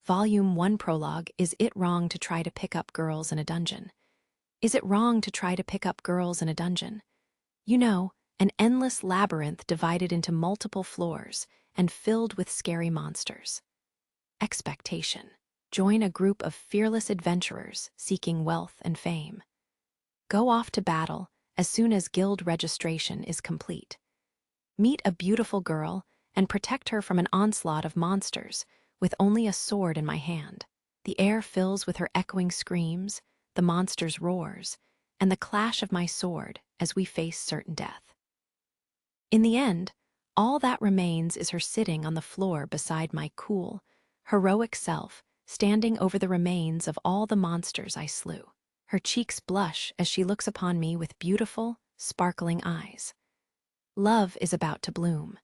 Volume 1 Prologue. Is it wrong to try to pick up girls in a dungeon? Is it wrong to try to pick up girls in a dungeon? You know, an endless labyrinth divided into multiple floors and filled with scary monsters. Expectation. Join a group of fearless adventurers seeking wealth and fame. Go off to battle as soon as guild registration is complete. Meet a beautiful girl and protect her from an onslaught of monsters with only a sword in my hand. The air fills with her echoing screams, the monster's roars, and the clash of my sword as we face certain death. In the end, all that remains is her sitting on the floor beside my cool, heroic self, standing over the remains of all the monsters I slew. Her cheeks blush as she looks upon me with beautiful, sparkling eyes. Love is about to bloom.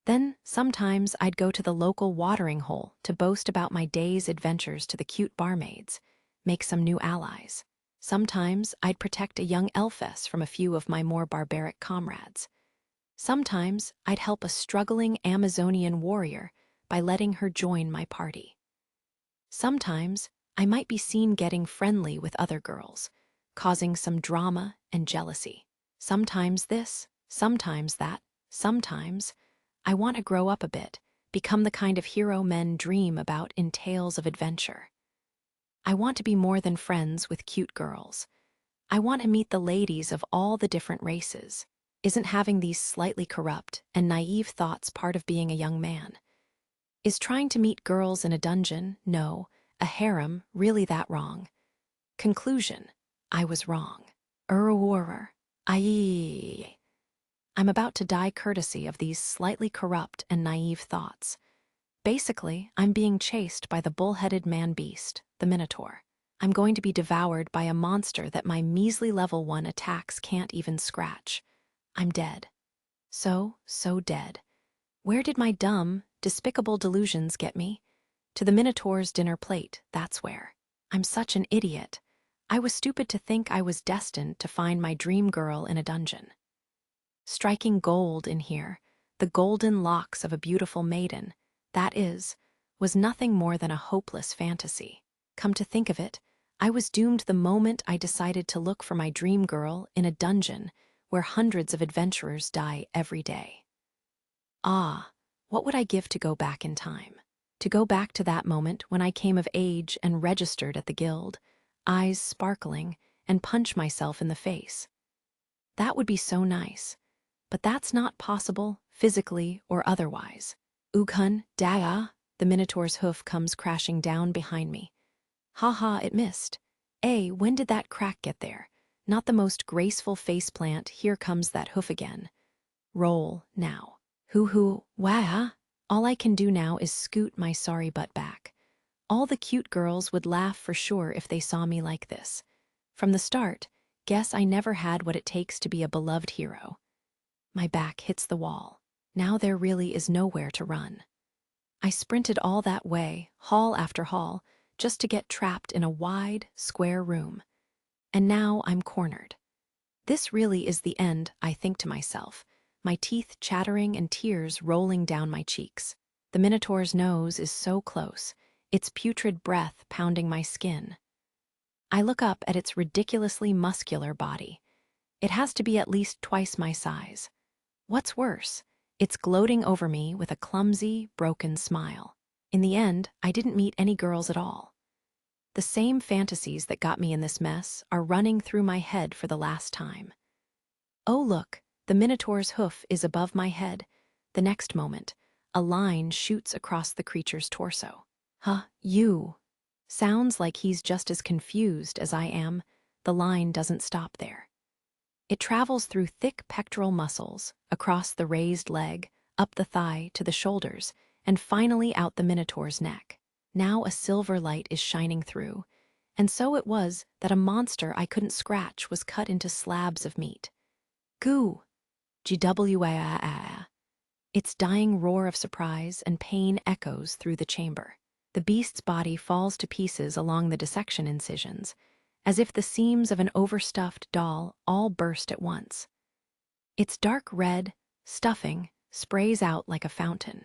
Then, sometimes I'd go to the local watering hole to boast about my day's adventures to the cute barmaids, make some new allies. Sometimes I'd protect a young elfess from a few of my more barbaric comrades. Sometimes I'd help a struggling Amazonian warrior by letting her join my party. Sometimes I might be seen getting friendly with other girls, causing some drama and jealousy. Sometimes this, sometimes that, sometimes I want to grow up a bit, become the kind of hero men dream about in tales of adventure. I want to be more than friends with cute girls. I want to meet the ladies of all the different races. Isn't having these slightly corrupt and naive thoughts part of being a young man? Is trying to meet girls in a dungeon, no, a harem, really that wrong? Conclusion: I was wrong. I'm about to die courtesy of these slightly corrupt and naive thoughts. Basically, I'm being chased by the bull-headed man-beast, the Minotaur. I'm going to be devoured by a monster that my measly level 1 attacks can't even scratch. I'm dead. So dead. Where did my dumb, despicable delusions get me? To the Minotaur's dinner plate, that's where. I'm such an idiot. I was stupid to think I was destined to find my dream girl in a dungeon. Striking gold in here, the golden locks of a beautiful maiden, that is, was nothing more than a hopeless fantasy. Come to think of it, I was doomed the moment I decided to look for my dream girl in a dungeon where hundreds of adventurers die every day. Ah, what would I give to go back in time? To go back to that moment when I came of age and registered at the guild, eyes sparkling, and punch myself in the face. That would be so nice. But that's not possible, physically or otherwise. Ughun, Daga, the Minotaur's hoof comes crashing down behind me. Ha, it missed. When did that crack get there? Not the most graceful faceplant, here comes that hoof again. Roll, now. Wah. All I can do now is scoot my sorry butt back. All the cute girls would laugh for sure if they saw me like this. From the start, guess I never had what it takes to be a beloved hero. My back hits the wall. Now there really is nowhere to run. I sprinted all that way, hall after hall, just to get trapped in a wide, square room. And now I'm cornered. This really is the end, I think to myself, my teeth chattering and tears rolling down my cheeks. The Minotaur's nose is so close, its putrid breath pounding my skin. I look up at its ridiculously muscular body. It has to be at least twice my size. What's worse, it's gloating over me with a clumsy, broken smile. In the end, I didn't meet any girls at all. The same fantasies that got me in this mess are running through my head for the last time. Oh look, the Minotaur's hoof is above my head. The next moment, a line shoots across the creature's torso. You. Sounds like he's just as confused as I am. The line doesn't stop there. It travels through thick pectoral muscles, across the raised leg, up the thigh to the shoulders, and finally out the Minotaur's neck. Now a silver light is shining through, and so it was that a monster I couldn't scratch was cut into slabs of meat. Goo! GWA. Its dying roar of surprise and pain echoes through the chamber. The beast's body falls to pieces along the dissection incisions, as if the seams of an overstuffed doll all burst at once. Its dark red, stuffing, sprays out like a fountain.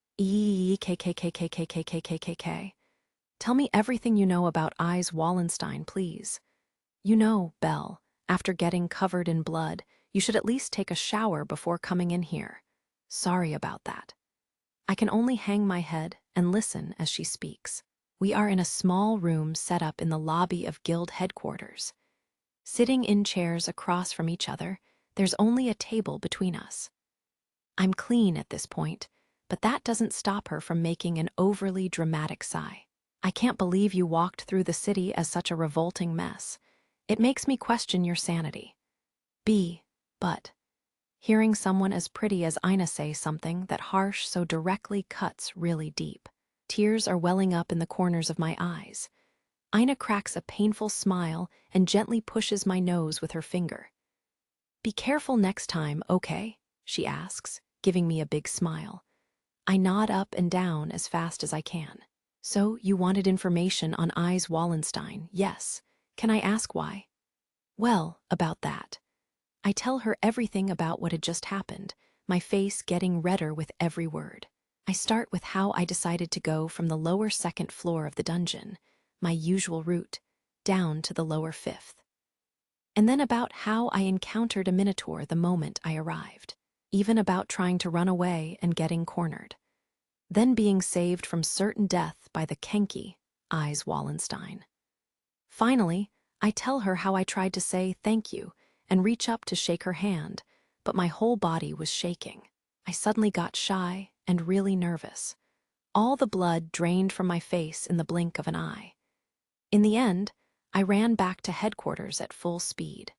K. Tell me everything you know about Eyes Wallenstein, please. You know, Belle, after getting covered in blood, you should at least take a shower before coming in here. Sorry about that. I can only hang my head and listen as she speaks. We are in a small room set up in the lobby of Guild headquarters. Sitting in chairs across from each other, there's only a table between us. I'm clean at this point, but that doesn't stop her from making an overly dramatic sigh. I can't believe you walked through the city as such a revolting mess. It makes me question your sanity. But hearing someone as pretty as Ina say something that harsh so directly cuts really deep. Tears are welling up in the corners of my eyes. Ina cracks a painful smile and gently pushes my nose with her finger. Be careful next time, okay? She asks, giving me a big smile. I nod up and down as fast as I can. So, you wanted information on Eyes Wallenstein, yes. Can I ask why? Well, about that. I tell her everything about what had just happened, my face getting redder with every word. I start with how I decided to go from the lower second floor of the dungeon, my usual route, down to the lower fifth. And then about how I encountered a minotaur the moment I arrived. Even about trying to run away and getting cornered. Then being saved from certain death by the Kenki, Eyes Wallenstein. Finally, I tell her how I tried to say thank you and reach up to shake her hand, but my whole body was shaking. I suddenly got shy and really nervous. All the blood drained from my face in the blink of an eye. In the end, I ran back to headquarters at full speed.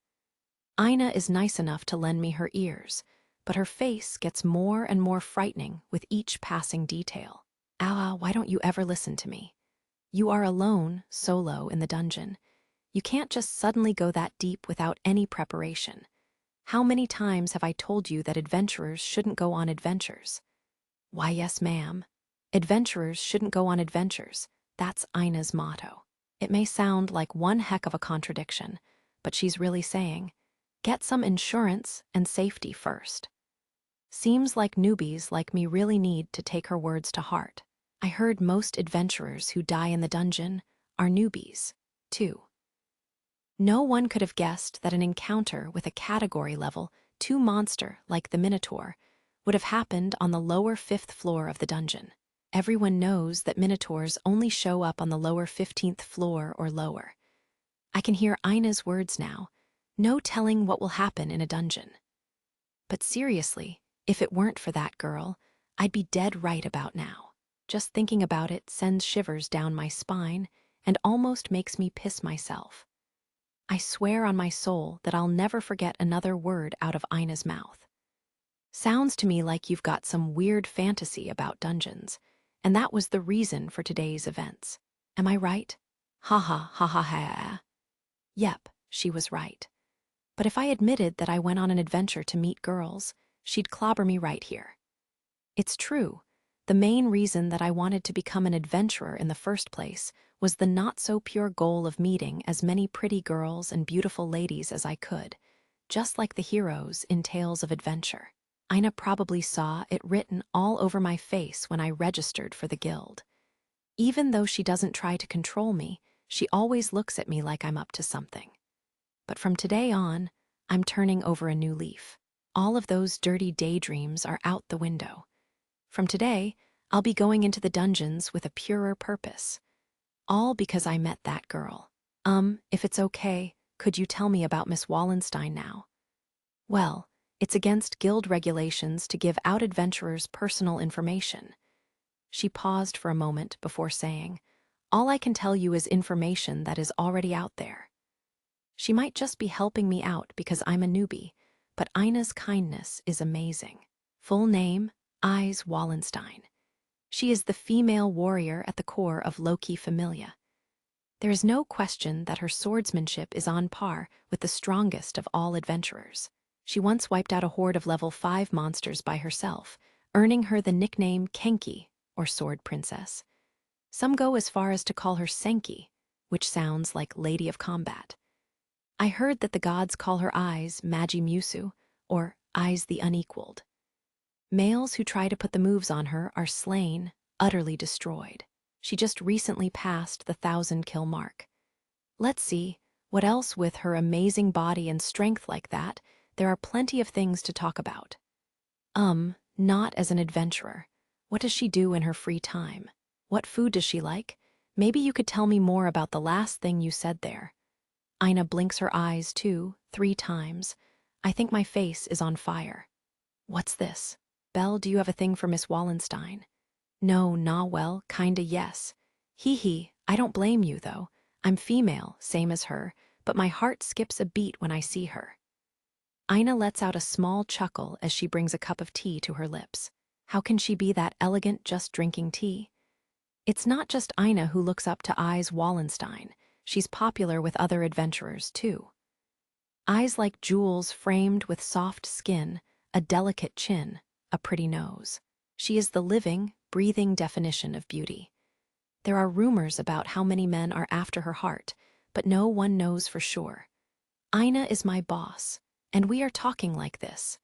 Ina is nice enough to lend me her ears, but her face gets more and more frightening with each passing detail. "Ah, why don't you ever listen to me? You are alone, solo, in the dungeon. You can't just suddenly go that deep without any preparation. How many times have I told you that adventurers shouldn't go on adventures?" "Why, yes, ma'am. Adventurers shouldn't go on adventures. That's Ina's motto." It may sound like one heck of a contradiction, but she's really saying, get some insurance and safety first. Seems like newbies like me really need to take her words to heart. I heard most adventurers who die in the dungeon are newbies, too. No one could have guessed that an encounter with a category level 2 monster like the Minotaur would have happened on the lower 5th floor of the dungeon. Everyone knows that Minotaurs only show up on the lower 15th floor or lower. I can hear Ina's words now. No telling what will happen in a dungeon. But seriously, if it weren't for that girl, I'd be dead right about now. Just thinking about it sends shivers down my spine and almost makes me piss myself. I swear on my soul that I'll never forget another word out of Ina's mouth. Sounds to me like you've got some weird fantasy about dungeons, and that was the reason for today's events. Am I right? Ha ha ha ha ha. Yep, she was right. But if I admitted that I went on an adventure to meet girls, she'd clobber me right here. It's true. The main reason that I wanted to become an adventurer in the first place was the not-so-pure goal of meeting as many pretty girls and beautiful ladies as I could, just like the heroes in tales of adventure. Ina probably saw it written all over my face when I registered for the guild. Even though she doesn't try to control me, she always looks at me like I'm up to something. But from today on, I'm turning over a new leaf. All of those dirty daydreams are out the window. From today, I'll be going into the dungeons with a purer purpose. All because I met that girl. If it's okay, could you tell me about Miss Wallenstein now? Well, it's against guild regulations to give out adventurers' personal information. She paused for a moment before saying, all I can tell you is information that is already out there. She might just be helping me out because I'm a newbie, but Ina's kindness is amazing. Full name, Eyes Wallenstein. She is the female warrior at the core of Loki Familia. There is no question that her swordsmanship is on par with the strongest of all adventurers. She once wiped out a horde of level 5 monsters by herself, earning her the nickname Kenki, or Sword Princess. Some go as far as to call her Senki, which sounds like Lady of Combat. I heard that the gods call her Eyes Magi Musu, or Eyes the Unequaled. Males who try to put the moves on her are slain, utterly destroyed. She just recently passed the 1,000-kill mark. Let's see, what else with her amazing body and strength like that, there are plenty of things to talk about. Not as an adventurer. What does she do in her free time? What food does she like? Maybe you could tell me more about the last thing you said there. Ina blinks her eyes 2, 3 times. I think my face is on fire. What's this? Belle, do you have a thing for Miss Wallenstein? No, nah, well, kinda yes. Hee, I don't blame you, though. I'm female, same as her, but my heart skips a beat when I see her. Ina lets out a small chuckle as she brings a cup of tea to her lips. How can she be that elegant just drinking tea? It's not just Ina who looks up to Eyes Wallenstein. She's popular with other adventurers, too. Eyes like jewels framed with soft skin, a delicate chin, a pretty nose. She is the living, breathing definition of beauty. There are rumors about how many men are after her heart, but no one knows for sure. Ina is my boss, and we are talking like this.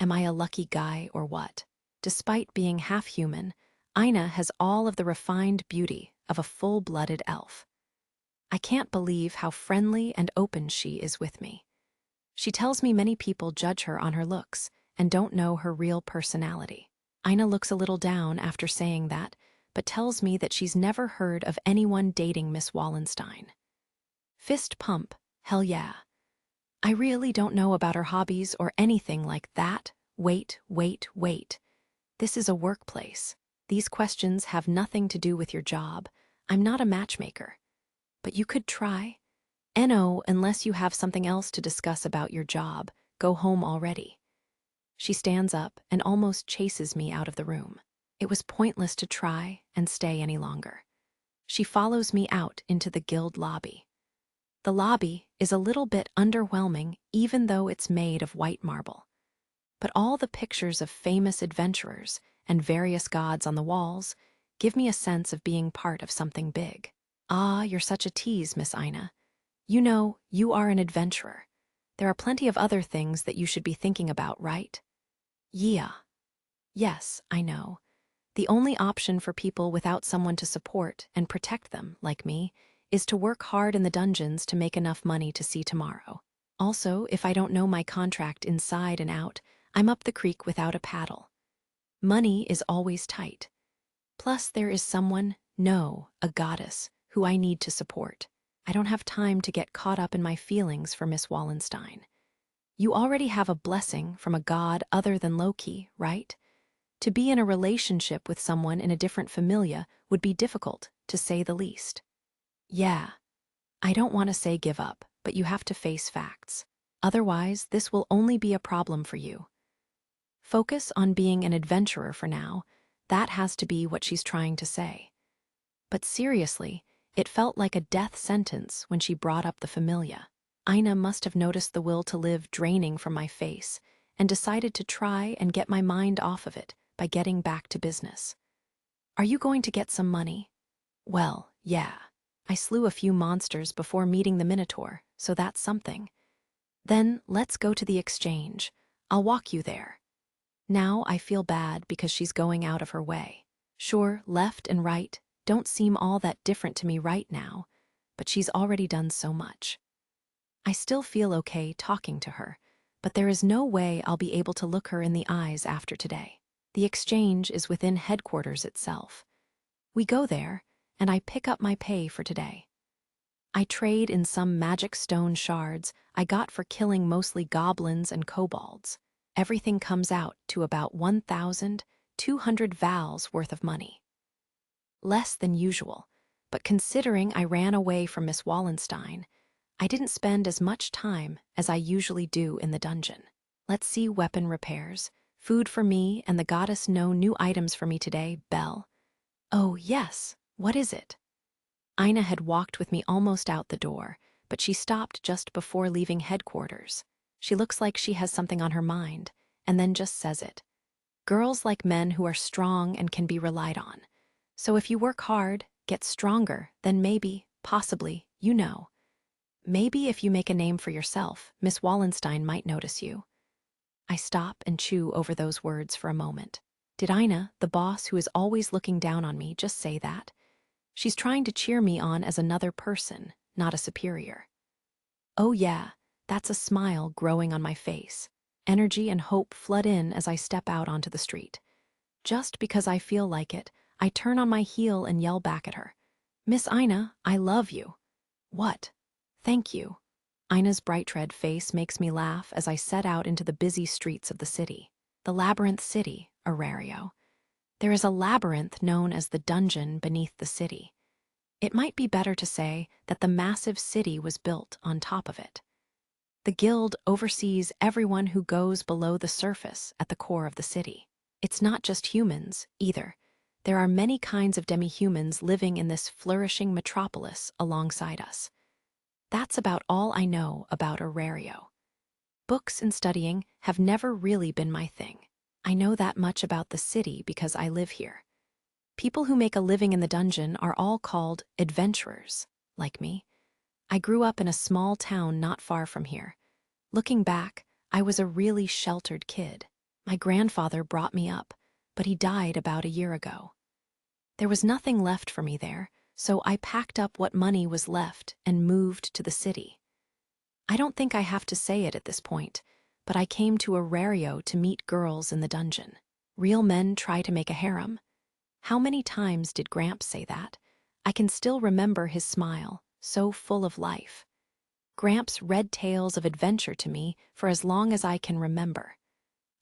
Am I a lucky guy or what? Despite being half human, Ina has all of the refined beauty of a full-blooded elf. I can't believe how friendly and open she is with me. She tells me many people judge her on her looks and don't know her real personality. Ina looks a little down after saying that, but tells me that she's never heard of anyone dating Miss Wallenstein. Fist pump, hell yeah. I really don't know about her hobbies or anything like that. Wait. This is a workplace. These questions have nothing to do with your job. I'm not a matchmaker. But you could try. No, unless you have something else to discuss about your job, go home already. She stands up and almost chases me out of the room. It was pointless to try and stay any longer. She follows me out into the guild lobby. The lobby is a little bit underwhelming even though it's made of white marble. But all the pictures of famous adventurers and various gods on the walls give me a sense of being part of something big. Ah, you're such a tease, Miss Ina. You know, you are an adventurer. There are plenty of other things that you should be thinking about, right? Yeah. Yes, I know. The only option for people without someone to support and protect them, like me, is to work hard in the dungeons to make enough money to see tomorrow. Also, if I don't know my contract inside and out, I'm up the creek without a paddle. Money is always tight. Plus, there is someone, no, a goddess, who I need to support. I don't have time to get caught up in my feelings for Miss Wallenstein. You already have a blessing from a god other than Loki, right? To be in a relationship with someone in a different familia would be difficult, to say the least. Yeah, I don't want to say give up, but you have to face facts. Otherwise, this will only be a problem for you. Focus on being an adventurer for now. That has to be what she's trying to say. But seriously, it felt like a death sentence when she brought up the familia. Ina must have noticed the will to live draining from my face and decided to try and get my mind off of it by getting back to business. Are you going to get some money? Well, yeah. I slew a few monsters before meeting the Minotaur, so that's something. Then let's go to the exchange. I'll walk you there. Now I feel bad because she's going out of her way. Sure, left and right don't seem all that different to me right now, but she's already done so much. I still feel okay talking to her, but there is no way I'll be able to look her in the eyes after today. The exchange is within headquarters itself. We go there, and I pick up my pay for today. I trade in some magic stone shards I got for killing mostly goblins and kobolds. Everything comes out to about 1,200 vals worth of money. Less than usual, but considering I ran away from Miss Wallenstein, I didn't spend as much time as I usually do in the dungeon. Let's see weapon repairs, food for me, and the goddess no new items for me today, Belle. Oh, yes, what is it? Ina had walked with me almost out the door, but she stopped just before leaving headquarters. She looks like she has something on her mind, and then just says it. Girls like men who are strong and can be relied on. So if you work hard, get stronger, then maybe, possibly, you know. Maybe if you make a name for yourself, Miss Wallenstein might notice you. I stop and chew over those words for a moment. Did Ina, the boss who is always looking down on me, just say that? She's trying to cheer me on as another person, not a superior. Oh yeah, that's a smile growing on my face. Energy and hope flood in as I step out onto the street. Just because I feel like it, I turn on my heel and yell back at her. Miss Ina, I love you. What? Thank you. Ina's bright red face makes me laugh as I set out into the busy streets of the city. The Labyrinth City, Arario. There is a labyrinth known as the dungeon beneath the city. It might be better to say that the massive city was built on top of it. The guild oversees everyone who goes below the surface at the core of the city. It's not just humans, either. There are many kinds of demi-humans living in this flourishing metropolis alongside us. That's about all I know about Arario. Books and studying have never really been my thing. I know that much about the city because I live here. People who make a living in the dungeon are all called adventurers, like me. I grew up in a small town not far from here. Looking back, I was a really sheltered kid. My grandfather brought me up, but he died about a year ago. There was nothing left for me there, so I packed up what money was left and moved to the city. I don't think I have to say it at this point, but I came to Arario to meet girls in the dungeon. Real men try to make a harem. How many times did Gramps say that? I can still remember his smile, so full of life. Gramps read tales of adventure to me for as long as I can remember.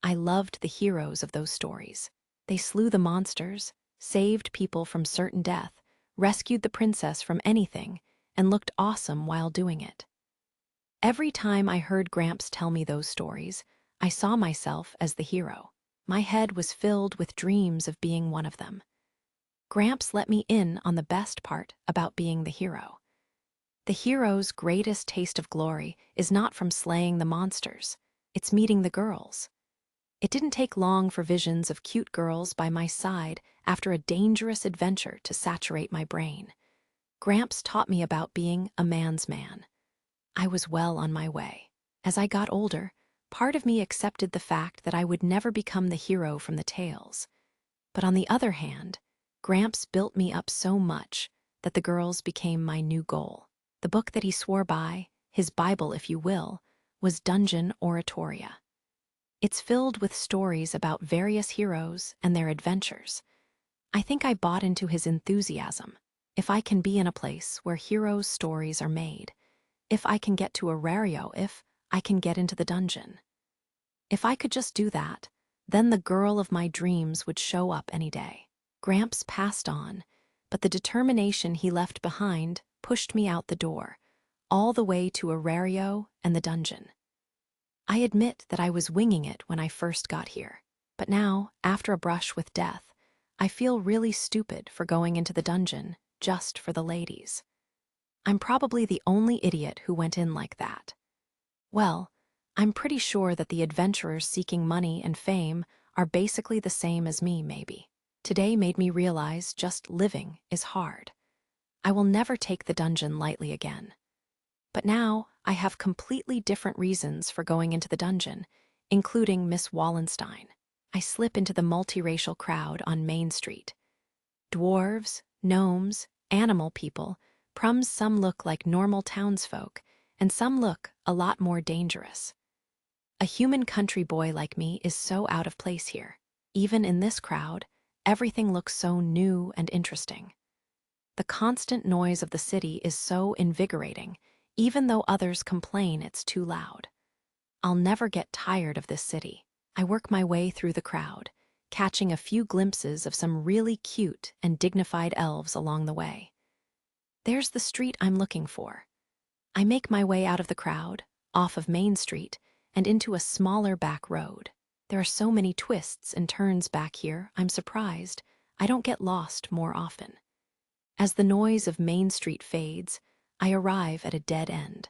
I loved the heroes of those stories. They slew the monsters, saved people from certain death, rescued the princess from anything, and looked awesome while doing it. Every time I heard Gramps tell me those stories, I saw myself as the hero. My head was filled with dreams of being one of them. Gramps let me in on the best part about being the hero. The hero's greatest taste of glory is not from slaying the monsters, it's meeting the girls. It didn't take long for visions of cute girls by my side after a dangerous adventure to saturate my brain. Gramps taught me about being a man's man. I was well on my way. As I got older, part of me accepted the fact that I would never become the hero from the tales. But on the other hand, Gramps built me up so much that the girls became my new goal. The book that he swore by, his Bible if you will, was Dungeon Oratoria. It's filled with stories about various heroes and their adventures. I think I bought into his enthusiasm. If I can be in a place where heroes' stories are made, if I can get to Arario, if I can get into the dungeon. If I could just do that, then the girl of my dreams would show up any day. Gramps passed on, but the determination he left behind pushed me out the door, all the way to Arario and the dungeon. I admit that I was winging it when I first got here, but now, after a brush with death, I feel really stupid for going into the dungeon just for the ladies. I'm probably the only idiot who went in like that. Well, I'm pretty sure that the adventurers seeking money and fame are basically the same as me, maybe. Today made me realize just living is hard. I will never take the dungeon lightly again. But now I have completely different reasons for going into the dungeon, including Miss Wallenstein. I slip into the multiracial crowd on Main Street. Dwarves, gnomes, animal people, prums. Some look like normal townsfolk, and some look a lot more dangerous. A human country boy like me is so out of place here. Even in this crowd, everything looks so new and interesting. The constant noise of the city is so invigorating, even though others complain it's too loud. I'll never get tired of this city. I work my way through the crowd, catching a few glimpses of some really cute and dignified elves along the way. There's the street I'm looking for. I make my way out of the crowd, off of Main Street, and into a smaller back road. There are so many twists and turns back here, I'm surprised I don't get lost more often. As the noise of Main Street fades, I arrive at a dead end.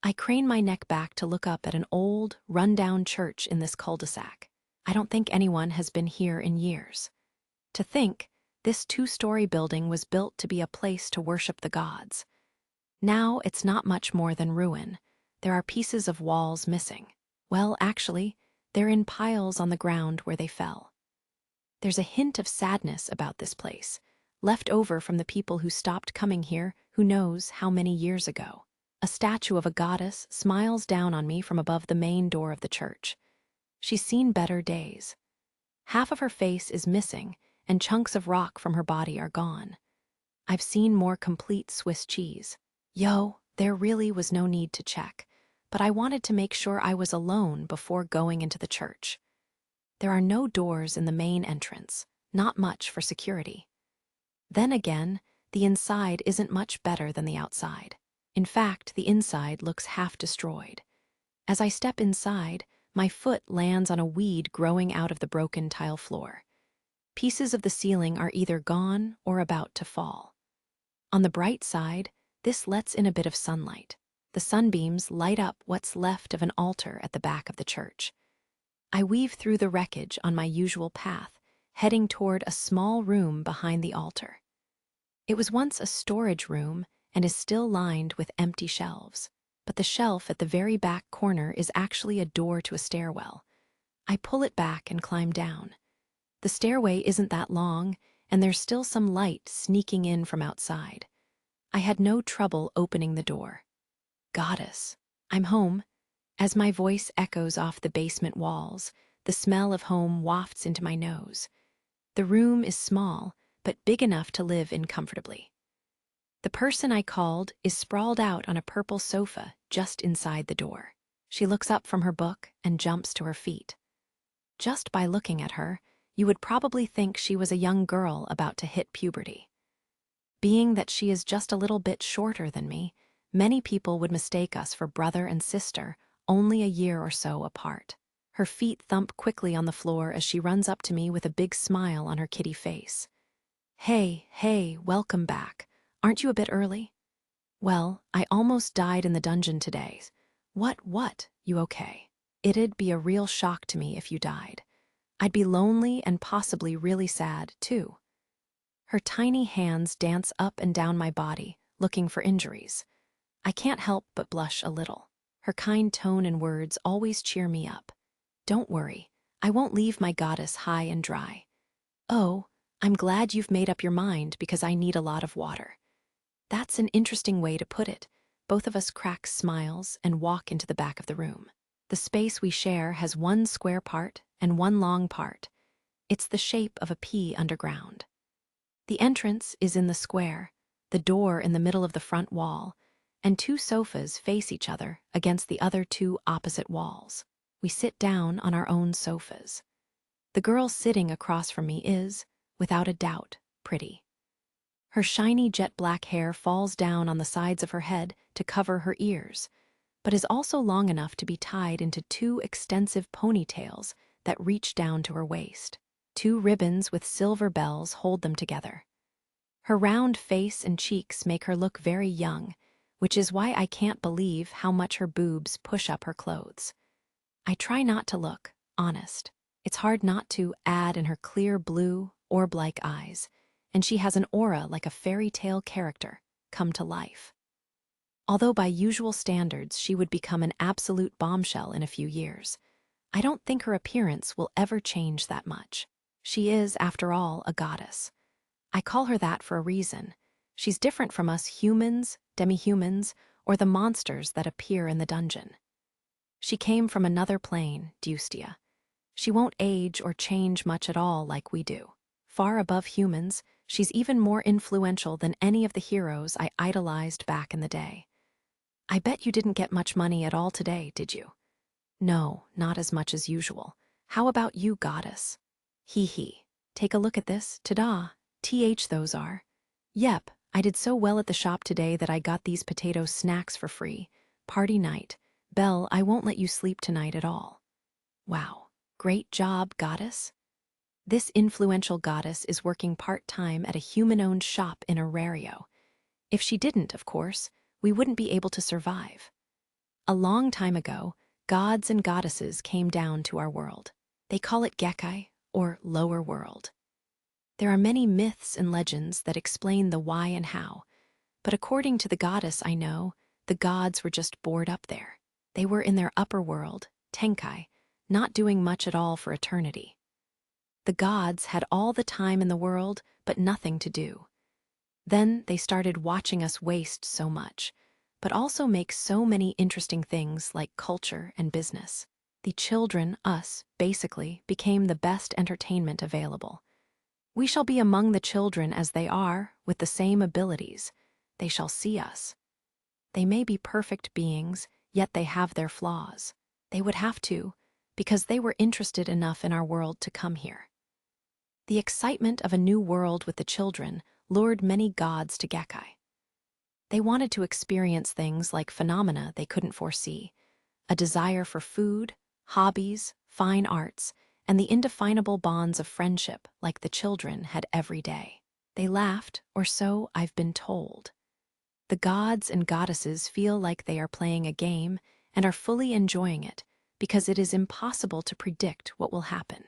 I crane my neck back to look up at an old, run-down church in this cul-de-sac. I don't think anyone has been here in years. To think, this two-story building was built to be a place to worship the gods. Now it's not much more than ruin. There are pieces of walls missing. Well, actually, they're in piles on the ground where they fell. There's a hint of sadness about this place, left over from the people who stopped coming here who knows how many years ago. A statue of a goddess smiles down on me from above the main door of the church. She's seen better days. Half of her face is missing, and chunks of rock from her body are gone. I've seen more complete Swiss cheese. There really was no need to check, but I wanted to make sure I was alone before going into the church. There are no doors in the main entrance, not much for security. Then again, the inside isn't much better than the outside. In fact, the inside looks half destroyed. As I step inside, my foot lands on a weed growing out of the broken tile floor. Pieces of the ceiling are either gone or about to fall. On the bright side, this lets in a bit of sunlight. The sunbeams light up what's left of an altar at the back of the church. I weave through the wreckage on my usual path, heading toward a small room behind the altar. It was once a storage room and is still lined with empty shelves, but the shelf at the very back corner is actually a door to a stairwell. I pull it back and climb down. The stairway isn't that long, and there's still some light sneaking in from outside. I had no trouble opening the door. Goddess, I'm home. As my voice echoes off the basement walls, the smell of home wafts into my nose. The room is small, but big enough to live in comfortably. The person I called is sprawled out on a purple sofa just inside the door. She looks up from her book and jumps to her feet. Just by looking at her, you would probably think she was a young girl about to hit puberty. Being that she is just a little bit shorter than me, many people would mistake us for brother and sister, only a year or so apart. Her feet thump quickly on the floor as she runs up to me with a big smile on her kitty face. Hey, welcome back. Aren't you a bit early? Well, I almost died in the dungeon today. What? You okay? It'd be a real shock to me if you died. I'd be lonely and possibly really sad, too. Her tiny hands dance up and down my body, looking for injuries. I can't help but blush a little. Her kind tone and words always cheer me up. Don't worry, I won't leave my goddess high and dry. Oh, I'm glad you've made up your mind because I need a lot of water. That's an interesting way to put it. Both of us crack smiles and walk into the back of the room. The space we share has one square part and one long part. It's the shape of a pea underground. The entrance is in the square, the door in the middle of the front wall, and two sofas face each other against the other two opposite walls. We sit down on our own sofas. The girl sitting across from me is, without a doubt, pretty. Her shiny jet black hair falls down on the sides of her head to cover her ears, but is also long enough to be tied into two extensive ponytails that reach down to her waist. Two ribbons with silver bells hold them together. Her round face and cheeks make her look very young, which is why I can't believe how much her boobs push up her clothes. I try not to look, honest. It's hard not to add in her clear blue, orb-like eyes, and she has an aura like a fairy tale character come to life. Although by usual standards she would become an absolute bombshell in a few years, I don't think her appearance will ever change that much. She is, after all, a goddess. I call her that for a reason. She's different from us humans, demi-humans, or the monsters that appear in the dungeon. She came from another plane, Deustia. She won't age or change much at all like we do. Far above humans, she's even more influential than any of the heroes I idolized back in the day. I bet you didn't get much money at all today, did you? No, not as much as usual. How about you, goddess? Hee. Take a look at this. Ta-da. Those are. Yep, I did so well at the shop today that I got these potato snacks for free. Party night. Belle, I won't let you sleep tonight at all. Wow. Great job, goddess. This influential goddess is working part-time at a human-owned shop in Arario. If she didn't, of course, we wouldn't be able to survive. A long time ago, gods and goddesses came down to our world. They call it Gekkai, or lower world. There are many myths and legends that explain the why and how, but according to the goddess I know, the gods were just bored up there. They were in their upper world, Tenkai, not doing much at all for eternity. The gods had all the time in the world, but nothing to do. Then they started watching us waste so much, but also make so many interesting things like culture and business. The children, us, basically, became the best entertainment available. We shall be among the children as they are, with the same abilities. They shall see us. They may be perfect beings, yet they have their flaws. They would have to, because they were interested enough in our world to come here. The excitement of a new world with the children lured many gods to Gekkai. They wanted to experience things like phenomena they couldn't foresee, a desire for food, hobbies, fine arts, and the indefinable bonds of friendship like the children had every day. They laughed, or so I've been told. The gods and goddesses feel like they are playing a game and are fully enjoying it because it is impossible to predict what will happen.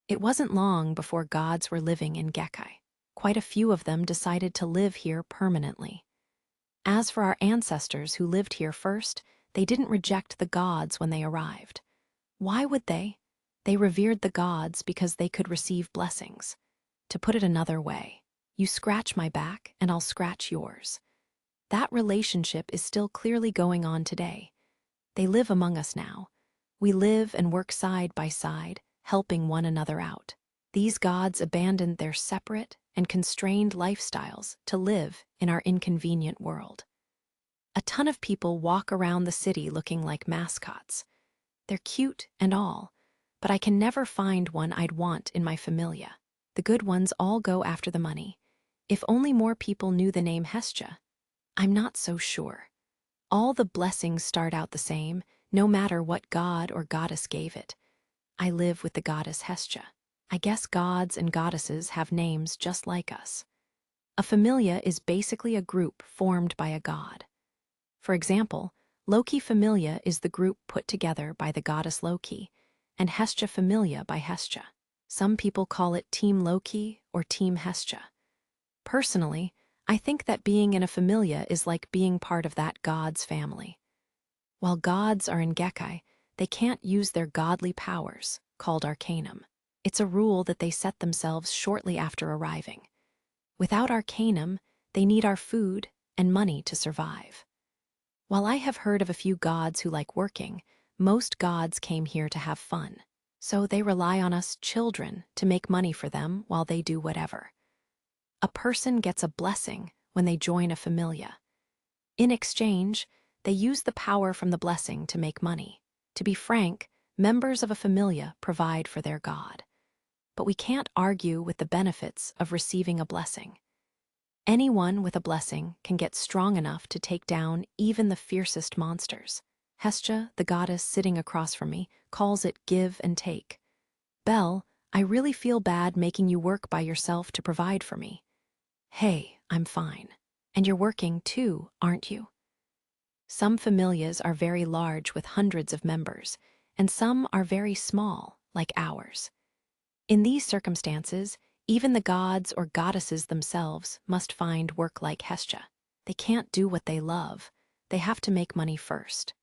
It wasn't long before gods were living in Gekkai. Quite a few of them decided to live here permanently. As for our ancestors who lived here first, they didn't reject the gods when they arrived. Why would they? They revered the gods because they could receive blessings. To put it another way, you scratch my back and I'll scratch yours. That relationship is still clearly going on today. They live among us now. We live and work side by side, helping one another out. These gods abandoned their separate and constrained lifestyles to live in our inconvenient world. A ton of people walk around the city looking like mascots. They're cute and all, but I can never find one I'd want in my familia. The good ones all go after the money. If only more people knew the name Hestia. I'm not so sure. All the blessings start out the same, no matter what god or goddess gave it. I live with the goddess Hestia. I guess gods and goddesses have names just like us. A familia is basically a group formed by a god. For example, Loki Familia is the group put together by the goddess Loki, and Hestia Familia by Hestia. Some people call it Team Loki or Team Hestia. Personally, I think that being in a familia is like being part of that god's family. While gods are in Gekkai, they can't use their godly powers, called arcanum. It's a rule that they set themselves shortly after arriving. Without arcanum, they need our food and money to survive. While I have heard of a few gods who like working, most gods came here to have fun. So they rely on us children to make money for them while they do whatever. A person gets a blessing when they join a familia. In exchange, they use the power from the blessing to make money. To be frank, members of a familia provide for their god. But we can't argue with the benefits of receiving a blessing. Anyone with a blessing can get strong enough to take down even the fiercest monsters. Hestia, the goddess sitting across from me, calls it give and take. Belle, I really feel bad making you work by yourself to provide for me. Hey, I'm fine. And you're working too, aren't you? Some familias are very large with hundreds of members, and some are very small, like ours. In these circumstances, even the gods or goddesses themselves must find work like Hestia. They can't do what they love. They have to make money first.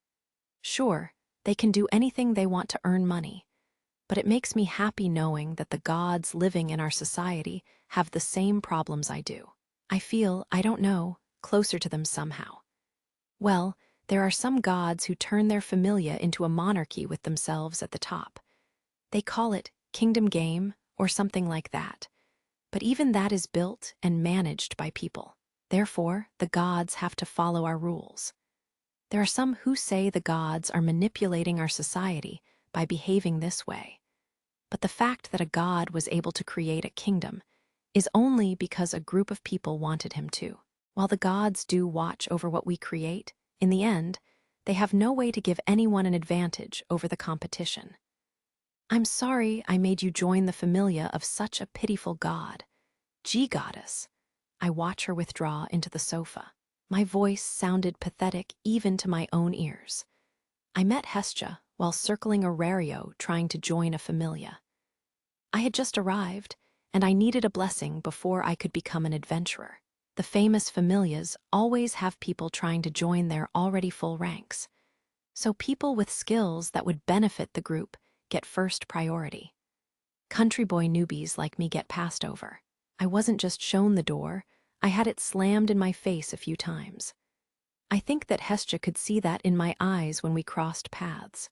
Sure, they can do anything they want to earn money, but it makes me happy knowing that the gods living in our society have the same problems I do. I feel, I don't know, closer to them somehow. Well, there are some gods who turn their familia into a monarchy with themselves at the top. They call it kingdom game or something like that. But even that is built and managed by people. Therefore, the gods have to follow our rules. There are some who say the gods are manipulating our society by behaving this way. But the fact that a god was able to create a kingdom is only because a group of people wanted him to. While the gods do watch over what we create, in the end, they have no way to give anyone an advantage over the competition. I'm sorry I made you join the familia of such a pitiful god. Gee, goddess. I watch her withdraw into the sofa. My voice sounded pathetic even to my own ears. I met Hestia while circling Aurario trying to join a familia. I had just arrived, and I needed a blessing before I could become an adventurer. The famous familias always have people trying to join their already full ranks. So people with skills that would benefit the group get first priority. Country boy newbies like me get passed over. I wasn't just shown the door, I had it slammed in my face a few times. I think that Hestia could see that in my eyes when we crossed paths.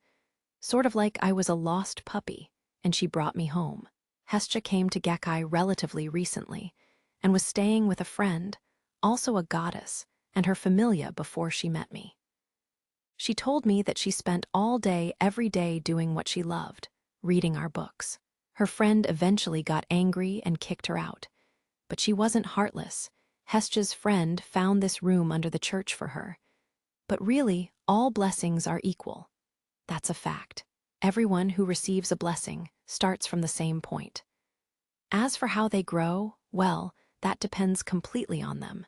Sort of like I was a lost puppy, and she brought me home. Hestia came to Gekkai relatively recently, and was staying with a friend, also a goddess, and her familia before she met me. She told me that she spent all day every day doing what she loved, reading our books. Her friend eventually got angry and kicked her out. But she wasn't heartless. Hestia's friend found this room under the church for her. But really, all blessings are equal. That's a fact. Everyone who receives a blessing starts from the same point. As for how they grow, well, that depends completely on them.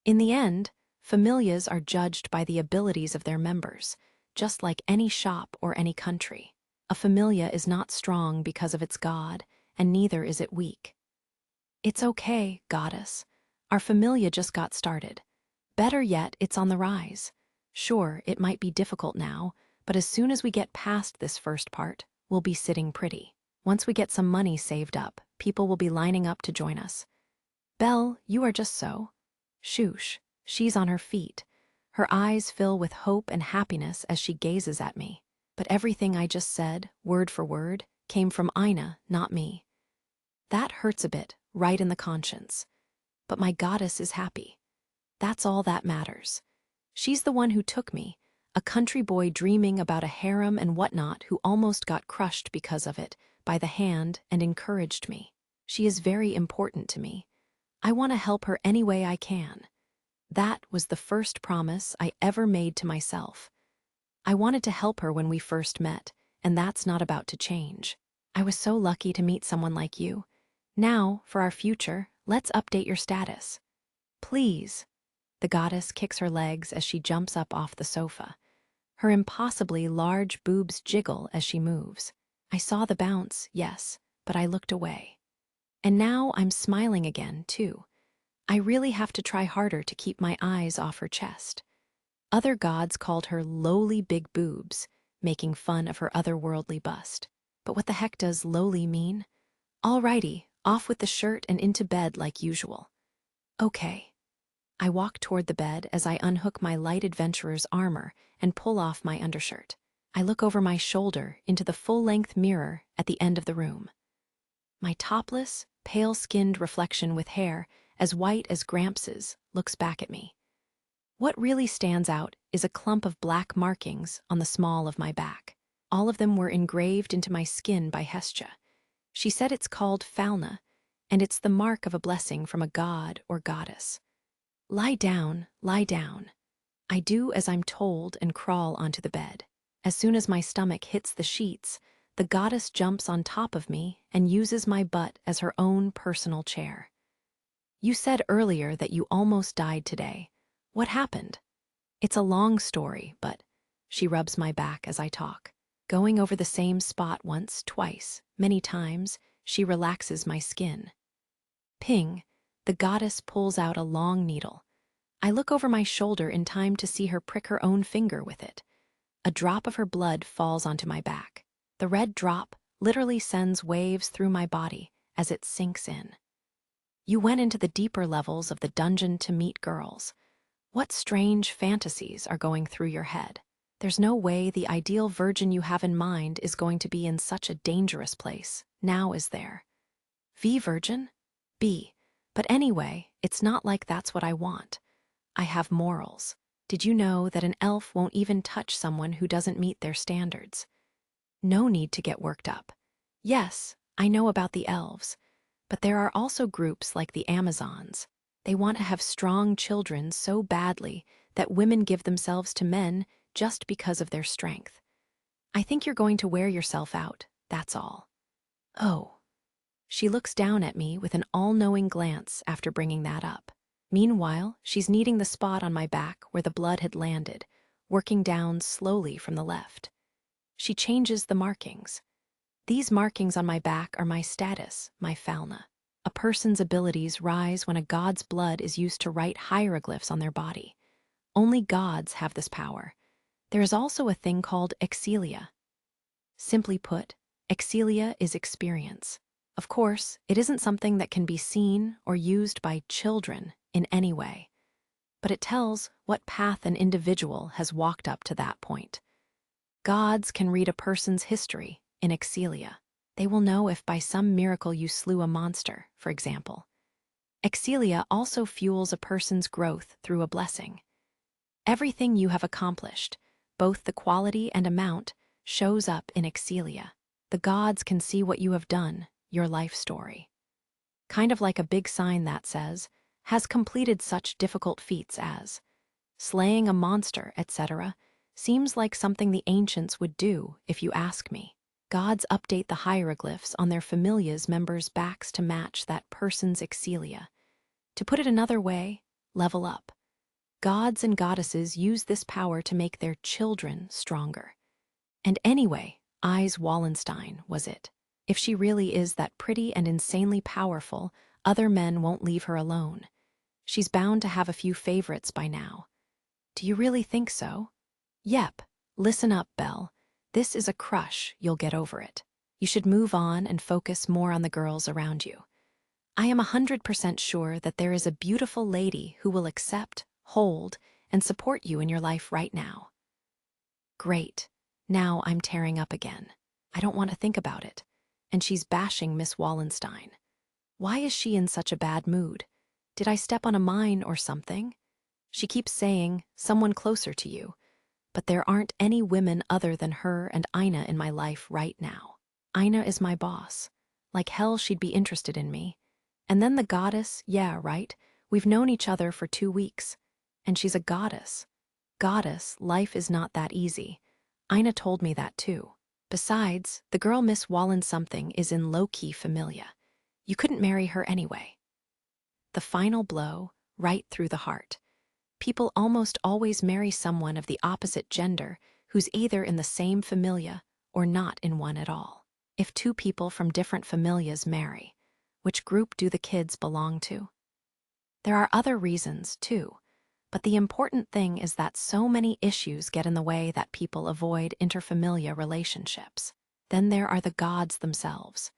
In the end, familias are judged by the abilities of their members, just like any shop or any country. A familia is not strong because of its god, and neither is it weak. It's okay, goddess. Our familia just got started. Better yet, it's on the rise. Sure, it might be difficult now, but as soon as we get past this first part, we'll be sitting pretty. Once we get some money saved up, people will be lining up to join us. Belle, you are just so. Shoosh. She's on her feet. Her eyes fill with hope and happiness as she gazes at me. But everything I just said, word for word, came from Ina, not me. That hurts a bit, right in the conscience. But my goddess is happy. That's all that matters. She's the one who took me, a country boy dreaming about a harem and whatnot who almost got crushed because of it, by the hand and encouraged me. She is very important to me. I want to help her any way I can. That was the first promise I ever made to myself. I wanted to help her when we first met, and that's not about to change. I was so lucky to meet someone like you. Now, for our future, let's update your status. Please. The goddess kicks her legs as she jumps up off the sofa. Her impossibly large boobs jiggle as she moves. I saw the bounce, yes, but I looked away. And now I'm smiling again, too. I really have to try harder to keep my eyes off her chest. Other gods called her lowly big boobs, making fun of her otherworldly bust. But what the heck does lowly mean? Alrighty, off with the shirt and into bed like usual. Okay. I walk toward the bed as I unhook my light adventurer's armor and pull off my undershirt. I look over my shoulder into the full-length mirror at the end of the room. My topless, pale-skinned reflection with hair as white as Gramps' looks back at me. What really stands out is a clump of black markings on the small of my back. All of them were engraved into my skin by Hestia. She said it's called Falna, and it's the mark of a blessing from a god or goddess. Lie down, lie down. I do as I'm told and crawl onto the bed. As soon as my stomach hits the sheets, the goddess jumps on top of me and uses my butt as her own personal chair. You said earlier that you almost died today. What happened? It's a long story, but she rubs my back as I talk. Going over the same spot once, twice, many times, she relaxes my skin. Ping, the goddess pulls out a long needle. I look over my shoulder in time to see her prick her own finger with it. A drop of her blood falls onto my back. The red drop literally sends waves through my body as it sinks in. You went into the deeper levels of the dungeon to meet girls. What strange fantasies are going through your head? There's no way the ideal virgin you have in mind is going to be in such a dangerous place, now is there? V virgin? B. But anyway, it's not like that's what I want. I have morals. Did you know that an elf won't even touch someone who doesn't meet their standards? No need to get worked up. Yes, I know about the elves, but there are also groups like the Amazons. They want to have strong children so badly that women give themselves to men just because of their strength. I think you're going to wear yourself out, that's all. Oh. She looks down at me with an all-knowing glance after bringing that up. Meanwhile, she's kneading the spot on my back where the blood had landed, working down slowly from the left. She changes the markings. These markings on my back are my status, my Falna. A person's abilities rise when a god's blood is used to write hieroglyphs on their body. Only gods have this power. There is also a thing called exelia. Simply put, exelia is experience. Of course, it isn't something that can be seen or used by children in any way, but it tells what path an individual has walked up to that point. Gods can read a person's history in exelia. They will know if by some miracle you slew a monster, for example. Exelia also fuels a person's growth through a blessing. Everything you have accomplished, both the quality and amount, shows up in exelia. The gods can see what you have done, your life story. Kind of like a big sign that says, has completed such difficult feats as slaying a monster, etc., seems like something the ancients would do, if you ask me. Gods update the hieroglyphs on their familias' members' backs to match that person's exelia. To put it another way, level up. Gods and goddesses use this power to make their children stronger. And anyway, Eyes Wallenstein was it. If she really is that pretty and insanely powerful, other men won't leave her alone. She's bound to have a few favorites by now. Do you really think so? Yep. Listen up, Belle. This is a crush, you'll get over it. You should move on and focus more on the girls around you. I am 100% sure that there is a beautiful lady who will accept, hold, and support you in your life right now. Great. Now I'm tearing up again. I don't want to think about it. And she's bashing Miss Wallenstein. Why is she in such a bad mood? Did I step on a mine or something? She keeps saying, someone closer to you. But there aren't any women other than her and Ina in my life right now. Ina is my boss. Like hell she'd be interested in me. And then the goddess, yeah, right? We've known each other for 2 weeks. And she's a goddess. Goddess, life is not that easy. Ina told me that too. Besides, the girl Miss Wallen-something is in low-key familia. You couldn't marry her anyway. The final blow, right through the heart. People almost always marry someone of the opposite gender who's either in the same familia or not in one at all. If 2 people from different familias marry, which group do the kids belong to? There are other reasons, too, but the important thing is that so many issues get in the way that people avoid interfamilia relationships. Then there are the gods themselves.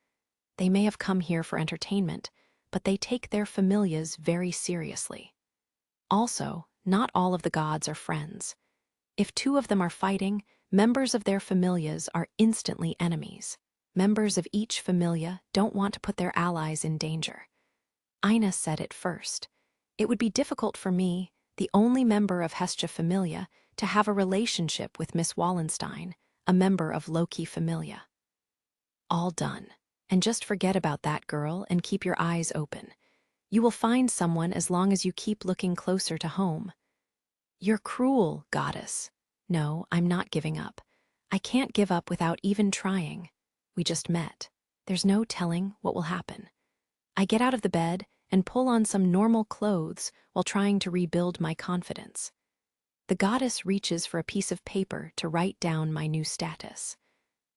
They may have come here for entertainment, but they take their familias very seriously. Also, not all of the gods are friends. If 2 of them are fighting, members of their familias are instantly enemies. Members of each familia don't want to put their allies in danger. Ina said it first. It would be difficult for me, the only member of Hestia familia, to have a relationship with Miss Wallenstein, a member of Loki familia. All done. And just forget about that girl and keep your eyes open. You will find someone as long as you keep looking closer to home. You're cruel, goddess. No, I'm not giving up. I can't give up without even trying. We just met. There's no telling what will happen. I get out of the bed and pull on some normal clothes while trying to rebuild my confidence. The goddess reaches for a piece of paper to write down my new status.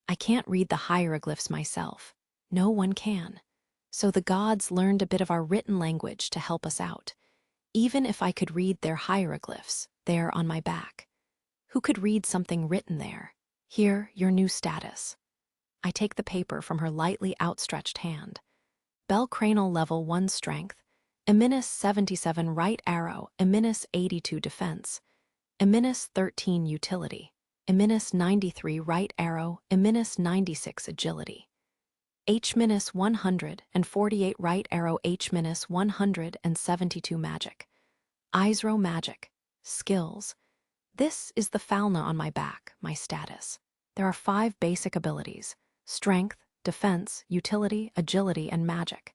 I can't read the hieroglyphs myself. No one can. So the gods learned a bit of our written language to help us out. Even if I could read their hieroglyphs, there on my back. Who could read something written there? Here, your new status. I take the paper from her lightly outstretched hand. Bell Cranial Level 1 Strength, -77 Right Arrow, -82 Defense, -13 Utility, -93 Right Arrow, -96 Agility. H-148 Right Arrow, H-172 Magic. Isro Magic. Skills. This is the Falna on my back, my status. There are 5 basic abilities: Strength, Defense, Utility, Agility, and Magic.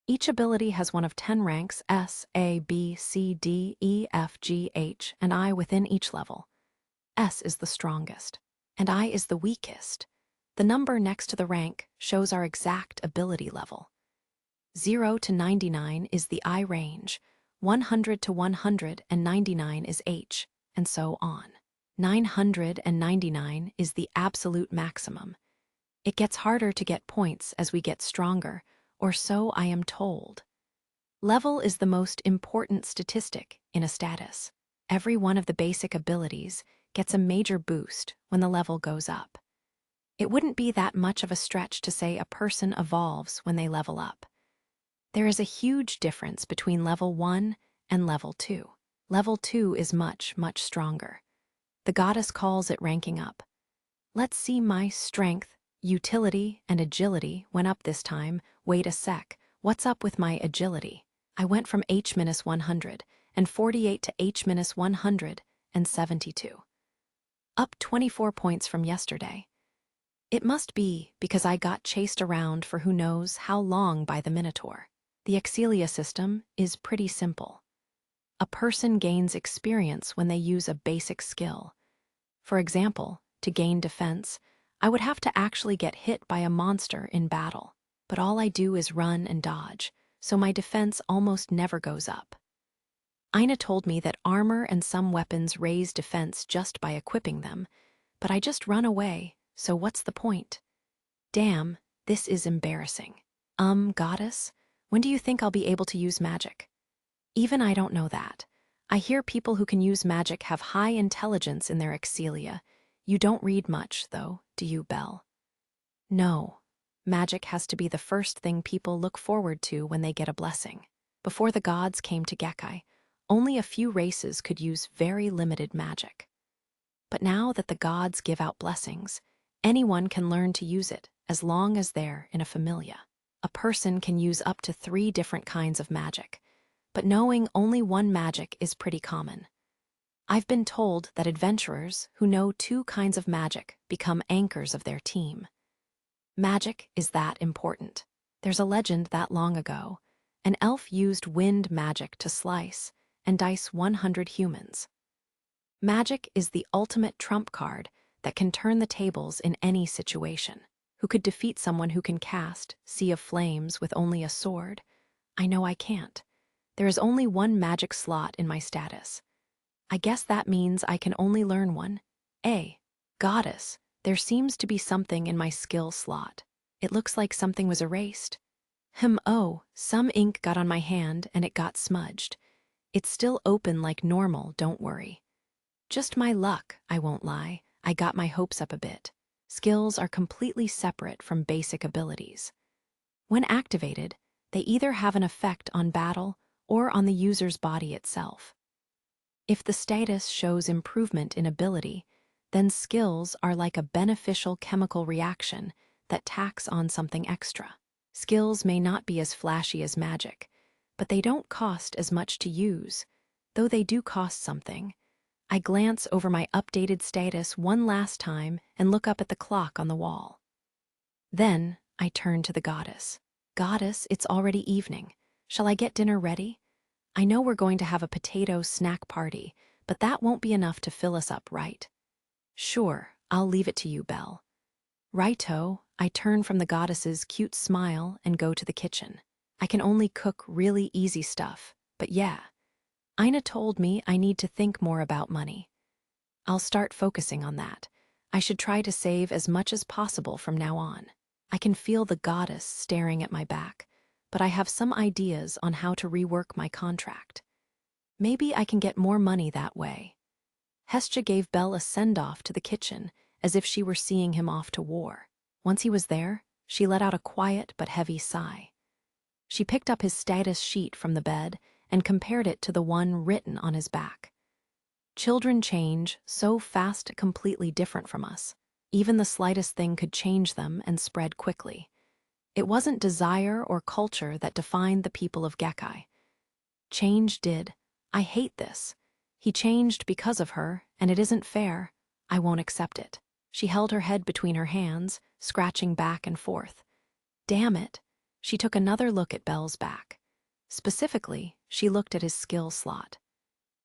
Each ability has one of 10 ranks S, A, B, C, D, E, F, G, H, and I within each level. S is the strongest, and I is the weakest. The number next to the rank shows our exact ability level. 0 to 99 is the I range, 100 to 199 is H, and so on. 999 is the absolute maximum. It gets harder to get points as we get stronger, or so I am told. Level is the most important statistic in a status. Every one of the basic abilities gets a major boost when the level goes up. It wouldn't be that much of a stretch to say a person evolves when they level up. There is a huge difference between level 1 and level 2. Level 2 is much, much stronger. The goddess calls it ranking up. Let's see, my strength, utility, and agility went up this time. Wait a sec, what's up with my agility? I went from H-148 to H-172. Up 24 points from yesterday. It must be because I got chased around for who knows how long by the Minotaur. The Excelia system is pretty simple. A person gains experience when they use a basic skill. For example, to gain defense, I would have to actually get hit by a monster in battle. But all I do is run and dodge, so my defense almost never goes up. Ina told me that armor and some weapons raise defense just by equipping them, but I just run away, so what's the point? Damn, this is embarrassing. Goddess, when do you think I'll be able to use magic? Even I don't know that. I hear people who can use magic have high intelligence in their Excelia. You don't read much, though, do you, Belle? No, magic has to be the first thing people look forward to when they get a blessing. Before the gods came to Gekkai, only a few races could use very limited magic. But now that the gods give out blessings, anyone can learn to use it as long as they're in a familia. A person can use up to 3 different kinds of magic, but knowing only one magic is pretty common. I've been told that adventurers who know 2 kinds of magic become anchors of their team. Magic is that important. There's a legend that long ago, an elf used wind magic to slice and dice 100 humans. Magic is the ultimate trump card that can turn the tables in any situation. Who could defeat someone who can cast Sea of Flames with only a sword? I know I can't. There is only 1 magic slot in my status. I guess that means I can only learn one. Goddess, there seems to be something in my skill slot. It looks like something was erased. Some ink got on my hand and it got smudged. It's still open like normal, don't worry. Just my luck, I won't lie. I got my hopes up a bit. Skills are completely separate from basic abilities. When activated, they either have an effect on battle or on the user's body itself. If the status shows improvement in ability, then skills are like a beneficial chemical reaction that tacks on something extra. Skills may not be as flashy as magic, but they don't cost as much to use, though they do cost something. I glance over my updated status one last time and look up at the clock on the wall. Then I turn to the goddess. Goddess, it's already evening. Shall I get dinner ready? I know we're going to have a potato snack party, but that won't be enough to fill us up, right? Sure, I'll leave it to you, Belle. Righto, I turn from the goddess's cute smile and go to the kitchen. I can only cook really easy stuff, but yeah. Ina told me I need to think more about money. I'll start focusing on that. I should try to save as much as possible from now on. I can feel the goddess staring at my back, but I have some ideas on how to rework my contract. Maybe I can get more money that way. Hestia gave Belle a send-off to the kitchen, as if she were seeing him off to war. Once he was there, she let out a quiet but heavy sigh. She picked up his status sheet from the bed and compared it to the one written on his back. Children change so fast, completely different from us. Even the slightest thing could change them and spread quickly. It wasn't desire or culture that defined the people of Gekkai. Change did. I hate this. He changed because of her, and it isn't fair. I won't accept it. She held her head between her hands, scratching back and forth. Damn it. She took another look at Belle's back. Specifically, she looked at his skill slot.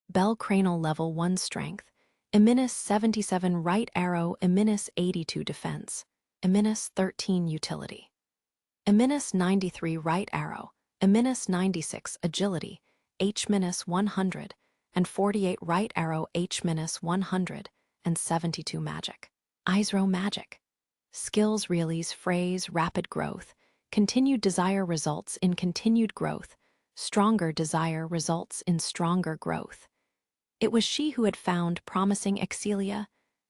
Bell Cranial Level 1 Strength, Eminus 77 Right Arrow, Eminus 82 Defense, Eminus 13 Utility. Eminus 93 Right Arrow, Eminus 96 Agility, H-100, and 48 Right Arrow, H-100, and 72 Magic. Isro Magic. Skills Realies Phrase Rapid Growth. Continued desire results in continued growth. Stronger desire results in stronger growth. It was she who had found promising Excelia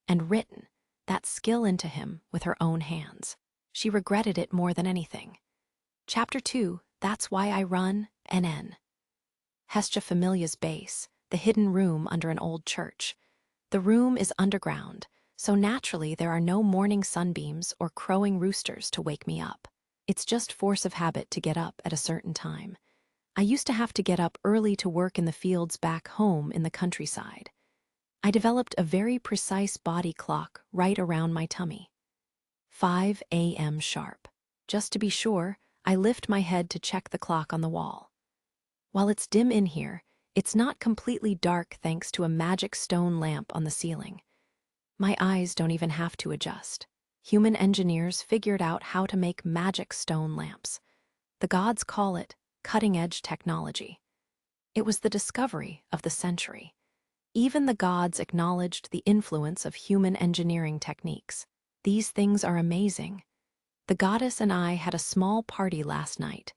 and written that skill into him with her own hands. She regretted it more than anything. Chapter 2, That's Why I Run, NN. Hestia Familia's base, the hidden room under an old church. The room is underground, so naturally there are no morning sunbeams or crowing roosters to wake me up. It's just force of habit to get up at a certain time. I used to have to get up early to work in the fields back home in the countryside. I developed a very precise body clock right around my tummy. 5 a.m. sharp. Just to be sure, I lift my head to check the clock on the wall. While it's dim in here, it's not completely dark thanks to a magic stone lamp on the ceiling. My eyes don't even have to adjust. Human engineers figured out how to make magic stone lamps. The gods call it cutting-edge technology. It was the discovery of the century. Even the gods acknowledged the influence of human engineering techniques. These things are amazing. The goddess and I had a small party last night.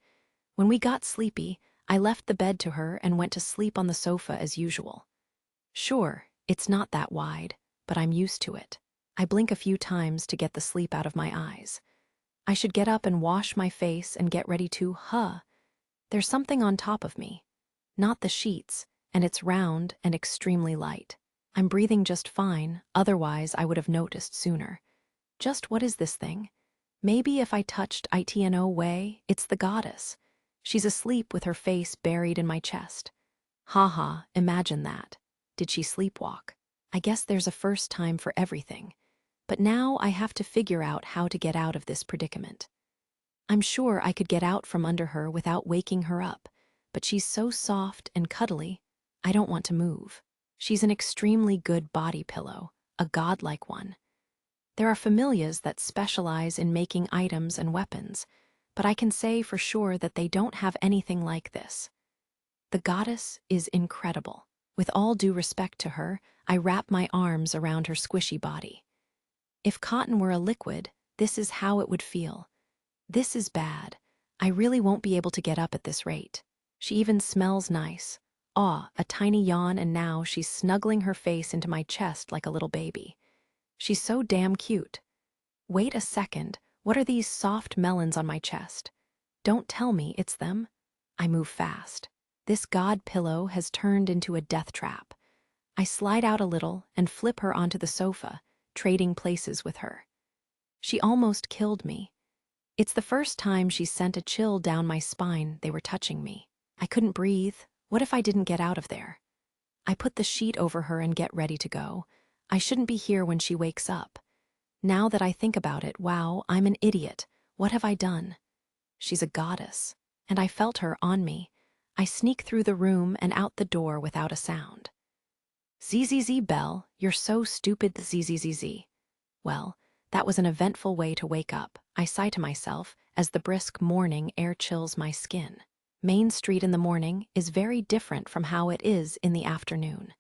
When we got sleepy, I left the bed to her and went to sleep on the sofa as usual. Sure, it's not that wide, but I'm used to it. I blink a few times to get the sleep out of my eyes. I should get up and wash my face and get ready to, There's something on top of me. Not the sheets, and it's round and extremely light. I'm breathing just fine, otherwise I would have noticed sooner. Just what is this thing? Maybe if I touched Itno Way, it's the goddess. She's asleep with her face buried in my chest. Imagine that. Did she sleepwalk? I guess there's a first time for everything. But now I have to figure out how to get out of this predicament. I'm sure I could get out from under her without waking her up, but she's so soft and cuddly, I don't want to move. She's an extremely good body pillow, a godlike one. There are familias that specialize in making items and weapons, but I can say for sure that they don't have anything like this. The goddess is incredible. With all due respect to her, I wrap my arms around her squishy body. If cotton were a liquid, this is how it would feel. This is bad. I really won't be able to get up at this rate. She even smells nice. A tiny yawn, and now she's snuggling her face into my chest like a little baby. She's so damn cute. Wait a second, what are these soft melons on my chest? Don't tell me it's them. I move fast. This god pillow has turned into a death trap. I slide out a little and flip her onto the sofa, trading places with her. She almost killed me. It's the first time she's sent a chill down my spine. They were touching me. I couldn't breathe. What if I didn't get out of there? I put the sheet over her and get ready to go. I shouldn't be here when she wakes up. Now that I think about it, wow, I'm an idiot. What have I done? She's a goddess, and I felt her on me. I sneak through the room and out the door without a sound. ZZZ Belle, you're so stupid, ZZZZ. Well, that was an eventful way to wake up, I sigh to myself as the brisk morning air chills my skin. Main Street in the morning is very different from how it is in the afternoon.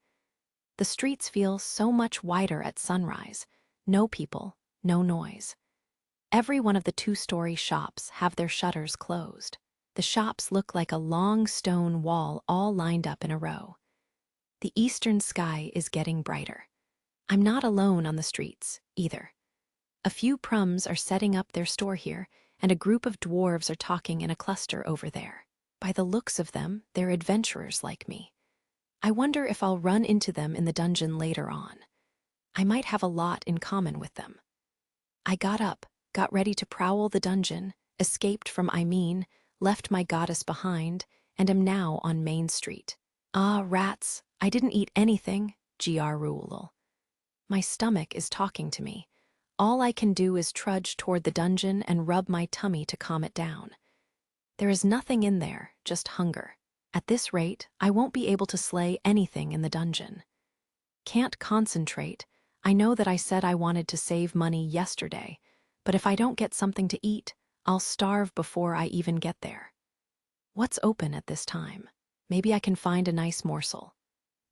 The streets feel so much wider at sunrise. No people, no noise. Every one of the two-story shops have their shutters closed. The shops look like a long stone wall all lined up in a row. The eastern sky is getting brighter. I'm not alone on the streets, either. A few prums are setting up their store here, and a group of dwarves are talking in a cluster over there. By the looks of them, they're adventurers like me. I wonder if I'll run into them in the dungeon later on. I might have a lot in common with them. I got up, got ready to prowl the dungeon, escaped from left my goddess behind, and am now on Main Street. Ah, rats, I didn't eat anything, Rule. My stomach is talking to me. All I can do is trudge toward the dungeon and rub my tummy to calm it down. There is nothing in there, just hunger. At this rate, I won't be able to slay anything in the dungeon. Can't concentrate. I know that I said I wanted to save money yesterday, but if I don't get something to eat, I'll starve before I even get there. What's open at this time? Maybe I can find a nice morsel.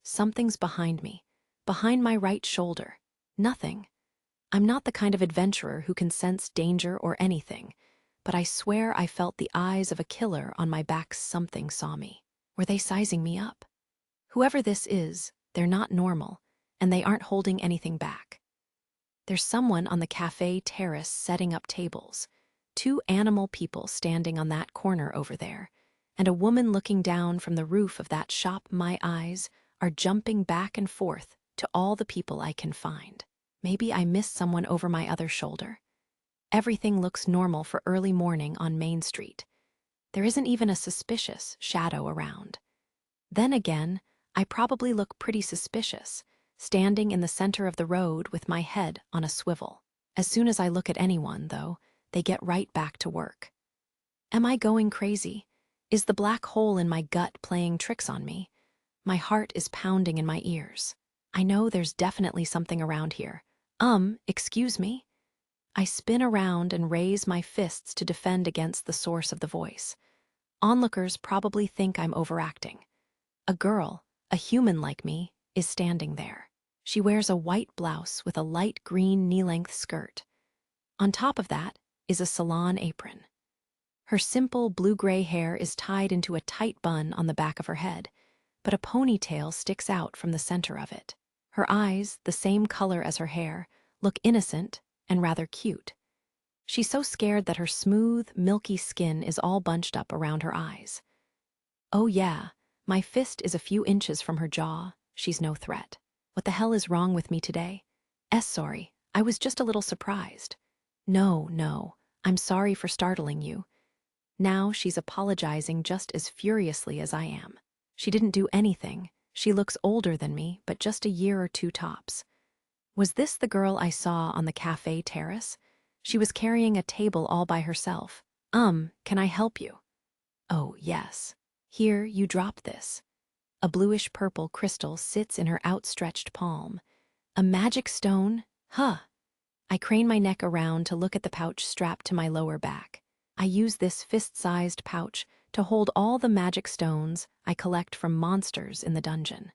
Something's behind me, behind my right shoulder. Nothing. I'm not the kind of adventurer who can sense danger or anything, but I swear I felt the eyes of a killer on my back. Something saw me. Were they sizing me up? Whoever this is, they're not normal, and they aren't holding anything back. There's someone on the cafe terrace setting up tables, 2 animal people standing on that corner over there, and a woman looking down from the roof of that shop. My eyes are jumping back and forth to all the people I can find. Maybe I missed someone over my other shoulder. Everything looks normal for early morning on Main Street. There isn't even a suspicious shadow around. Then again, I probably look pretty suspicious, standing in the center of the road with my head on a swivel. As soon as I look at anyone, though, they get right back to work. Am I going crazy? Is the black hole in my gut playing tricks on me? My heart is pounding in my ears. I know there's definitely something around here. Excuse me? I spin around and raise my fists to defend against the source of the voice. Onlookers probably think I'm overacting. A girl, a human like me, is standing there. She wears a white blouse with a light green knee-length skirt. On top of that is a salon apron. Her simple blue-gray hair is tied into a tight bun on the back of her head, but a ponytail sticks out from the center of it. Her eyes, the same color as her hair, look innocent and rather cute. She's so scared that her smooth, milky skin is all bunched up around her eyes. Oh yeah, my fist is a few inches from her jaw. She's no threat. What the hell is wrong with me today? Sorry, I was just a little surprised. No, I'm sorry for startling you. Now she's apologizing just as furiously as I am. She didn't do anything. She looks older than me, but just a year or two tops. Was this the girl I saw on the cafe terrace? She was carrying a table all by herself. Can I help you? Oh, yes. Here, you drop this. A bluish-purple crystal sits in her outstretched palm. A magic stone? Huh. I crane my neck around to look at the pouch strapped to my lower back. I use this fist-sized pouch to hold all the magic stones I collect from monsters in the dungeon.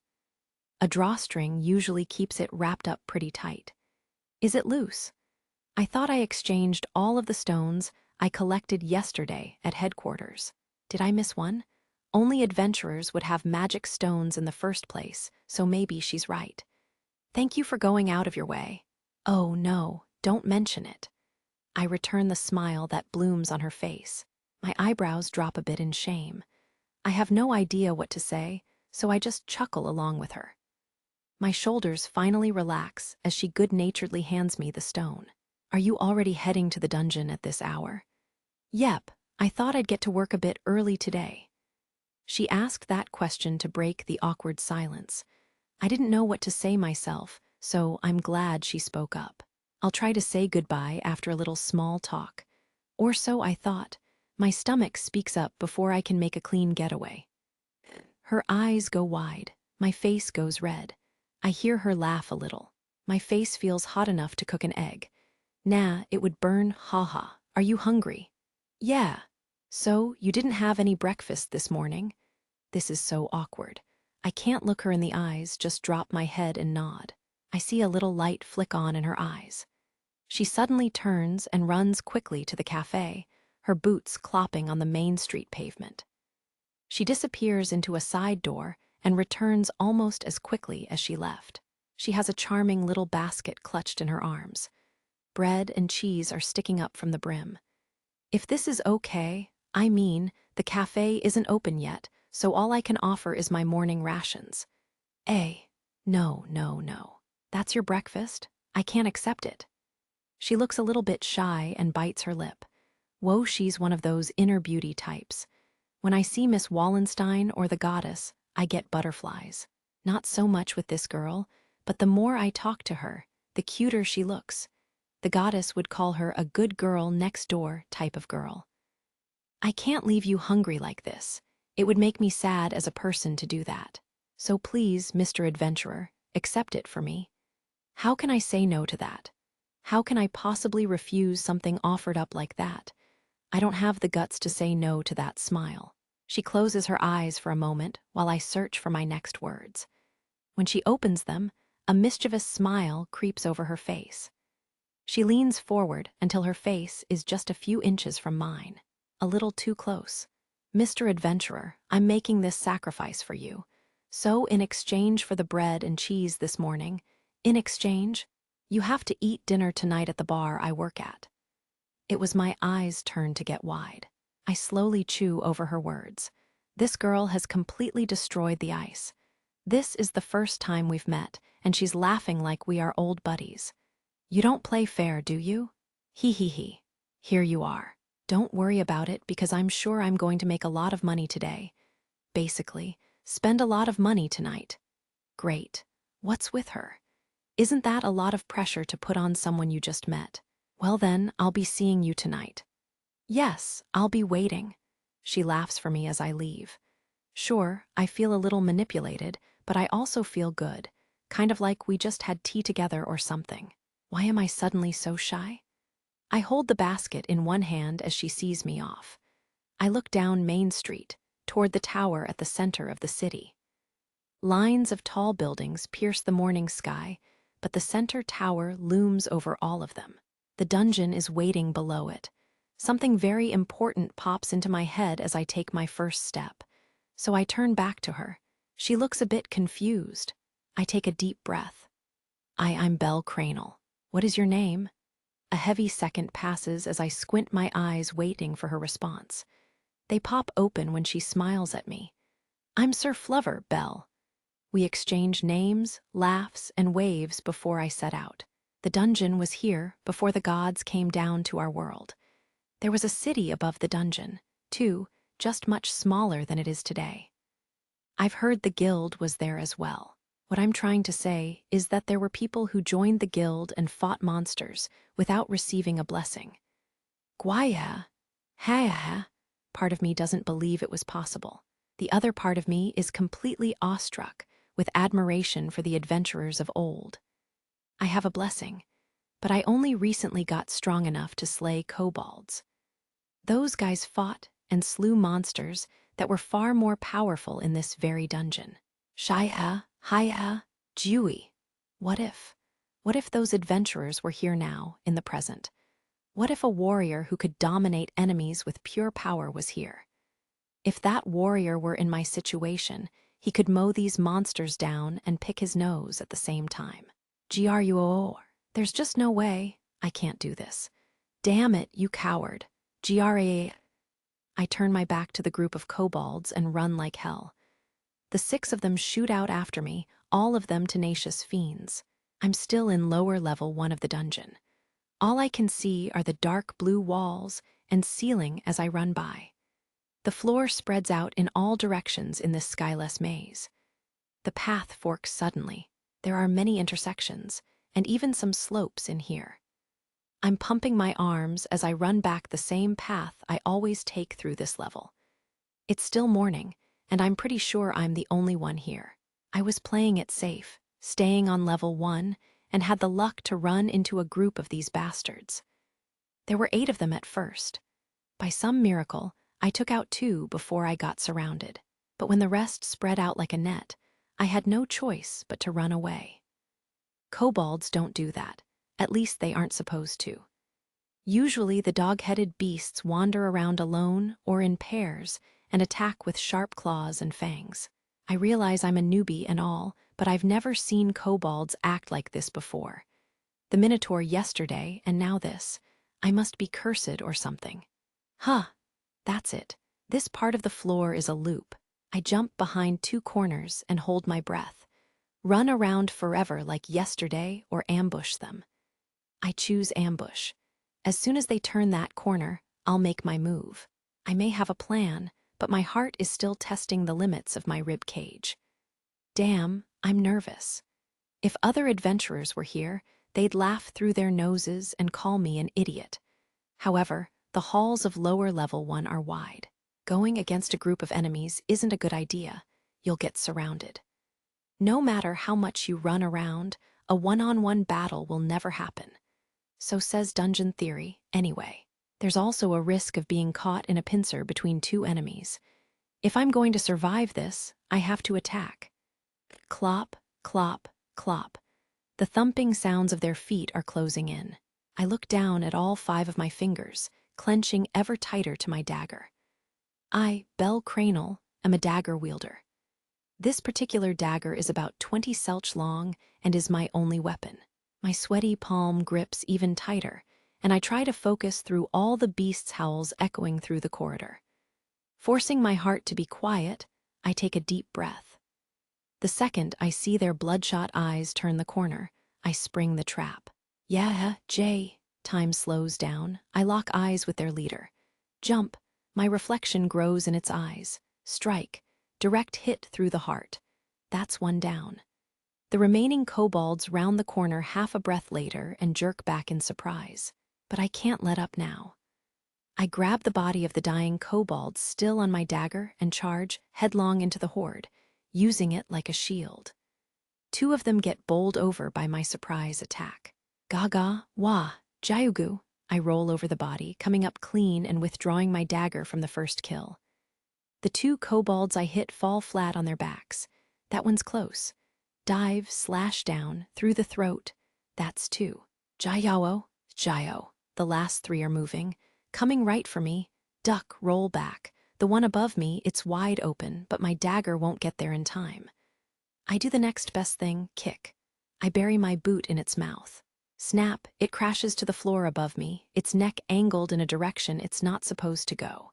A drawstring usually keeps it wrapped up pretty tight. Is it loose? I thought I exchanged all of the stones I collected yesterday at headquarters. Did I miss one? Only adventurers would have magic stones in the first place, so maybe she's right. Thank you for going out of your way. Oh no, don't mention it. I return the smile that blooms on her face. My eyebrows drop a bit in shame. I have no idea what to say, so I just chuckle along with her. My shoulders finally relax as she good-naturedly hands me the stone. Are you already heading to the dungeon at this hour? Yep, I thought I'd get to work a bit early today. She asked that question to break the awkward silence. I didn't know what to say myself, so I'm glad she spoke up. I'll try to say goodbye after a little small talk. Or so I thought. My stomach speaks up before I can make a clean getaway. Her eyes go wide. My face goes red. I hear her laugh a little. My face feels hot enough to cook an egg. Nah, it would burn, haha. Are you hungry? Yeah. So, you didn't have any breakfast this morning? This is so awkward. I can't look her in the eyes, just drop my head and nod. I see a little light flick on in her eyes. She suddenly turns and runs quickly to the cafe, her boots clopping on the Main Street pavement. She disappears into a side door and returns almost as quickly as she left. She has a charming little basket clutched in her arms. Bread and cheese are sticking up from the brim. If this is okay, I mean, the cafe isn't open yet, so all I can offer is my morning rations. No. That's your breakfast? I can't accept it. She looks a little bit shy and bites her lip. Whoa, she's one of those inner beauty types. When I see Miss Wallenstein or the goddess, I get butterflies. Not so much with this girl, but the more I talk to her, the cuter she looks. The goddess would call her a good girl next door type of girl. I can't leave you hungry like this. It would make me sad as a person to do that. So please, Mr. Adventurer, accept it for me. How can I say no to that? How can I possibly refuse something offered up like that? I don't have the guts to say no to that smile. She closes her eyes for a moment while I search for my next words. When she opens them, a mischievous smile creeps over her face. She leans forward until her face is just a few inches from mine. A little too close. Mr. Adventurer, I'm making this sacrifice for you. So in exchange for the bread and cheese this morning, in exchange, you have to eat dinner tonight at the bar I work at. It was my eyes' turn to get wide. I slowly chew over her words. This girl has completely destroyed the ice. This is the first time we've met, and she's laughing like we are old buddies. You don't play fair, do you? He. Here you are. Don't worry about it because I'm sure I'm going to make a lot of money today. Basically, spend a lot of money tonight. Great. What's with her? Isn't that a lot of pressure to put on someone you just met? Well then, I'll be seeing you tonight. Yes, I'll be waiting. She laughs for me as I leave. Sure, I feel a little manipulated, but I also feel good, kind of like we just had tea together or something. Why am I suddenly so shy? I hold the basket in one hand as she sees me off. I look down Main Street, toward the tower at the center of the city. Lines of tall buildings pierce the morning sky, but the center tower looms over all of them. The dungeon is waiting below it. Something very important pops into my head as I take my first step. So I turn back to her. She looks a bit confused. I take a deep breath. I'm Belle Cranel. What is your name? A heavy second passes as I squint my eyes waiting for her response. They pop open when she smiles at me. I'm Sir Flubber, Belle. We exchange names, laughs, and waves before I set out. The dungeon was here before the gods came down to our world. There was a city above the dungeon, too, just much smaller than it is today. I've heard the guild was there as well. What I'm trying to say is that there were people who joined the guild and fought monsters without receiving a blessing. Gwaya, ha, part of me doesn't believe it was possible. The other part of me is completely awestruck with admiration for the adventurers of old. I have a blessing, but I only recently got strong enough to slay kobolds. Those guys fought and slew monsters that were far more powerful in this very dungeon. Shaiha, Hiya, Jui. What if? What if those adventurers were here now, in the present? What if a warrior who could dominate enemies with pure power was here? If that warrior were in my situation, he could mow these monsters down and pick his nose at the same time. Gruor. There's just no way. I can't do this. Damn it, you coward. Gra. I turn my back to the group of kobolds and run like hell. The 6 of them shoot out after me, all of them tenacious fiends. I'm still in lower level 1 of the dungeon. All I can see are the dark blue walls and ceiling as I run by. The floor spreads out in all directions in this skyless maze. The path forks suddenly. There are many intersections, and even some slopes in here. I'm pumping my arms as I run back the same path I always take through this level. It's still morning, and I'm pretty sure I'm the only one here. I was playing it safe, staying on level 1, and had the luck to run into a group of these bastards. There were 8 of them at first. By some miracle, I took out 2 before I got surrounded. But when the rest spread out like a net, I had no choice but to run away. Kobolds don't do that. At least they aren't supposed to. Usually the dog-headed beasts wander around alone or in pairs and attack with sharp claws and fangs. I realize I'm a newbie and all, but I've never seen kobolds act like this before. The Minotaur yesterday, and now this. I must be cursed or something. Huh, that's it. This part of the floor is a loop. I jump behind 2 corners and hold my breath. Run around forever like yesterday or ambush them. I choose ambush. As soon as they turn that corner, I'll make my move. I may have a plan, but my heart is still testing the limits of my rib cage. Damn, I'm nervous. If other adventurers were here, they'd laugh through their noses and call me an idiot. However, the halls of lower level 1 are wide. Going against a group of enemies isn't a good idea. You'll get surrounded. No matter how much you run around, a one-on-one battle will never happen. So says Dungeon Theory, anyway. There's also a risk of being caught in a pincer between 2 enemies. If I'm going to survive this, I have to attack. Clop, clop, clop. The thumping sounds of their feet are closing in. I look down at all 5 of my fingers, clenching ever tighter to my dagger. I, Belle Cranel, am a dagger wielder. This particular dagger is about 20 selch long and is my only weapon. My sweaty palm grips even tighter, and I try to focus through all the beasts' howls echoing through the corridor. Forcing my heart to be quiet, I take a deep breath. The second I see their bloodshot eyes turn the corner, I spring the trap. Yeah, Jay. Time slows down. I lock eyes with their leader. Jump. My reflection grows in its eyes. Strike. Direct hit through the heart. That's 1 down. The remaining kobolds round the corner half a breath later and jerk back in surprise. But I can't let up now. I grab the body of the dying kobold still on my dagger and charge headlong into the horde, using it like a shield. 2 of them get bowled over by my surprise attack. Gaga, wah, Jayugu. I roll over the body, coming up clean and withdrawing my dagger from the first kill. The 2 kobolds I hit fall flat on their backs. That one's close. Dive, slash down, through the throat. That's 2. Jayawo, Jayo. The last 3 are moving. Coming right for me. Duck, roll back. The one above me, it's wide open, but my dagger won't get there in time. I do the next best thing, kick. I bury my boot in its mouth. Snap, it crashes to the floor above me, its neck angled in a direction it's not supposed to go.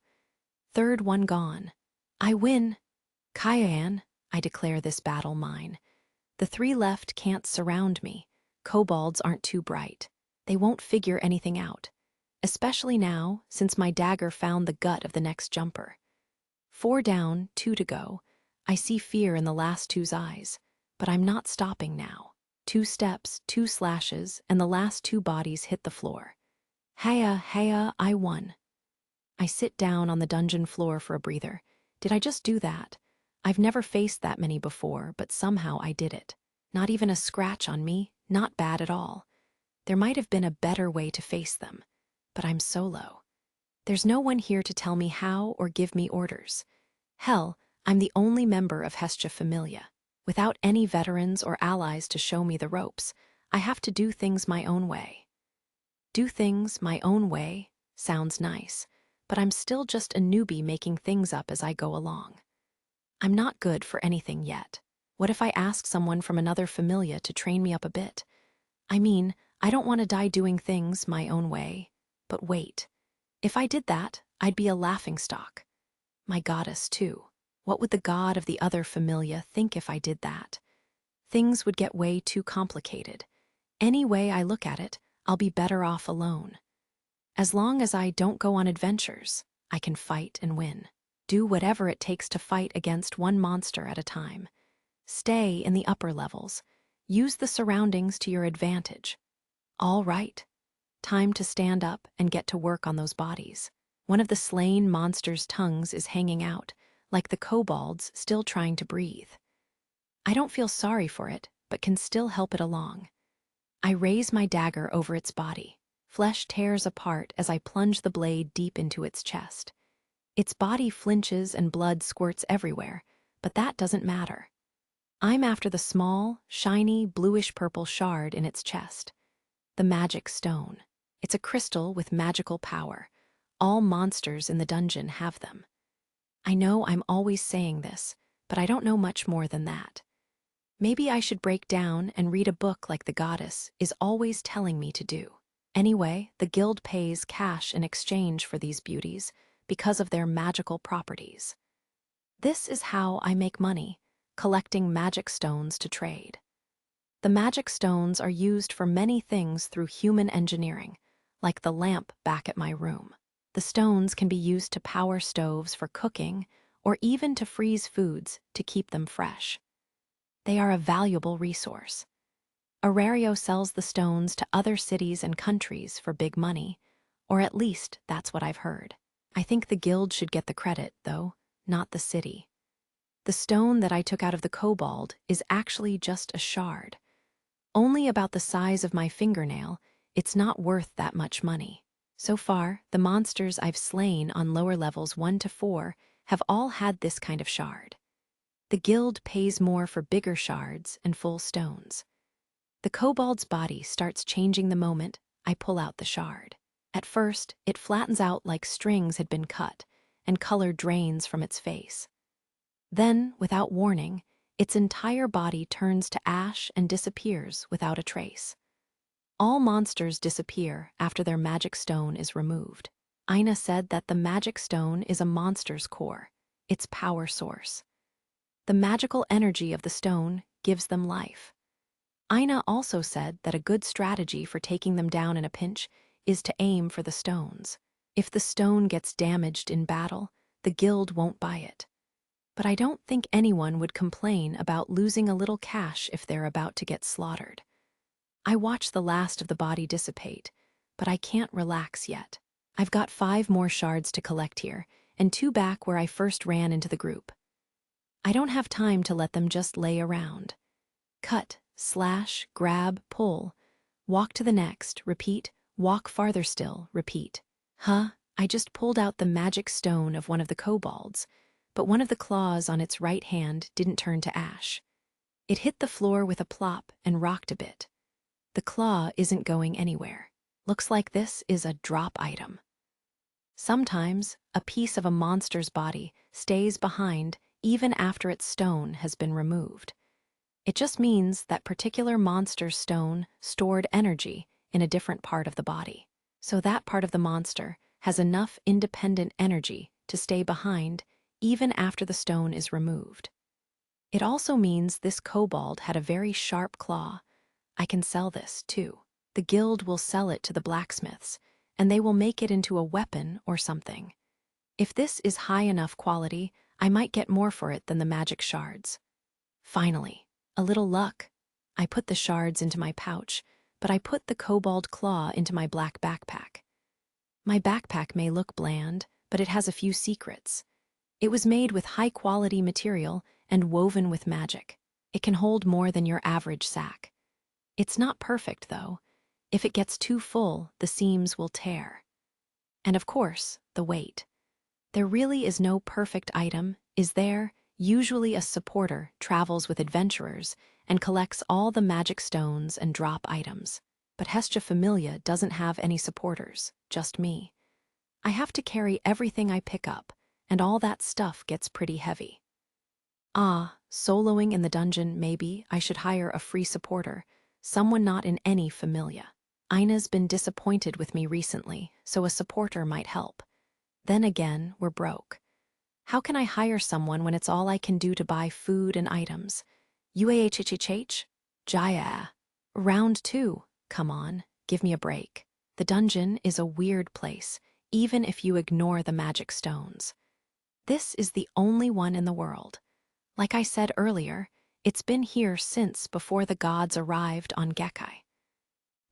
Third one gone. I win. Cayenne, I declare this battle mine. The three left can't surround me. Kobolds aren't too bright. They won't figure anything out. Especially now, since my dagger found the gut of the next jumper. 4 down, 2 to go. I see fear in the last two's eyes. But I'm not stopping now. 2 steps, 2 slashes, and the last 2 bodies hit the floor. Heya, I won. I sit down on the dungeon floor for a breather. Did I just do that? I've never faced that many before, but somehow I did it. Not even a scratch on me, not bad at all. There might have been a better way to face them, but I'm solo. There's no one here to tell me how or give me orders. Hell, I'm the only member of Hestia Familia. Without any veterans or allies to show me the ropes, I have to do things my own way. Do things my own way sounds nice, but I'm still just a newbie making things up as I go along. I'm not good for anything yet. What if I ask someone from another familia to train me up a bit? I mean, I don't want to die doing things my own way. But wait, if I did that, I'd be a laughingstock. My goddess, too. What would the god of the other familia think if I did that? Things would get way too complicated. Any way I look at it, I'll be better off alone. As long as I don't go on adventures, I can fight and win. Do whatever it takes to fight against one monster at a time. Stay in the upper levels. Use the surroundings to your advantage. All right. Time to stand up and get to work on those bodies. One of the slain monster's tongues is hanging out, like the kobolds still trying to breathe. I don't feel sorry for it, but can still help it along. I raise my dagger over its body. Flesh tears apart as I plunge the blade deep into its chest. Its body flinches and blood squirts everywhere, but that doesn't matter. I'm after the small, shiny, bluish-purple shard in its chest. The magic stone. It's a crystal with magical power. All monsters in the dungeon have them. I know I'm always saying this, but I don't know much more than that. Maybe I should break down and read a book like the goddess is always telling me to do. Anyway, the guild pays cash in exchange for these beauties because of their magical properties. This is how I make money, collecting magic stones to trade. The magic stones are used for many things through human engineering, like the lamp back at my room. The stones can be used to power stoves for cooking or even to freeze foods to keep them fresh. They are a valuable resource. Aurario sells the stones to other cities and countries for big money, or at least that's what I've heard. I think the guild should get the credit, though, not the city. The stone that I took out of the kobold is actually just a shard. Only about the size of my fingernail, it's not worth that much money. So far, the monsters I've slain on lower levels 1 to 4 have all had this kind of shard. The guild pays more for bigger shards and full stones. The kobold's body starts changing the moment I pull out the shard. At first, it flattens out like strings had been cut, and color drains from its face. Then, without warning, its entire body turns to ash and disappears without a trace. All monsters disappear after their magic stone is removed. Aina said that the magic stone is a monster's core, its power source. The magical energy of the stone gives them life. Aina also said that a good strategy for taking them down in a pinch is to aim for the stones. If the stone gets damaged in battle, the guild won't buy it. But I don't think anyone would complain about losing a little cash if they're about to get slaughtered. I watch the last of the body dissipate, but I can't relax yet. I've got 5 more shards to collect here, and 2 back where I first ran into the group. I don't have time to let them just lay around. Cut, slash, grab, pull. Walk to the next, repeat. Walk farther still, repeat. I just pulled out the magic stone of one of the kobolds, but one of the claws on its right hand didn't turn to ash. It hit the floor with a plop and rocked a bit. The claw isn't going anywhere. Looks like this is a drop item. Sometimes, a piece of a monster's body stays behind even after its stone has been removed. It just means that particular monster's stone stored energy in a different part of the body. So that part of the monster has enough independent energy to stay behind even after the stone is removed. It also means this kobold had a very sharp claw. I can sell this, too. The guild will sell it to the blacksmiths, and they will make it into a weapon or something. If this is high enough quality, I might get more for it than the magic shards. Finally, a little luck. I put the shards into my pouch, but I put the kobold claw into my black backpack. My backpack may look bland, but it has a few secrets. It was made with high-quality material and woven with magic. It can hold more than your average sack. It's not perfect, though. If it gets too full, the seams will tear. And of course, the weight. There really is no perfect item, is there? Usually a supporter travels with adventurers and collects all the magic stones and drop items. But Hestia Familia doesn't have any supporters, just me. I have to carry everything I pick up, and all that stuff gets pretty heavy. Soloing in the dungeon, maybe I should hire a free supporter, someone not in any familia. Ina's been disappointed with me recently, so a supporter might help. Then again, we're broke. How can I hire someone when it's all I can do to buy food and items? UAHHH? Jaya. Round 2. Come on, give me a break. The dungeon is a weird place, even if you ignore the magic stones. This is the only one in the world. Like I said earlier, it's been here since before the gods arrived on Gekkai.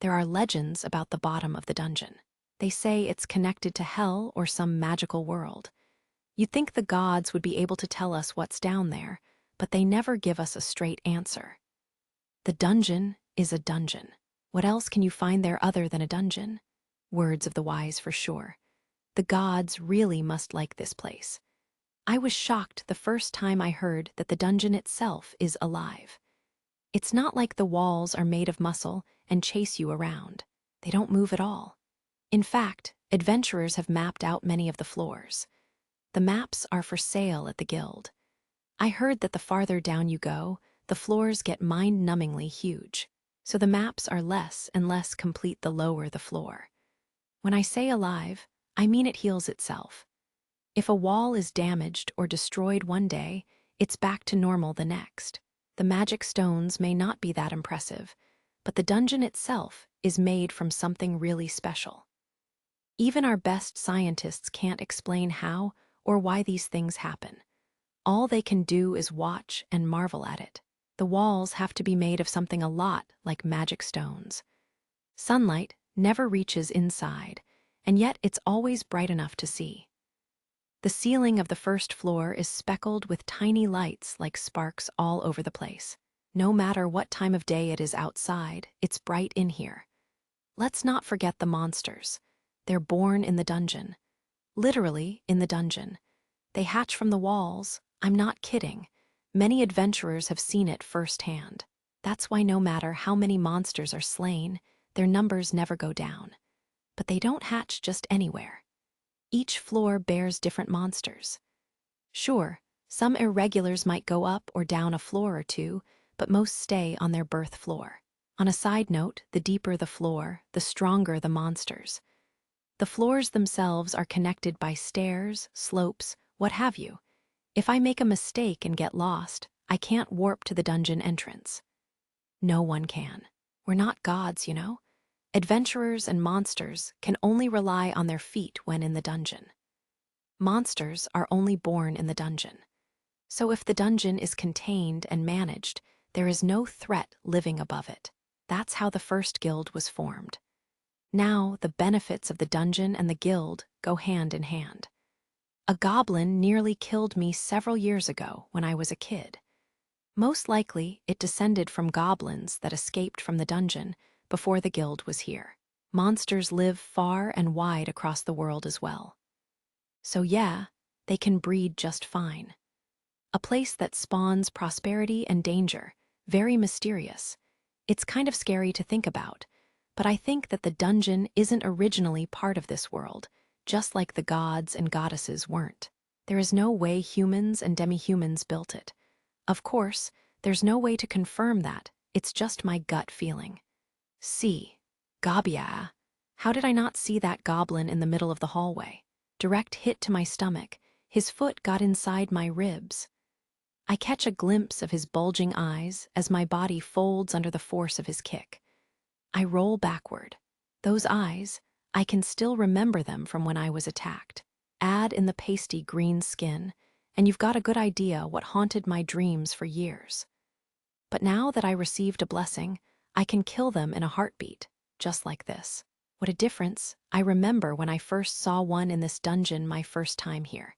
There are legends about the bottom of the dungeon. They say it's connected to hell or some magical world. You'd think the gods would be able to tell us what's down there, but they never give us a straight answer. The dungeon is a dungeon. What else can you find there other than a dungeon? Words of the wise for sure. The gods really must like this place. I was shocked the first time I heard that the dungeon itself is alive. It's not like the walls are made of muscle and chase you around. They don't move at all. In fact, adventurers have mapped out many of the floors. The maps are for sale at the guild. I heard that the farther down you go, the floors get mind-numbingly huge, so the maps are less and less complete the lower the floor. When I say alive, I mean it heals itself. If a wall is damaged or destroyed one day, it's back to normal the next. The magic stones may not be that impressive, but the dungeon itself is made from something really special. Even our best scientists can't explain how or why these things happen. All they can do is watch and marvel at it. The walls have to be made of something a lot like magic stones. Sunlight never reaches inside, and yet it's always bright enough to see. The ceiling of the first floor is speckled with tiny lights like sparks all over the place. No matter what time of day it is outside, it's bright in here. Let's not forget the monsters. They're born in the dungeon. Literally in the dungeon. They hatch from the walls. I'm not kidding. Many adventurers have seen it firsthand. That's why no matter how many monsters are slain, their numbers never go down. But they don't hatch just anywhere. Each floor bears different monsters. Sure, some irregulars might go up or down a floor or two, but most stay on their birth floor. On a side note, the deeper the floor, the stronger the monsters. The floors themselves are connected by stairs, slopes, what have you. If I make a mistake and get lost, I can't warp to the dungeon entrance. No one can. We're not gods, you know? Adventurers and monsters can only rely on their feet when in the dungeon. Monsters are only born in the dungeon. So if the dungeon is contained and managed, there is no threat living above it. That's how the first guild was formed. Now, the benefits of the dungeon and the guild go hand in hand. A goblin nearly killed me several years ago when I was a kid. Most likely, it descended from goblins that escaped from the dungeon before the guild was here. Monsters live far and wide across the world as well. So yeah, they can breed just fine. A place that spawns prosperity and danger, very mysterious. It's kind of scary to think about, but I think that the dungeon isn't originally part of this world, just like the gods and goddesses weren't. There is no way humans and demi-humans built it. Of course, there's no way to confirm that, it's just my gut feeling. See, Gabia. How did I not see that goblin in the middle of the hallway? Direct hit to my stomach. His foot got inside my ribs. I catch a glimpse of his bulging eyes as my body folds under the force of his kick. I roll backward. Those eyes, I can still remember them from when I was attacked. Add in the pasty green skin, and you've got a good idea what haunted my dreams for years. But now that I received a blessing, I can kill them in a heartbeat, just like this. What a difference. I remember when I first saw one in this dungeon my first time here.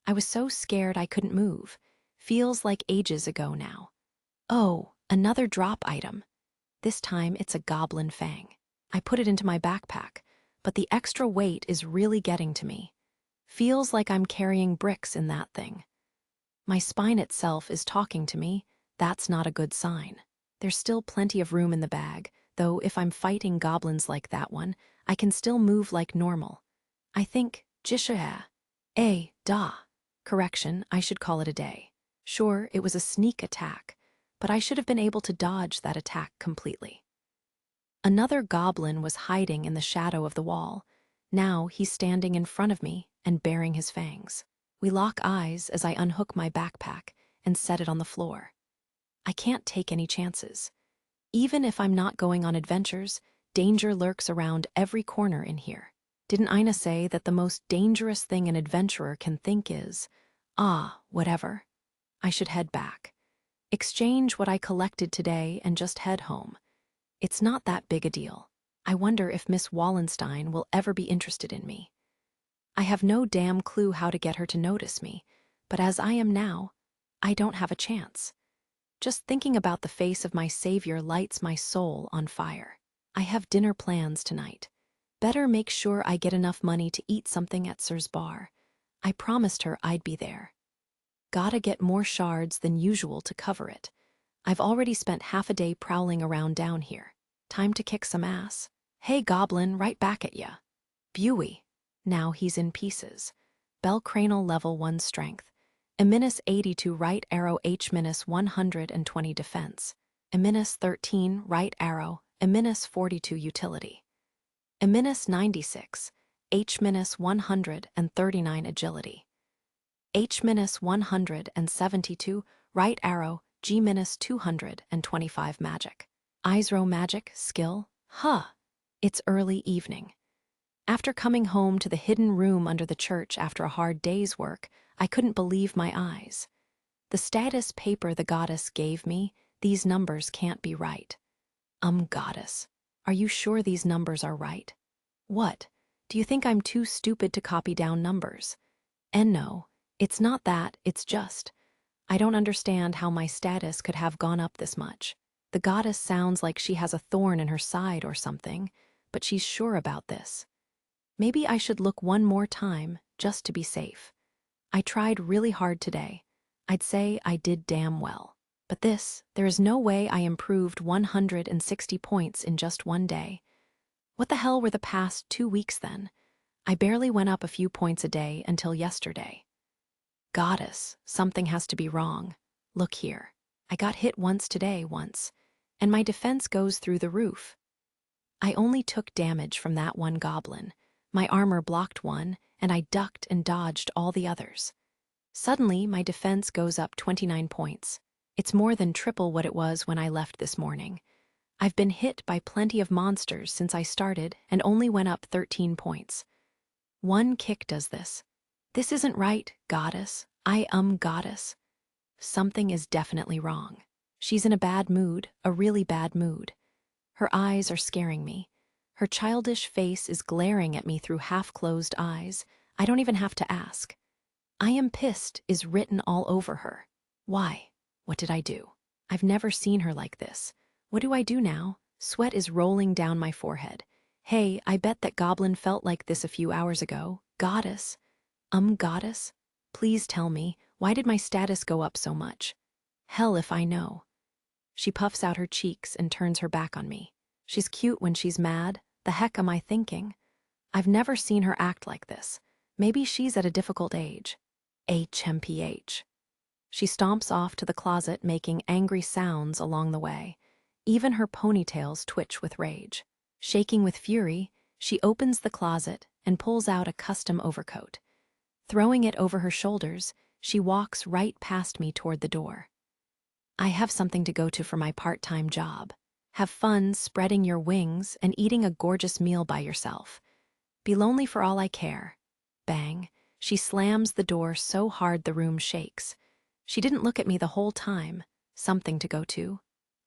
I was so scared I couldn't move. Feels like ages ago now. Oh, another drop item. This time it's a goblin fang. I put it into my backpack, but the extra weight is really getting to me. Feels like I'm carrying bricks in that thing. My spine itself is talking to me. That's not a good sign. There's still plenty of room in the bag, though if I'm fighting goblins like that one, I can still move like normal. I think, jisha, da. Correction, I should call it a day. Sure, it was a sneak attack, but I should have been able to dodge that attack completely. Another goblin was hiding in the shadow of the wall. Now he's standing in front of me and baring his fangs. We lock eyes as I unhook my backpack and set it on the floor. I can't take any chances. Even if I'm not going on adventures, danger lurks around every corner in here. Didn't Ina say that the most dangerous thing an adventurer can think is, whatever. I should head back. Exchange what I collected today and just head home. It's not that big a deal. I wonder if Miss Wallenstein will ever be interested in me. I have no damn clue how to get her to notice me, but as I am now, I don't have a chance. Just thinking about the face of my savior lights my soul on fire. I have dinner plans tonight. Better make sure I get enough money to eat something at Sir's bar. I promised her I'd be there. Gotta get more shards than usual to cover it. I've already spent half a day prowling around down here. Time to kick some ass. Hey goblin, right back at ya. Buoy. Now he's in pieces. Bell Cranal level 1 strength. -82 right arrow H-120 defense. -13 right arrow, -42 utility. -96 H-139 agility. H-172 right arrow G-225 magic. Eyes roll magic, skill, It's early evening. After coming home to the hidden room under the church after a hard day's work, I couldn't believe my eyes. The status paper the goddess gave me, these numbers can't be right. Goddess, are you sure these numbers are right? What? Do you think I'm too stupid to copy down numbers? And no, it's not that, it's just, I don't understand how my status could have gone up this much. The goddess sounds like she has a thorn in her side or something, but she's sure about this. Maybe I should look one more time, just to be safe. I tried really hard today. I'd say I did damn well. But there is no way I improved 160 points in just one day. What the hell were the past 2 weeks then? I barely went up a few points a day until yesterday. Goddess, something has to be wrong. Look here. I got hit once today, and my defense goes through the roof. I only took damage from that one goblin. My armor blocked one, and I ducked and dodged all the others. Suddenly, my defense goes up 29 points. It's more than triple what it was when I left this morning. I've been hit by plenty of monsters since I started and only went up 13 points. One kick does this. This isn't right, goddess. Goddess. Something is definitely wrong. She's in a bad mood, a really bad mood. Her eyes are scaring me. Her childish face is glaring at me through half-closed eyes. I don't even have to ask. I am pissed is written all over her. Why? What did I do? I've never seen her like this. What do I do now? Sweat is rolling down my forehead. Hey, I bet that goblin felt like this a few hours ago. Goddess. Goddess? Please tell me, why did my status go up so much? Hell if I know. She puffs out her cheeks and turns her back on me. She's cute when she's mad. The heck am I thinking? I've never seen her act like this. Maybe she's at a difficult age. HMPH. She stomps off to the closet, making angry sounds along the way. Even her ponytails twitch with rage. Shaking with fury, she opens the closet and pulls out a custom overcoat. Throwing it over her shoulders, she walks right past me toward the door. I have something to go to for my part-time job. Have fun spreading your wings and eating a gorgeous meal by yourself. Be lonely for all I care. Bang. She slams the door so hard the room shakes. She didn't look at me the whole time. Something to go to?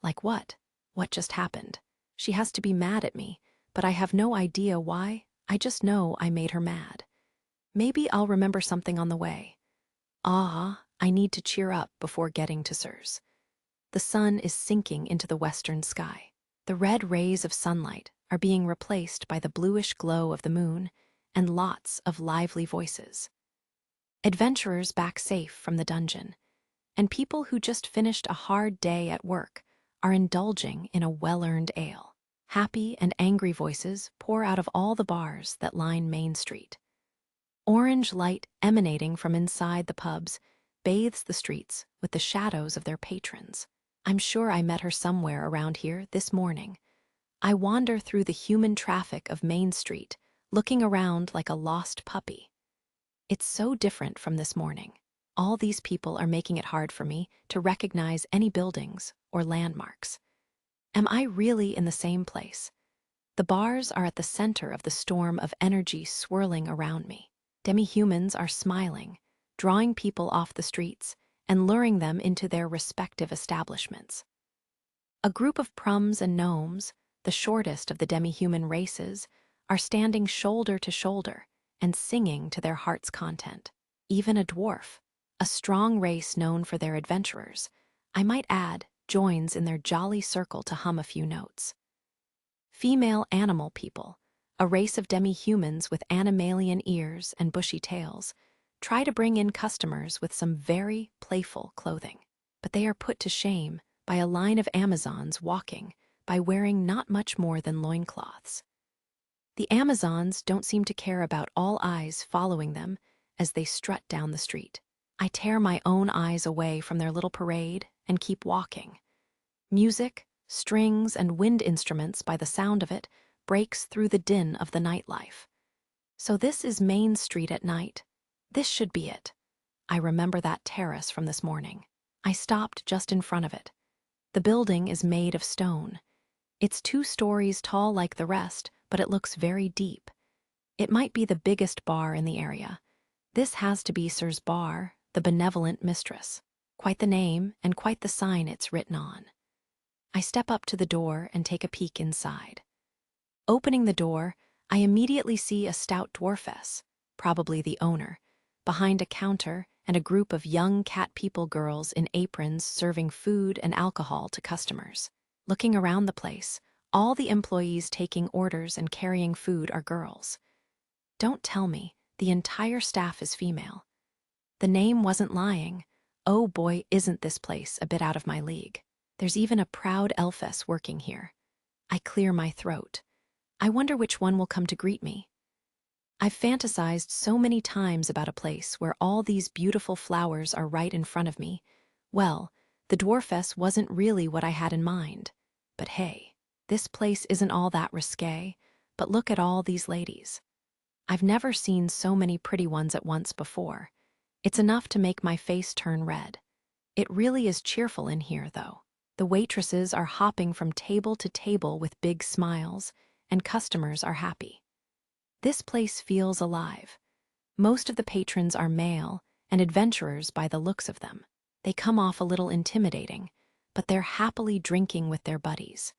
Like what? What just happened? She has to be mad at me, but I have no idea why. I just know I made her mad. Maybe I'll remember something on the way. I need to cheer up before getting to Sirs. The sun is sinking into the western sky. The red rays of sunlight are being replaced by the bluish glow of the moon and lots of lively voices. Adventurers back safe from the dungeon, and people who just finished a hard day at work are indulging in a well-earned ale. Happy and angry voices pour out of all the bars that line Main Street. Orange light emanating from inside the pubs bathes the streets with the shadows of their patrons. I'm sure I met her somewhere around here this morning. I wander through the human traffic of Main Street, looking around like a lost puppy. It's so different from this morning. All these people are making it hard for me to recognize any buildings or landmarks. Am I really in the same place? The bars are at the center of the storm of energy swirling around me. Demi-humans are smiling, drawing people off the streets and luring them into their respective establishments. A group of prums and gnomes, the shortest of the demi-human races, are standing shoulder to shoulder and singing to their heart's content. Even a dwarf, a strong race known for their adventurers, I might add, joins in their jolly circle to hum a few notes. Female animal people, a race of demi-humans with animalian ears and bushy tails, try to bring in customers with some very playful clothing. But they are put to shame by a line of Amazons walking by wearing not much more than loincloths. The Amazons don't seem to care about all eyes following them as they strut down the street. I tear my own eyes away from their little parade and keep walking. Music, strings, and wind instruments by the sound of it breaks through the din of the nightlife. So this is Main Street at night. This should be it. I remember that terrace from this morning. I stopped just in front of it. The building is made of stone. It's 2 stories tall like the rest, but it looks very deep. It might be the biggest bar in the area. This has to be Sir's Bar, the Benevolent Mistress. Quite the name and quite the sign it's written on. I step up to the door and take a peek inside. Opening the door, I immediately see a stout dwarfess, probably the owner, behind a counter and a group of young cat people girls in aprons serving food and alcohol to customers. Looking around the place, all the employees taking orders and carrying food are girls. Don't tell me, the entire staff is female. The name wasn't lying. Oh boy, isn't this place a bit out of my league. There's even a proud elfess working here. I clear my throat. I wonder which one will come to greet me. I've fantasized so many times about a place where all these beautiful flowers are right in front of me. Well, the dwarfess wasn't really what I had in mind. But hey, this place isn't all that risque, but look at all these ladies. I've never seen so many pretty ones at once before. It's enough to make my face turn red. It really is cheerful in here, though. The waitresses are hopping from table to table with big smiles, and customers are happy. This place feels alive. Most of the patrons are male and adventurers by the looks of them. They come off a little intimidating, but they're happily drinking with their buddies.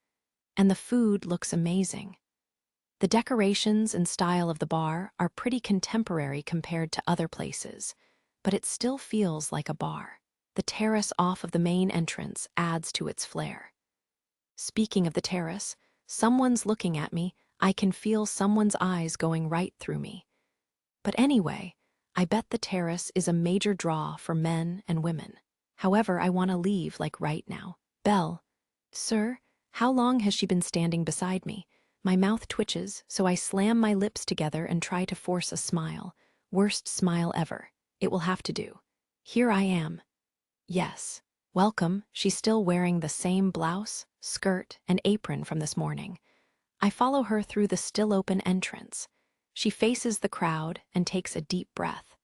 And the food looks amazing. The decorations and style of the bar are pretty contemporary compared to other places, but it still feels like a bar. The terrace off of the main entrance adds to its flair. Speaking of the terrace, someone's looking at me. I can feel someone's eyes going right through me. But anyway, I bet the terrace is a major draw for men and women. However, I want to leave like right now. Belle, sir, how long has she been standing beside me? My mouth twitches, so I slam my lips together and try to force a smile. Worst smile ever. It will have to do. Here I am. Yes. Welcome. She's still wearing the same blouse, skirt, and apron from this morning. I follow her through the still-open entrance. She faces the crowd and takes a deep breath.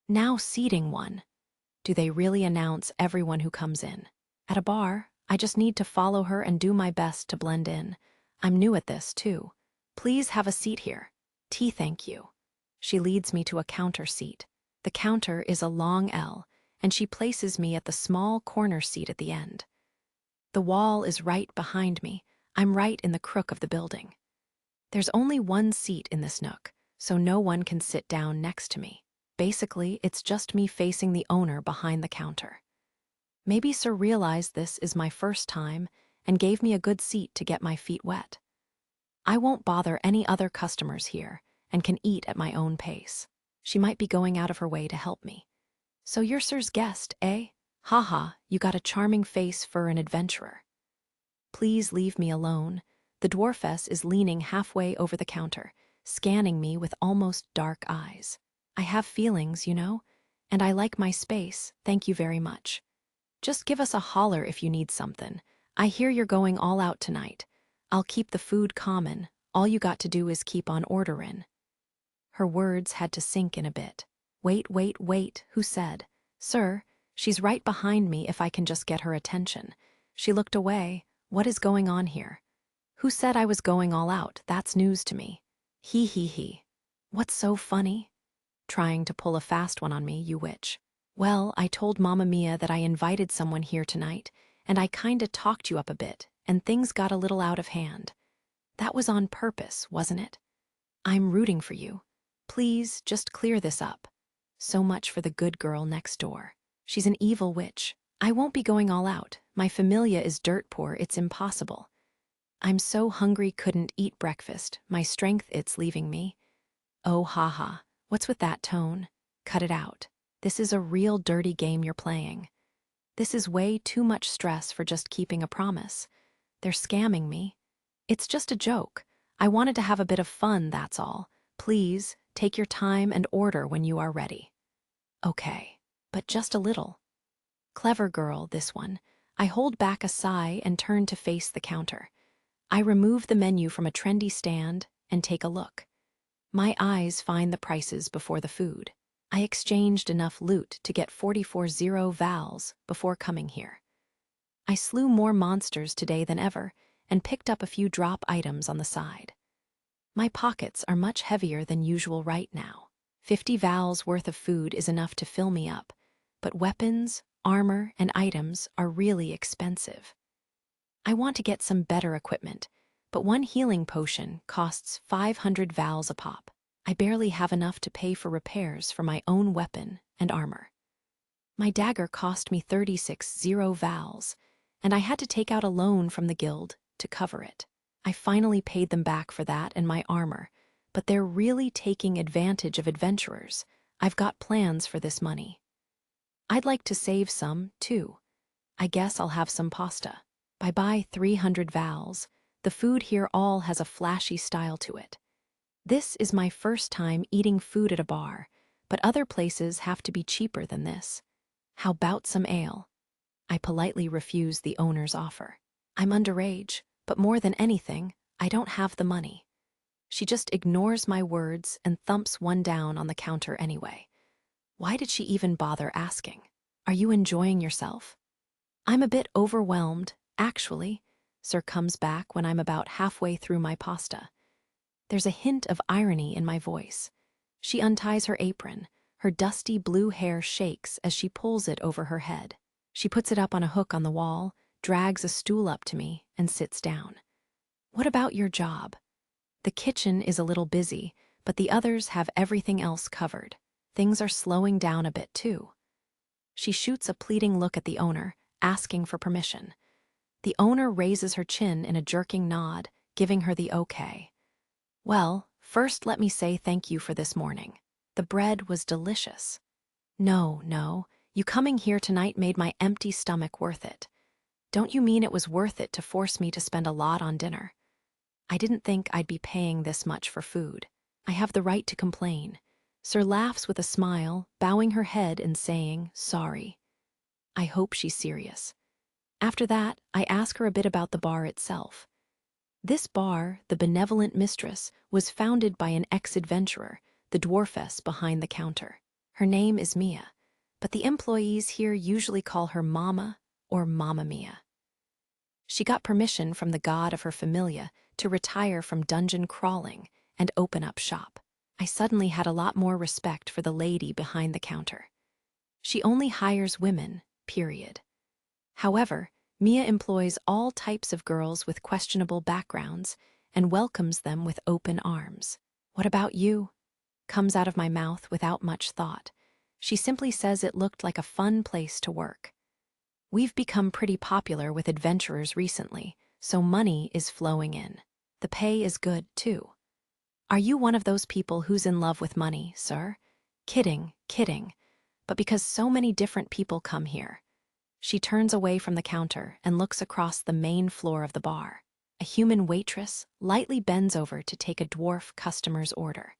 Now seating one. Do they really announce everyone who comes in? At a bar, I just need to follow her and do my best to blend in. I'm new at this, too. Please have a seat here. Tea, thank you. She leads me to a counter seat. The counter is a long L, and she places me at the small corner seat at the end. The wall is right behind me. I'm right in the crook of the building. There's only one seat in this nook, so no one can sit down next to me. Basically, it's just me facing the owner behind the counter. Maybe Sir realized this is my first time and gave me a good seat to get my feet wet. I won't bother any other customers here and can eat at my own pace. She might be going out of her way to help me. So you're Sir's guest, eh? Haha, you got a charming face for an adventurer. Please leave me alone. The dwarfess is leaning halfway over the counter, scanning me with almost dark eyes. I have feelings, you know, and I like my space, thank you very much. Just give us a holler if you need something. I hear you're going all out tonight. I'll keep the food common. All you got to do is keep on ordering. Her words had to sink in a bit. Wait, who said? Sir, she's right behind me if I can just get her attention. She looked away. What is going on here? Who said I was going all out? That's news to me. He. What's so funny? Trying to pull a fast one on me, you witch. Well, I told Mamma Mia that I invited someone here tonight, and I kinda talked you up a bit, and things got a little out of hand. That was on purpose, wasn't it? I'm rooting for you. Please, just clear this up. So much for the good girl next door. She's an evil witch. I won't be going all out. My familia is dirt poor, it's impossible. I'm so hungry couldn't eat breakfast. My strength it's leaving me. Oh, haha. What's with that tone? Cut it out. This is a real dirty game you're playing. This is way too much stress for just keeping a promise. They're scamming me. It's just a joke. I wanted to have a bit of fun, that's all. Please, take your time and order when you are ready. Okay, but just a little. Clever girl, this one. I hold back a sigh and turn to face the counter. I remove the menu from a trendy stand and take a look. My eyes find the prices before the food. I exchanged enough loot to get 44 vals before coming here. I slew more monsters today than ever and picked up a few drop items on the side. My pockets are much heavier than usual right now. 50 vals worth of food is enough to fill me up, but weapons, armor, and items are really expensive. I want to get some better equipment, but one healing potion costs 500 vals a pop. I barely have enough to pay for repairs for my own weapon and armor. My dagger cost me 36 vals, and I had to take out a loan from the guild to cover it. I finally paid them back for that and my armor, but they're really taking advantage of adventurers. I've got plans for this money. I'd like to save some, too. I guess I'll have some pasta. Bye-bye 300 vals. The food here all has a flashy style to it. This is my first time eating food at a bar, but other places have to be cheaper than this. How about some ale? I politely refuse the owner's offer. I'm underage, but more than anything, I don't have the money. She just ignores my words and thumps one down on the counter anyway. Why did she even bother asking? Are you enjoying yourself? I'm a bit overwhelmed, actually. Sir comes back when I'm about halfway through my pasta. There's a hint of irony in my voice. She unties her apron. Her dusty blue hair shakes as she pulls it over her head. She puts it up on a hook on the wall, drags a stool up to me, and sits down. What about your job? The kitchen is a little busy, but the others have everything else covered. Things are slowing down a bit, too. She shoots a pleading look at the owner, asking for permission. The owner raises her chin in a jerking nod, giving her the okay. Well, first let me say thank you for this morning. The bread was delicious. No, you coming here tonight made my empty stomach worth it. Don't you mean it was worth it to force me to spend a lot on dinner? I didn't think I'd be paying this much for food. I have the right to complain. Sir laughs with a smile, bowing her head and saying, sorry. I hope she's serious. After that, I ask her a bit about the bar itself. This bar, the Benevolent Mistress, was founded by an ex-adventurer, the dwarfess behind the counter. Her name is Mia, but the employees here usually call her Mama or Mamma Mia. She got permission from the god of her familia to retire from dungeon crawling and open up shop. I suddenly had a lot more respect for the lady behind the counter. She only hires women, period. However, Mia employs all types of girls with questionable backgrounds and welcomes them with open arms. "What about you?" comes out of my mouth without much thought. She simply says it looked like a fun place to work. We've become pretty popular with adventurers recently, so money is flowing in. The pay is good, too. "Are you one of those people who's in love with money, sir?" Kidding, kidding. But because so many different people come here. She turns away from the counter and looks across the main floor of the bar. A human waitress lightly bends over to take a dwarf customer's order.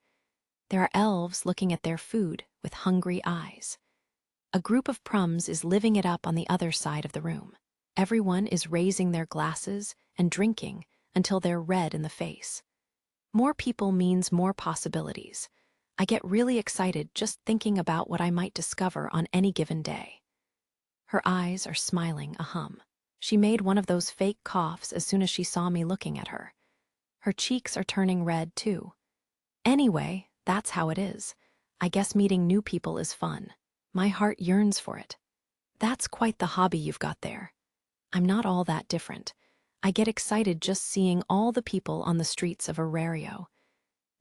There are elves looking at their food with hungry eyes. A group of prums is living it up on the other side of the room. Everyone is raising their glasses and drinking until they're red in the face. More people means more possibilities. I get really excited just thinking about what I might discover on any given day. Her eyes are smiling a hum. She made one of those fake coughs as soon as she saw me looking at her. Her cheeks are turning red, too. Anyway, that's how it is. I guess meeting new people is fun. My heart yearns for it. "That's quite the hobby you've got there." I'm not all that different. I get excited just seeing all the people on the streets of Arario.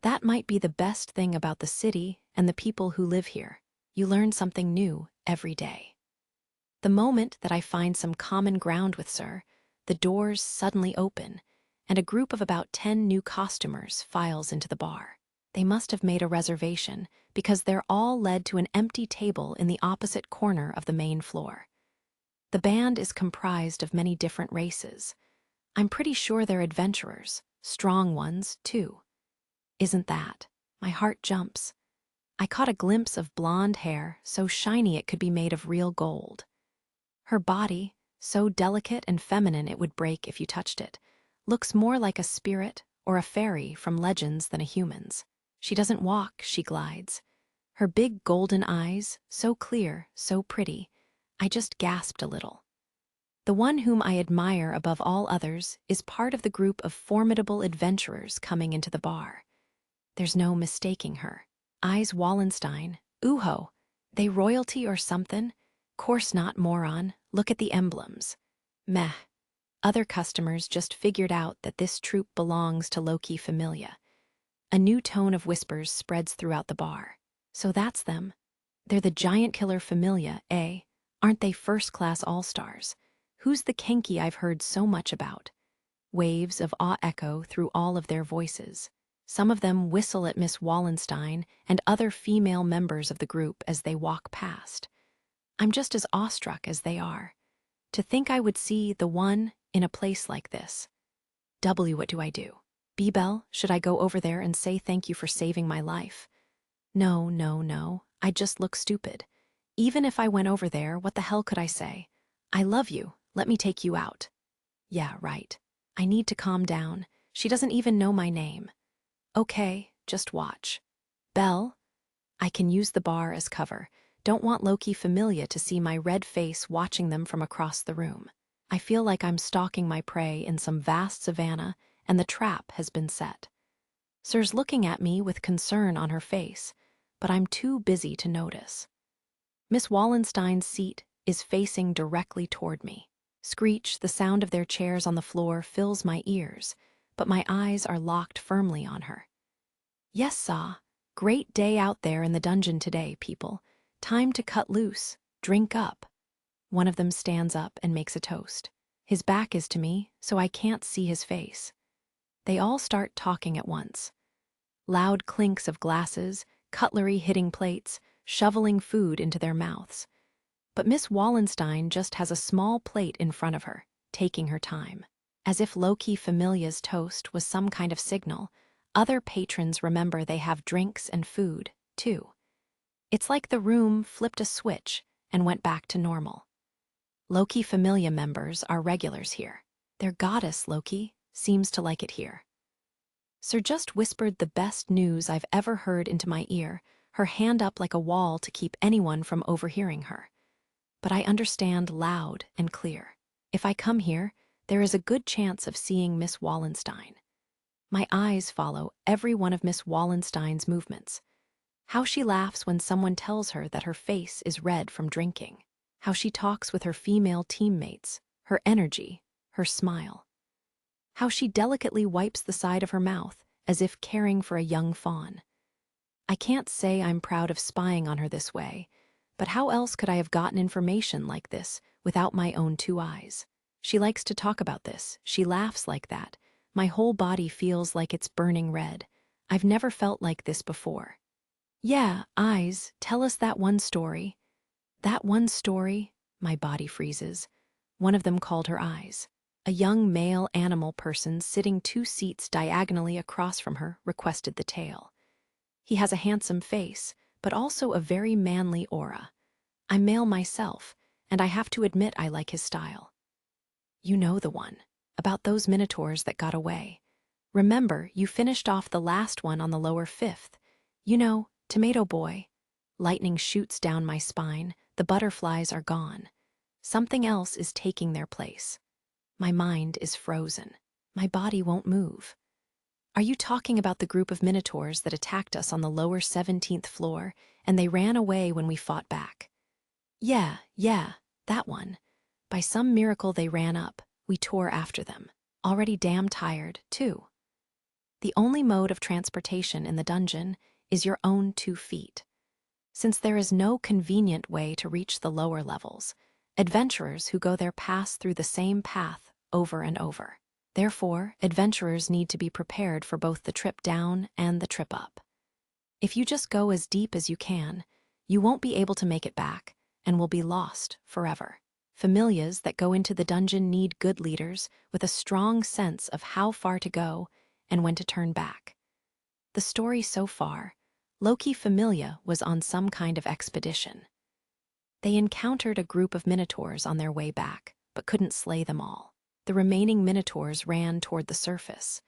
That might be the best thing about the city and the people who live here. You learn something new every day. The moment that I find some common ground with Sir, the doors suddenly open, and a group of about 10 new costumers files into the bar. They must have made a reservation because they're all led to an empty table in the opposite corner of the main floor. The band is comprised of many different races. I'm pretty sure they're adventurers, strong ones, too. Isn't that? My heart jumps. I caught a glimpse of blonde hair so shiny it could be made of real gold. Her body, so delicate and feminine it would break if you touched it, looks more like a spirit or a fairy from legends than a human's. She doesn't walk, she glides. Her big golden eyes, so clear, so pretty, I just gasped a little. The one whom I admire above all others is part of the group of formidable adventurers coming into the bar. There's no mistaking her. Eyes Wallenstein, ooho, they royalty or something? Course not, moron, look at the emblems. Meh. Other customers just figured out that this troupe belongs to Loki Familia. A new tone of whispers spreads throughout the bar. So that's them. They're the giant killer Familia, eh? Aren't they first-class all-stars? Who's the Kenki I've heard so much about? Waves of awe echo through all of their voices. Some of them whistle at Miss Wallenstein and other female members of the group as they walk past. I'm just as awestruck as they are. To think I would see the one in a place like this. What do I do? Belle, should I go over there and say thank you for saving my life? No, no, no. I'd just look stupid. Even if I went over there, what the hell could I say? "I love you. Let me take you out." Yeah, right. I need to calm down. She doesn't even know my name. Okay, just watch. Belle? I can use the bar as cover. Don't want Loki Familia to see my red face watching them from across the room. I feel like I'm stalking my prey in some vast savanna, and the trap has been set. Sir's looking at me with concern on her face, but I'm too busy to notice. Miss Wallenstein's seat is facing directly toward me. Screech, the sound of their chairs on the floor fills my ears, but my eyes are locked firmly on her. "Yes, Saw. Great day out there in the dungeon today, people. Time to cut loose, drink up." One of them stands up and makes a toast. His back is to me, so I can't see his face. They all start talking at once. Loud clinks of glasses, cutlery hitting plates, shoveling food into their mouths. But Miss Wallenstein just has a small plate in front of her, taking her time. As if Loki Familia's toast was some kind of signal, other patrons remember they have drinks and food, too. It's like the room flipped a switch and went back to normal. Loki Familia members are regulars here. They're goddess Loki, seems to like it here. Sir just whispered the best news I've ever heard into my ear, her hand up like a wall to keep anyone from overhearing her. But I understand loud and clear. If I come here, there is a good chance of seeing Miss Wallenstein. My eyes follow every one of Miss Wallenstein's movements. How she laughs when someone tells her that her face is red from drinking. How she talks with her female teammates, her energy, her smile. How she delicately wipes the side of her mouth as if caring for a young fawn. I can't say I'm proud of spying on her this way, but how else could I have gotten information like this without my own 2 eyes? She likes to talk about this. She laughs like that. My whole body feels like it's burning red. I've never felt like this before. Yeah, eyes, tell us that one story. That one story, my body freezes. One of them called her eyes. A young male animal person sitting 2 seats diagonally across from her requested the tale. He has a handsome face, but also a very manly aura. I'm male myself, and I have to admit I like his style. You know the one, about those minotaurs that got away. Remember, you finished off the last one on the lower 5th. You know, Tomato Boy. Lightning shoots down my spine, the butterflies are gone. Something else is taking their place. My mind is frozen. My body won't move. Are you talking about the group of minotaurs that attacked us on the lower 17th floor, and they ran away when we fought back? Yeah, that one. By some miracle they ran up. We tore after them. Already damn tired, too. The only mode of transportation in the dungeon is your own 2 feet. Since there is no convenient way to reach the lower levels, adventurers who go there pass through the same path over and over. Therefore, adventurers need to be prepared for both the trip down and the trip up. If you just go as deep as you can, you won't be able to make it back and will be lost forever. Familias that go into the dungeon need good leaders with a strong sense of how far to go and when to turn back. The story so far, Loki Familia was on some kind of expedition. They encountered a group of minotaurs on their way back, but couldn't slay them all. The remaining minotaurs ran toward the surface.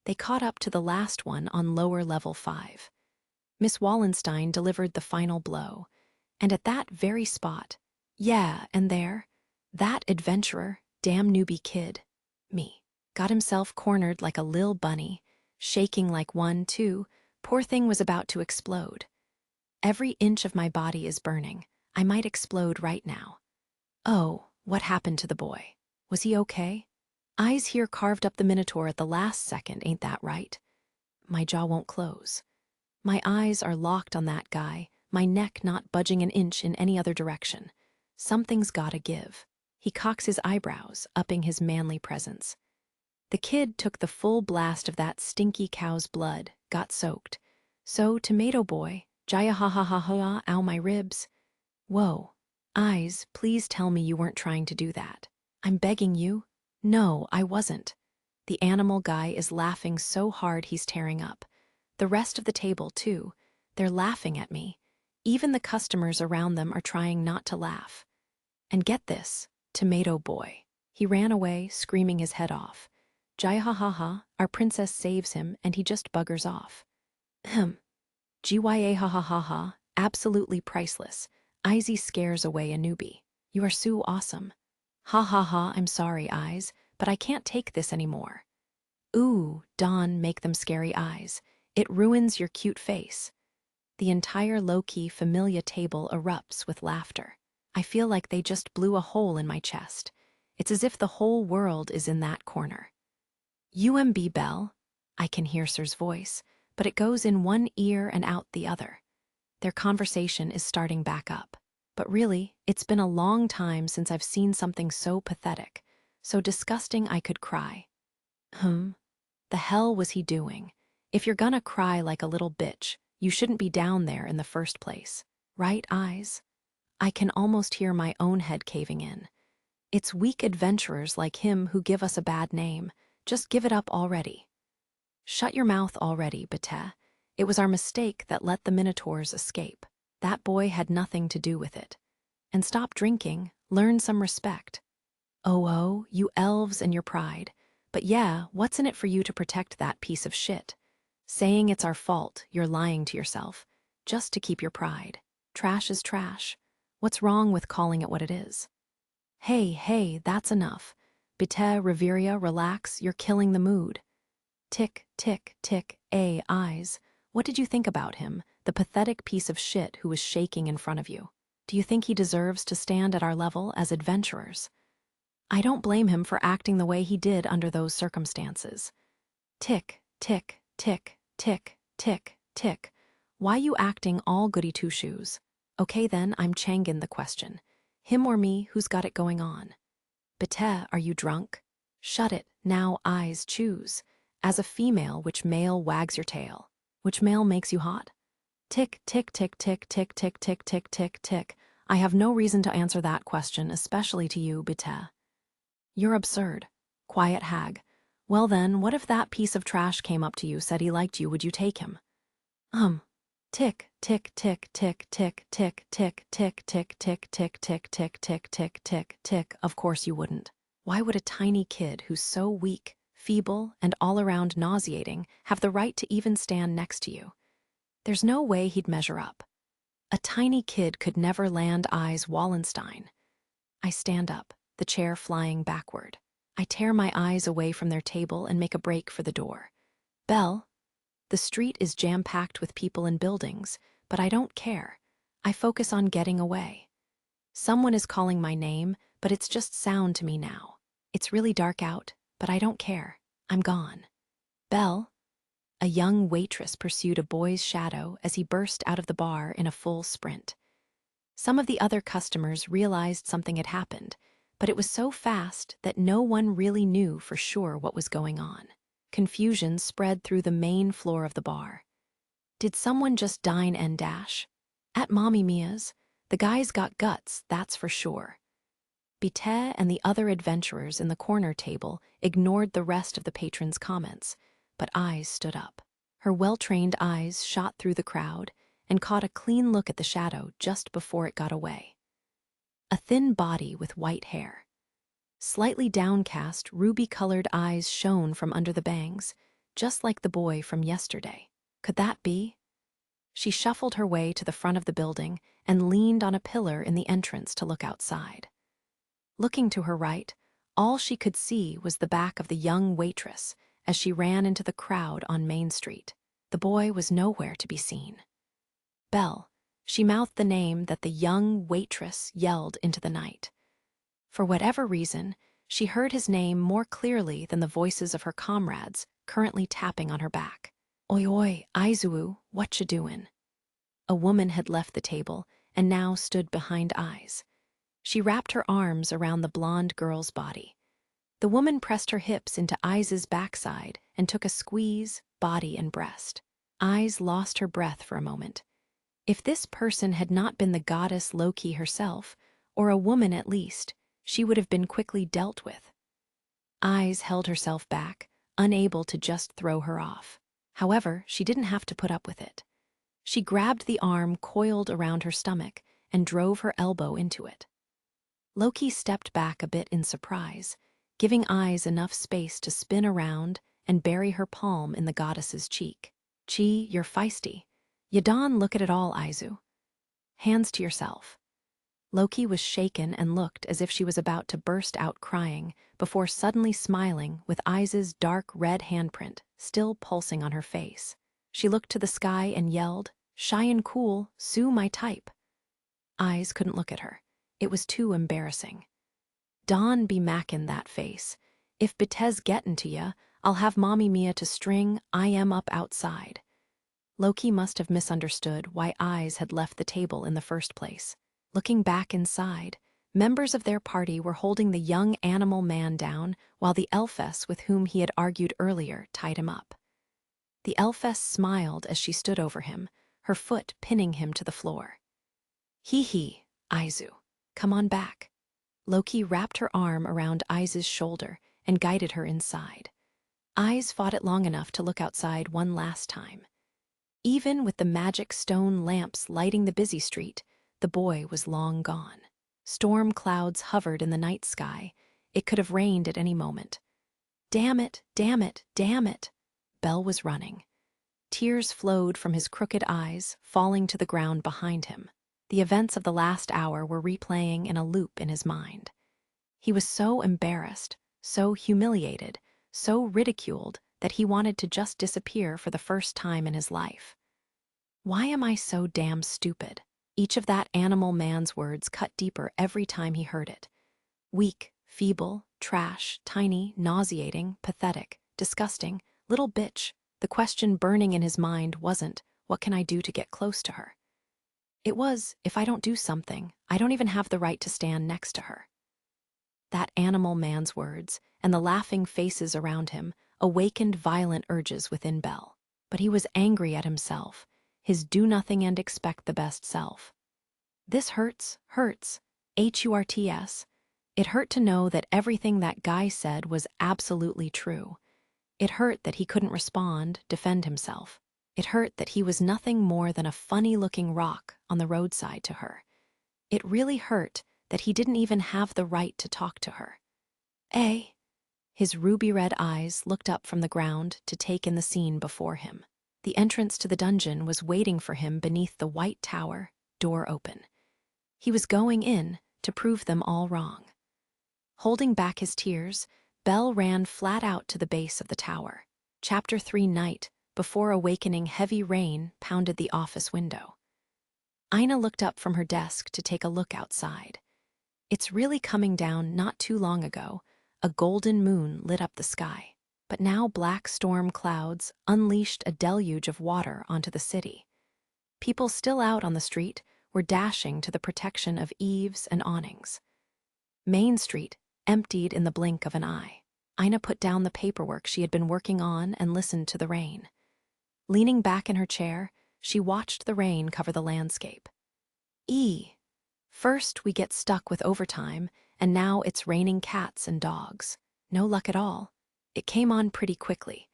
They caught up to the last one on lower level 5. Miss Wallenstein delivered the final blow, and at that very spot, and there, that adventurer, damn newbie kid, me, got himself cornered like a lil bunny, shaking like one, too. Poor thing was about to explode. Every inch of my body is burning. I might explode right now. Oh, what happened to the boy? Was he okay? Eyes here carved up the minotaur at the last second, ain't that right? My jaw won't close. My eyes are locked on that guy, my neck not budging an inch in any other direction. Something's gotta give. He cocks his eyebrows, upping his manly presence. The kid took the full blast of that stinky cow's blood, got soaked. So, Tomato Boy, Jaya ha ha ha ha, ow my ribs. Whoa. Eyes, please tell me you weren't trying to do that. I'm begging you. No, I wasn't. The animal guy is laughing so hard he's tearing up. The rest of the table, too. They're laughing at me. Even the customers around them are trying not to laugh. And get this, Tomato Boy. He ran away, screaming his head off. Jaya ha ha ha, our princess saves him, and he just buggers off. Gya ha ha ha ha, absolutely priceless. Izzy scares away a newbie. You are so awesome. Ha ha ha, I'm sorry, Eyes, but I can't take this anymore. Ooh, Dawn, make them scary eyes. It ruins your cute face. The entire low-key Familia table erupts with laughter. I feel like they just blew a hole in my chest. It's as if the whole world is in that corner. UMB Bell, I can hear Sir's voice, but it goes in one ear and out the other. Their conversation is starting back up. But really, it's been a long time since I've seen something so pathetic, so disgusting I could cry. The hell was he doing? If you're gonna cry like a little bitch, you shouldn't be down there in the first place. Right, Eyes? I can almost hear my own head caving in. It's weak adventurers like him who give us a bad name. Just give it up already. Shut your mouth already, Bete. It was our mistake that let the minotaurs escape. That boy had nothing to do with it. And stop drinking, learn some respect. Oh, you elves and your pride. But yeah, what's in it for you to protect that piece of shit? Saying it's our fault, you're lying to yourself, just to keep your pride. Trash is trash. What's wrong with calling it what it is? Hey, that's enough. Bite, Reveria, relax, you're killing the mood. Tick, tick, tick, eyes. What did you think about him, the pathetic piece of shit who was shaking in front of you? Do you think he deserves to stand at our level as adventurers? I don't blame him for acting the way he did under those circumstances. Tick, tick, tick, tick, tick, tick. Why you acting all goody two-shoes? Okay then, I'm changin' the question. Him or me, who's got it going on? Bite, are you drunk? Shut it, now eyes choose. As a female, which male wags your tail? Which male makes you hot? Tick, tick, tick, tick, tick, tick, tick, tick, tick, tick. I have no reason to answer that question, especially to you, Bite. You're absurd. Quiet hag. Well then, what if that piece of trash came up to you, said he liked you, would you take him? Tick, tick, tick, tick, tick, tick, tick, tick, tick, tick, tick, tick, tick, tick, tick, tick, tick. Of course you wouldn't. Why would a tiny kid who's so weak, feeble, and all around nauseating have the right to even stand next to you? There's no way he'd measure up. A tiny kid could never land eyes Wallenstein. I stand up, the chair flying backward. I tear my eyes away from their table and make a break for the door. Belle, the street is jam-packed with people and buildings, but I don't care. I focus on getting away. Someone is calling my name, but it's just sound to me now. It's really dark out, but I don't care. I'm gone. Belle, a young waitress pursued a boy's shadow as he burst out of the bar in a full sprint. Some of the other customers realized something had happened, but it was so fast that no one really knew for sure what was going on. Confusion spread through the main floor of the bar. Did someone just dine and dash? At Mommy Mia's, the guy's got guts, that's for sure. Bite and the other adventurers in the corner table ignored the rest of the patrons' comments, but Eyes stood up. Her well-trained eyes shot through the crowd and caught a clean look at the shadow just before it got away. A thin body with white hair. Slightly downcast, ruby-colored eyes shone from under the bangs, just like the boy from yesterday. Could that be? She shuffled her way to the front of the building and leaned on a pillar in the entrance to look outside. Looking to her right, all she could see was the back of the young waitress as she ran into the crowd on Main Street. The boy was nowhere to be seen. Belle, she mouthed the name that the young waitress yelled into the night. For whatever reason, she heard his name more clearly than the voices of her comrades currently tapping on her back. Oi, Aizu, what you doin'? A woman had left the table and now stood behind Eyes. She wrapped her arms around the blonde girl's body. The woman pressed her hips into Eyes' backside and took a squeeze, body and breast. Eyes lost her breath for a moment. If this person had not been the goddess Loki herself, or a woman at least, she would have been quickly dealt with. Eyes held herself back, unable to just throw her off. However, she didn't have to put up with it. She grabbed the arm coiled around her stomach and drove her elbow into it. Loki stepped back a bit in surprise, giving Eyes enough space to spin around and bury her palm in the goddess's cheek. Chi, you're feisty. You don look at it all, Aizu. Hands to yourself. Loki was shaken and looked as if she was about to burst out crying before suddenly smiling with Eyes' dark red handprint still pulsing on her face. She looked to the sky and yelled, "Shy and cool, Sue my type." Eyes couldn't look at her. It was too embarrassing. Dawn be mackin' that face. If Bite's gettin' to ya, I'll have Mommy Mia to string I am up outside. Loki must have misunderstood why Eyes had left the table in the first place. Looking back inside, members of their party were holding the young animal man down while the elfess with whom he had argued earlier tied him up. The elfess smiled as she stood over him, her foot pinning him to the floor. Hee, Aizu, come on back. Loki wrapped her arm around Eyes' shoulder and guided her inside. Eyes fought it long enough to look outside one last time. Even with the magic stone lamps lighting the busy street, the boy was long gone. Storm clouds hovered in the night sky. It could have rained at any moment. Damn it, damn it, damn it. Bell was running. Tears flowed from his crooked eyes, falling to the ground behind him. The events of the last hour were replaying in a loop in his mind. He was so embarrassed, so humiliated, so ridiculed that he wanted to just disappear for the first time in his life. Why am I so damn stupid? Each of that animal man's words cut deeper every time he heard it. Weak, feeble, trash, tiny, nauseating, pathetic, disgusting, little bitch. The question burning in his mind wasn't, what can I do to get close to her? It was, if I don't do something, I don't even have the right to stand next to her. That animal man's words, and the laughing faces around him, awakened violent urges within Bell. But he was angry at himself, his do-nothing and expect the best self. This hurts. Hurts. It hurt to know that everything that guy said was absolutely true. It hurt that he couldn't respond, defend himself. It hurt that he was nothing more than a funny-looking rock on the roadside to her. It really hurt that he didn't even have the right to talk to her. His ruby-red eyes looked up from the ground to take in the scene before him. The entrance to the dungeon was waiting for him beneath the white tower, door open. He was going in to prove them all wrong. Holding back his tears, Bell ran flat out to the base of the tower. Chapter 3 Night, before awakening heavy rain pounded the office window. Ina looked up from her desk to take a look outside. It's really coming down. Not too long ago, a golden moon lit up the sky, but now black storm clouds unleashed a deluge of water onto the city. People still out on the street were dashing to the protection of eaves and awnings. Main Street emptied in the blink of an eye. Ina put down the paperwork she had been working on and listened to the rain. Leaning back in her chair, she watched the rain cover the landscape. First we get stuck with overtime, and now it's raining cats and dogs. No luck at all. It came on pretty quickly.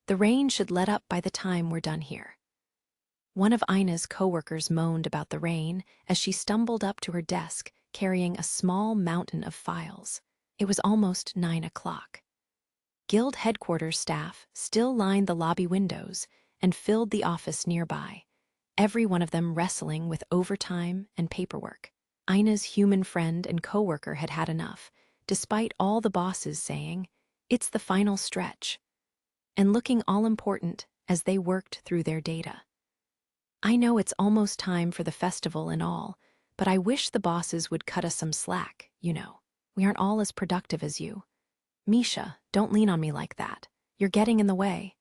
The rain should let up by the time we're done here. One of Ina's coworkers moaned about the rain as she stumbled up to her desk carrying a small mountain of files. It was almost 9 o'clock. Guild headquarters staff still lined the lobby windows and filled the office nearby, every one of them wrestling with overtime and paperwork. Ina's human friend and coworker had had enough, despite all the bosses saying, "It's the final stretch," and looking all important as they worked through their data. "I know it's almost time for the festival and all, but I wish the bosses would cut us some slack, you know. We aren't all as productive as you. Misha, don't lean on me like that. You're getting in the way."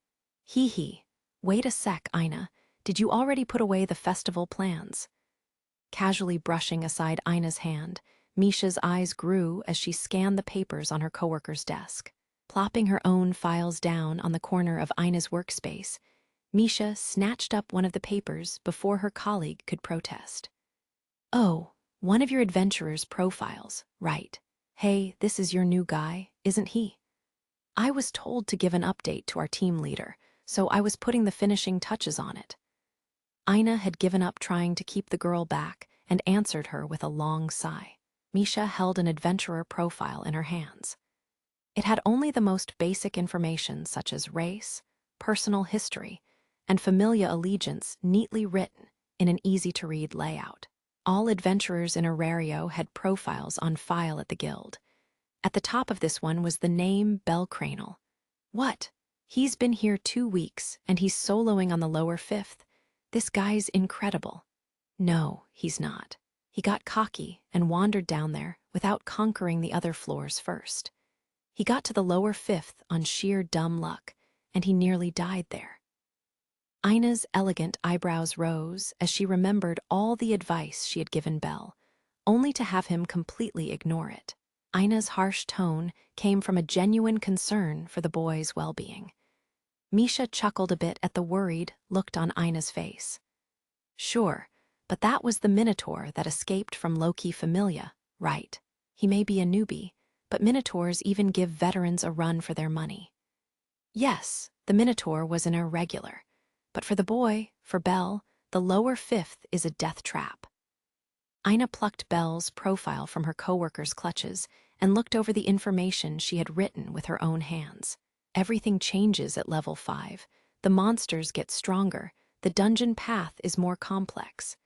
Wait a sec, Ina. Did you already put away the festival plans? Casually brushing aside Ina's hand, Misha's eyes grew as she scanned the papers on her coworker's desk. Plopping her own files down on the corner of Ina's workspace, Misha snatched up one of the papers before her colleague could protest. "Oh, one of your adventurer's profiles, right. Hey, this is your new guy, isn't he? I was told to give an update to our team leader, so I was putting the finishing touches on it." Ina had given up trying to keep the girl back and answered her with a long sigh. Misha held an adventurer profile in her hands. It had only the most basic information such as race, personal history, and familial allegiance neatly written in an easy-to-read layout. All adventurers in Aurario had profiles on file at the guild. At the top of this one was the name Bell Cranel. What? He's been here 2 weeks, and he's soloing on the lower 5th. This guy's incredible. No, he's not. He got cocky and wandered down there without conquering the other floors first. He got to the lower 5th on sheer dumb luck, and he nearly died there. Ina's elegant eyebrows rose as she remembered all the advice she had given Bell, only to have him completely ignore it. Ina's harsh tone came from a genuine concern for the boy's well-being. Misha chuckled a bit at the worried look on Ina's face. "Sure, but that was the Minotaur that escaped from Loki Familia, right? He may be a newbie, but Minotaurs even give veterans a run for their money." Yes, the Minotaur was an irregular, but for the boy, for Bell, the lower 5th is a death trap. Ina plucked Bell's profile from her coworker's clutches and looked over the information she had written with her own hands. Everything changes at level 5. The monsters get stronger, the dungeon path is more complex.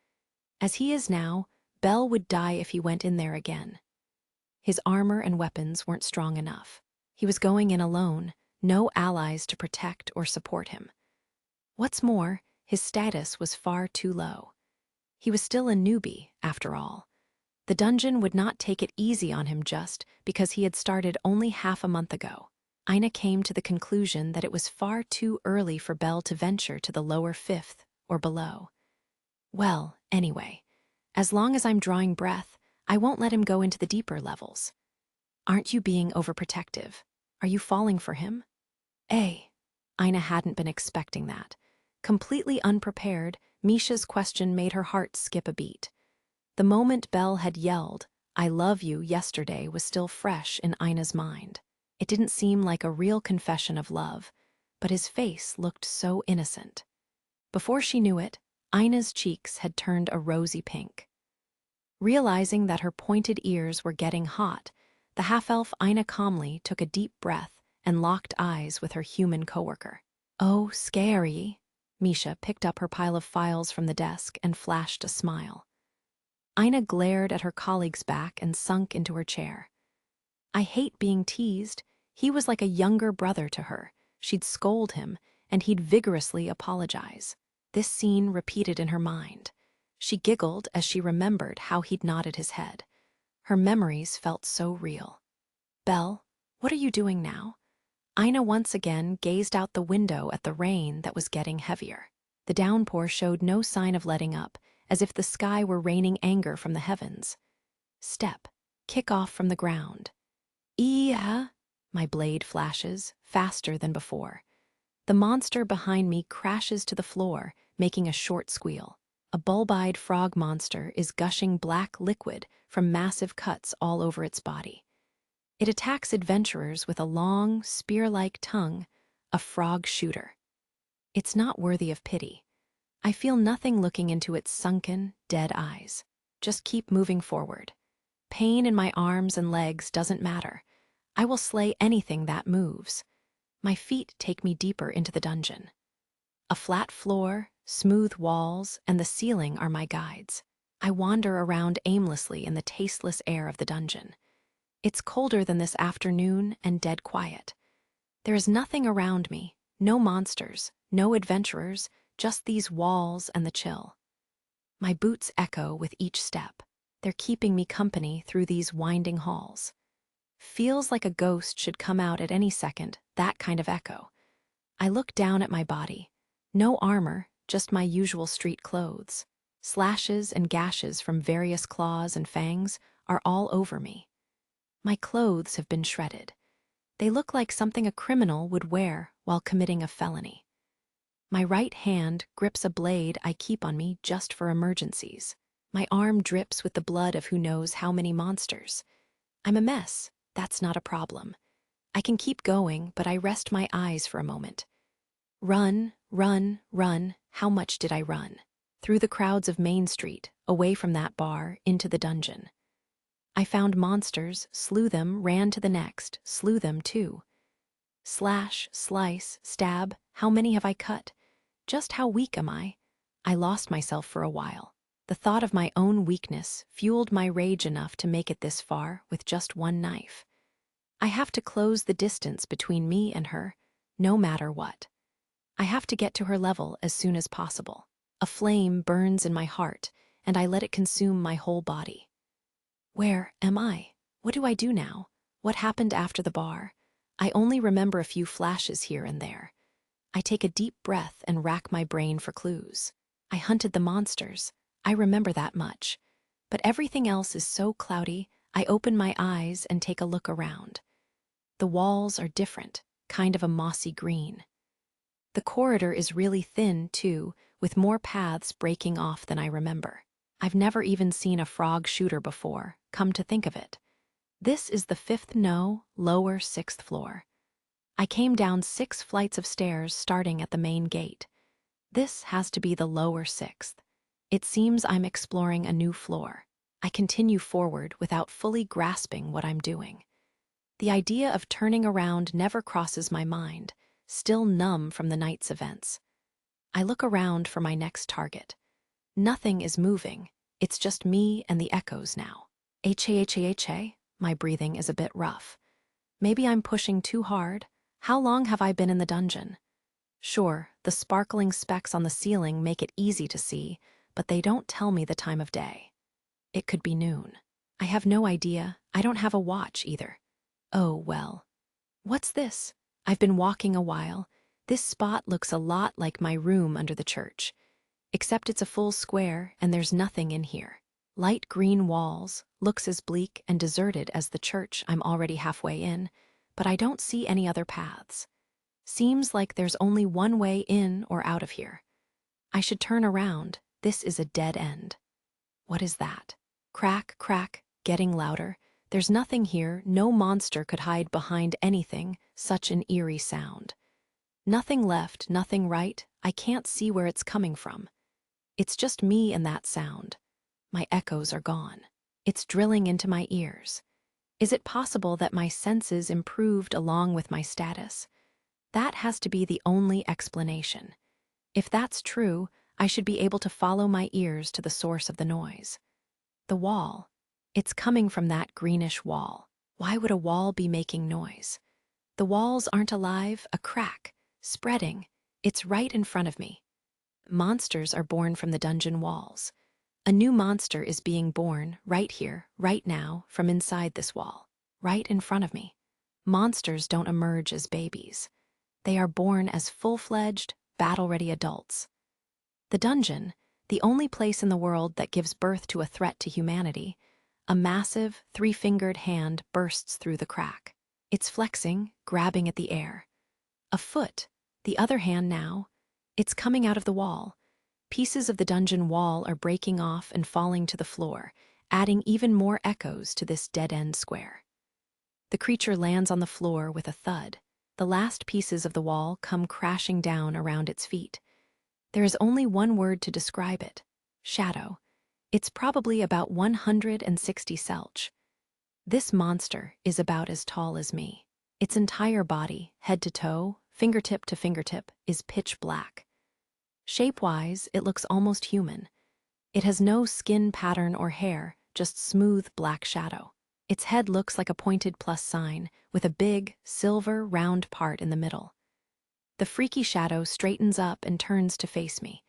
As he is now, Bell would die if he went in there again. His armor and weapons weren't strong enough. He was going in alone, no allies to protect or support him. What's more, his status was far too low. He was still a newbie, after all. The dungeon would not take it easy on him just because he had started only half a month ago. Ina came to the conclusion that it was far too early for Bell to venture to the lower 5th or below. Well, anyway, as long as I'm drawing breath, I won't let him go into the deeper levels. Aren't you being overprotective? Are you falling for him? Ina hadn't been expecting that. Completely unprepared, Misha's question made her heart skip a beat. The moment Bell had yelled, "I love you," yesterday was still fresh in Ina's mind. It didn't seem like a real confession of love, but his face looked so innocent. Before she knew it, Ina's cheeks had turned a rosy pink. Realizing that her pointed ears were getting hot, the half-elf Ina calmly took a deep breath and locked eyes with her human coworker. "Oh, scary." Misha picked up her pile of files from the desk and flashed a smile. Ina glared at her colleague's back and sunk into her chair. I hate being teased. He was like a younger brother to her. She'd scold him, and he'd vigorously apologize. This scene repeated in her mind. She giggled as she remembered how he'd nodded his head. Her memories felt so real. "Belle, what are you doing now?" Ina once again gazed out the window at the rain that was getting heavier. The downpour showed no sign of letting up, as if the sky were raining anger from the heavens. Step, kick off from the ground. My blade flashes, faster than before. The monster behind me crashes to the floor, making a short squeal. A bulb-eyed frog monster is gushing black liquid from massive cuts all over its body. It attacks adventurers with a long, spear-like tongue, a frog shooter. It's not worthy of pity. I feel nothing looking into its sunken, dead eyes. Just keep moving forward. Pain in my arms and legs doesn't matter. I will slay anything that moves. My feet take me deeper into the dungeon. A flat floor, smooth walls, and the ceiling are my guides. I wander around aimlessly in the tasteless air of the dungeon. It's colder than this afternoon and dead quiet. There is nothing around me, no monsters, no adventurers, just these walls and the chill. My boots echo with each step. They're keeping me company through these winding halls. Feels like a ghost should come out at any second, that kind of echo. I look down at my body. No armor, just my usual street clothes. Slashes and gashes from various claws and fangs are all over me. My clothes have been shredded. They look like something a criminal would wear while committing a felony. My right hand grips a blade I keep on me just for emergencies. My arm drips with the blood of who knows how many monsters. I'm a mess. That's not a problem. I can keep going, but I rest my eyes for a moment. Run, run, run. How much did I run? Through the crowds of Main Street, away from that bar, into the dungeon. I found monsters, slew them, ran to the next, slew them too. Slash, slice, stab, how many have I cut? Just how weak am I? I lost myself for a while. The thought of my own weakness fueled my rage enough to make it this far with just one knife. I have to close the distance between me and her, no matter what. I have to get to her level as soon as possible. A flame burns in my heart, and I let it consume my whole body. Where am I? What do I do now? What happened after the bar? I only remember a few flashes here and there. I take a deep breath and rack my brain for clues. I hunted the monsters. I remember that much. But everything else is so cloudy, I open my eyes and take a look around. The walls are different, kind of a mossy green. The corridor is really thin, too, with more paths breaking off than I remember. I've never even seen a frog shooter before, come to think of it. This is the lower 6th floor. I came down 6 flights of stairs starting at the main gate. This has to be the lower 6th. It seems I'm exploring a new floor. I continue forward without fully grasping what I'm doing. The idea of turning around never crosses my mind, still numb from the night's events. I look around for my next target. Nothing is moving. It's just me and the echoes now. H-A-H-A-H-A, my breathing is a bit rough. Maybe I'm pushing too hard. How long have I been in the dungeon? Sure, the sparkling specks on the ceiling make it easy to see, but they don't tell me the time of day. It could be noon. I have no idea. I don't have a watch either. Oh, well. What's this? I've been walking a while. This spot looks a lot like my room under the church, except it's a full square and there's nothing in here. Light green walls, looks as bleak and deserted as the church I'm already halfway in, but I don't see any other paths. Seems like there's only one way in or out of here. I should turn around. This is a dead end. What is that? Crack, crack, getting louder. There's nothing here. No monster could hide behind anything. Such an eerie sound. Nothing left, nothing right. I can't see where it's coming from. It's just me and that sound. My echoes are gone. It's drilling into my ears. Is it possible that my senses improved along with my status? That has to be the only explanation. If that's true, I should be able to follow my ears to the source of the noise. The wall. It's coming from that greenish wall. Why would a wall be making noise? The walls aren't alive, a crack, spreading. It's right in front of me. Monsters are born from the dungeon walls. A new monster is being born right here, right now, from inside this wall, right in front of me. Monsters don't emerge as babies. They are born as full-fledged, battle-ready adults. The dungeon, the only place in the world that gives birth to a threat to humanity, a massive, three-fingered hand bursts through the crack. It's flexing, grabbing at the air. A foot, the other hand now, it's coming out of the wall. Pieces of the dungeon wall are breaking off and falling to the floor, adding even more echoes to this dead-end square. The creature lands on the floor with a thud. The last pieces of the wall come crashing down around its feet. There is only one word to describe it: shadow. It's probably about 160 celch. This monster is about as tall as me. Its entire body, head to toe, fingertip to fingertip, is pitch black. Shape-wise, it looks almost human. It has no skin pattern or hair, just smooth black shadow. Its head looks like a pointed plus sign, with a big, silver, round part in the middle. The freaky shadow straightens up and turns to face me.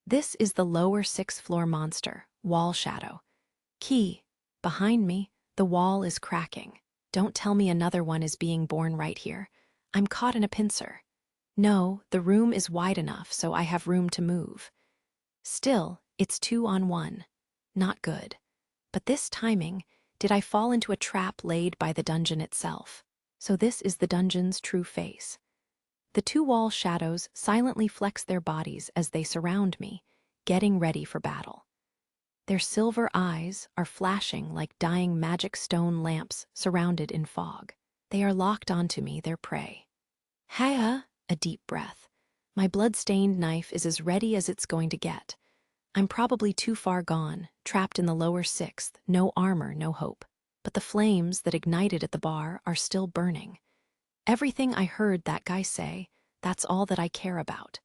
This is the lower sixth-floor monster, Wall Shadow. Key. Behind me, the wall is cracking. Don't tell me another one is being born right here. I'm caught in a pincer. No, the room is wide enough, so I have room to move. Still, it's 2-on-1. Not good. But this timing, did I fall into a trap laid by the dungeon itself? So this is the dungeon's true face. The two wall shadows silently flex their bodies as they surround me, getting ready for battle. Their silver eyes are flashing like dying magic stone lamps surrounded in fog. They are locked onto me, their prey. Hiya! A deep breath. My blood-stained knife is as ready as it's going to get. I'm probably too far gone, trapped in the lower sixth, no armor, no hope. But the flames that ignited at the bar are still burning. Everything I heard that guy say, that's all that I care about.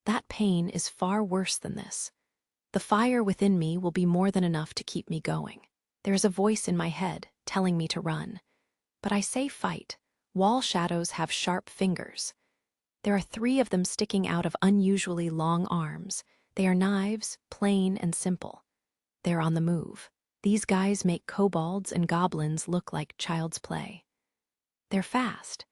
That pain is far worse than this. The fire within me will be more than enough to keep me going. There's a voice in my head telling me to run. But I say fight. Wall shadows have sharp fingers. There are 3 of them sticking out of unusually long arms. They are knives, plain and simple. They're on the move. These guys make kobolds and goblins look like child's play. They're fast.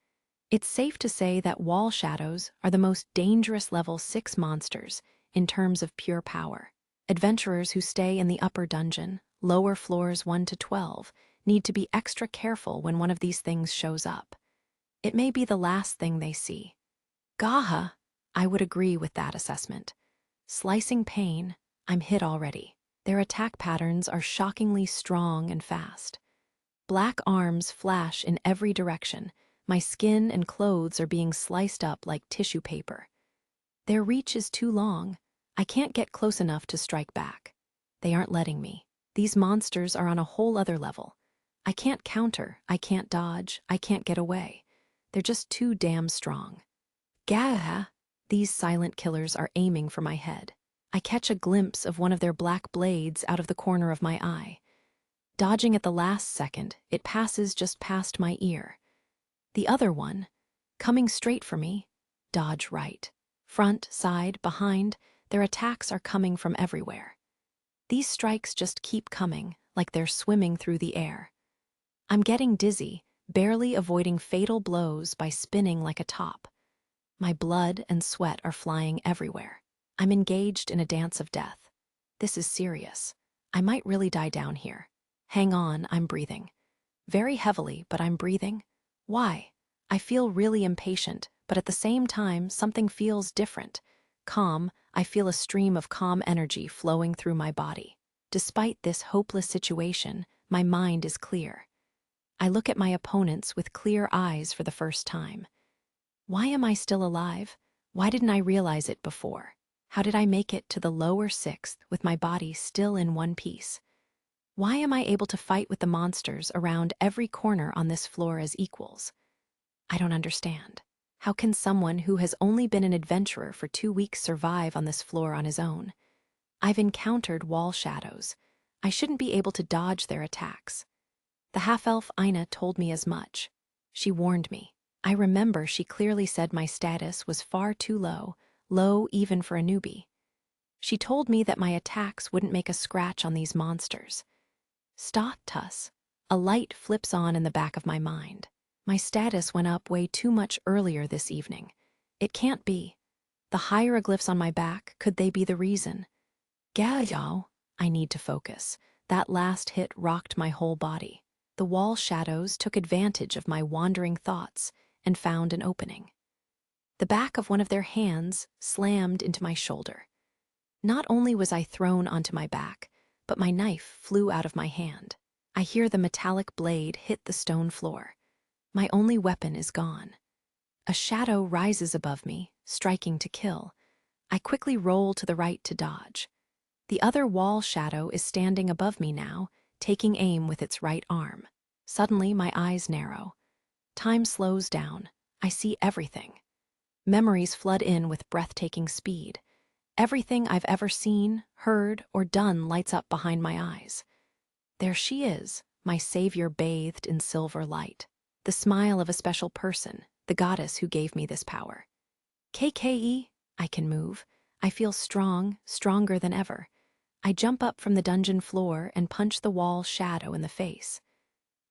It's safe to say that wall shadows are the most dangerous level 6 monsters in terms of pure power. Adventurers who stay in the upper dungeon, lower floors 1 to 12, need to be extra careful when one of these things shows up. It may be the last thing they see. Gaha, I would agree with that assessment. Slicing pain, I'm hit already. Their attack patterns are shockingly strong and fast. Black arms flash in every direction. My skin and clothes are being sliced up like tissue paper. Their reach is too long. I can't get close enough to strike back. They aren't letting me. These monsters are on a whole other level. I can't counter, I can't dodge, I can't get away. They're just too damn strong. Gah! These silent killers are aiming for my head. I catch a glimpse of one of their black blades out of the corner of my eye. Dodging at the last second, it passes just past my ear. The other one, coming straight for me, dodge right. Front, side, behind, their attacks are coming from everywhere. These strikes just keep coming, like they're swimming through the air. I'm getting dizzy, barely avoiding fatal blows by spinning like a top. My blood and sweat are flying everywhere. I'm engaged in a dance of death. This is serious. I might really die down here. Hang on, I'm breathing. Very heavily, but I'm breathing. Why? I feel really impatient, but at the same time, something feels different. Calm, I feel a stream of calm energy flowing through my body. Despite this hopeless situation, my mind is clear. I look at my opponents with clear eyes for the first time. Why am I still alive? Why didn't I realize it before? How did I make it to the lower sixth with my body still in one piece? Why am I able to fight with the monsters around every corner on this floor as equals? I don't understand. How can someone who has only been an adventurer for 2 weeks survive on this floor on his own? I've encountered wall shadows. I shouldn't be able to dodge their attacks. The half-elf Ina told me as much. She warned me. I remember she clearly said my status was far too low, low even for a newbie. She told me that my attacks wouldn't make a scratch on these monsters. Status. A light flips on in the back of my mind. My status went up way too much earlier this evening. It can't be. The hieroglyphs on my back, could they be the reason? Gao, I need to focus. That last hit rocked my whole body. The wall shadows took advantage of my wandering thoughts and found an opening. The back of one of their hands slammed into my shoulder. Not only was I thrown onto my back, but my knife flew out of my hand. I hear the metallic blade hit the stone floor. My only weapon is gone. A shadow rises above me, striking to kill. I quickly roll to the right to dodge. The other wall shadow is standing above me now, taking aim with its right arm. Suddenly, my eyes narrow. Time slows down. I see everything. Memories flood in with breathtaking speed. Everything I've ever seen, heard, or done lights up behind my eyes. There she is, my savior bathed in silver light. The smile of a special person, the goddess who gave me this power. KKE, I can move. I feel strong, stronger than ever. I jump up from the dungeon floor and punch the wall shadow in the face.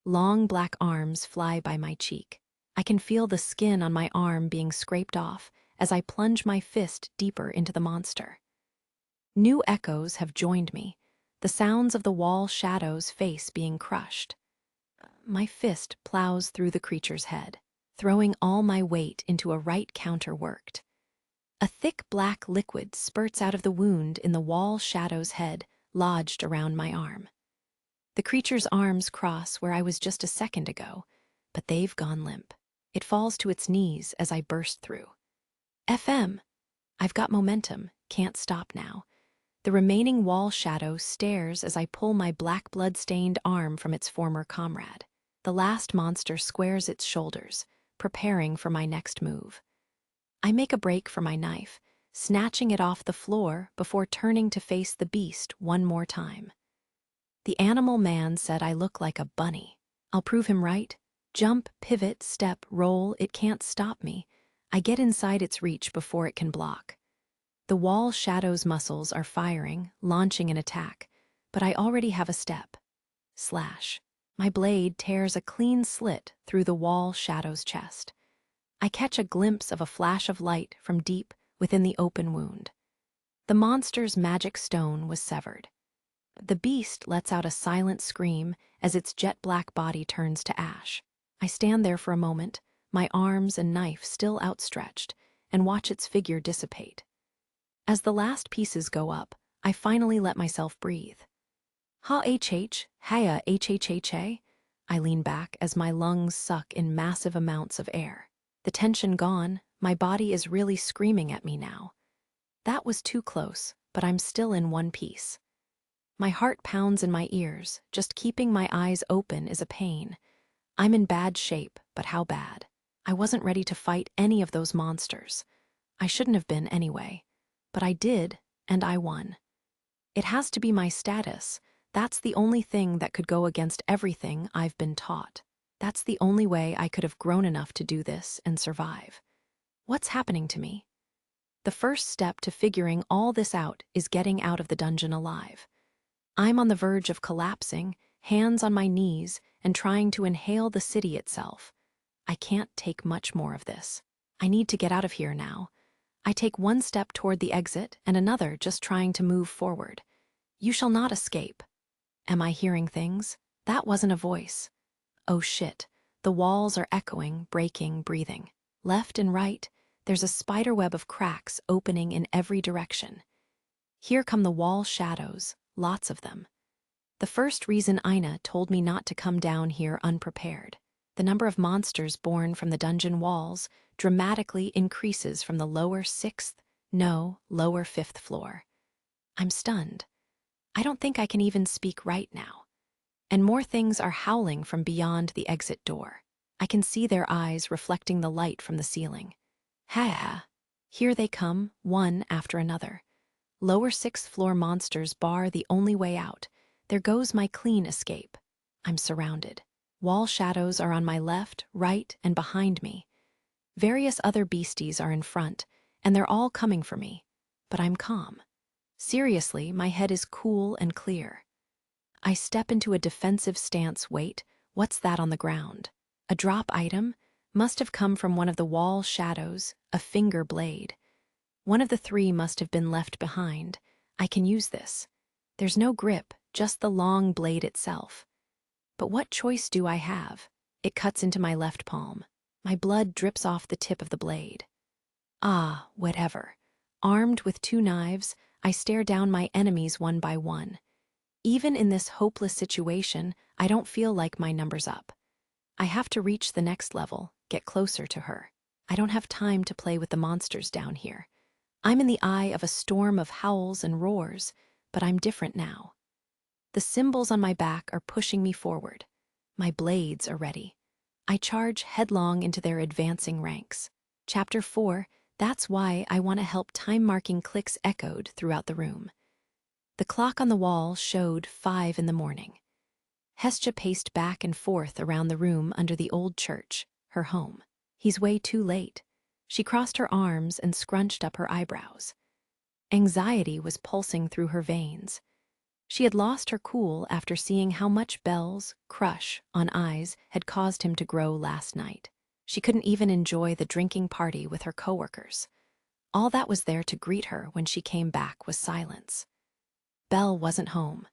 Long black arms fly by my cheek. I can feel the skin on my arm being scraped off as I plunge my fist deeper into the monster. New echoes have joined me, the sounds of the wall shadow's face being crushed. My fist plows through the creature's head, throwing all my weight into a right counter worked. A thick black liquid spurts out of the wound in the wall shadow's head, lodged around my arm. The creature's arms cross where I was just a second ago, but they've gone limp. It falls to its knees as I burst through. FM. I've got momentum, can't stop now. The remaining wall shadow stares as I pull my black blood-stained arm from its former comrade. The last monster squares its shoulders, preparing for my next move. I make a break for my knife, snatching it off the floor before turning to face the beast one more time. The animal man said I look like a bunny. I'll prove him right. Jump, pivot, step, roll, it can't stop me. I get inside its reach before it can block. The wall shadow's muscles are firing, launching an attack, but I already have a step. Slash. My blade tears a clean slit through the wall shadow's chest. I catch a glimpse of a flash of light from deep within the open wound. The monster's magic stone was severed. The beast lets out a silent scream as its jet-black body turns to ash. I stand there for a moment, my arms and knife still outstretched, and watch its figure dissipate. As the last pieces go up, I finally let myself breathe. Haya HHHA. I lean back as my lungs suck in massive amounts of air. The tension gone, my body is really screaming at me now. That was too close, but I'm still in one piece. My heart pounds in my ears. Just keeping my eyes open is a pain. I'm in bad shape, but how bad? I wasn't ready to fight any of those monsters. I shouldn't have been anyway. But I did, and I won. It has to be my status. That's the only thing that could go against everything I've been taught. That's the only way I could have grown enough to do this and survive. What's happening to me? The first step to figuring all this out is getting out of the dungeon alive. I'm on the verge of collapsing, hands on my knees, and trying to inhale the city itself. I can't take much more of this. I need to get out of here now. I take one step toward the exit and another just trying to move forward. You shall not escape. Am I hearing things? That wasn't a voice. Oh shit. The walls are echoing, breaking, breathing. Left and right, there's a spiderweb of cracks opening in every direction. Here come the wall shadows, lots of them. The first reason Ina told me not to come down here unprepared. The number of monsters born from the dungeon walls dramatically increases from the lower 6th, no, lower 5th floor. I'm stunned. I don't think I can even speak right now. And more things are howling from beyond the exit door. I can see their eyes reflecting the light from the ceiling. Ha! Here they come, one after another. Lower 6th floor monsters bar the only way out. There goes my clean escape. I'm surrounded. Wall shadows are on my left, right, and behind me. Various other beasties are in front, and they're all coming for me. But I'm calm. Seriously, my head is cool and clear. I step into a defensive stance. Wait, what's that on the ground? A drop item? Must have come from one of the wall shadows, a finger blade. One of the three must have been left behind. I can use this. There's no grip, just the long blade itself. But what choice do I have? It cuts into my left palm. My blood drips off the tip of the blade. Ah, whatever. Armed with 2 knives, I stare down my enemies one by one. Even in this hopeless situation, I don't feel like my number's up. I have to reach the next level, get closer to her. I don't have time to play with the monsters down here. I'm in the eye of a storm of howls and roars, but I'm different now. The symbols on my back are pushing me forward. My blades are ready. I charge headlong into their advancing ranks. Chapter 4, that's why I want to help time-marking clicks echoed throughout the room. The clock on the wall showed 5 in the morning. Hestia paced back and forth around the room under the old church, her home. He's way too late. She crossed her arms and scrunched up her eyebrows. Anxiety was pulsing through her veins. She had lost her cool after seeing how much Belle's crush on eyes had caused him to grow last night. She couldn't even enjoy the drinking party with her coworkers. All that was there to greet her when she came back was silence. Belle wasn't home.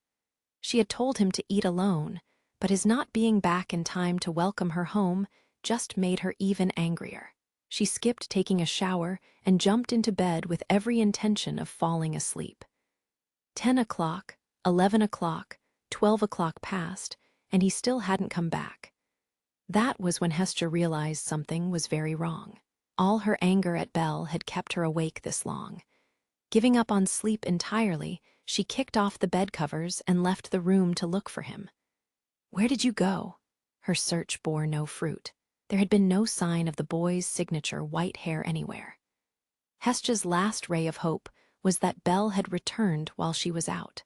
She had told him to eat alone, but his not being back in time to welcome her home just made her even angrier. She skipped taking a shower and jumped into bed with every intention of falling asleep. 10 o'clock, 11 o'clock, 12 o'clock passed, and he still hadn't come back. That was when Hestia realized something was very wrong. All her anger at Belle had kept her awake this long. Giving up on sleep entirely, she kicked off the bed covers and left the room to look for him. Where did you go? Her search bore no fruit. There had been no sign of the boy's signature white hair anywhere. Hestia's last ray of hope was that Belle had returned while she was out.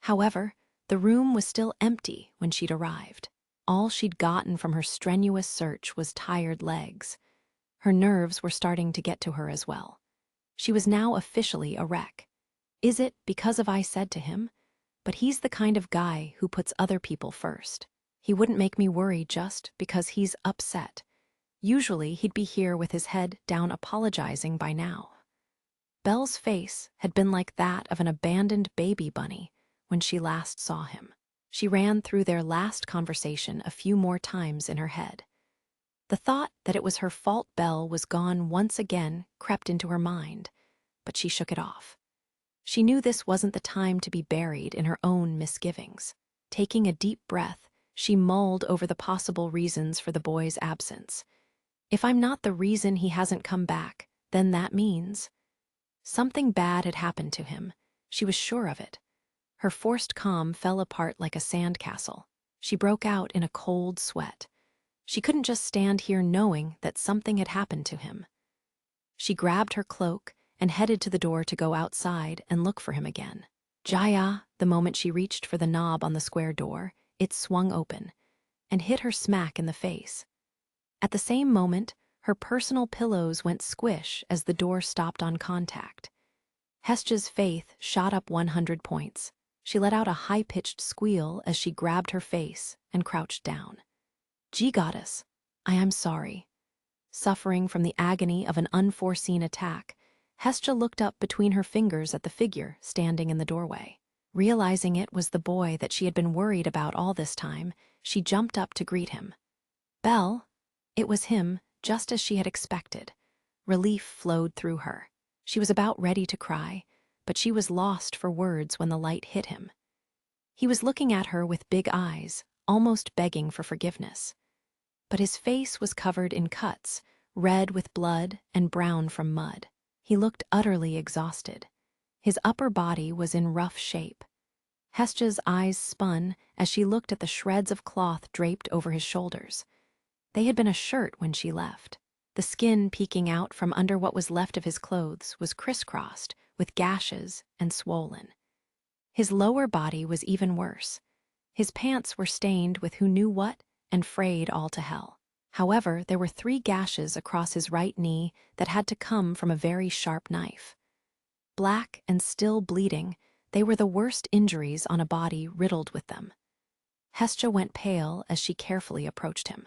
However, the room was still empty when she'd arrived. All she'd gotten from her strenuous search was tired legs. Her nerves were starting to get to her as well. She was now officially a wreck. Is it because of I said to him? But he's the kind of guy who puts other people first. He wouldn't make me worry just because he's upset. Usually he'd be here with his head down apologizing by now. Belle's face had been like that of an abandoned baby bunny when she last saw him. She ran through their last conversation a few more times in her head. The thought that it was her fault Belle was gone once again crept into her mind, but she shook it off. She knew this wasn't the time to be buried in her own misgivings. Taking a deep breath, she mulled over the possible reasons for the boy's absence. If I'm not the reason he hasn't come back, then that means something bad had happened to him. She was sure of it. Her forced calm fell apart like a sandcastle. She broke out in a cold sweat. She couldn't just stand here knowing that something had happened to him. She grabbed her cloak and headed to the door to go outside and look for him again. Jaya, the moment she reached for the knob on the square door, it swung open and hit her smack in the face. At the same moment, her personal pillows went squish as the door stopped on contact. Hestja's faith shot up 100 points. She let out a high-pitched squeal as she grabbed her face and crouched down. Gee, goddess, I am sorry. Suffering from the agony of an unforeseen attack, Hestja looked up between her fingers at the figure standing in the doorway. Realizing it was the boy that she had been worried about all this time, she jumped up to greet him. Belle? It was him, just as she had expected. Relief flowed through her. She was about ready to cry, but she was lost for words when the light hit him. He was looking at her with big eyes, almost begging for forgiveness. But his face was covered in cuts, red with blood and brown from mud. He looked utterly exhausted. His upper body was in rough shape. Hestja's eyes spun as she looked at the shreds of cloth draped over his shoulders. They had been a shirt when she left. The skin peeking out from under what was left of his clothes was crisscrossed, with gashes and swollen. His lower body was even worse. His pants were stained with who knew what and frayed all to hell. However, there were 3 gashes across his right knee that had to come from a very sharp knife. Black and still bleeding, they were the worst injuries on a body riddled with them. Hestja went pale as she carefully approached him.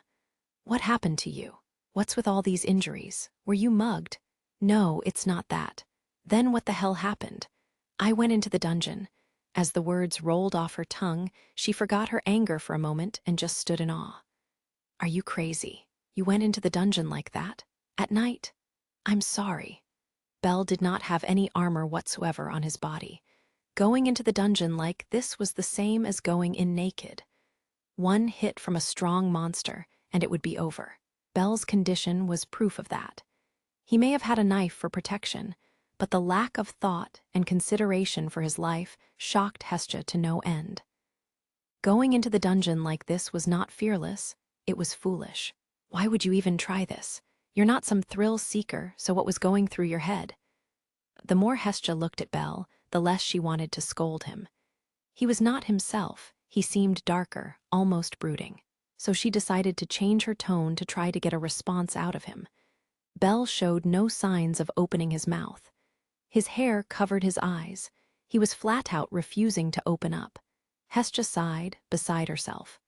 What happened to you? What's with all these injuries? Were you mugged? No, it's not that. Then what the hell happened? I went into the dungeon. As the words rolled off her tongue, she forgot her anger for a moment and just stood in awe. Are you crazy? You went into the dungeon like that? At night? I'm sorry. Belle did not have any armor whatsoever on his body. Going into the dungeon like this was the same as going in naked. One hit from a strong monster, and it would be over. Belle's condition was proof of that. He may have had a knife for protection, but the lack of thought and consideration for his life shocked Hestja to no end. Going into the dungeon like this was not fearless, it was foolish. Why would you even try this? You're not some thrill seeker, so what was going through your head? The more Hestja looked at Belle, the less she wanted to scold him. He was not himself. He seemed darker, almost brooding. So she decided to change her tone to try to get a response out of him. Belle showed no signs of opening his mouth. His hair covered his eyes. He was flat out refusing to open up. Hestja sighed, beside herself.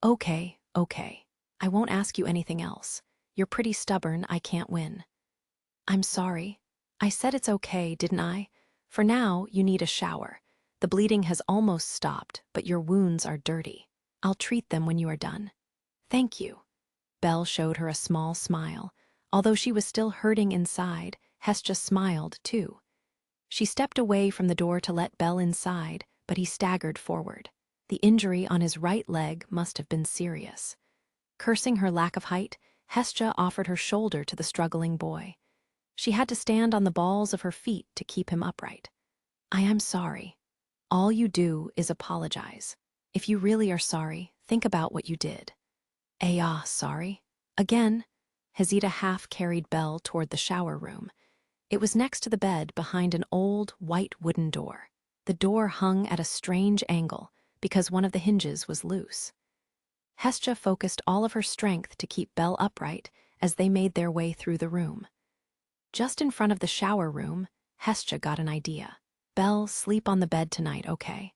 Okay. I won't ask you anything else. You're pretty stubborn, I can't win. I'm sorry. I said it's okay, didn't I? For now, you need a shower. The bleeding has almost stopped, but your wounds are dirty. I'll treat them when you are done. Thank you. Belle showed her a small smile. Although she was still hurting inside, Hestja smiled too. She stepped away from the door to let Belle inside, but he staggered forward. The injury on his right leg must have been serious. Cursing her lack of height, Hestja offered her shoulder to the struggling boy. She had to stand on the balls of her feet to keep him upright. I am sorry. All you do is apologize. If you really are sorry, think about what you did. Sorry? Again? Hezita half-carried Belle toward the shower room. It was next to the bed behind an old, white wooden door. The door hung at a strange angle because one of the hinges was loose. Hestja focused all of her strength to keep Belle upright as they made their way through the room. Just in front of the shower room, Hestja got an idea. Belle, sleep on the bed tonight, okay?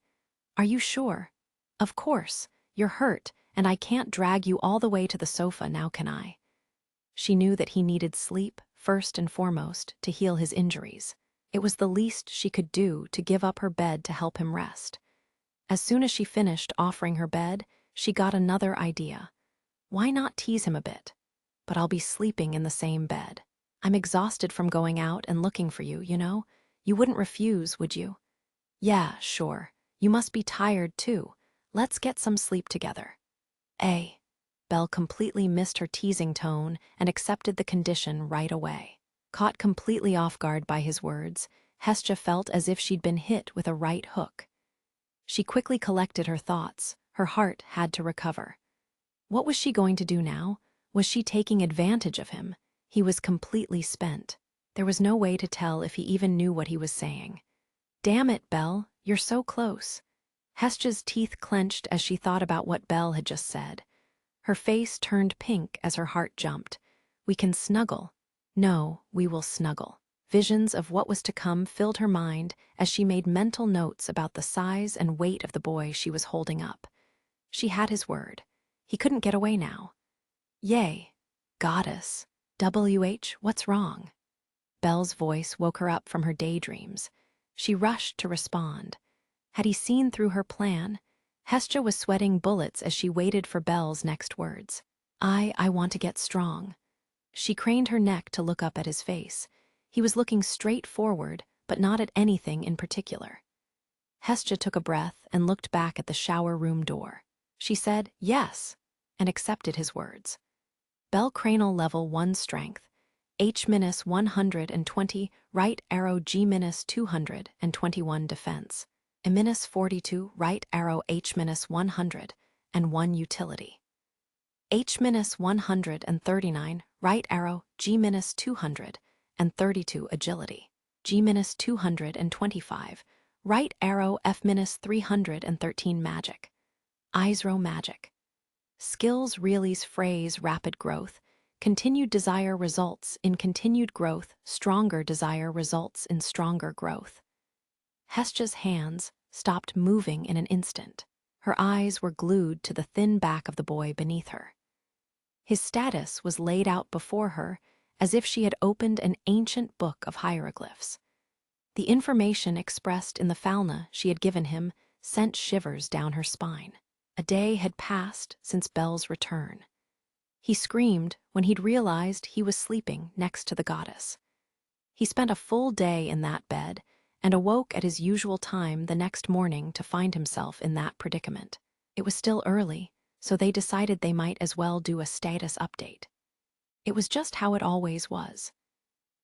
Are you sure? Of course. You're hurt, and I can't drag you all the way to the sofa now, can I? She knew that he needed sleep, first and foremost, to heal his injuries. It was the least she could do to give up her bed to help him rest. As soon as she finished offering her bed, she got another idea. Why not tease him a bit? But I'll be sleeping in the same bed. I'm exhausted from going out and looking for you, you know? You wouldn't refuse, would you? Yeah, sure. You must be tired, too. Let's get some sleep together. Belle completely missed her teasing tone and accepted the condition right away. Caught completely off guard by his words, Hestja felt as if she'd been hit with a right hook. She quickly collected her thoughts. Her heart had to recover. What was she going to do now? Was she taking advantage of him? He was completely spent. There was no way to tell if he even knew what he was saying. Damn it, Belle, you're so close. Hestja's teeth clenched as she thought about what Belle had just said. Her face turned pink as her heart jumped. We can snuggle. No, we will snuggle. Visions of what was to come filled her mind as she made mental notes about the size and weight of the boy she was holding up. She had his word. He couldn't get away now. Yay. Goddess. What's wrong? Belle's voice woke her up from her daydreams. She rushed to respond. Had he seen through her plan? Hestja was sweating bullets as she waited for Belle's next words. I want to get strong. She craned her neck to look up at his face. He was looking straight forward, but not at anything in particular. Hestja took a breath and looked back at the shower room door. She said, yes, and accepted his words. Belle cranial level 1 strength, H-120, right arrow G-221 defense, A-42, right arrow H-100, and 1 utility. H-139, right arrow G-200, and 32 agility. G-225, right arrow F-313 magic. Isro magic. Skills Reely's phrase rapid growth. Continued desire results in continued growth. Stronger desire results in stronger growth. Hestja's hands stopped moving in an instant. Her eyes were glued to the thin back of the boy beneath her. His status was laid out before her as if she had opened an ancient book of hieroglyphs. The information expressed in the falna she had given him sent shivers down her spine. A day had passed since Belle's return. He screamed when he'd realized he was sleeping next to the goddess. He spent a full day in that bed and awoke at his usual time the next morning to find himself in that predicament. It was still early, so they decided they might as well do a status update. It was just how it always was.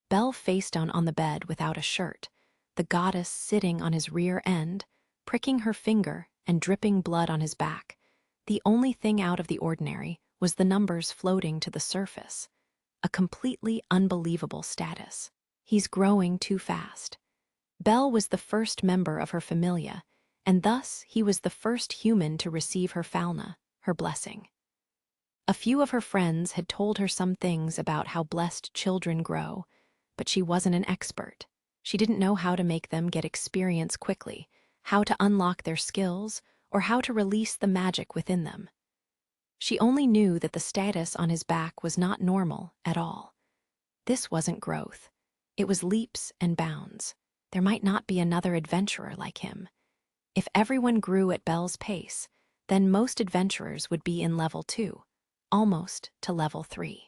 Belle face down on the bed without a shirt, the goddess sitting on his rear end, pricking her finger and dripping blood on his back. The only thing out of the ordinary was the numbers floating to the surface. A completely unbelievable status. He's growing too fast. Belle was the first member of her familia, and thus he was the first human to receive her falna, her blessing. A few of her friends had told her some things about how blessed children grow, but she wasn't an expert. She didn't know how to make them get experience quickly, how to unlock their skills, or how to release the magic within them. She only knew that the status on his back was not normal at all. This wasn't growth. It was leaps and bounds. There might not be another adventurer like him. If everyone grew at Belle's pace, then most adventurers would be in level 2, almost to level 3.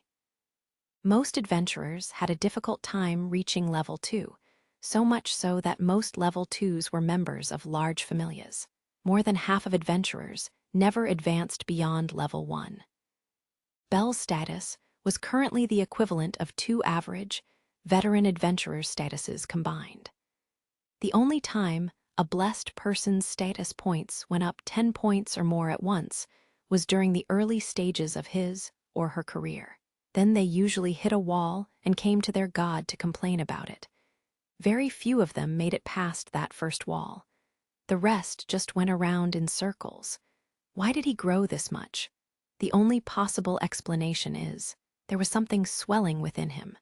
Most adventurers had a difficult time reaching level 2, so much so that most level 2s were members of large familias. More than half of adventurers never advanced beyond level 1. Belle's status was currently the equivalent of 2 average, veteran adventurer statuses combined. The only time a blessed person's status points went up 10 points or more at once was during the early stages of his or her career. Then they usually hit a wall and came to their god to complain about it. Very few of them made it past that first wall. The rest just went around in circles. Why did he grow this much? The only possible explanation is there was something swelling within him.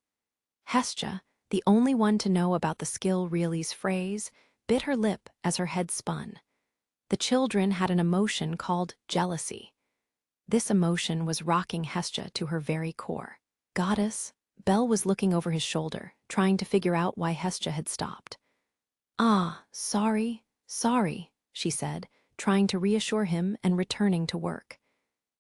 Hestja, the only one to know about the skill Reely's phrase, bit her lip as her head spun. The children had an emotion called jealousy. This emotion was rocking Hestja to her very core. Goddess, Belle was looking over his shoulder, trying to figure out why Hestja had stopped. Ah, sorry, she said, trying to reassure him and returning to work.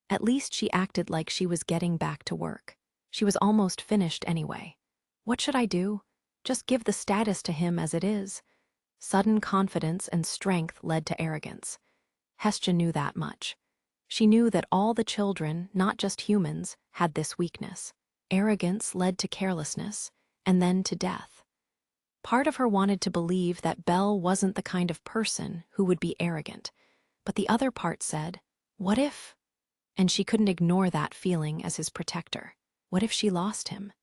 At least she acted like she was getting back to work. She was almost finished anyway. What should I do? Just give the status to him as it is. Sudden confidence and strength led to arrogance. Hestja knew that much. She knew that all the children, not just humans, had this weakness. Arrogance led to carelessness, and then to death. Part of her wanted to believe that Belle wasn't the kind of person who would be arrogant, but the other part said, what if? And she couldn't ignore that feeling as his protector. What if she lost him?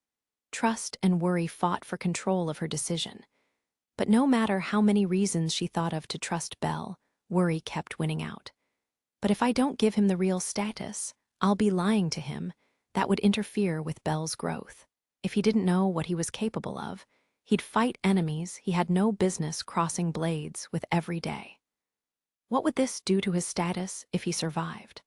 Trust and worry fought for control of her decision. But no matter how many reasons she thought of to trust Belle, worry kept winning out. But if I don't give him the real status, I'll be lying to him. That would interfere with Belle's growth. If he didn't know what he was capable of, he'd fight enemies he had no business crossing blades with every day. What would this do to his status if he survived?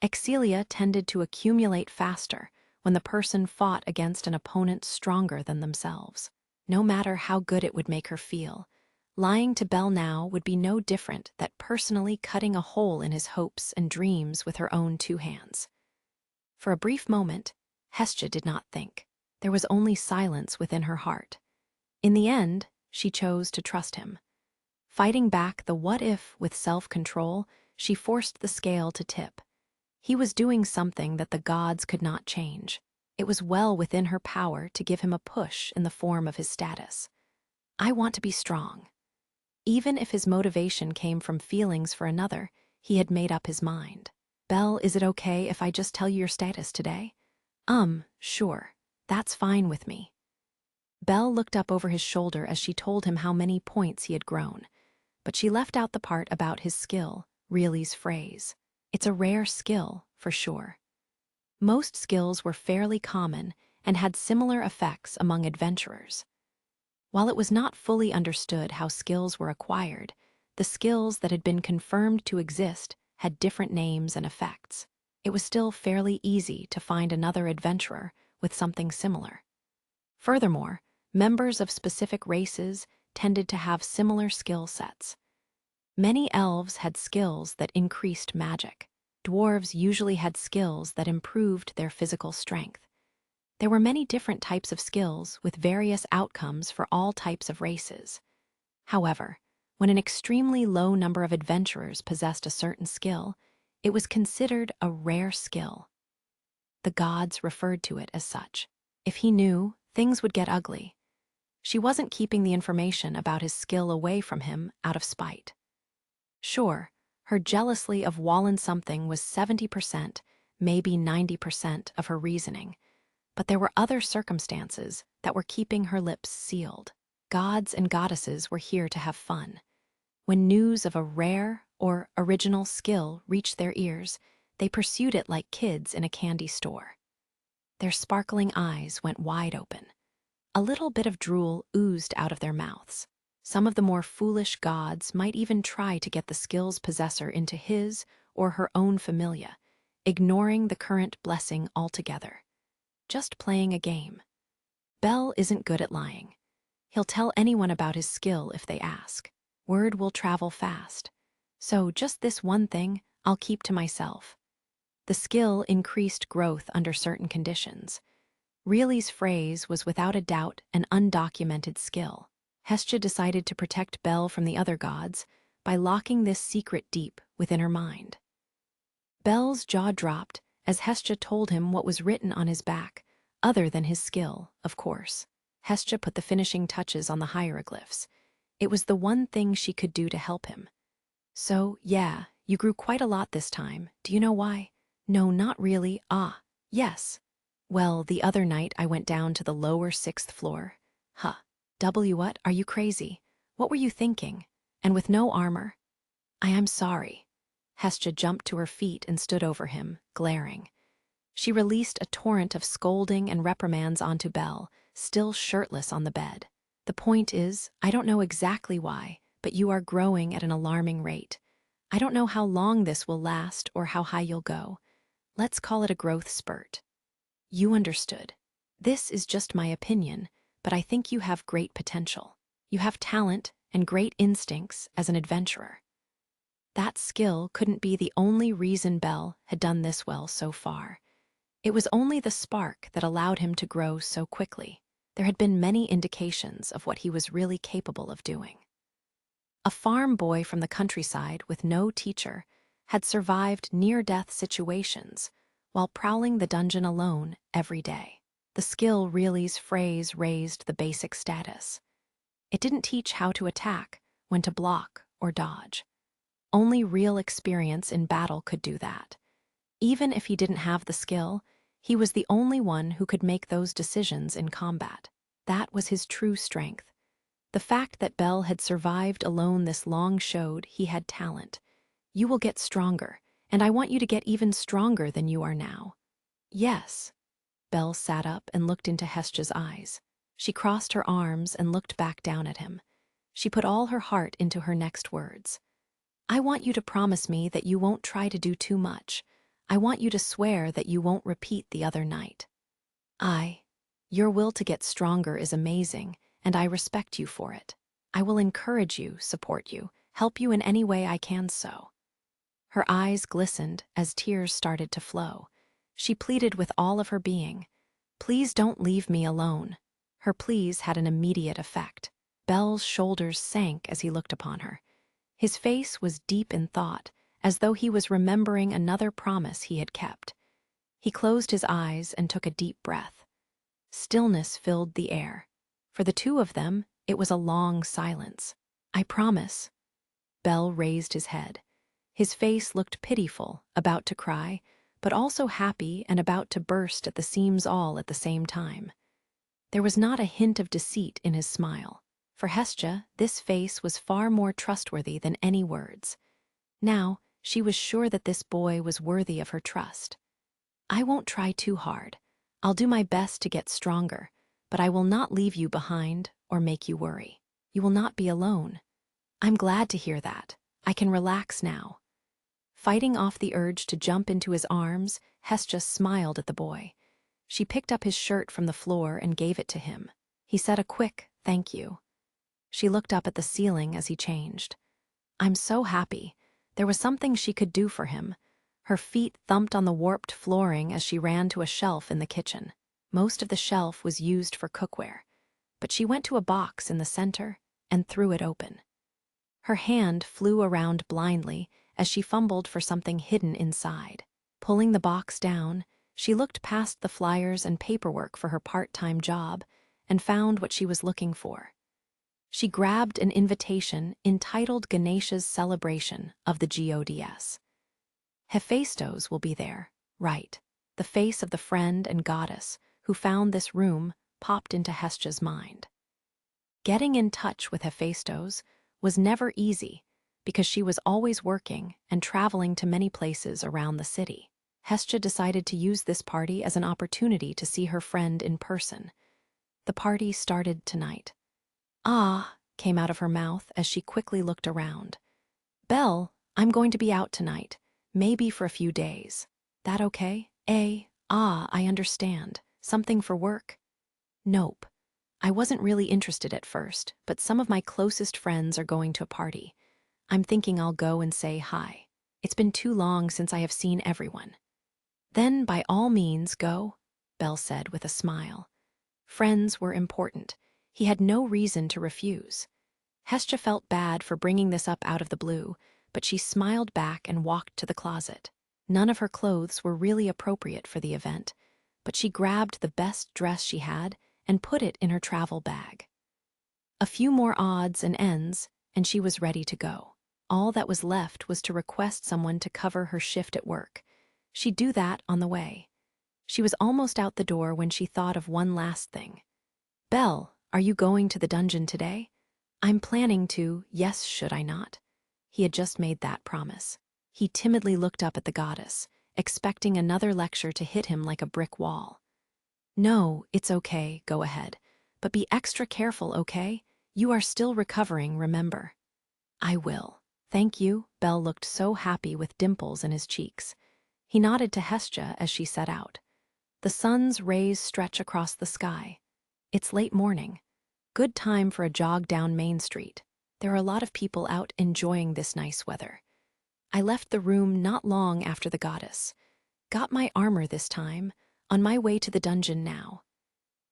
Excelia tended to accumulate faster when the person fought against an opponent stronger than themselves. No matter how good it would make her feel, lying to Belle now would be no different than personally cutting a hole in his hopes and dreams with her own two hands. For a brief moment, Hestia did not think. There was only silence within her heart. In the end, she chose to trust him. Fighting back the what-if with self-control, she forced the scale to tip. He was doing something that the gods could not change. It was well within her power to give him a push in the form of his status. I want to be strong. Even if his motivation came from feelings for another, he had made up his mind. Belle, is it okay if I just tell you your status today? Sure. That's fine with me. Belle looked up over his shoulder as she told him how many points he had grown, but she left out the part about his skill, Reilly's phrase. It's a rare skill, for sure. Most skills were fairly common and had similar effects among adventurers. While it was not fully understood how skills were acquired, the skills that had been confirmed to exist had different names and effects. It was still fairly easy to find another adventurer with something similar. Furthermore, members of specific races tended to have similar skill sets. Many elves had skills that increased magic. Dwarves usually had skills that improved their physical strength. There were many different types of skills with various outcomes for all types of races. However, when an extremely low number of adventurers possessed a certain skill, it was considered a rare skill. The gods referred to it as such. If he knew, things would get ugly. She wasn't keeping the information about his skill away from him out of spite. Sure, her jealousy of Wallen something was 70%, maybe 90% of her reasoning, but there were other circumstances that were keeping her lips sealed. Gods and goddesses were here to have fun. When news of a rare or original skill reached their ears, they pursued it like kids in a candy store. Their sparkling eyes went wide open. A little bit of drool oozed out of their mouths. Some of the more foolish gods might even try to get the skill's possessor into his or her own familia, ignoring the current blessing altogether. Just playing a game. Belle isn't good at lying. He'll tell anyone about his skill if they ask. Word will travel fast. So just this one thing I'll keep to myself. The skill increased growth under certain conditions. Reilly's phrase was without a doubt an undocumented skill. Hestia decided to protect Belle from the other gods by locking this secret deep within her mind. Belle's jaw dropped as Hestia told him what was written on his back, other than his skill, of course. Hestia put the finishing touches on the hieroglyphs. It was the one thing she could do to help him. So, yeah, you grew quite a lot this time. Do you know why? No, not really. Ah, yes. Well, the other night I went down to the lower 6th floor. Huh. What? Are you crazy? What were you thinking? And with no armor? I am sorry. Hestia jumped to her feet and stood over him, glaring. She released a torrent of scolding and reprimands onto Belle, still shirtless on the bed. The point is, I don't know exactly why, but you are growing at an alarming rate. I don't know how long this will last or how high you'll go. Let's call it a growth spurt. You understood. This is just my opinion, but I think you have great potential. You have talent and great instincts as an adventurer. That skill couldn't be the only reason Belle had done this well so far. It was only the spark that allowed him to grow so quickly. There had been many indications of what he was really capable of doing. A farm boy from the countryside with no teacher had survived near-death situations while prowling the dungeon alone every day. The skill Reilly's phrase raised the basic status. It didn't teach how to attack, when to block or dodge. Only real experience in battle could do that. Even if he didn't have the skill, he was the only one who could make those decisions in combat. That was his true strength. The fact that Belle had survived alone this long showed he had talent. You will get stronger, and I want you to get even stronger than you are now. Yes. Belle sat up and looked into Hestia's eyes. She crossed her arms and looked back down at him. She put all her heart into her next words. I want you to promise me that you won't try to do too much. I want you to swear that you won't repeat the other night. Your will to get stronger is amazing, and I respect you for it. I will encourage you, support you, help you in any way I can so. Her eyes glistened as tears started to flow. She pleaded with all of her being. Please don't leave me alone. Her pleas had an immediate effect. Belle's shoulders sank as he looked upon her. His face was deep in thought, as though he was remembering another promise he had kept. He closed his eyes and took a deep breath. Stillness filled the air. For the two of them, it was a long silence. I promise. Belle raised his head. His face looked pitiful, about to cry, but also happy and about to burst at the seams all at the same time. There was not a hint of deceit in his smile. For Hestia, this face was far more trustworthy than any words. Now, she was sure that this boy was worthy of her trust. I won't try too hard. I'll do my best to get stronger, but I will not leave you behind or make you worry. You will not be alone. I'm glad to hear that. I can relax now. Fighting off the urge to jump into his arms, Hestia smiled at the boy. She picked up his shirt from the floor and gave it to him. He said a quick, thank you. She looked up at the ceiling as he changed. I'm so happy. There was something she could do for him. Her feet thumped on the warped flooring as she ran to a shelf in the kitchen. Most of the shelf was used for cookware, but she went to a box in the center and threw it open. Her hand flew around blindly as she fumbled for something hidden inside. Pulling the box down, she looked past the flyers and paperwork for her part-time job and found what she was looking for. She grabbed an invitation entitled Ganesha's Celebration of the Gods. Hephaestus will be there, right? The face of the friend and goddess who found this room popped into Hestia's mind. Getting in touch with Hephaestus was never easy because she was always working and traveling to many places around the city. Hestia decided to use this party as an opportunity to see her friend in person. The party started tonight. Came out of her mouth as she quickly looked around. Belle, I'm going to be out tonight, maybe for a few days. That okay? I understand. Something for work? Nope. I wasn't really interested at first, but some of my closest friends are going to a party. I'm thinking I'll go and say hi. It's been too long since I have seen everyone. Then by all means go, Belle said with a smile. Friends were important. He had no reason to refuse. Hestia felt bad for bringing this up out of the blue, but she smiled back and walked to the closet. None of her clothes were really appropriate for the event, but she grabbed the best dress she had and put it in her travel bag. A few more odds and ends, and she was ready to go. All that was left was to request someone to cover her shift at work. She'd do that on the way. She was almost out the door when she thought of one last thing. Belle, are you going to the dungeon today? I'm planning to, yes, should I not? He had just made that promise. He timidly looked up at the goddess, expecting another lecture to hit him like a brick wall. No, it's okay, go ahead. But be extra careful, okay? You are still recovering, remember. I will. Thank you. Belle looked so happy with dimples in his cheeks. He nodded to Hestia as she set out. The sun's rays stretch across the sky. It's late morning. Good time for a jog down Main Street. There are a lot of people out enjoying this nice weather. I left the room not long after the goddess. Got my armor this time, on my way to the dungeon now.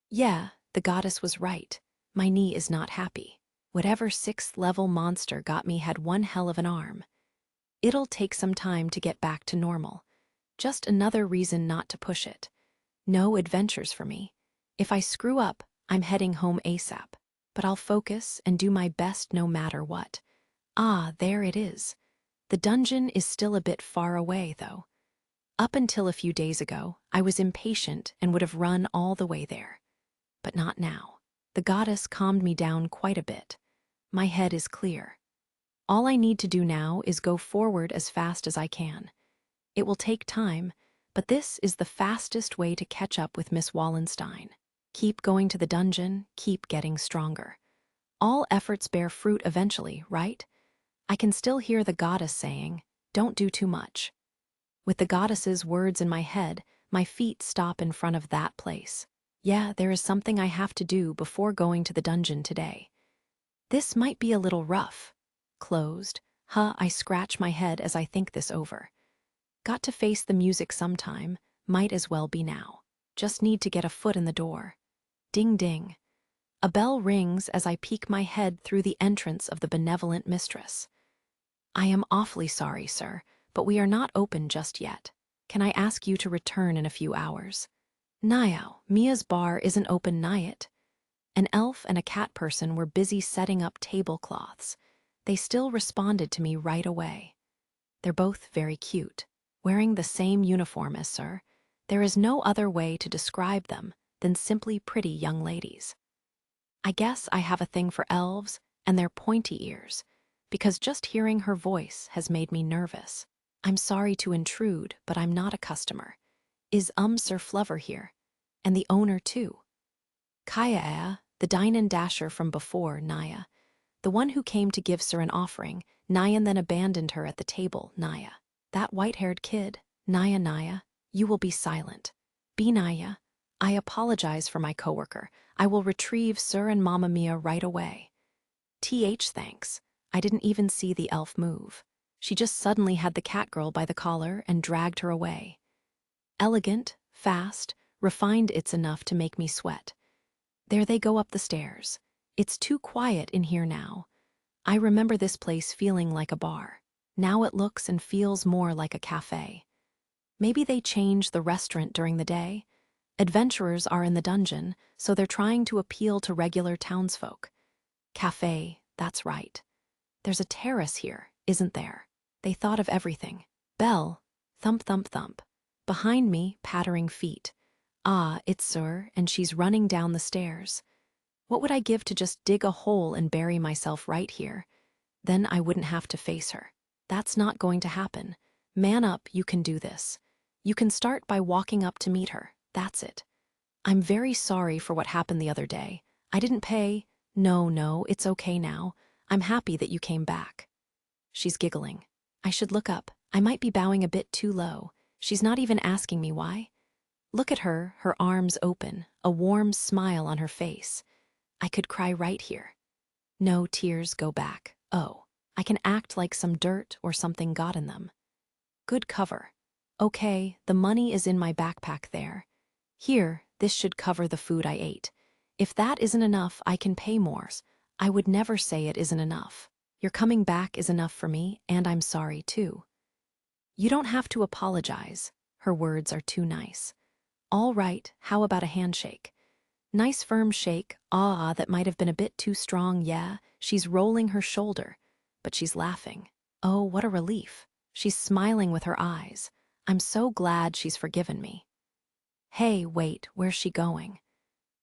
Yeah, the goddess was right. My knee is not happy. Whatever 6th-level monster got me had one hell of an arm. It'll take some time to get back to normal. Just another reason not to push it. No adventures for me. If I screw up, I'm heading home ASAP. but I'll focus and do my best no matter what. Ah, there it is. The dungeon is still a bit far away, though. Up until a few days ago, I was impatient and would have run all the way there. But not now. The goddess calmed me down quite a bit. My head is clear. All I need to do now is go forward as fast as I can. It will take time, but this is the fastest way to catch up with Miss Wallenstein. Keep going to the dungeon, keep getting stronger. All efforts bear fruit eventually, right? I can still hear the goddess saying, "Don't do too much." With the goddess's words in my head, my feet stop in front of that place. Yeah, there is something I have to do before going to the dungeon today. This might be a little rough. Closed. I scratch my head as I think this over. Got to face the music sometime, might as well be now. Just need to get a foot in the door. Ding ding. A bell rings as I peek my head through the entrance of the benevolent mistress. "I am awfully sorry, sir, but we are not open just yet. Can I ask you to return in a few hours?" "Now, Mia's bar isn't open night." An elf and a cat person were busy setting up tablecloths. They still responded to me right away. They're both very cute, wearing the same uniform as sir. There is no other way to describe them than simply pretty young ladies. I guess I have a thing for elves and their pointy ears, because just hearing her voice has made me nervous. "I'm sorry to intrude, but I'm not a customer. Is Sir Flubber here? And the owner too?" "Kaya, the dine and dasher from before, Naya. The one who came to give Sir an offering, Naya, and then abandoned her at the table, Naya. That white-haired kid, Naya, you will be silent. Be Naya. I apologize for my coworker. I will retrieve Sir and Mamma Mia right away." Thanks. I didn't even see the elf move. She just suddenly had the cat girl by the collar and dragged her away. Elegant, fast, refined, it's enough to make me sweat. There they go up the stairs. It's too quiet in here now. I remember this place feeling like a bar. Now it looks and feels more like a cafe. Maybe they change the restaurant during the day. Adventurers are in the dungeon, so they're trying to appeal to regular townsfolk. Cafe, that's right. There's a terrace here, isn't there? They thought of everything. Bell, thump, thump, thump. Behind me, pattering feet. Ah, it's Sir, and she's running down the stairs. What would I give to just dig a hole and bury myself right here? Then I wouldn't have to face her. That's not going to happen. Man up, you can do this. You can start by walking up to meet her. That's it. "I'm very sorry for what happened the other day. I didn't pay." No, it's okay now. I'm happy that you came back." She's giggling. I should look up. I might be bowing a bit too low. She's not even asking me why. Look at her, her arms open, a warm smile on her face. I could cry right here. No, tears go back. Oh, I can act like some dirt or something got in them. Good cover. Okay, the money is in my backpack there. Here, this should cover the food I ate. If that isn't enough, I can pay more. I would never say it isn't enough. Your coming back is enough for me, and I'm sorry too. You don't have to apologize. Her words are too nice. All right, how about a handshake? Nice firm shake, that might have been a bit too strong, yeah. She's rolling her shoulder, but she's laughing. Oh, what a relief. She's smiling with her eyes. I'm so glad she's forgiven me. Hey, wait, where's she going?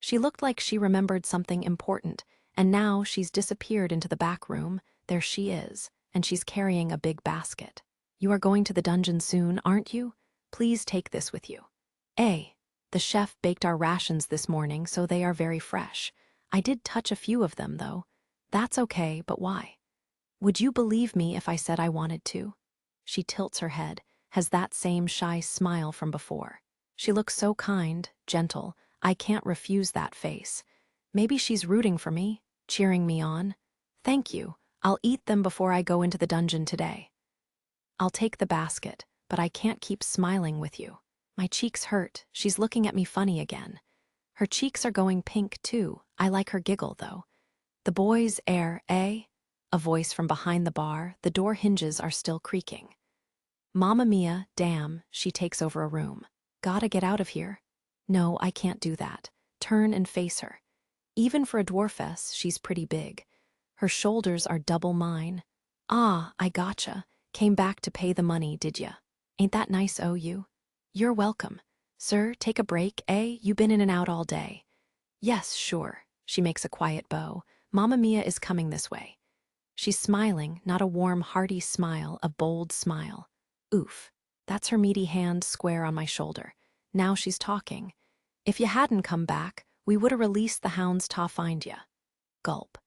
She looked like she remembered something important, and now she's disappeared into the back room. There she is, and she's carrying a big basket. "You are going to the dungeon soon, aren't you? Please take this with you." The chef baked our rations this morning, so they are very fresh. I did touch a few of them, though. That's okay, but why? Would you believe me if I said I wanted to? She tilts her head, has that same shy smile from before. She looks so kind, gentle. I can't refuse that face. Maybe she's rooting for me, cheering me on. Thank you. I'll eat them before I go into the dungeon today. I'll take the basket, but I can't keep smiling with you. My cheeks hurt. She's looking at me funny again. Her cheeks are going pink, too. I like her giggle, though. "The boys' air, eh?" A voice from behind the bar. The door hinges are still creaking. Mamma Mia, damn, she takes over a room. Gotta get out of here. No, I can't do that. Turn and face her. Even for a dwarfess, she's pretty big. Her shoulders are double mine. Ah, I gotcha. Came back to pay the money, did ya? Ain't that nice o' you? You're welcome. Sir, take a break, eh? You been in and out all day. Yes, sure. She makes a quiet bow. Mamma Mia is coming this way. She's smiling, not a warm, hearty smile, a bold smile. Oof. That's her meaty hand square on my shoulder. Now she's talking. If you hadn't come back, we woulda released the hounds ta find ya. Gulp.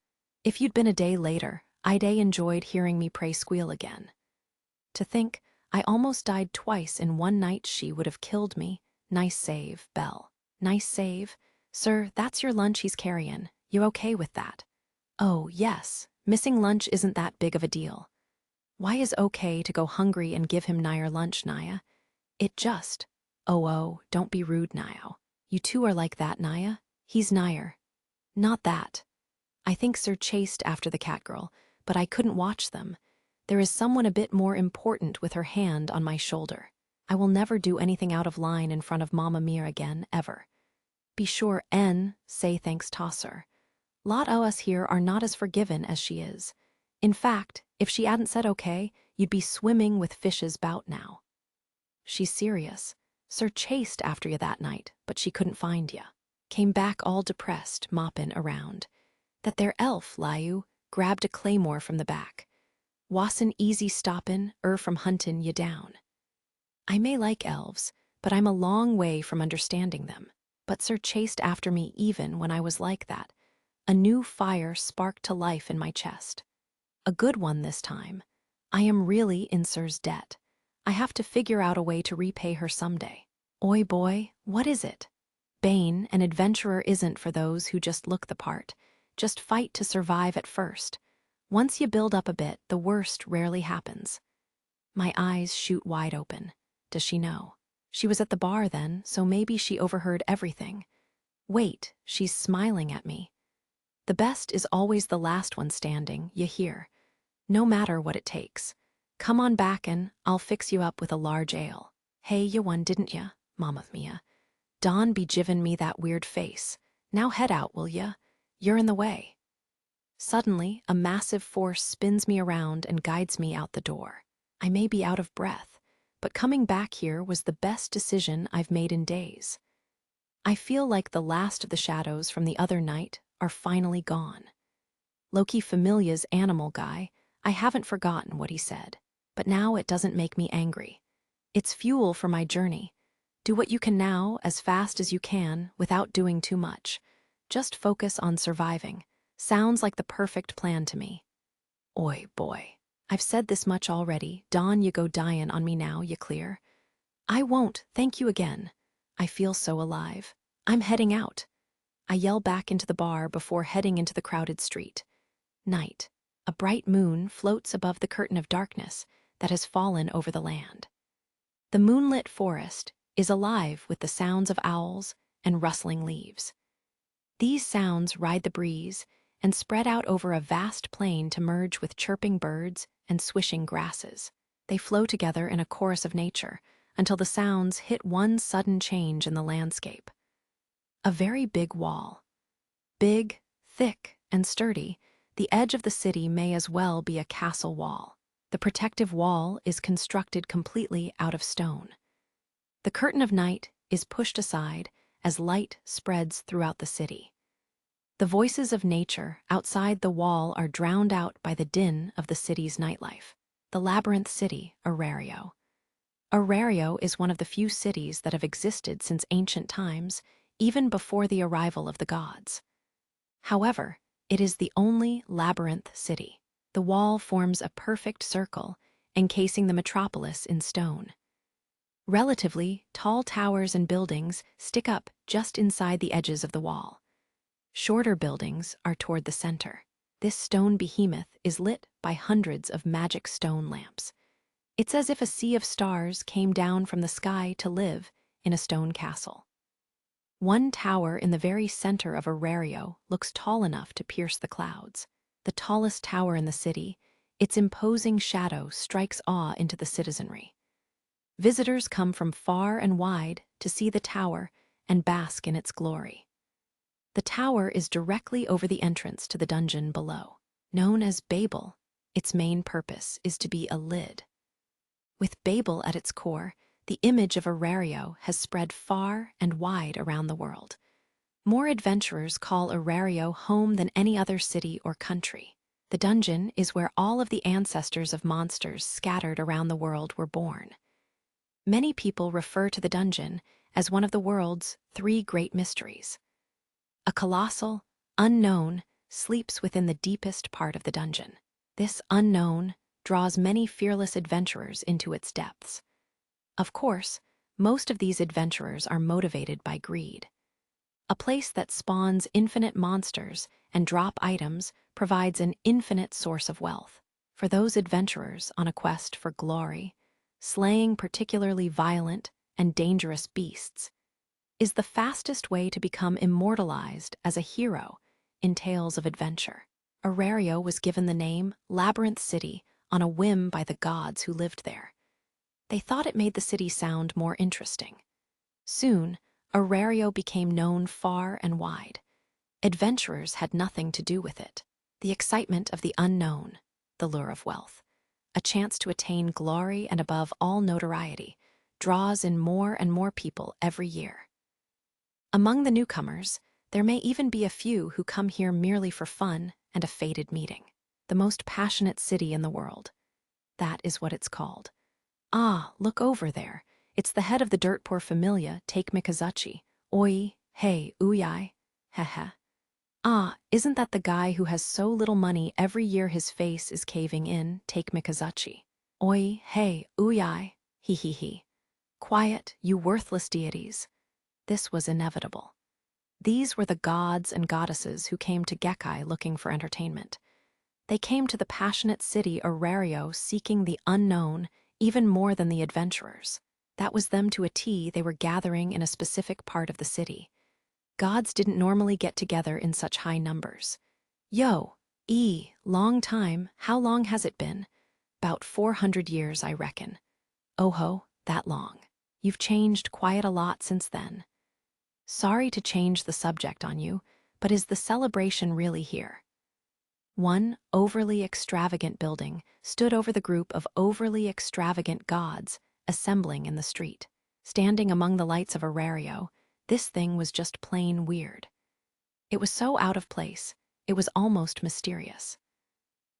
If you'd been a day later, I'd enjoyed hearing me pray squeal again. To think, I almost died twice in one night. She would have killed me. Nice save, Belle. Nice save. Sir, that's your lunch he's carryin'. You okay with that? Oh, yes. Missing lunch isn't that big of a deal. Why is okay to go hungry and give him nigher lunch, Naya? It just. Oh, don't be rude, Naya. You two are like that, Naya. He's nigher. Not that. I think Sir chased after the cat girl, but I couldn't watch them. There is someone a bit more important with her hand on my shoulder. I will never do anything out of line in front of Mamma Mia again, ever. Be sure say thanks Tosser. Lot o' us here are not as forgiven as she is. In fact, if she hadn't said okay, you'd be swimming with fishes bout now. She's serious. Sir chased after you that night, but she couldn't find ya. Came back all depressed, moppin' around. That there elf, Liu, grabbed a claymore from the back. Wasn't easy stoppin' from huntin' you down. I may like elves, but I'm a long way from understanding them. But Sir chased after me even when I was like that. A new fire sparked to life in my chest. A good one this time. I am really in Sir's debt. I have to figure out a way to repay her someday. Oi boy, what is it? Bane, an adventurer isn't for those who just look the part. Just fight to survive at first. Once you build up a bit, the worst rarely happens. My eyes shoot wide open. Does she know? She was at the bar then, so maybe she overheard everything. Wait, she's smiling at me. The best is always the last one standing, you hear. No matter what it takes. Come on back and I'll fix you up with a large ale. Hey, you won, didn't ya, Mamma Mia? Dawn be givin' me that weird face. Now head out, will ya? You're in the way. Suddenly, a massive force spins me around and guides me out the door. I may be out of breath, but coming back here was the best decision I've made in days. I feel like the last of the shadows from the other night are finally gone. Loki Familia's animal guy, I haven't forgotten what he said, but now it doesn't make me angry. It's fuel for my journey. Do what you can now, as fast as you can, without doing too much. Just focus on surviving. Sounds like the perfect plan to me. Oi, boy. I've said this much already. Dawn, you go dyin' on me now, you clear? I won't, thank you again. I feel so alive. I'm heading out. I yell back into the bar before heading into the crowded street. Night. A bright moon floats above the curtain of darkness that has fallen over the land. The moonlit forest is alive with the sounds of owls and rustling leaves. These sounds ride the breeze and spread out over a vast plain to merge with chirping birds and swishing grasses. They flow together in a chorus of nature until the sounds hit one sudden change in the landscape. A very big wall. Big, thick, and sturdy, the edge of the city may as well be a castle wall. The protective wall is constructed completely out of stone. The curtain of night is pushed aside as light spreads throughout the city. The voices of nature outside the wall are drowned out by the din of the city's nightlife. The labyrinth city, Arario. Arario is one of the few cities that have existed since ancient times, even before the arrival of the gods. However, it is the only labyrinth city. The wall forms a perfect circle, encasing the metropolis in stone. Relatively, tall towers and buildings stick up just inside the edges of the wall. Shorter buildings are toward the center. This stone behemoth is lit by hundreds of magic stone lamps. It's as if a sea of stars came down from the sky to live in a stone castle. One tower in the very center of Arario looks tall enough to pierce the clouds. The tallest tower in the city, its imposing shadow strikes awe into the citizenry. Visitors come from far and wide to see the tower and bask in its glory. The tower is directly over the entrance to the dungeon below. Known as Babel, its main purpose is to be a lid. With Babel at its core, the image of Arario has spread far and wide around the world. More adventurers call Arario home than any other city or country. The dungeon is where all of the ancestors of monsters scattered around the world were born. Many people refer to the dungeon as one of the world's 3 great mysteries. A colossal, unknown, sleeps within the deepest part of the dungeon. This unknown draws many fearless adventurers into its depths. Of course, most of these adventurers are motivated by greed. A place that spawns infinite monsters and drop items provides an infinite source of wealth. For those adventurers on a quest for glory, slaying particularly violent and dangerous beasts is the fastest way to become immortalized as a hero in tales of adventure. Arario was given the name Labyrinth City on a whim by the gods who lived there. They thought it made the city sound more interesting. Soon, Arario became known far and wide. Adventurers had nothing to do with it. The excitement of the unknown, the lure of wealth, a chance to attain glory and above all notoriety, draws in more and more people every year. Among the newcomers, there may even be a few who come here merely for fun and a fated meeting. The most passionate city in the world. That is what it's called. Ah, look over there. It's the head of the dirt poor familia, Take Mikazuchi. Oi, hey, uyai, heh. Ah, isn't that the guy who has so little money every year his face is caving in, Take Mikazuchi? Oi, hey, uyai, he. Quiet, you worthless deities. This was inevitable. These were the gods and goddesses who came to Gekkai looking for entertainment. They came to the passionate city Arario seeking the unknown even more than the adventurers. That was them to a T. They were gathering in a specific part of the city. Gods didn't normally get together in such high numbers. Yo, long time, how long has it been? About 400 years, I reckon. Oh-ho, that long. You've changed quite a lot since then. Sorry to change the subject on you, but is the celebration really here? One overly extravagant building stood over the group of overly extravagant gods assembling in the street. Standing among the lights of Arario, this thing was just plain weird. It was so out of place, it was almost mysterious.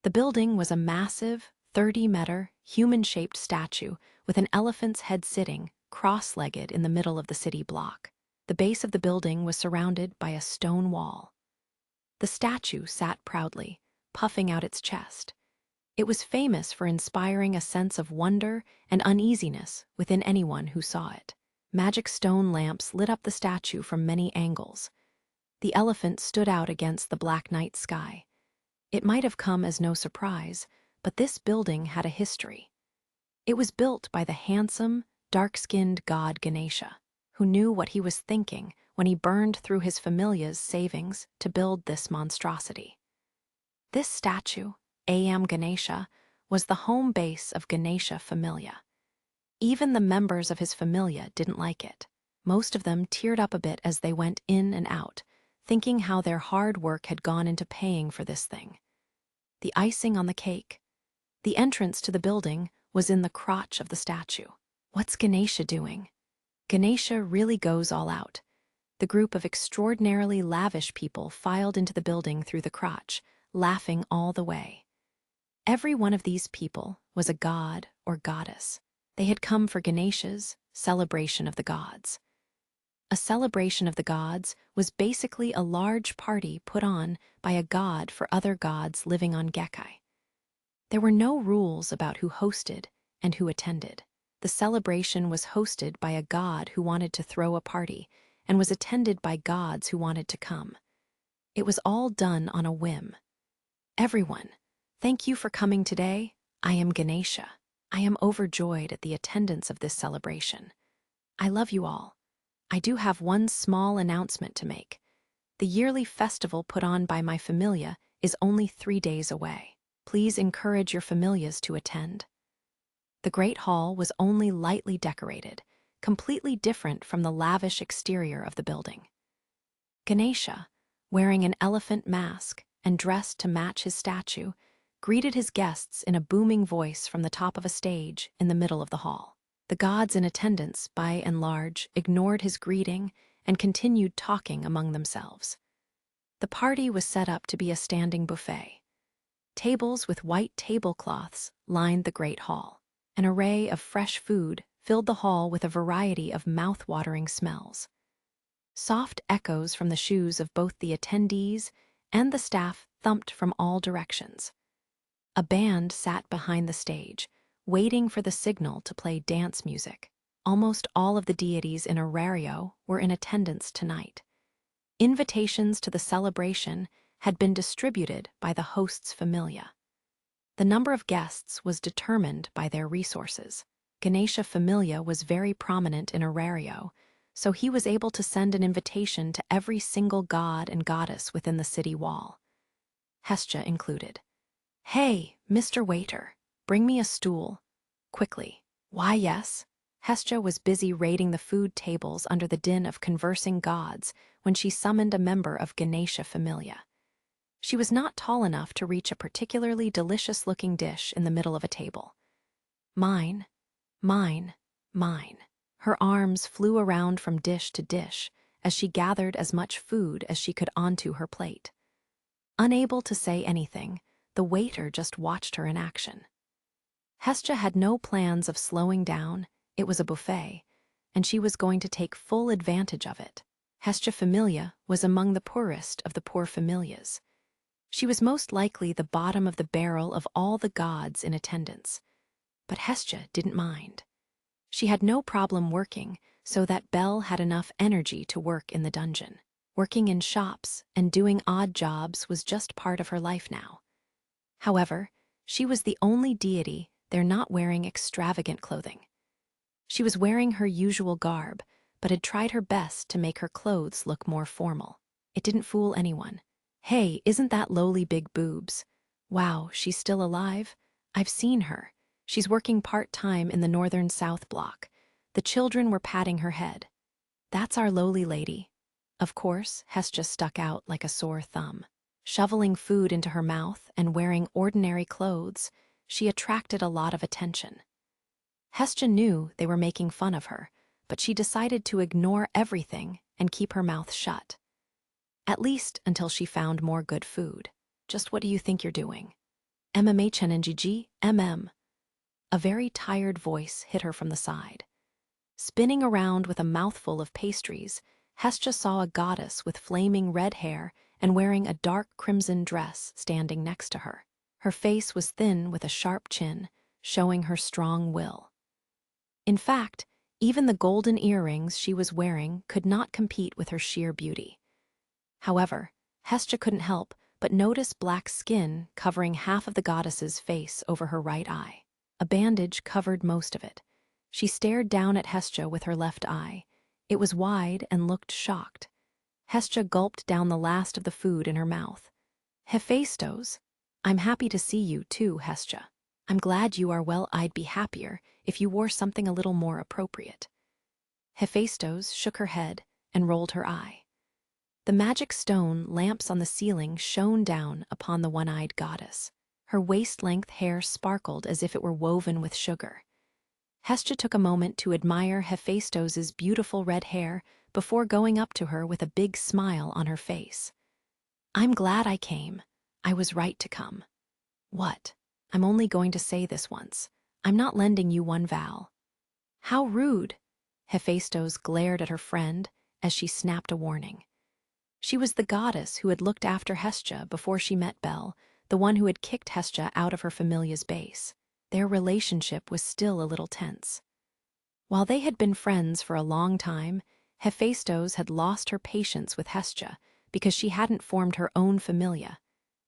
The building was a massive, 30-meter, human-shaped statue with an elephant's head sitting, cross-legged in the middle of the city block. The base of the building was surrounded by a stone wall. The statue sat proudly, puffing out its chest. It was famous for inspiring a sense of wonder and uneasiness within anyone who saw it. Magic stone lamps lit up the statue from many angles. The elephant stood out against the black night sky. It might have come as no surprise, but this building had a history. It was built by the handsome, dark-skinned god Ganesha, who knew what he was thinking when he burned through his familia's savings to build this monstrosity. This statue, Am Ganesha, was the home base of Ganesha Familia. Even the members of his familia didn't like it. Most of them teared up a bit as they went in and out, thinking how their hard work had gone into paying for this thing. The icing on the cake. The entrance to the building was in the crotch of the statue. What's Ganesha doing? Ganesha really goes all out. The group of extraordinarily lavish people filed into the building through the crotch, laughing all the way. Every one of these people was a god or goddess. They had come for Ganesha's celebration of the gods. A celebration of the gods was basically a large party put on by a god for other gods living on Gekkai. There were no rules about who hosted and who attended. The celebration was hosted by a god who wanted to throw a party and was attended by gods who wanted to come. It was all done on a whim. Everyone, thank you for coming today. I am Ganesha. I am overjoyed at the attendance of this celebration. I love you all. I do have one small announcement to make. The yearly festival put on by my familia is only 3 days away. Please encourage your familias to attend. The Great Hall was only lightly decorated, completely different from the lavish exterior of the building. Ganesha, wearing an elephant mask and dressed to match his statue, greeted his guests in a booming voice from the top of a stage in the middle of the hall. The gods in attendance, by and large, ignored his greeting and continued talking among themselves. The party was set up to be a standing buffet. Tables with white tablecloths lined the great hall. An array of fresh food filled the hall with a variety of mouth-watering smells. Soft echoes from the shoes of both the attendees and the staff thumped from all directions. A band sat behind the stage, waiting for the signal to play dance music. Almost all of the deities in Arario were in attendance tonight. Invitations to the celebration had been distributed by the host's familia. The number of guests was determined by their resources. Ganesha familia was very prominent in Arario, so he was able to send an invitation to every single god and goddess within the city wall, Hestia included. "Hey, Mr. Waiter, bring me a stool. Quickly." "Why, yes." Hestia was busy raiding the food tables under the din of conversing gods when she summoned a member of Ganesha familia. She was not tall enough to reach a particularly delicious-looking dish in the middle of a table. "Mine, mine, mine." Her arms flew around from dish to dish as she gathered as much food as she could onto her plate. Unable to say anything, the waiter just watched her in action. Hestia had no plans of slowing down. It was a buffet, and she was going to take full advantage of it. Hestia familia was among the poorest of the poor familias. She was most likely the bottom of the barrel of all the gods in attendance. But Hestia didn't mind. She had no problem working, so that Belle had enough energy to work in the dungeon. Working in shops and doing odd jobs was just part of her life now. However, she was the only deity there not wearing extravagant clothing. She was wearing her usual garb, but had tried her best to make her clothes look more formal. It didn't fool anyone. "Hey, isn't that lowly big boobs? Wow, she's still alive? I've seen her. She's working part-time in the northern South Block." The children were patting her head. "That's our lowly lady." Of course, Hestia stuck out like a sore thumb. Shoveling food into her mouth and wearing ordinary clothes, she attracted a lot of attention. Hestia knew they were making fun of her, but she decided to ignore everything and keep her mouth shut. At least until she found more good food. "Just what do you think you're doing?" "MMHNNGG, MM." A very tired voice hit her from the side. Spinning around with a mouthful of pastries, Hestia saw a goddess with flaming red hair and wearing a dark crimson dress standing next to her. Her face was thin with a sharp chin, showing her strong will. In fact, even the golden earrings she was wearing could not compete with her sheer beauty. However, Hestia couldn't help but notice black skin covering half of the goddess's face over her right eye. A bandage covered most of it. She stared down at Hestia with her left eye. It was wide and looked shocked. Hestia gulped down the last of the food in her mouth. "Hephaestos, I'm happy to see you too, Hestia. I'm glad you are well. I'd be happier if you wore something a little more appropriate." Hephaestos shook her head and rolled her eye. The magic stone lamps on the ceiling shone down upon the one-eyed goddess. Her waist-length hair sparkled as if it were woven with sugar. Hestia took a moment to admire Hephaestos's beautiful red hair before going up to her with a big smile on her face. "I'm glad I came. I was right to come." "What? I'm only going to say this once. I'm not lending you one val." "How rude!" Hephaestos glared at her friend as she snapped a warning. She was the goddess who had looked after Hestia before she met Belle, the one who had kicked Hestia out of her familia's base. Their relationship was still a little tense. While they had been friends for a long time, Hephaestos had lost her patience with Hestia because she hadn't formed her own familia,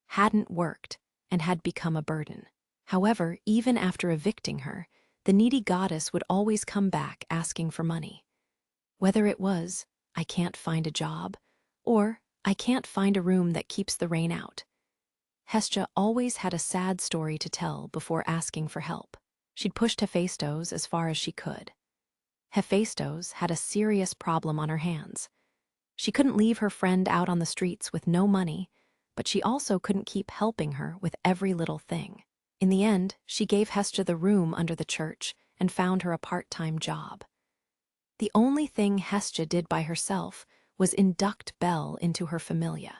hadn't worked, and had become a burden. However, even after evicting her, the needy goddess would always come back asking for money. Whether it was, "I can't find a job," or "I can't find a room that keeps the rain out," Hestia always had a sad story to tell before asking for help. She'd pushed Hephaestos as far as she could. Hephaestos had a serious problem on her hands. She couldn't leave her friend out on the streets with no money, but she also couldn't keep helping her with every little thing. In the end, she gave Hestia the room under the church and found her a part-time job. The only thing Hestia did by herself was induct Belle into her familia.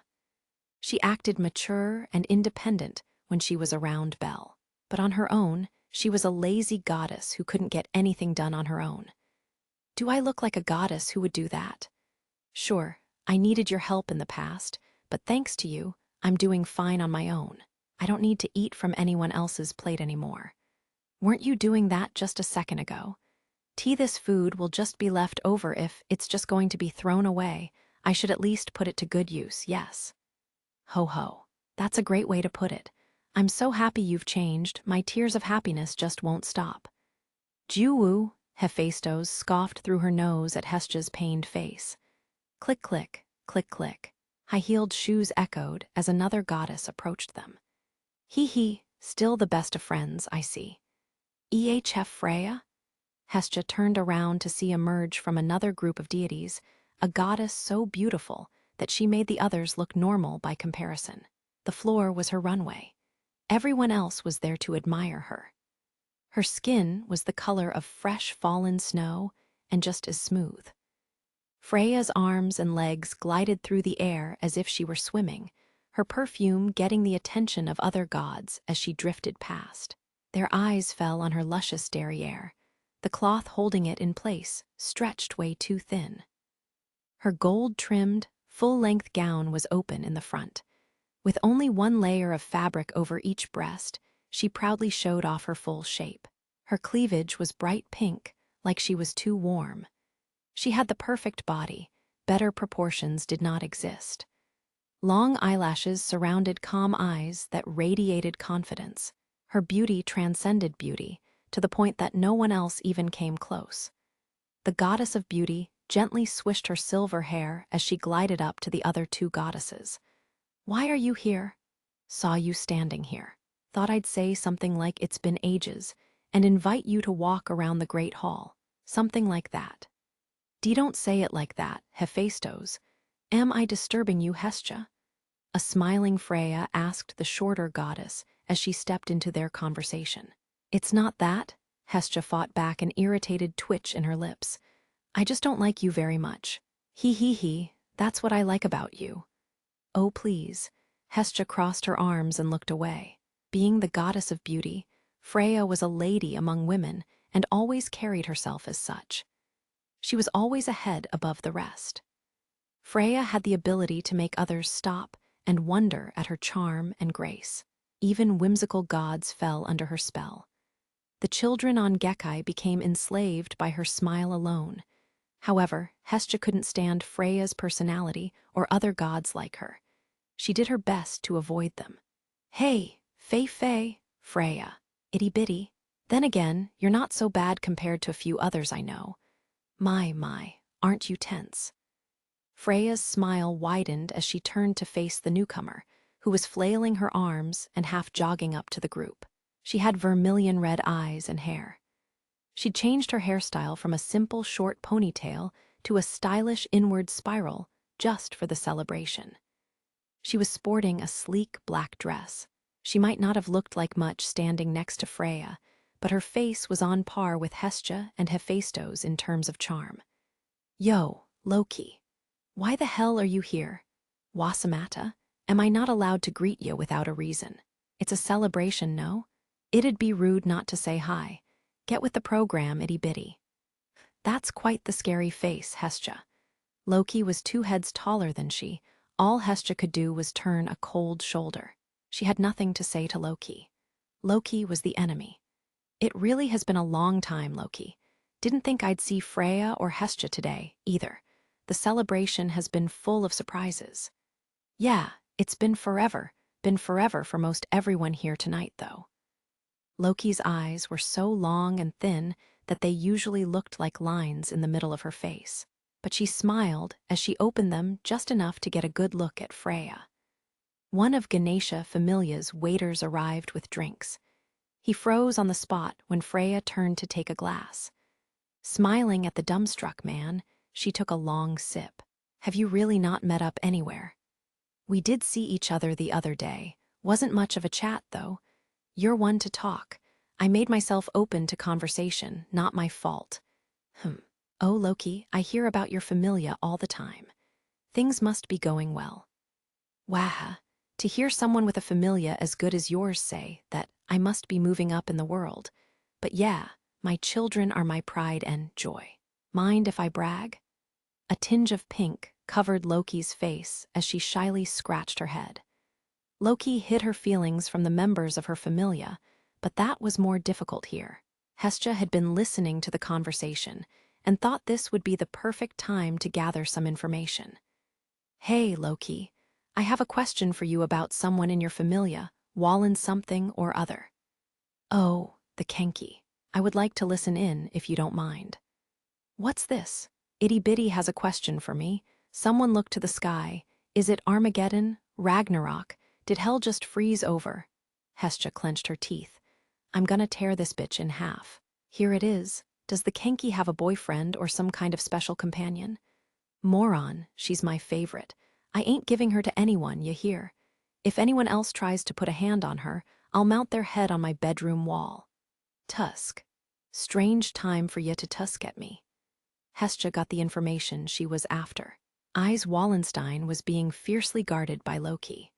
She acted mature and independent when she was around Belle, but on her own, she was a lazy goddess who couldn't get anything done on her own. Do I look like a goddess who would do that? Sure, I needed your help in the past, but thanks to you, I'm doing fine on my own. I don't need to eat from anyone else's plate anymore. Weren't you doing that just a second ago? This food will just be left over if it's just going to be thrown away. I should at least put it to good use, yes. Ho ho. That's a great way to put it. I'm so happy you've changed, my tears of happiness just won't stop. Juwu, Hephaestos scoffed through her nose at Hestia's pained face. Click click, click click. High-heeled shoes echoed as another goddess approached them. Hee hee, still the best of friends, I see. Ehf Freya? Hestia turned around to see emerge from another group of deities, a goddess so beautiful that she made the others look normal by comparison. The floor was her runway. Everyone else was there to admire her. Her skin was the color of fresh fallen snow and just as smooth. Freya's arms and legs glided through the air as if she were swimming, her perfume getting the attention of other gods as she drifted past. Their eyes fell on her luscious derriere. The cloth holding it in place stretched way too thin. Her gold-trimmed, full-length gown was open in the front. With only one layer of fabric over each breast, she proudly showed off her full shape. Her cleavage was bright pink, like she was too warm. She had the perfect body. Better proportions did not exist. Long eyelashes surrounded calm eyes that radiated confidence. Her beauty transcended beauty, to the point that no one else even came close. The goddess of beauty gently swished her silver hair as she glided up to the other two goddesses. Why are you here? Saw you standing here. Thought I'd say something like it's been ages, and invite you to walk around the Great Hall. Something like that. Don't say it like that, Hephaestos. Am I disturbing you, Hestia? A smiling Freya asked the shorter goddess as she stepped into their conversation. It's not that, Hestia fought back, an irritated twitch in her lips. I just don't like you very much. He, that's what I like about you. Oh, please. Hestia crossed her arms and looked away. Being the goddess of beauty, Freya was a lady among women and always carried herself as such. She was always ahead above the rest. Freya had the ability to make others stop and wonder at her charm and grace. Even whimsical gods fell under her spell. The children on Gekai became enslaved by her smile alone. However, Hestia couldn't stand Freya's personality or other gods like her. She did her best to avoid them. Hey, Fei, Freya, itty bitty. Then again, you're not so bad compared to a few others I know. My, aren't you tense? Freya's smile widened as she turned to face the newcomer, who was flailing her arms and half jogging up to the group. She had vermilion-red eyes and hair. She'd changed her hairstyle from a simple short ponytail to a stylish inward spiral just for the celebration. She was sporting a sleek black dress. She might not have looked like much standing next to Freya, but her face was on par with Hestia and Hephaestos in terms of charm. Yo, Loki. Why the hell are you here? Wasamata, am I not allowed to greet you without a reason? It's a celebration, no? It'd be rude not to say hi. Get with the program, itty bitty. That's quite the scary face, Hestia. Loki was 2 heads taller than she. All Hestia could do was turn a cold shoulder. She had nothing to say to Loki. Loki was the enemy. It really has been a long time, Loki. Didn't think I'd see Freya or Hestia today, either. The celebration has been full of surprises. Yeah, it's been forever for most everyone here tonight, though. Loki's eyes were so long and thin that they usually looked like lines in the middle of her face. But she smiled as she opened them just enough to get a good look at Freya. One of Ganesha Familia's waiters arrived with drinks. He froze on the spot when Freya turned to take a glass. Smiling at the dumbstruck man, she took a long sip. Have you really not met up anywhere? We did see each other the other day. Wasn't much of a chat, though. You're one to talk. I made myself open to conversation, not my fault. Oh, Loki, I hear about your familia all the time. Things must be going well. Waha, to hear someone with a familia as good as yours say that I must be moving up in the world. But yeah, my children are my pride and joy. Mind if I brag? A tinge of pink covered Loki's face as she shyly scratched her head. Loki hid her feelings from the members of her familia, but that was more difficult here. Hestia had been listening to the conversation and thought this would be the perfect time to gather some information. Hey, Loki, I have a question for you about someone in your familia, Wallen something or other. Oh, the Kenki. I would like to listen in if you don't mind. What's this? Itty Bitty has a question for me. Someone look to the sky. Is it Armageddon? Ragnarok? Did hell just freeze over? Hestia clenched her teeth. I'm gonna tear this bitch in half. Here it is. Does the Kenki have a boyfriend or some kind of special companion? Moron, she's my favorite. I ain't giving her to anyone, you hear? If anyone else tries to put a hand on her, I'll mount their head on my bedroom wall. Tusk. Strange time for ye to tusk at me. Hestia got the information she was after. Eyes Wallenstein was being fiercely guarded by Loki.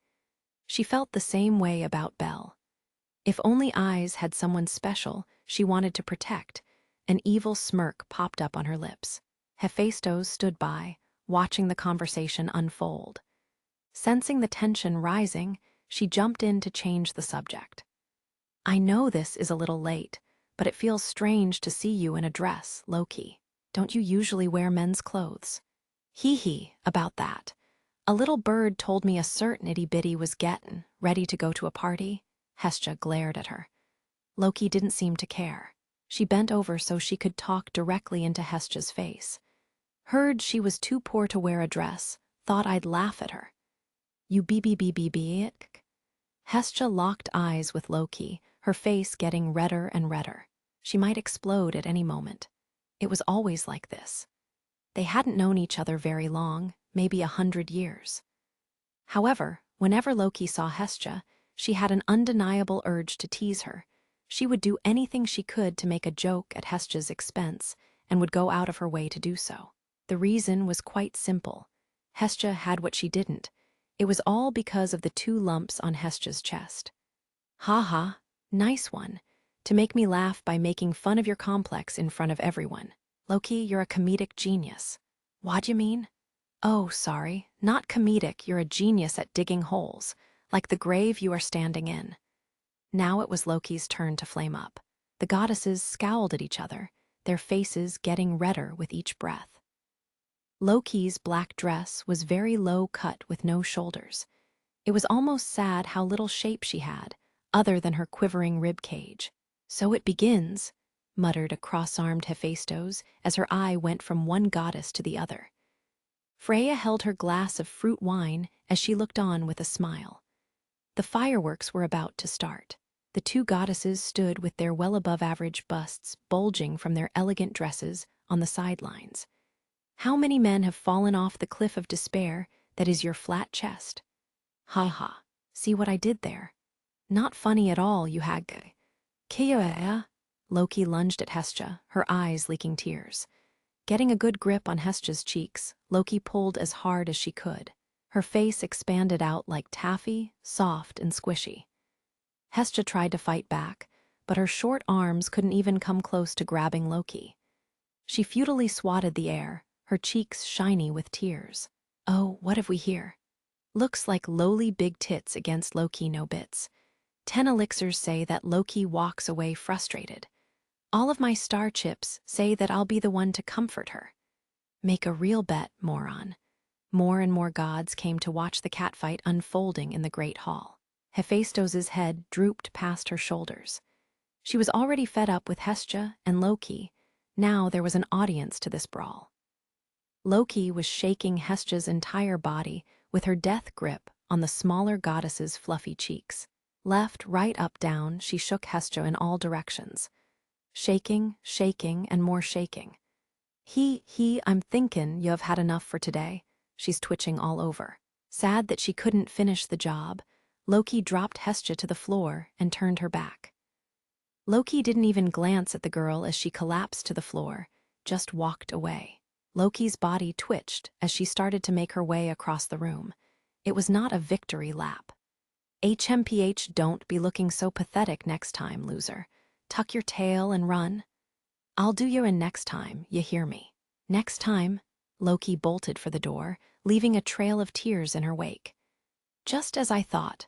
She felt the same way about Belle. If only Eyes had someone special she wanted to protect, an evil smirk popped up on her lips. Hephaestus stood by, watching the conversation unfold. Sensing the tension rising, she jumped in to change the subject. I know this is a little late, but it feels strange to see you in a dress, Loki. Don't you usually wear men's clothes? Hee about that. A little bird told me a certain itty bitty was gettin' ready to go to a party. Hestia glared at her. Loki didn't seem to care. She bent over so she could talk directly into Hestia's face. Heard she was too poor to wear a dress, thought I'd laugh at her. You it? Hestia locked eyes with Loki, her face getting redder and redder. She might explode at any moment. It was always like this. They hadn't known each other very long, maybe 100 years. However, whenever Loki saw Hestia, she had an undeniable urge to tease her. She would do anything she could to make a joke at Hestia's expense and would go out of her way to do so. The reason was quite simple. Hestia had what she didn't. It was all because of the 2 lumps on Hestia's chest. Ha ha, nice one. To make me laugh by making fun of your complex in front of everyone. Loki, you're a comedic genius. What'd you mean? Oh, sorry, not comedic, you're a genius at digging holes, like the grave you are standing in. Now it was Loki's turn to flame up. The goddesses scowled at each other, their faces getting redder with each breath. Loki's black dress was very low cut with no shoulders. It was almost sad how little shape she had, other than her quivering rib cage. So it begins, muttered a cross-armed Hephaestus as her eye went from one goddess to the other. Freya held her glass of fruit wine as she looked on with a smile. The fireworks were about to start. The 2 goddesses stood with their well-above-average busts bulging from their elegant dresses on the sidelines. How many men have fallen off the cliff of despair that is your flat chest? Ha ha, see what I did there? Not funny at all, you hag. Kia. Loki lunged at Hestia, her eyes leaking tears. Getting a good grip on Hestia's cheeks, Loki pulled as hard as she could. Her face expanded out like taffy, soft and squishy. Hestia tried to fight back, but her short arms couldn't even come close to grabbing Loki. She futilely swatted the air, her cheeks shiny with tears. Oh, what have we here? Looks like lowly big tits against Loki no bits. 10 elixirs say that Loki walks away frustrated. All of my star chips say that I'll be the one to comfort her. Make a real bet, moron. More and more gods came to watch the catfight unfolding in the great hall. Hephaestus's head drooped past her shoulders. She was already fed up with Hestia and Loki. Now there was an audience to this brawl. Loki was shaking Hestia's entire body with her death grip on the smaller goddess's fluffy cheeks. Left, right, up, down, she shook Hestia in all directions. Shaking, shaking, and more shaking. I'm thinkin' you have had enough for today. She's twitching all over. Sad that she couldn't finish the job, Loki dropped Hestja to the floor and turned her back. Loki didn't even glance at the girl as she collapsed to the floor, just walked away. Loki's body twitched as she started to make her way across the room. It was not a victory lap. HMPH, don't be looking so pathetic next time, loser. Tuck your tail and run. I'll do you in next time, you hear me? Next time. Loki bolted for the door, leaving a trail of tears in her wake. Just as I thought,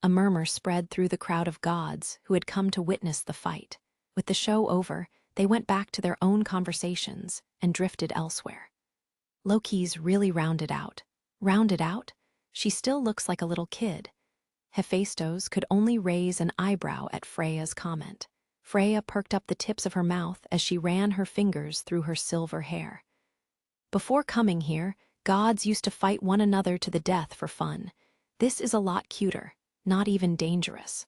a murmur spread through the crowd of gods who had come to witness the fight. With the show over, they went back to their own conversations and drifted elsewhere. Loki's really rounded out. Rounded out? She still looks like a little kid. Hephaestus could only raise an eyebrow at Freya's comment. Freya perked up the tips of her mouth as she ran her fingers through her silver hair. Before coming here, gods used to fight one another to the death for fun. This is a lot cuter, not even dangerous.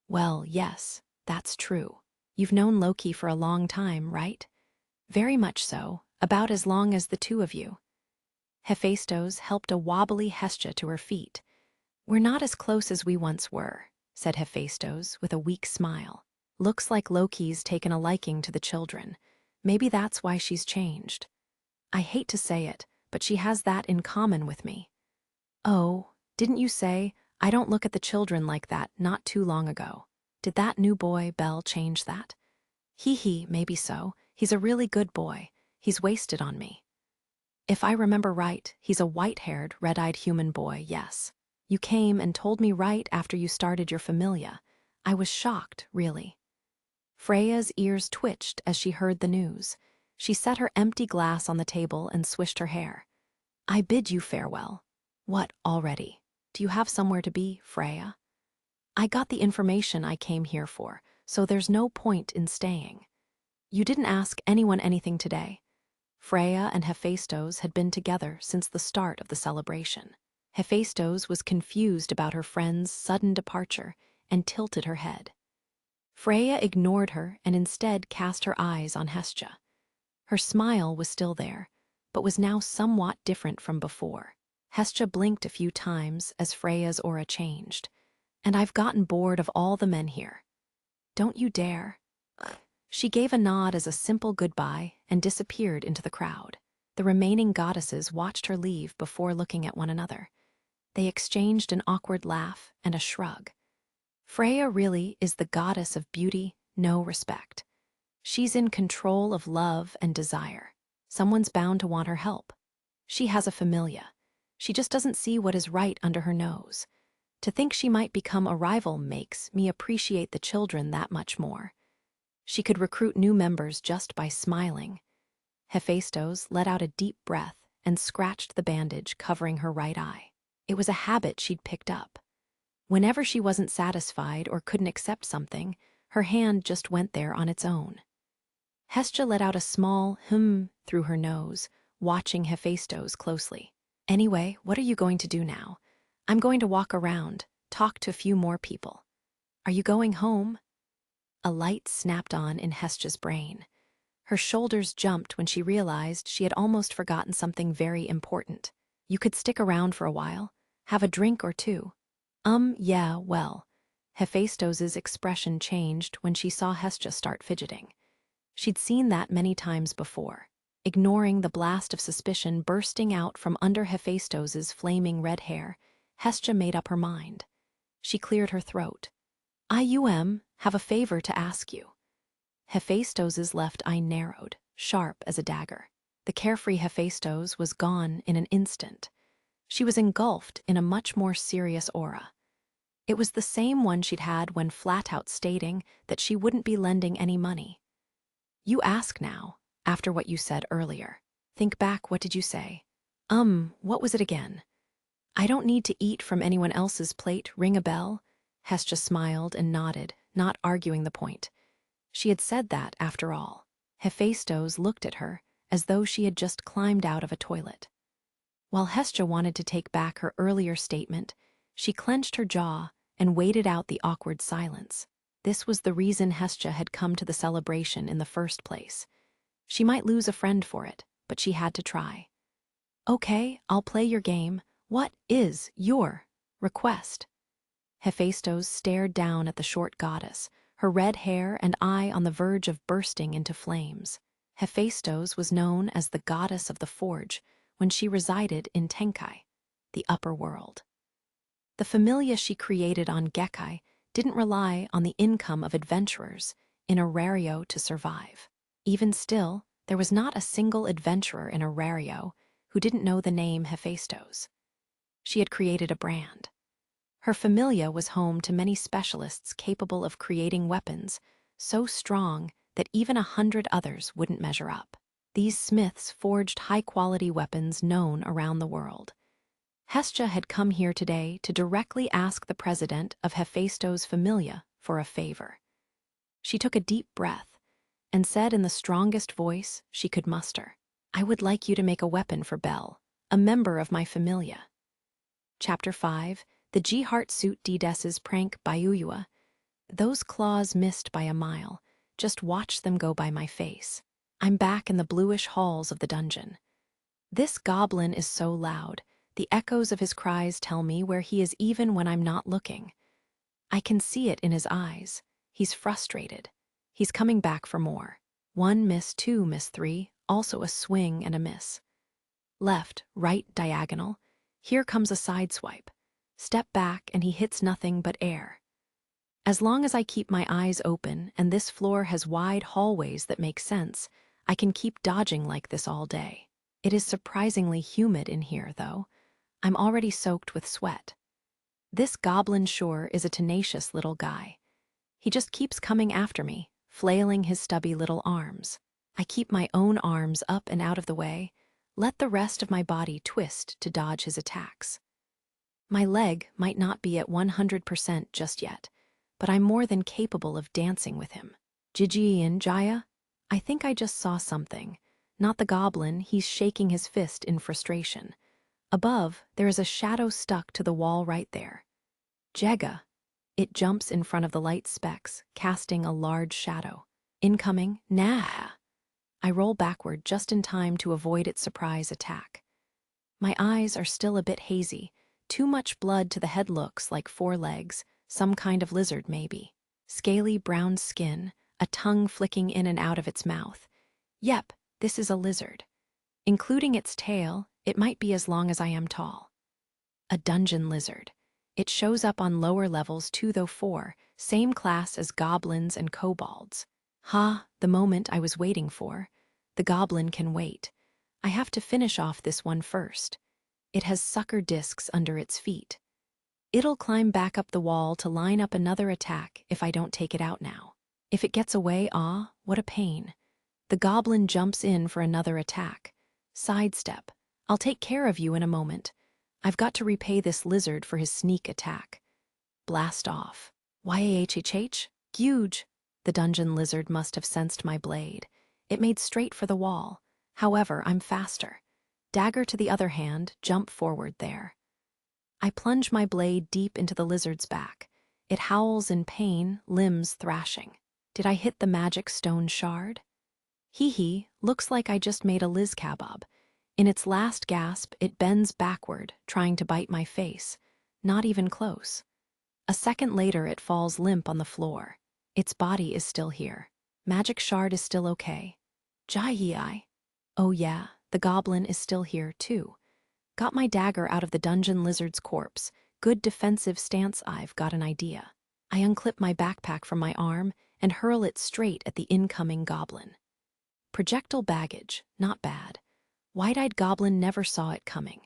Well, yes, that's true. You've known Loki for a long time, right? Very much so, about as long as the two of you. Hephaestus helped a wobbly Hestja to her feet. We're not as close as we once were, said Hephaestus with a weak smile. Looks like Loki's taken a liking to the children. Maybe that's why she's changed. I hate to say it, but she has that in common with me. Oh, didn't you say, I don't look at the children like that not too long ago? Did that new boy, Belle, change that? Hee, maybe so. He's a really good boy. He's wasted on me. If I remember right, he's a white-haired, red-eyed human boy, yes. You came and told me right after you started your familia. I was shocked, really. Freya's ears twitched as she heard the news. She set her empty glass on the table and swished her hair. I bid you farewell. What, already? Do you have somewhere to be, Freya? I got the information I came here for, so there's no point in staying. You didn't ask anyone anything today. Freya and Hephaestus had been together since the start of the celebration. Hephaestus was confused about her friend's sudden departure and tilted her head. Freya ignored her and instead cast her eyes on Hestja. Her smile was still there, but was now somewhat different from before. Hestja blinked a few times as Freya's aura changed. And I've gotten bored of all the men here. Don't you dare. She gave a nod as a simple goodbye and disappeared into the crowd. The remaining goddesses watched her leave before looking at one another. They exchanged an awkward laugh and a shrug. Freya really is the goddess of beauty, no respect. She's in control of love and desire. Someone's bound to want her help. She has a familia. She just doesn't see what is right under her nose. To think she might become a rival makes me appreciate the children that much more. She could recruit new members just by smiling. Hephaestus let out a deep breath and scratched the bandage covering her right eye. It was a habit she'd picked up. Whenever she wasn't satisfied or couldn't accept something, her hand just went there on its own. Hestja let out a small through her nose, watching Hephaestus closely. Anyway, what are you going to do now? I'm going to walk around, talk to a few more people. Are you going home? A light snapped on in Hestja's brain. Her shoulders jumped when she realized she had almost forgotten something very important. You could stick around for a while, have a drink or two. Yeah, well. Hephaestus's expression changed when she saw Hestja start fidgeting. She'd seen that many times before, ignoring the blast of suspicion bursting out from under Hephaestus's flaming red hair. Hestja made up her mind. She cleared her throat. I have a favor to ask you. Hephaestus's left eye narrowed, sharp as a dagger. The carefree Hephaestus was gone in an instant. She was engulfed in a much more serious aura. It was the same one she'd had when flat out stating that she wouldn't be lending any money. You ask now, after what you said earlier. Think back, what did you say? What was it again? I don't need to eat from anyone else's plate, ring a bell? Hestja smiled and nodded, not arguing the point. She had said that, after all. Hephaestus looked at her as though she had just climbed out of a toilet. While Hestja wanted to take back her earlier statement, she clenched her jaw and waited out the awkward silence. This was the reason Hestja had come to the celebration in the first place. She might lose a friend for it, but she had to try. Okay, I'll play your game. What is your request? Hephaestus stared down at the short goddess, her red hair and eye on the verge of bursting into flames. Hephaestus was known as the goddess of the forge when she resided in Tenkai, the upper world. The familia she created on Gekai didn't rely on the income of adventurers in Arario to survive. Even still, there was not a single adventurer in Arario who didn't know the name Hephaestus. She had created a brand. Her familia was home to many specialists capable of creating weapons so strong that even 100 others wouldn't measure up. These smiths forged high-quality weapons known around the world. Hestia had come here today to directly ask the president of Hephaestus' familia for a favor. She took a deep breath and said in the strongest voice she could muster, "I would like you to make a weapon for Bel, a member of my familia." Chapter 5, The G-Heart Suit D-Des's Prank Bayuyua. Those claws missed by a mile. Just watch them go by my face. I'm back in the bluish halls of the dungeon. This goblin is so loud. The echoes of his cries tell me where he is even when I'm not looking. I can see it in his eyes. He's frustrated. He's coming back for more. 1 miss, 2 miss, 3, also a swing and a miss. Left, right, diagonal. Here comes a side swipe. Step back and he hits nothing but air. As long as I keep my eyes open and this floor has wide hallways that make sense, I can keep dodging like this all day. It is surprisingly humid in here, though. I'm already soaked with sweat. This goblin sure is a tenacious little guy. He just keeps coming after me, flailing his stubby little arms. I keep my own arms up and out of the way, let the rest of my body twist to dodge his attacks. My leg might not be at 100% just yet, but I'm more than capable of dancing with him. Gigi and Jaya? I think I just saw something. Not the goblin, he's shaking his fist in frustration. Above, there is a shadow stuck to the wall right there. Jega. It jumps in front of the light specks, casting a large shadow. Incoming, nah. I roll backward just in time to avoid its surprise attack. My eyes are still a bit hazy. Too much blood to the head, looks like 4 legs, some kind of lizard maybe. Scaly brown skin, a tongue flicking in and out of its mouth. Yep, this is a lizard. Including its tail, it might be as long as I am tall. A dungeon lizard. It shows up on lower levels too, though 4, same class as goblins and kobolds. The moment I was waiting for. The goblin can wait. I have to finish off this one first. It has sucker discs under its feet. It'll climb back up the wall to line up another attack if I don't take it out now. If it gets away, what a pain. The goblin jumps in for another attack. Sidestep. I'll take care of you in a moment. I've got to repay this lizard for his sneak attack. Blast off. Yahhh. Huge. The dungeon lizard must have sensed my blade. It made straight for the wall. However, I'm faster. Dagger to the other hand, jump forward there. I plunge my blade deep into the lizard's back. It howls in pain, limbs thrashing. Did I hit the magic stone shard? Hee, looks like I just made a Liz kebab. In its last gasp, it bends backward, trying to bite my face. Not even close. A second later, it falls limp on the floor. Its body is still here. Magic shard is still okay. Jai. Oh yeah, the goblin is still here too. Got my dagger out of the dungeon lizard's corpse. Good defensive stance. I've got an idea. I unclip my backpack from my arm and hurl it straight at the incoming goblin. Projectile baggage, not bad. Wide-eyed goblin never saw it coming.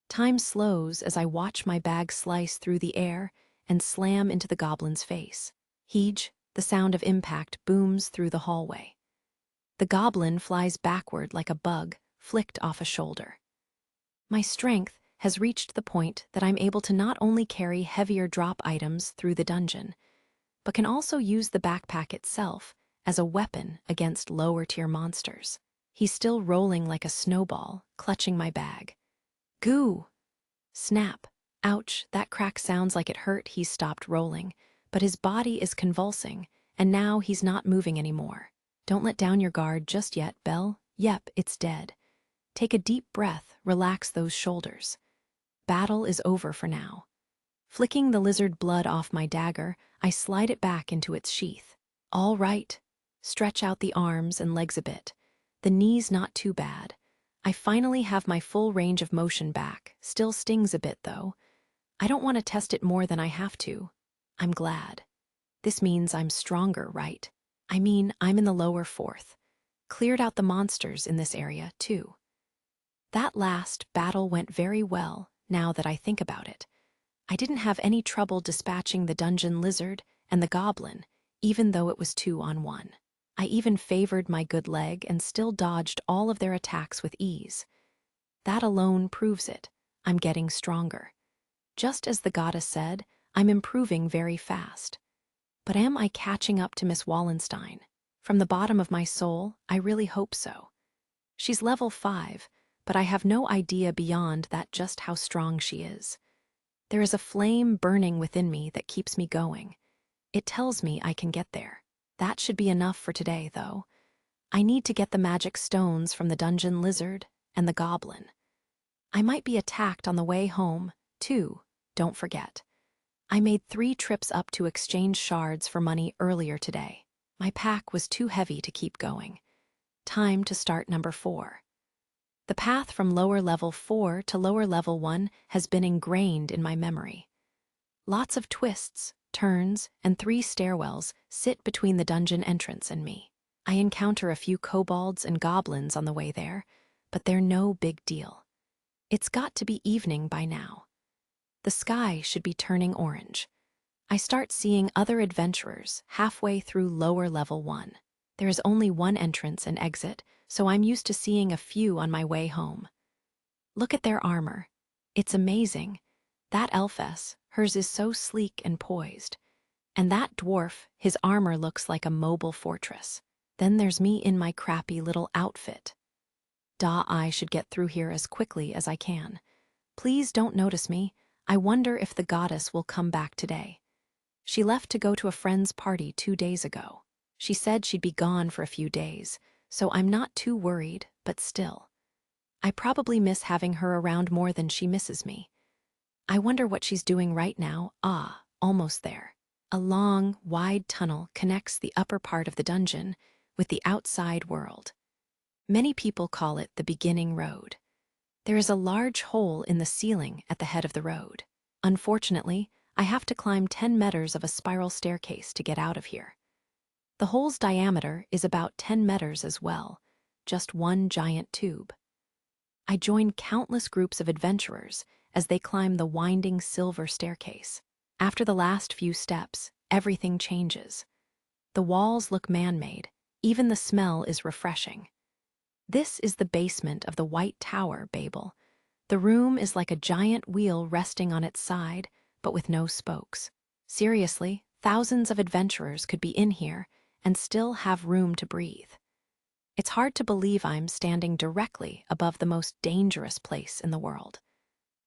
Time slows as I watch my bag slice through the air and slam into the goblin's face. Heej, the sound of impact booms through the hallway. The goblin flies backward like a bug, flicked off a shoulder. My strength has reached the point that I'm able to not only carry heavier drop items through the dungeon, but can also use the backpack itself as a weapon against lower-tier monsters. He's still rolling like a snowball, clutching my bag. Goo! Snap. Ouch, that crack sounds like it hurt. He's stopped rolling, but his body is convulsing, and now he's not moving anymore. Don't let down your guard just yet, Belle. Yep, it's dead. Take a deep breath, relax those shoulders. Battle is over for now. Flicking the lizard blood off my dagger, I slide it back into its sheath. All right. Stretch out the arms and legs a bit. The knees not too bad. I finally have my full range of motion back. Still stings a bit, though. I don't want to test it more than I have to. I'm glad. This means I'm stronger, right? I mean, I'm in the lower fourth. Cleared out the monsters in this area, too. That last battle went very well, now that I think about it. I didn't have any trouble dispatching the dungeon lizard and the goblin, even though it was 2-on-1. I even favored my good leg and still dodged all of their attacks with ease. That alone proves it. I'm getting stronger. Just as the goddess said, I'm improving very fast. But am I catching up to Miss Wallenstein? From the bottom of my soul, I really hope so. She's level 5, but I have no idea beyond that just how strong she is. There is a flame burning within me that keeps me going. It tells me I can get there. That should be enough for today, though. I need to get the magic stones from the dungeon lizard and the goblin. I might be attacked on the way home, too, don't forget. I made 3 trips up to exchange shards for money earlier today. My pack was too heavy to keep going. Time to start number 4. The path from lower level 4 to lower level 1 has been ingrained in my memory. Lots of twists, turns, and 3 stairwells sit between the dungeon entrance and me. I encounter a few kobolds and goblins on the way there, but they're no big deal. It's got to be evening by now. The sky should be turning orange. I start seeing other adventurers halfway through lower level 1. There is only one entrance and exit, so I'm used to seeing a few on my way home. Look at their armor. It's amazing. That elfess, hers is so sleek and poised. And that dwarf, his armor looks like a mobile fortress. Then there's me in my crappy little outfit. I should get through here as quickly as I can. Please don't notice me. I wonder if the goddess will come back today. She left to go to a friend's party 2 days ago. She said she'd be gone for a few days, so I'm not too worried, but still. I probably miss having her around more than she misses me. I wonder what she's doing right now. Almost there. A long, wide tunnel connects the upper part of the dungeon with the outside world. Many people call it the beginning road. There is a large hole in the ceiling at the head of the road. Unfortunately, I have to climb 10 meters of a spiral staircase to get out of here. The hole's diameter is about 10 meters as well, just one giant tube. I join countless groups of adventurers as they climb the winding silver staircase. After the last few steps, everything changes. The walls look man-made, even the smell is refreshing. This is the basement of the White Tower, Babel. The room is like a giant wheel resting on its side, but with no spokes. Seriously, thousands of adventurers could be in here and still have room to breathe. It's hard to believe I'm standing directly above the most dangerous place in the world.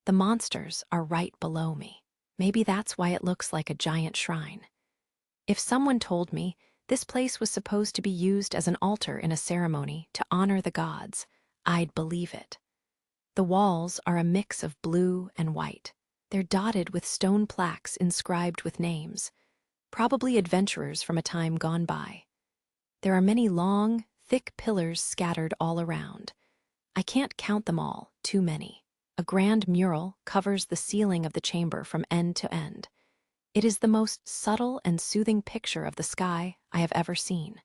The monsters are right below me. Maybe that's why it looks like a giant shrine. If someone told me this place was supposed to be used as an altar in a ceremony to honor the gods, I'd believe it. The walls are a mix of blue and white. They're dotted with stone plaques inscribed with names, probably adventurers from a time gone by. There are many long, thick pillars scattered all around. I can't count them all, too many. A grand mural covers the ceiling of the chamber from end to end. It is the most subtle and soothing picture of the sky I have ever seen.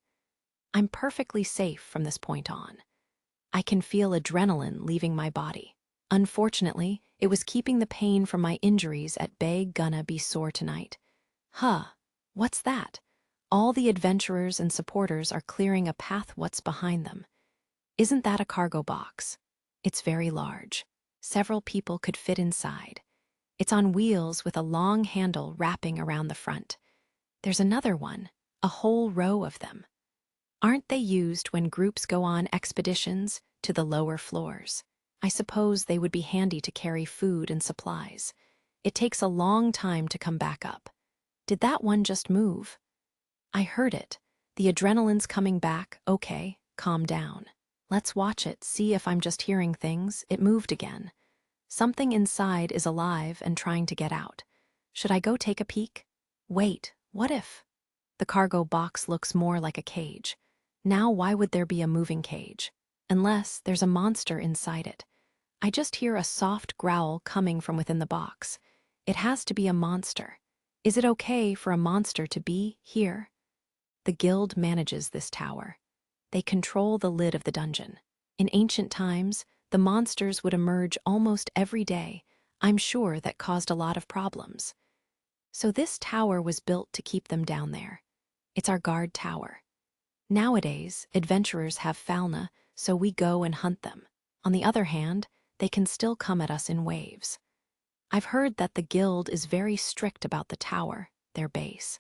I'm perfectly safe from this point on. I can feel adrenaline leaving my body. Unfortunately, it was keeping the pain from my injuries at bay. Gonna be sore tonight. What's that? All the adventurers and supporters are clearing a path. What's behind them? Isn't that a cargo box? It's very large. Several people could fit inside. It's on wheels with a long handle wrapping around the front. There's another one, a whole row of them. Aren't they used when groups go on expeditions to the lower floors? I suppose they would be handy to carry food and supplies. It takes a long time to come back up. Did that one just move? I heard it. The adrenaline's coming back. Okay, calm down. Let's watch it, see if I'm just hearing things. It moved again. Something inside is alive and trying to get out. Should I go take a peek? Wait, what if? The cargo box looks more like a cage. Now why would there be a moving cage? Unless there's a monster inside it. I just hear a soft growl coming from within the box. It has to be a monster. Is it okay for a monster to be here? The guild manages this tower. They control the lid of the dungeon. In ancient times, the monsters would emerge almost every day. I'm sure that caused a lot of problems. So this tower was built to keep them down there. It's our guard tower. Nowadays, adventurers have fauna, so we go and hunt them. On the other hand, they can still come at us in waves. I've heard that the guild is very strict about the tower, their base.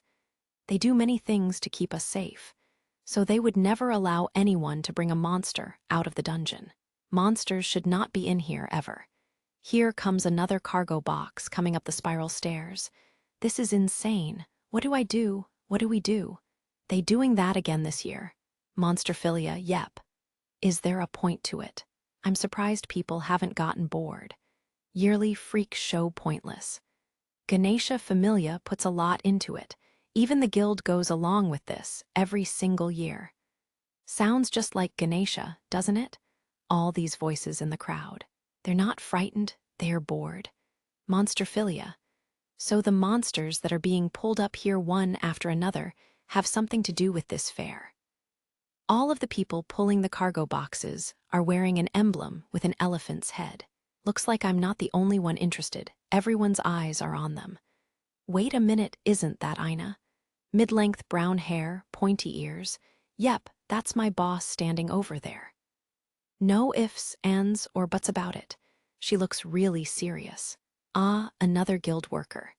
They do many things to keep us safe, so they would never allow anyone to bring a monster out of the dungeon. Monsters should not be in here ever. Here comes another cargo box coming up the spiral stairs. This is insane. What do I do? What do we do? They doing that again this year. Monsterphilia, yep. Is there a point to it? I'm surprised people haven't gotten bored. Yearly freak show pointless. Ganesha Familia puts a lot into it. Even the guild goes along with this every single year. Sounds just like Ganesha, doesn't it? All these voices in the crowd. They're not frightened, they're bored. Monsterphilia. So the monsters that are being pulled up here one after another have something to do with this fair. All of the people pulling the cargo boxes are wearing an emblem with an elephant's head. Looks like I'm not the only one interested. Everyone's eyes are on them. Wait a minute, isn't that Ina? Mid-length brown hair, pointy ears. Yep, that's my boss standing over there. No ifs, ands, or buts about it. She looks really serious. Ah, another guild worker.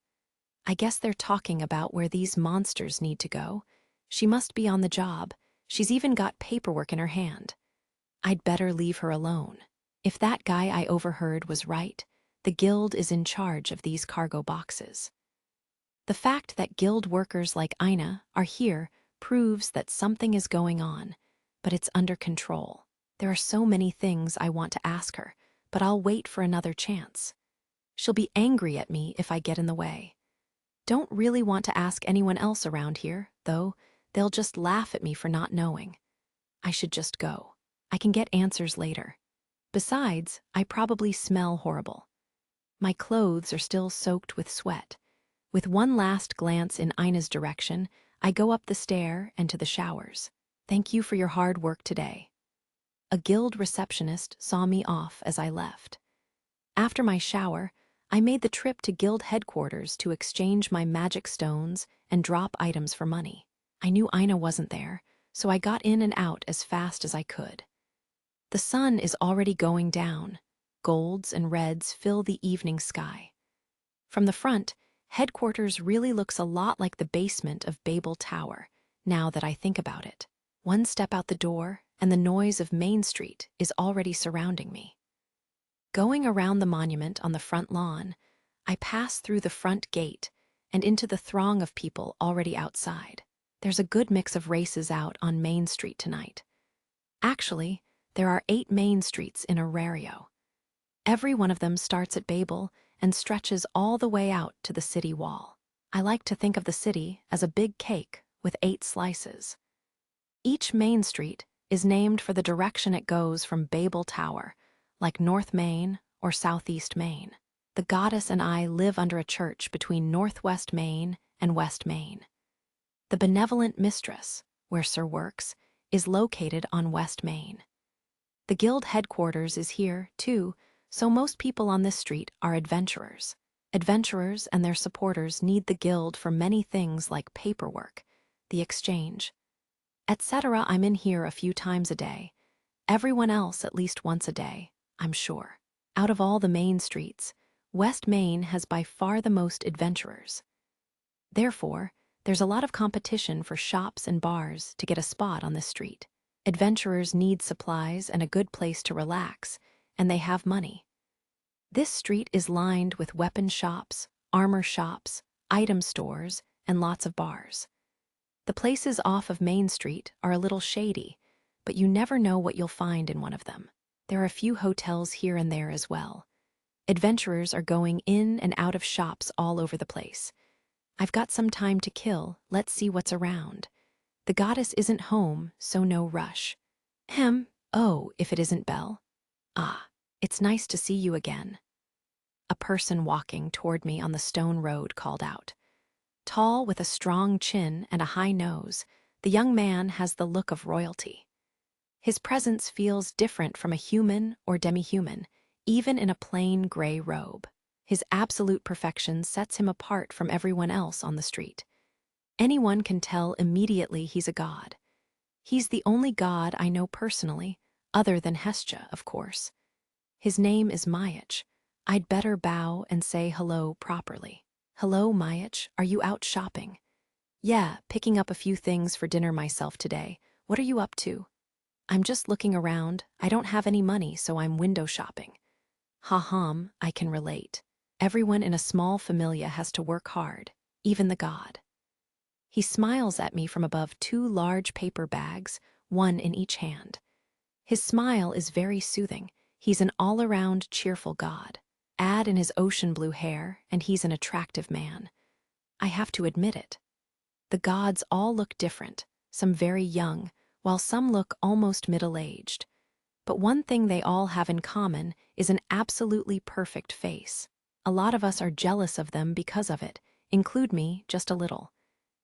I guess they're talking about where these monsters need to go. She must be on the job. She's even got paperwork in her hand. I'd better leave her alone. If that guy I overheard was right, the guild is in charge of these cargo boxes. The fact that guild workers like Ina are here proves that something is going on, but it's under control. There are so many things I want to ask her, but I'll wait for another chance. She'll be angry at me if I get in the way. Don't really want to ask anyone else around here, though. They'll just laugh at me for not knowing. I should just go. I can get answers later. Besides, I probably smell horrible. My clothes are still soaked with sweat. With one last glance in Ina's direction, I go up the stair and to the showers. Thank you for your hard work today. A guild receptionist saw me off as I left. After my shower, I made the trip to guild headquarters to exchange my magic stones and drop items for money. I knew Ina wasn't there, so I got in and out as fast as I could. The sun is already going down. Golds and reds fill the evening sky. From the front, headquarters really looks a lot like the basement of Babel Tower, now that I think about it. One step out the door, and the noise of Main Street is already surrounding me. Going around the monument on the front lawn, I pass through the front gate and into the throng of people already outside. There's a good mix of races out on Main Street tonight. Actually, there are 8 main streets in Aurario. Every one of them starts at Babel and stretches all the way out to the city wall. I like to think of the city as a big cake with 8 slices. Each main street is named for the direction it goes from Babel Tower, like North Main or Southeast Main. The goddess and I live under a church between Northwest Main and West Main. The benevolent mistress, where Sir works, is located on West Main. The guild headquarters is here, too, so most people on this street are adventurers. Adventurers and their supporters need the guild for many things like paperwork, the exchange, etc. I'm in here a few times a day. Everyone else at least once a day, I'm sure. Out of all the main streets, West Main has by far the most adventurers. Therefore, there's a lot of competition for shops and bars to get a spot on this street. Adventurers need supplies and a good place to relax, and they have money. This street is lined with weapon shops, armor shops, item stores, and lots of bars. The places off of Main Street are a little shady, but you never know what you'll find in one of them. There are a few hotels here and there as well. Adventurers are going in and out of shops all over the place. I've got some time to kill, let's see what's around. The goddess isn't home, so no rush. Oh, if it isn't Belle. Ah, it's nice to see you again. A person walking toward me on the stone road called out. Tall, with a strong chin and a high nose, the young man has the look of royalty. His presence feels different from a human or demi-human, even in a plain gray robe. His absolute perfection sets him apart from everyone else on the street. Anyone can tell immediately he's a god. He's the only god I know personally, other than Hestia, of course. His name is Mayach. I'd better bow and say hello properly. Hello, Mayach, are you out shopping? Yeah, picking up a few things for dinner myself today. What are you up to? I'm just looking around. I don't have any money, so I'm window shopping. Ha-hum, I can relate. Everyone in a small familia has to work hard, even the god. He smiles at me from above 2 large paper bags, one in each hand. His smile is very soothing. He's an all-around cheerful god. Add in his ocean blue hair, and he's an attractive man. I have to admit it. The gods all look different, some very young, while some look almost middle-aged. But one thing they all have in common is an absolutely perfect face. A lot of us are jealous of them because of it, include me just a little.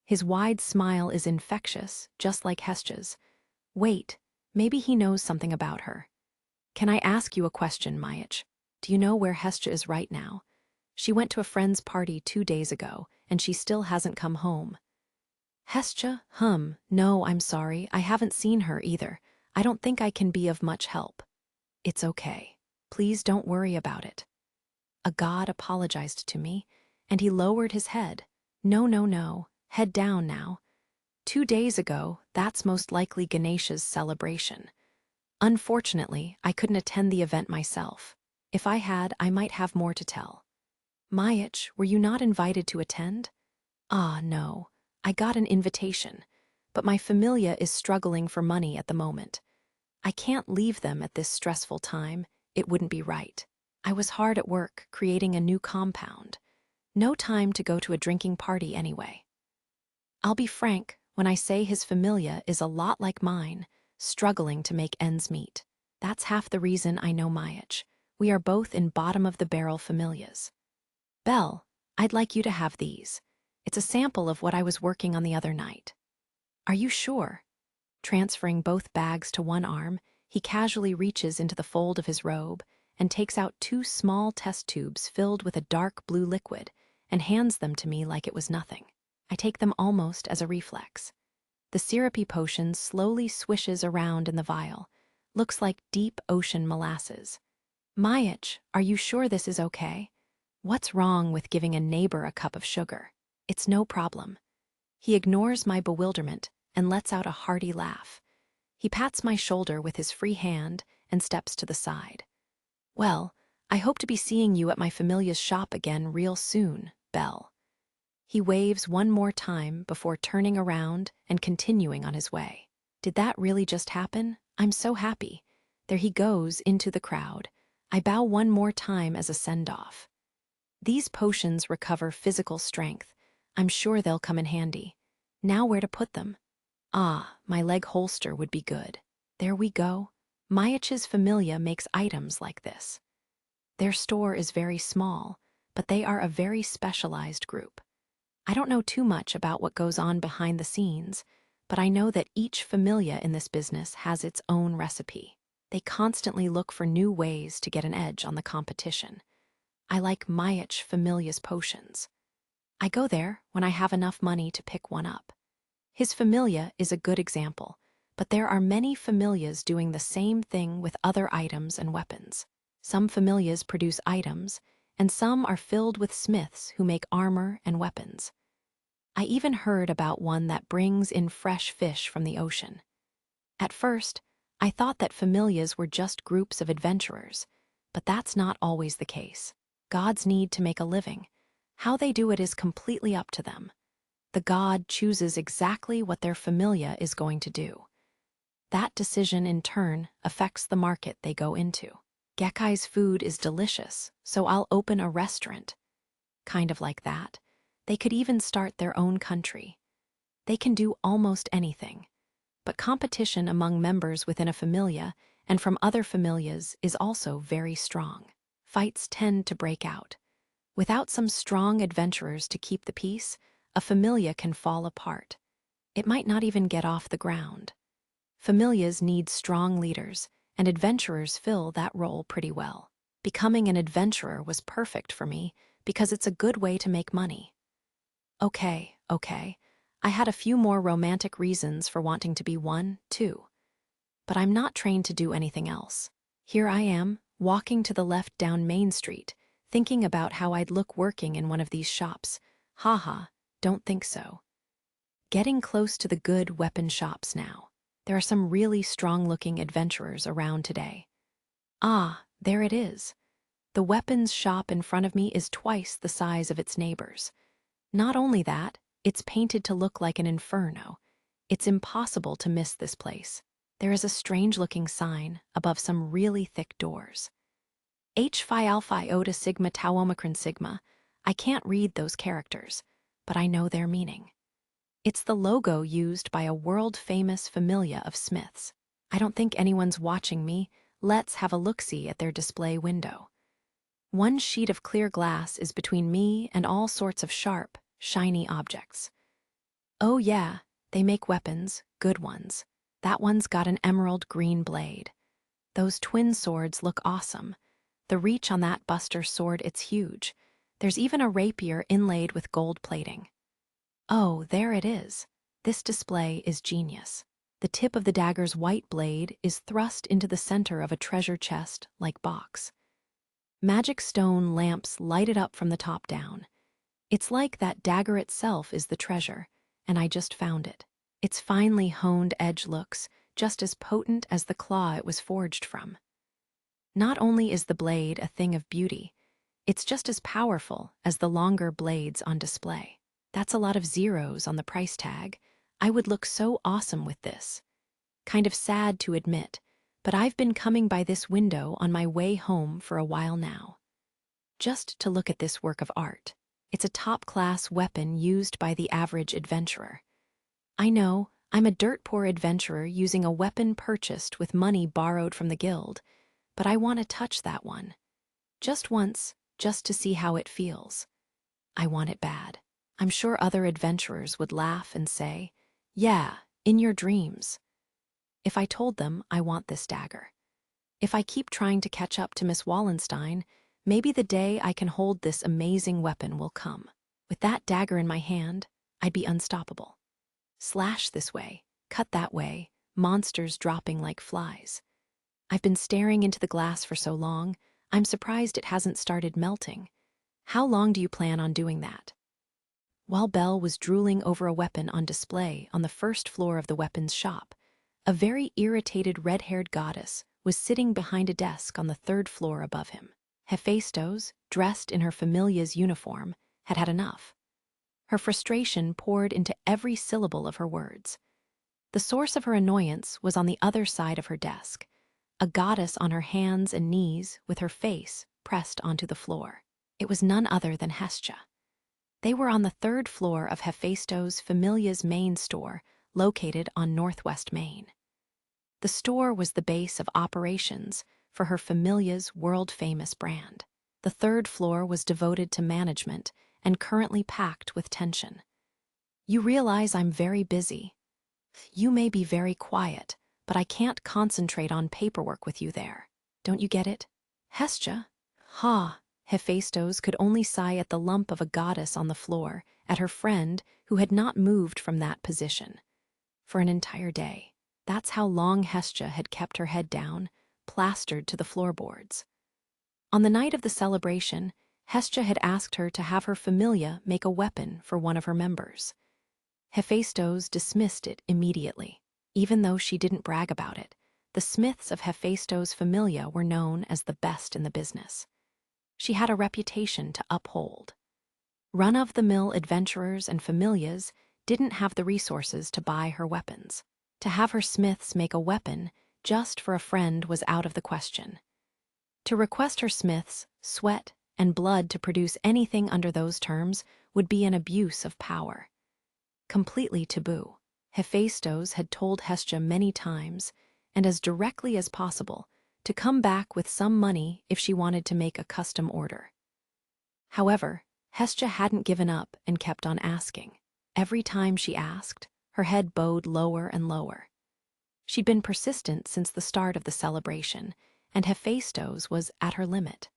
His wide smile is infectious, just like Hestia's. Wait, maybe he knows something about her. Can I ask you a question, Mayach? Do you know where Hestia is right now? She went to a friend's party 2 days ago, and she still hasn't come home. Hestia? No, I'm sorry, I haven't seen her either. I don't think I can be of much help. It's okay. Please don't worry about it. A god apologized to me, and he lowered his head. No. Head down now. 2 days ago, that's most likely Ganesha's celebration. Unfortunately, I couldn't attend the event myself. If I had, I might have more to tell. Mayach, were you not invited to attend? Ah, no. I got an invitation, but my familia is struggling for money at the moment. I can't leave them at this stressful time. It wouldn't be right. I was hard at work creating a new compound. No time to go to a drinking party anyway. I'll be frank when I say his familia is a lot like mine, struggling to make ends meet. That's half the reason I know Mayach. We are both in bottom-of-the-barrel familias. Belle, I'd like you to have these. It's a sample of what I was working on the other night. Are you sure? Transferring both bags to one arm, he casually reaches into the fold of his robe and takes out 2 small test tubes filled with a dark blue liquid and hands them to me like it was nothing. I take them almost as a reflex. The syrupy potion slowly swishes around in the vial. Looks like deep ocean molasses. Mayach, are you sure this is okay? What's wrong with giving a neighbor a cup of sugar? It's no problem. He ignores my bewilderment and lets out a hearty laugh. He pats my shoulder with his free hand and steps to the side. Well, I hope to be seeing you at my familia's shop again real soon, Belle. He waves one more time before turning around and continuing on his way. Did that really just happen? I'm so happy. There he goes into the crowd. I bow one more time as a send-off. These potions recover physical strength. I'm sure they'll come in handy. Now where to put them? Ah, my leg holster would be good. There we go. Mayach's familia makes items like this. Their store is very small, but they are a very specialized group. I don't know too much about what goes on behind the scenes, but I know that each familia in this business has its own recipe. They constantly look for new ways to get an edge on the competition. I like Mayach familia's potions. I go there when I have enough money to pick one up. His familia is a good example, but there are many familias doing the same thing with other items and weapons. Some familias produce items, and some are filled with smiths who make armor and weapons. I even heard about one that brings in fresh fish from the ocean. At first, I thought that familias were just groups of adventurers, but that's not always the case. Gods need to make a living. How they do it is completely up to them. The god chooses exactly what their familia is going to do. That decision, in turn, affects the market they go into. Gekai's food is delicious, so I'll open a restaurant. Kind of like that. They could even start their own country. They can do almost anything. But competition among members within a familia and from other familias is also very strong. Fights tend to break out. Without some strong adventurers to keep the peace, a familia can fall apart. It might not even get off the ground. Familias need strong leaders, and adventurers fill that role pretty well. Becoming an adventurer was perfect for me because it's a good way to make money. Okay. I had a few more romantic reasons for wanting to be one, too. But I'm not trained to do anything else. Here I am, walking to the left down Main Street, thinking about how I'd look working in one of these shops. Haha, don't think so. Getting close to the good weapon shops now. There are some really strong-looking adventurers around today. Ah, there it is. The weapons shop in front of me is twice the size of its neighbors. Not only that, it's painted to look like an inferno. It's impossible to miss this place. There is a strange-looking sign above some really thick doors. H Phi Alpha Iota Sigma Tau Omicron Sigma. I can't read those characters, but I know their meaning. It's the logo used by a world-famous familia of smiths. I don't think anyone's watching me. Let's have a look-see at their display window. One sheet of clear glass is between me and all sorts of sharp, shiny objects. Oh yeah, they make weapons, good ones. That one's got an emerald green blade. Those twin swords look awesome. The reach on that buster sword, it's huge. There's even a rapier inlaid with gold plating. Oh, there it is. This display is genius. The tip of the dagger's white blade is thrust into the center of a treasure chest-like box. Magic stone lamps light it up from the top down. It's like that dagger itself is the treasure, and I just found it. Its finely honed edge looks just as potent as the claw it was forged from. Not only is the blade a thing of beauty, it's just as powerful as the longer blades on display. That's a lot of zeros on the price tag. I would look so awesome with this. Kind of sad to admit, but I've been coming by this window on my way home for a while now. Just to look at this work of art. It's a top-class weapon used by the average adventurer. I know, I'm a dirt-poor adventurer using a weapon purchased with money borrowed from the guild, but I want to touch that one. Just once, just to see how it feels. I want it bad. I'm sure other adventurers would laugh and say, yeah, in your dreams. If I told them I want this dagger. If I keep trying to catch up to Miss Wallenstein, maybe the day I can hold this amazing weapon will come. With that dagger in my hand, I'd be unstoppable. Slash this way, cut that way, monsters dropping like flies. I've been staring into the glass for so long, I'm surprised it hasn't started melting. How long do you plan on doing that? While Belle was drooling over a weapon on display on the first floor of the weapons shop, a very irritated red-haired goddess was sitting behind a desk on the third floor above him. Hephaestos, dressed in her familia's uniform, had had enough. Her frustration poured into every syllable of her words. The source of her annoyance was on the other side of her desk, a goddess on her hands and knees with her face pressed onto the floor. It was none other than Hestia. They were on the third floor of Hephaestos' familia's main store, located on Northwest Main. The store was the base of operations for her familia's world-famous brand. The third floor was devoted to management and currently packed with tension. You realize I'm very busy. You may be very quiet, but I can't concentrate on paperwork with you there. Don't you get it? Hestia? Ha! Hephaestos could only sigh at the lump of a goddess on the floor, at her friend who had not moved from that position. For an entire day. That's how long Hestia had kept her head down, plastered to the floorboards. On the night of the celebration, Hestia had asked her to have her familia make a weapon for one of her members. Hephaestos dismissed it immediately. Even though she didn't brag about it, the smiths of Hephaestos' familia were known as the best in the business. She had a reputation to uphold. Run-of-the-mill adventurers and familias didn't have the resources to buy her weapons. To have her smiths make a weapon just for a friend was out of the question. To request her smiths, sweat, and blood to produce anything under those terms would be an abuse of power. Completely taboo. Hephaestus had told Hestia many times, and as directly as possible, to come back with some money if she wanted to make a custom order. However, Hestia hadn't given up and kept on asking. Every time she asked, her head bowed lower and lower. She'd been persistent since the start of the celebration, and Hephaestus was at her limit.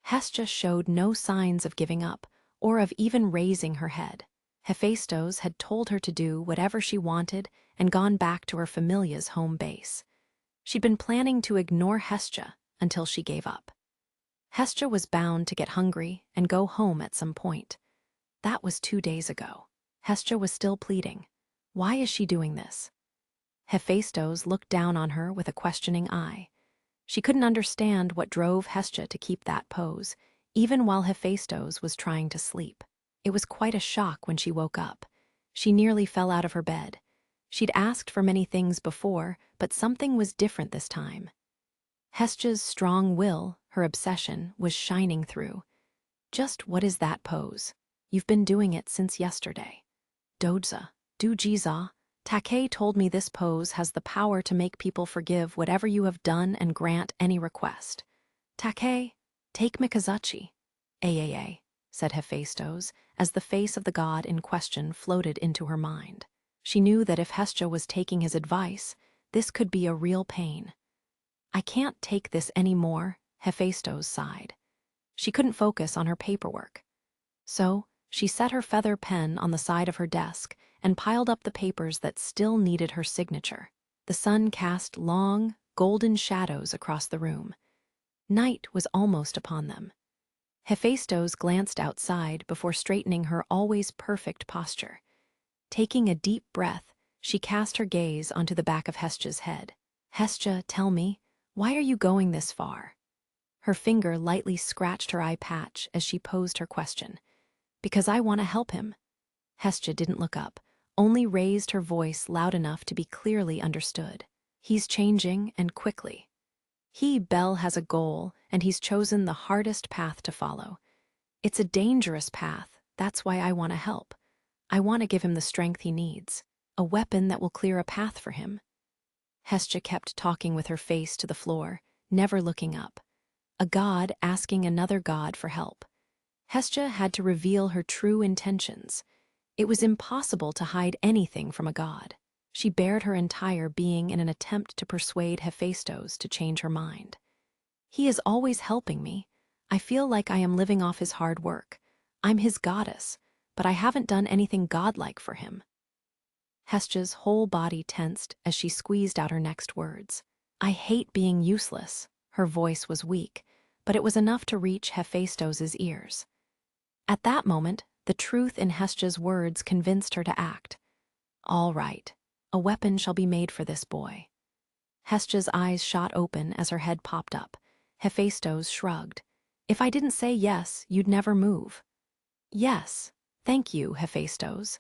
Hestia showed no signs of giving up or of even raising her head. Hephaestus had told her to do whatever she wanted and gone back to her familia's home base. She'd been planning to ignore Hestia until she gave up. Hestia was bound to get hungry and go home at some point. That was 2 days ago. Hestia was still pleading. Why is she doing this? Hephaestus looked down on her with a questioning eye. She couldn't understand what drove Hestia to keep that pose, even while Hephaestus was trying to sleep. It was quite a shock when she woke up. She nearly fell out of her bed. She'd asked for many things before, but something was different this time. Hestia's strong will, her obsession, was shining through. Just what is that pose? You've been doing it since yesterday. Dodza, Dujiza, Takei told me this pose has the power to make people forgive whatever you have done and grant any request. Takei, take Mikazuchi. Aaa, said Hephaestus, as the face of the god in question floated into her mind. She knew that if Hestia was taking his advice, this could be a real pain. I can't take this any more, Hephaestus sighed. She couldn't focus on her paperwork. So, she set her feather pen on the side of her desk and piled up the papers that still needed her signature. The sun cast long, golden shadows across the room. Night was almost upon them. Hephaestus glanced outside before straightening her always perfect posture. Taking a deep breath, she cast her gaze onto the back of Hestia's head. Hestia, tell me, why are you going this far? Her finger lightly scratched her eye patch as she posed her question. Because I want to help him. Hestia didn't look up, only raised her voice loud enough to be clearly understood. He's changing, and quickly. Bel has a goal, and he's chosen the hardest path to follow. It's a dangerous path, that's why I want to help. I want to give him the strength he needs, a weapon that will clear a path for him. Hestia kept talking with her face to the floor, never looking up. A god asking another god for help. Hestia had to reveal her true intentions. It was impossible to hide anything from a god. She bared her entire being in an attempt to persuade Hephaestus to change her mind. He is always helping me. I feel like I am living off his hard work. I'm his goddess, but I haven't done anything godlike for him. Hestia's whole body tensed as she squeezed out her next words. I hate being useless. Her voice was weak, but it was enough to reach Hephaestus's ears. At that moment, the truth in Hestia's words convinced her to act. All right, a weapon shall be made for this boy. Hestia's eyes shot open as her head popped up. Hephaestus shrugged. If I didn't say yes, you'd never move. Yes, thank you, Hephaestus.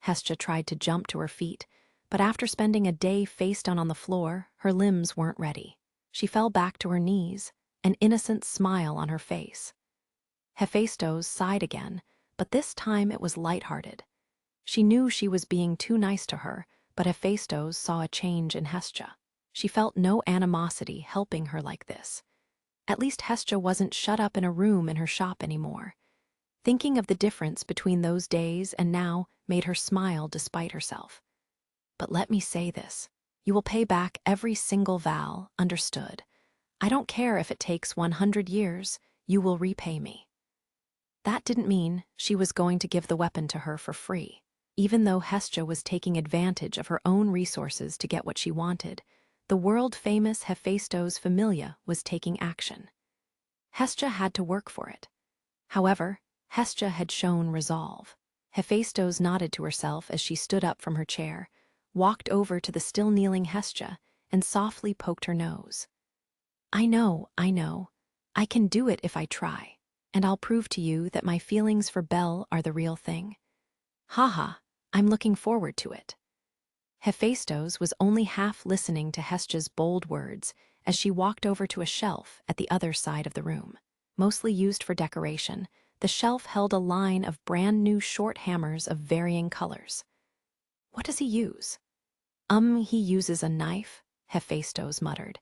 Hestia tried to jump to her feet, but after spending a day face down on the floor, her limbs weren't ready. She fell back to her knees, an innocent smile on her face. Hephaestus sighed again, but this time it was lighthearted. She knew she was being too nice to her, but Hephaestus saw a change in Hestia. She felt no animosity helping her like this. At least Hestia wasn't shut up in a room in her shop anymore. Thinking of the difference between those days and now made her smile despite herself. But let me say this. You will pay back every single vow, understood. I don't care if it takes 100 years, you will repay me. That didn't mean she was going to give the weapon to her for free. Even though Hestia was taking advantage of her own resources to get what she wanted, the world-famous Hephaestus Familia was taking action. Hestia had to work for it. However, Hestia had shown resolve. Hephaestus nodded to herself as she stood up from her chair, walked over to the still kneeling Hestia, and softly poked her nose. I know. I can do it if I try, and I'll prove to you that my feelings for Bel are the real thing. Haha, I'm looking forward to it. Hephaestus was only half listening to Hestia's bold words as she walked over to a shelf at the other side of the room. Mostly used for decoration, the shelf held a line of brand-new short hammers of varying colors. What does he use? He uses a knife, Hephaestus muttered.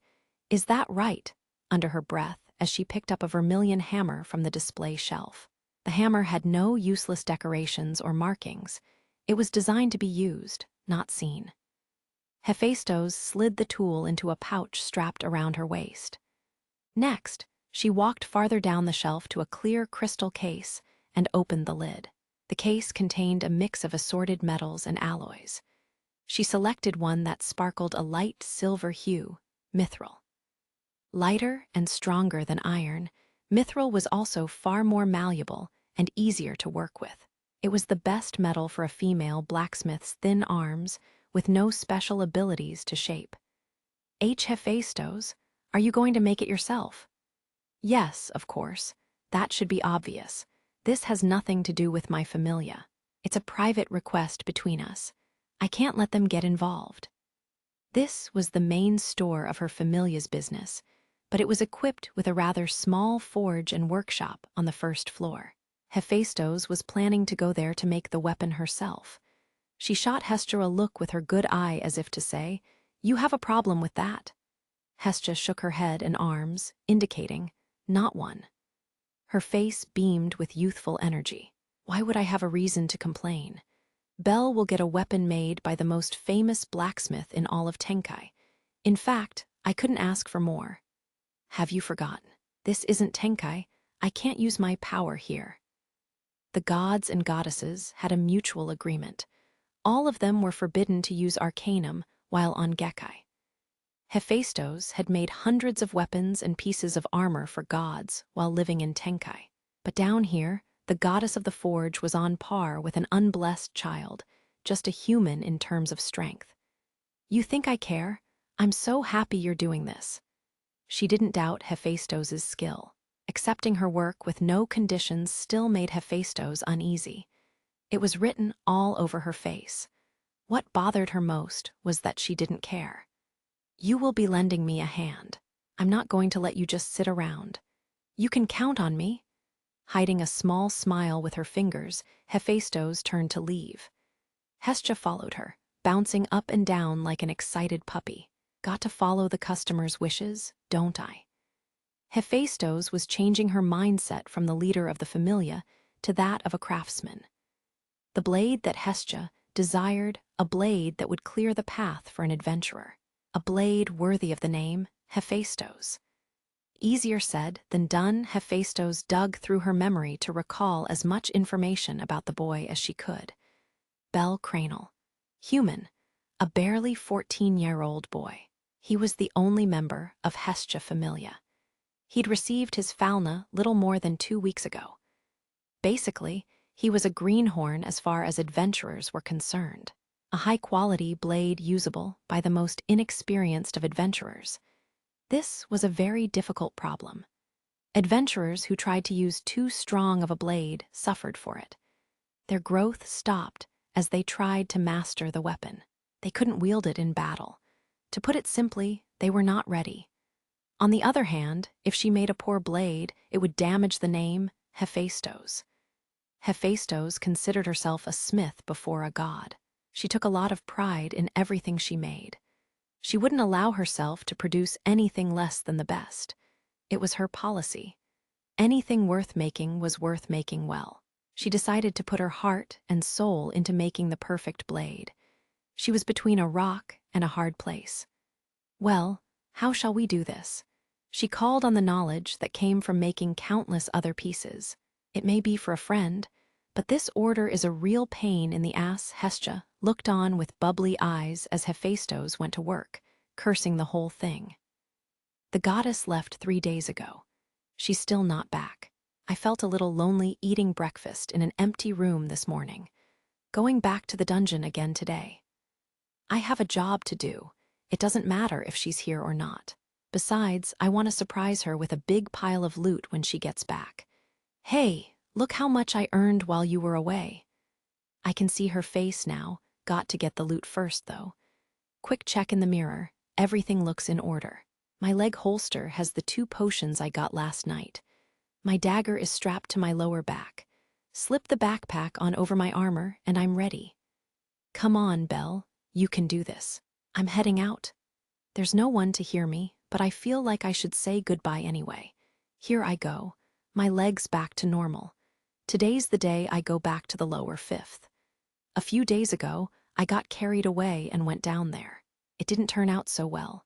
Is that right? Under her breath, as she picked up a vermilion hammer from the display shelf. The hammer had no useless decorations or markings. It was designed to be used, not seen. Hephaestus slid the tool into a pouch strapped around her waist. Next, she walked farther down the shelf to a clear crystal case and opened the lid. The case contained a mix of assorted metals and alloys. She selected one that sparkled a light silver hue, mithril. Lighter and stronger than iron, mithril was also far more malleable and easier to work with. It was the best metal for a female blacksmith's thin arms with no special abilities to shape. Hephaestus, are you going to make it yourself? Yes, of course. That should be obvious. This has nothing to do with my familia. It's a private request between us. I can't let them get involved. This was the main store of her familia's business, but it was equipped with a rather small forge and workshop on the first floor. Hephaestus was planning to go there to make the weapon herself. She shot Hestia a look with her good eye as if to say, "You have a problem with that." Hestia shook her head and arms, indicating, "Not one." Her face beamed with youthful energy. "Why would I have a reason to complain? Belle will get a weapon made by the most famous blacksmith in all of Tenkai. In fact, I couldn't ask for more." "Have you forgotten? This isn't Tenkai. I can't use my power here." The gods and goddesses had a mutual agreement. All of them were forbidden to use arcanum while on Gekkai. Hephaestus had made hundreds of weapons and pieces of armor for gods while living in Tenkai. But down here, the goddess of the forge was on par with an unblessed child, just a human in terms of strength. "You think I care? I'm so happy you're doing this." She didn't doubt Hephaestus's skill. Accepting her work with no conditions still made Hephaestus uneasy. It was written all over her face. What bothered her most was that she didn't care. "You will be lending me a hand. I'm not going to let you just sit around. You can count on me." Hiding a small smile with her fingers, Hephaestus turned to leave. Hestia followed her, bouncing up and down like an excited puppy. "Got to follow the customer's wishes, don't I?" Hephaestus was changing her mindset from the leader of the familia to that of a craftsman. The blade that Hestia desired, a blade that would clear the path for an adventurer. A blade worthy of the name Hephaestus. Easier said than done, Hephaestus dug through her memory to recall as much information about the boy as she could. Bell Cranel. Human. A barely 14-year-old boy. He was the only member of Hestia familia. He'd received his Falna little more than 2 weeks ago. Basically, he was a greenhorn as far as adventurers were concerned. A high-quality blade usable by the most inexperienced of adventurers. This was a very difficult problem. Adventurers who tried to use too strong of a blade suffered for it. Their growth stopped as they tried to master the weapon. They couldn't wield it in battle. To put it simply, they were not ready. On the other hand, if she made a poor blade, it would damage the name Hephaestus. Hephaestus considered herself a smith before a god. She took a lot of pride in everything she made. She wouldn't allow herself to produce anything less than the best. It was her policy. Anything worth making was worth making well. She decided to put her heart and soul into making the perfect blade. She was between a rock and a hard place. "Well, how shall we do this?" She called on the knowledge that came from making countless other pieces. It may be for a friend, but this order is a real pain in the ass. Hestia looked on with bubbly eyes as Hephaestus went to work, cursing the whole thing. "The goddess left 3 days ago. She's still not back. I felt a little lonely eating breakfast in an empty room this morning. Going back to the dungeon again today. I have a job to do. It doesn't matter if she's here or not. Besides, I want to surprise her with a big pile of loot when she gets back. Hey, look how much I earned while you were away." I can see her face now. Got to get the loot first, though. Quick check in the mirror. Everything looks in order. My leg holster has the 2 potions I got last night. My dagger is strapped to my lower back. Slip the backpack on over my armor, and I'm ready. Come on, Belle. You can do this. I'm heading out. There's no one to hear me, but I feel like I should say goodbye anyway. Here I go. My legs back to normal. Today's the day I go back to the lower 5th. A few days ago, I got carried away and went down there. It didn't turn out so well.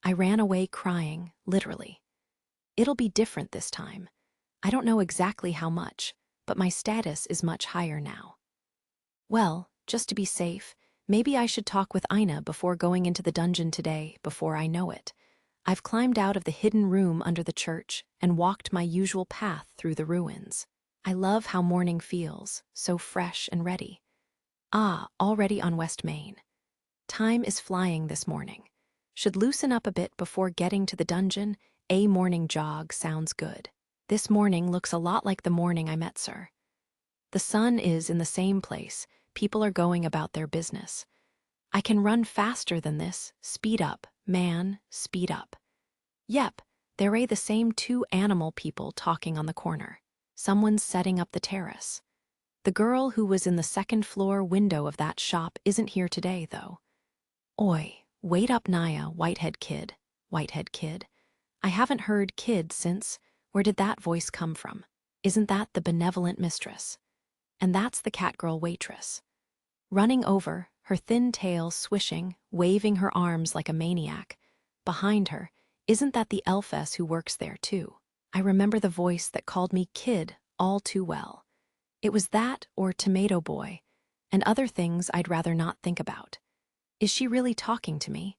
I ran away crying, literally. It'll be different this time. I don't know exactly how much, but my status is much higher now. Well, just to be safe, maybe I should talk with Ina before going into the dungeon today, before I know it. I've climbed out of the hidden room under the church and walked my usual path through the ruins. I love how morning feels, so fresh and ready. Already on West Main. Time is flying this morning. Should loosen up a bit before getting to the dungeon. A morning jog sounds good. This morning looks a lot like the morning I met Sir. The sun is in the same place. People are going about their business. I can run faster than this. Speed up, man, speed up. Yep, there are the same 2 animal people talking on the corner. Someone's setting up the terrace. The girl who was in the 2nd floor window of that shop isn't here today, though. Oi, wait up, Naya, Whitehead Kid. Whitehead Kid. I haven't heard kid since. Where did that voice come from? Isn't that the benevolent mistress? And that's the catgirl waitress. Running over, her thin tail swishing, waving her arms like a maniac. Behind her, isn't that the elfess who works there, too? I remember the voice that called me kid all too well. It was that or Tomato Boy, and other things I'd rather not think about. Is she really talking to me?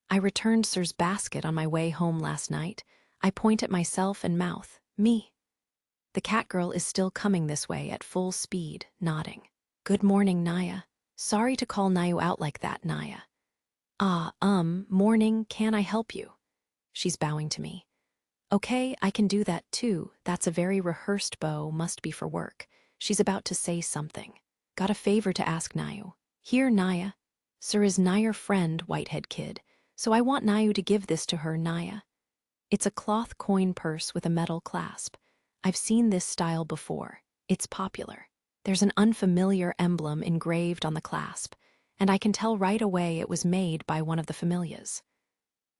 I returned Sir's basket on my way home last night. I point at myself and mouth, me. The catgirl is still coming this way at full speed, nodding. Good morning, Naya. Sorry to call Nayu out like that, Naya. Morning, can I help you? She's bowing to me. Okay, I can do that too. That's a very rehearsed bow, must be for work. She's about to say something. Got a favor to ask Nayu. Here, Naya. Sir is Naya's friend, Whitehead Kid, so I want Nayu to give this to her, Naya. It's a cloth coin purse with a metal clasp. I've seen this style before. It's popular. There's an unfamiliar emblem engraved on the clasp, and I can tell right away it was made by one of the familiars.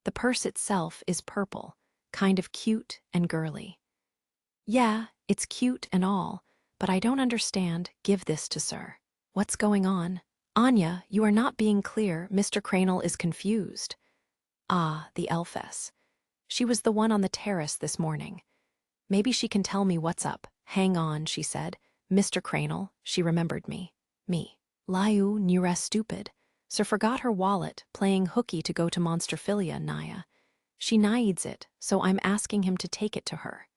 The purse itself is purple, kind of cute and girly. Yeah, it's cute and all, but I don't understand. Give this to Sir. What's going on? Anya, you are not being clear. Mr. Cranel is confused. The elfess. She was the one on the terrace this morning. Maybe she can tell me what's up. Hang on, she said. Mr. Cranel, she remembered me. Me. Layu Nura stupid. Sir forgot her wallet, playing hooky to go to Monsterphilia, Naya. She needs it, so I'm asking him to take it to her.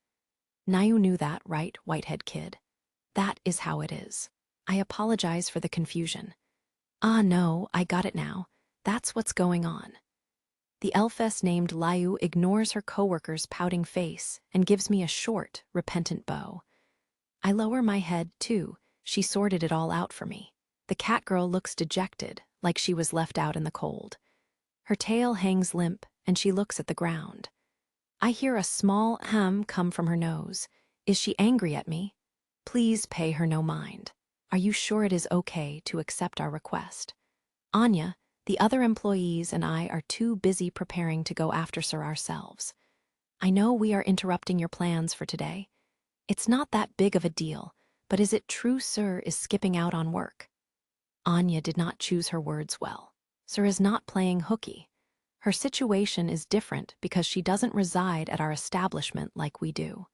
Nayu knew that, right, Whitehead Kid? That is how it is. I apologize for the confusion. No, I got it now. That's what's going on. The elfess named Layu ignores her coworker's pouting face and gives me a short, repentant bow. I lower my head, too. She sorted it all out for me. The catgirl looks dejected, like she was left out in the cold. Her tail hangs limp, and she looks at the ground. I hear a small come from her nose. Is she angry at me? Please pay her no mind. Are you sure it is okay to accept our request? Anya, the other employees and I are too busy preparing to go after Sir ourselves. I know we are interrupting your plans for today. It's not that big of a deal, but is it true Sir is skipping out on work? Anya did not choose her words well. Sir is not playing hooky. Her situation is different because she doesn't reside at our establishment like we do.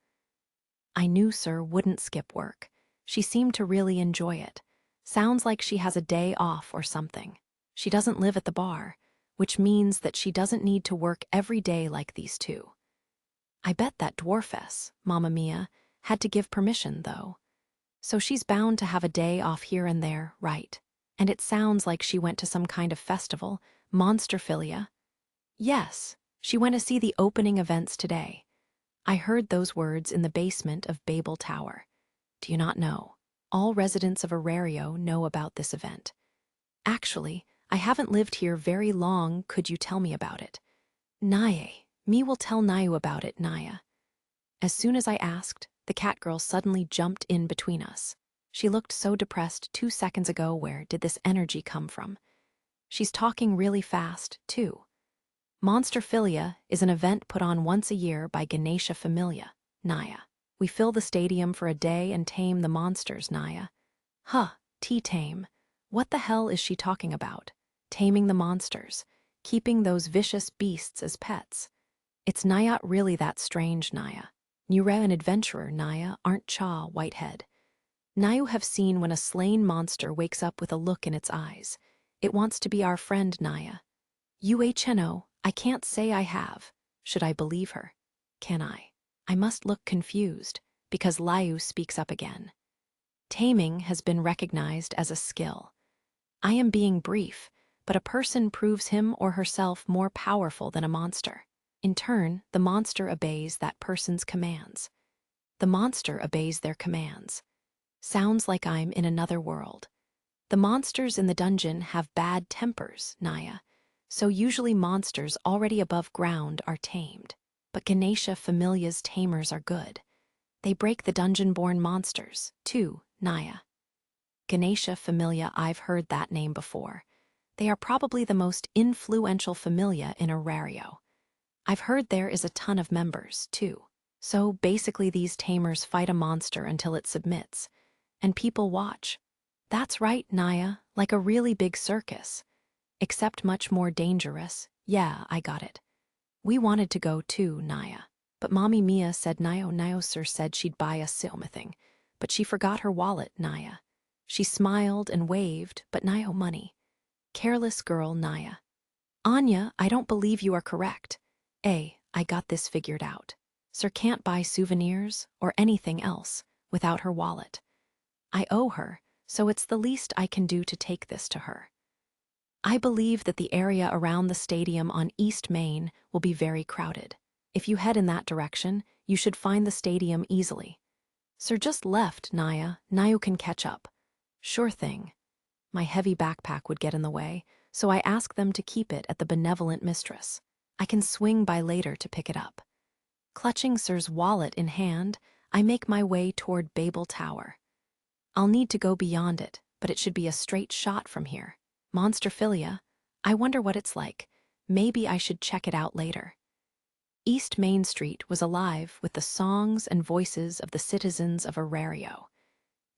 I knew Sir wouldn't skip work. She seemed to really enjoy it. Sounds like she has a day off or something. She doesn't live at the bar, which means that she doesn't need to work every day like these two. I bet that dwarfess, Mamma Mia, had to give permission, though. So she's bound to have a day off here and there, right? And it sounds like she went to some kind of festival, Monsterphilia. Yes, she went to see the opening events today. I heard those words in the basement of Babel Tower. Do you not know? All residents of Arario know about this event. Actually, I haven't lived here very long, could you tell me about it? Naye, me will tell Nayu about it, Naya. As soon as I asked, the cat girl suddenly jumped in between us. She looked so depressed 2 seconds ago. Where did this energy come from? She's talking really fast, too. Monsterphilia is an event put on once a year by Ganesha Familia, Naya. We fill the stadium for a day and tame the monsters, Naya. Huh, tame. What the hell is she talking about? Taming the monsters, keeping those vicious beasts as pets. It's not really that strange, Naya. You're an adventurer, Naya, aren't cha, Whitehead. Nayu have seen when a slain monster wakes up with a look in its eyes. It wants to be our friend, Naya. UHNO, I can't say I have. Should I believe her? Can I? I must look confused, because Layu speaks up again. Taming has been recognized as a skill. I am being brief, but a person proves him or herself more powerful than a monster. In turn, the monster obeys that person's commands. The monster obeys their commands. Sounds like I'm in another world. The monsters in the dungeon have bad tempers, Naya, so usually monsters already above ground are tamed. But Ganesha Familia's tamers are good. They break the dungeon-born monsters, too, Naya. Ganesha Familia, I've heard that name before. They are probably the most influential familia in Arario. I've heard there is a ton of members, too. So basically these tamers fight a monster until it submits, and people watch. That's right, Naya, like a really big circus. Except much more dangerous. Yeah, I got it. We wanted to go too, Naya. But Mommy Mia said Nio sir said she'd buy us something, but she forgot her wallet, Naya. She smiled and waved, but Nio money. Careless girl, Naya. Anya, I don't believe you are correct. I got this figured out. Sir can't buy souvenirs or anything else without her wallet. I owe her, so it's the least I can do to take this to her. I believe that the area around the stadium on East Main will be very crowded. If you head in that direction, you should find the stadium easily. Sir just left, Naya. Nayu can catch up. Sure thing. My heavy backpack would get in the way, so I ask them to keep it at the benevolent mistress. I can swing by later to pick it up. Clutching Sir's wallet in hand, I make my way toward Babel Tower. I'll need to go beyond it, but it should be a straight shot from here. Monsterphilia, I wonder what it's like. Maybe I should check it out later. East Main Street was alive with the songs and voices of the citizens of Arario.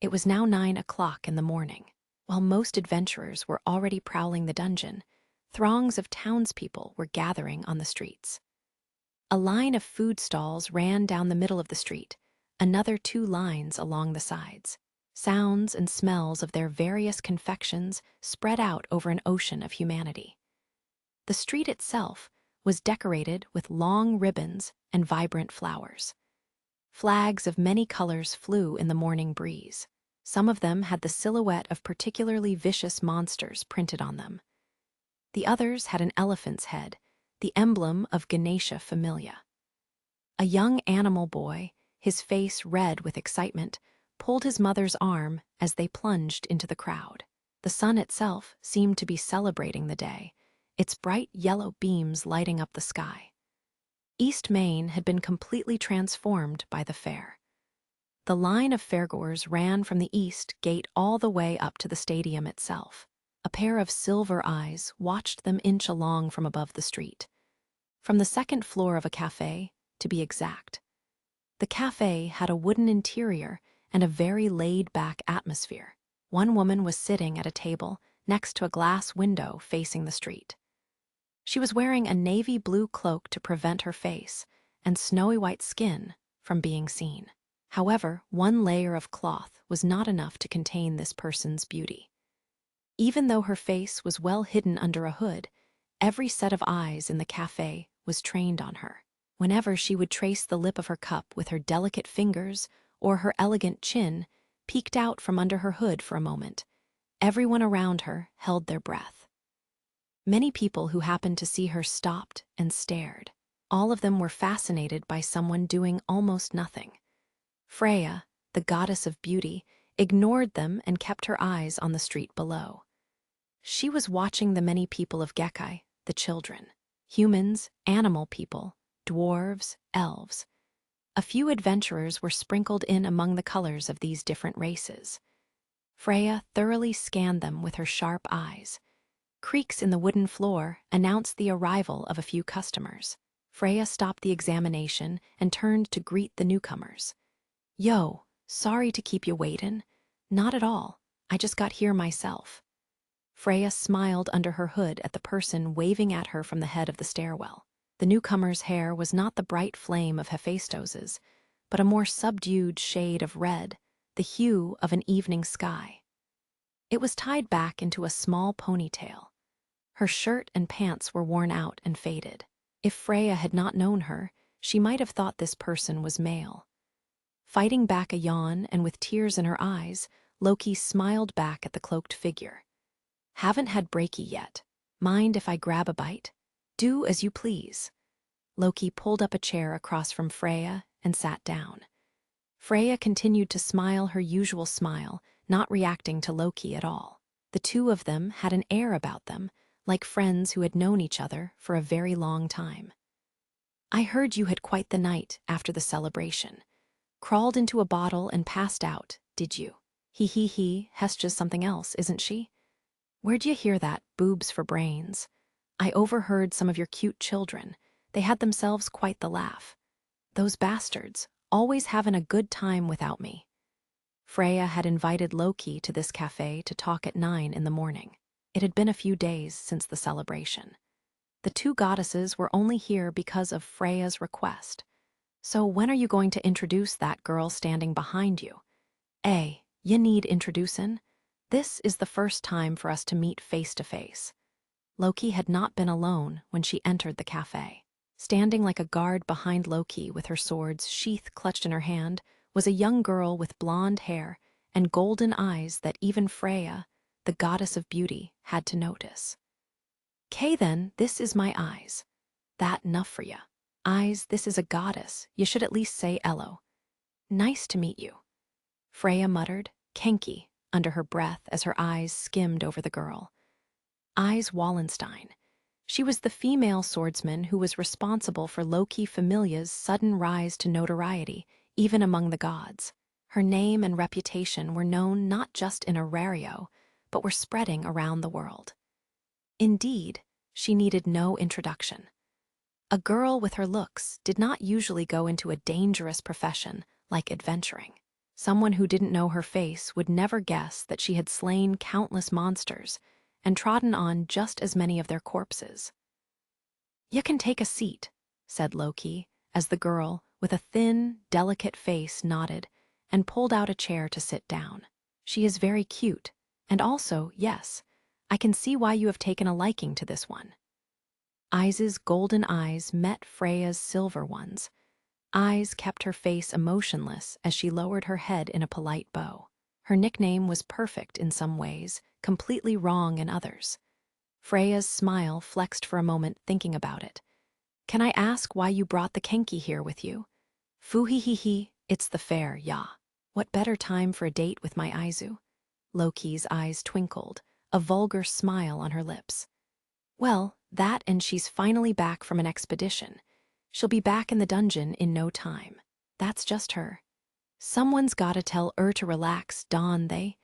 It was now 9 o'clock in the morning. While most adventurers were already prowling the dungeon, throngs of townspeople were gathering on the streets. A line of food stalls ran down the middle of the street, another 2 lines along the sides. Sounds and smells of their various confections spread out over an ocean of humanity. The street itself was decorated with long ribbons and vibrant flowers. Flags of many colors flew in the morning breeze. Some of them had the silhouette of particularly vicious monsters printed on them. The others had an elephant's head, the emblem of Ganesha Familia. A young animal boy, his face red with excitement, pulled his mother's arm as they plunged into the crowd. The sun itself seemed to be celebrating the day, its bright yellow beams lighting up the sky. East Main had been completely transformed by the fair. The line of fairgoers ran from the east gate all the way up to the stadium itself. A pair of silver eyes watched them inch along from above the street. From the second floor of a cafe, to be exact. The cafe had a wooden interior and a very laid-back atmosphere. One woman was sitting at a table next to a glass window facing the street. She was wearing a navy blue cloak to prevent her face and snowy white skin from being seen. However, one layer of cloth was not enough to contain this person's beauty. Even though her face was well hidden under a hood, every set of eyes in the cafe was trained on her. Whenever she would trace the lip of her cup with her delicate fingers or her elegant chin peeked out from under her hood for a moment, everyone around her held their breath. Many people who happened to see her stopped and stared. All of them were fascinated by someone doing almost nothing. Freya, the goddess of beauty, ignored them and kept her eyes on the street below. She was watching the many people of Gekai, the children. Humans, animal people, dwarves, elves. A few adventurers were sprinkled in among the colors of these different races. Freya thoroughly scanned them with her sharp eyes. Creaks in the wooden floor announced the arrival of a few customers. Freya stopped the examination and turned to greet the newcomers. "Yo, sorry to keep you waitin'. Not at all. I just got here myself." Freya smiled under her hood at the person waving at her from the head of the stairwell. The newcomer's hair was not the bright flame of Hephaestos's, but a more subdued shade of red, the hue of an evening sky. It was tied back into a small ponytail. Her shirt and pants were worn out and faded. If Freya had not known her, she might have thought this person was male. Fighting back a yawn and with tears in her eyes, Loki smiled back at the cloaked figure. "Haven't had brekkie yet. Mind if I grab a bite?" "Do as you please." Loki pulled up a chair across from Freya and sat down. Freya continued to smile her usual smile, not reacting to Loki at all. The two of them had an air about them, like friends who had known each other for a very long time. "I heard you had quite the night after the celebration. Crawled into a bottle and passed out, did you? He, Hestja's something else, isn't she? Where'd you hear that, boobs for brains? I overheard some of your cute children. They had themselves quite the laugh. Those bastards, always having a good time without me." Freya had invited Loki to this cafe to talk at 9 in the morning. It had been a few days since the celebration. The two goddesses were only here because of Freya's request. "So when are you going to introduce that girl standing behind you?" You need introducin'? This is the first time for us to meet face to face." Loki had not been alone when she entered the cafe. Standing like a guard behind Loki with her sword's sheath clutched in her hand was a young girl with blonde hair and golden eyes that even Freya, the goddess of beauty, had to notice. "'Kay then, this is my eyes. That enough for ya. Eyes, this is a goddess. You should at least say Elo. Nice to meet you." Freya muttered, "Kenki," under her breath as her eyes skimmed over the girl. Eyes Wallenstein. She was the female swordsman who was responsible for Loki Familia's sudden rise to notoriety, even among the gods. Her name and reputation were known not just in Arario, but were spreading around the world. Indeed, she needed no introduction. A girl with her looks did not usually go into a dangerous profession like adventuring. Someone who didn't know her face would never guess that she had slain countless monsters and trodden on just as many of their corpses. "You can take a seat," said Loki, as the girl, with a thin, delicate face, nodded and pulled out a chair to sit down. "She is very cute, and also, yes, I can see why you have taken a liking to this one." Eyes' golden eyes met Freya's silver ones. Eyes kept her face emotionless as she lowered her head in a polite bow. Her nickname was perfect in some ways, completely wrong in others. Freya's smile flexed for a moment, thinking about it. "Can I ask why you brought the Kenki here with you?" "Fuhihihi, it's the fair, ya. What better time for a date with my Aizu?" Loki's eyes twinkled, a vulgar smile on her lips. "Well, that and she's finally back from an expedition. She'll be back in the dungeon in no time. That's just her. Someone's gotta tell her to relax, don't they?"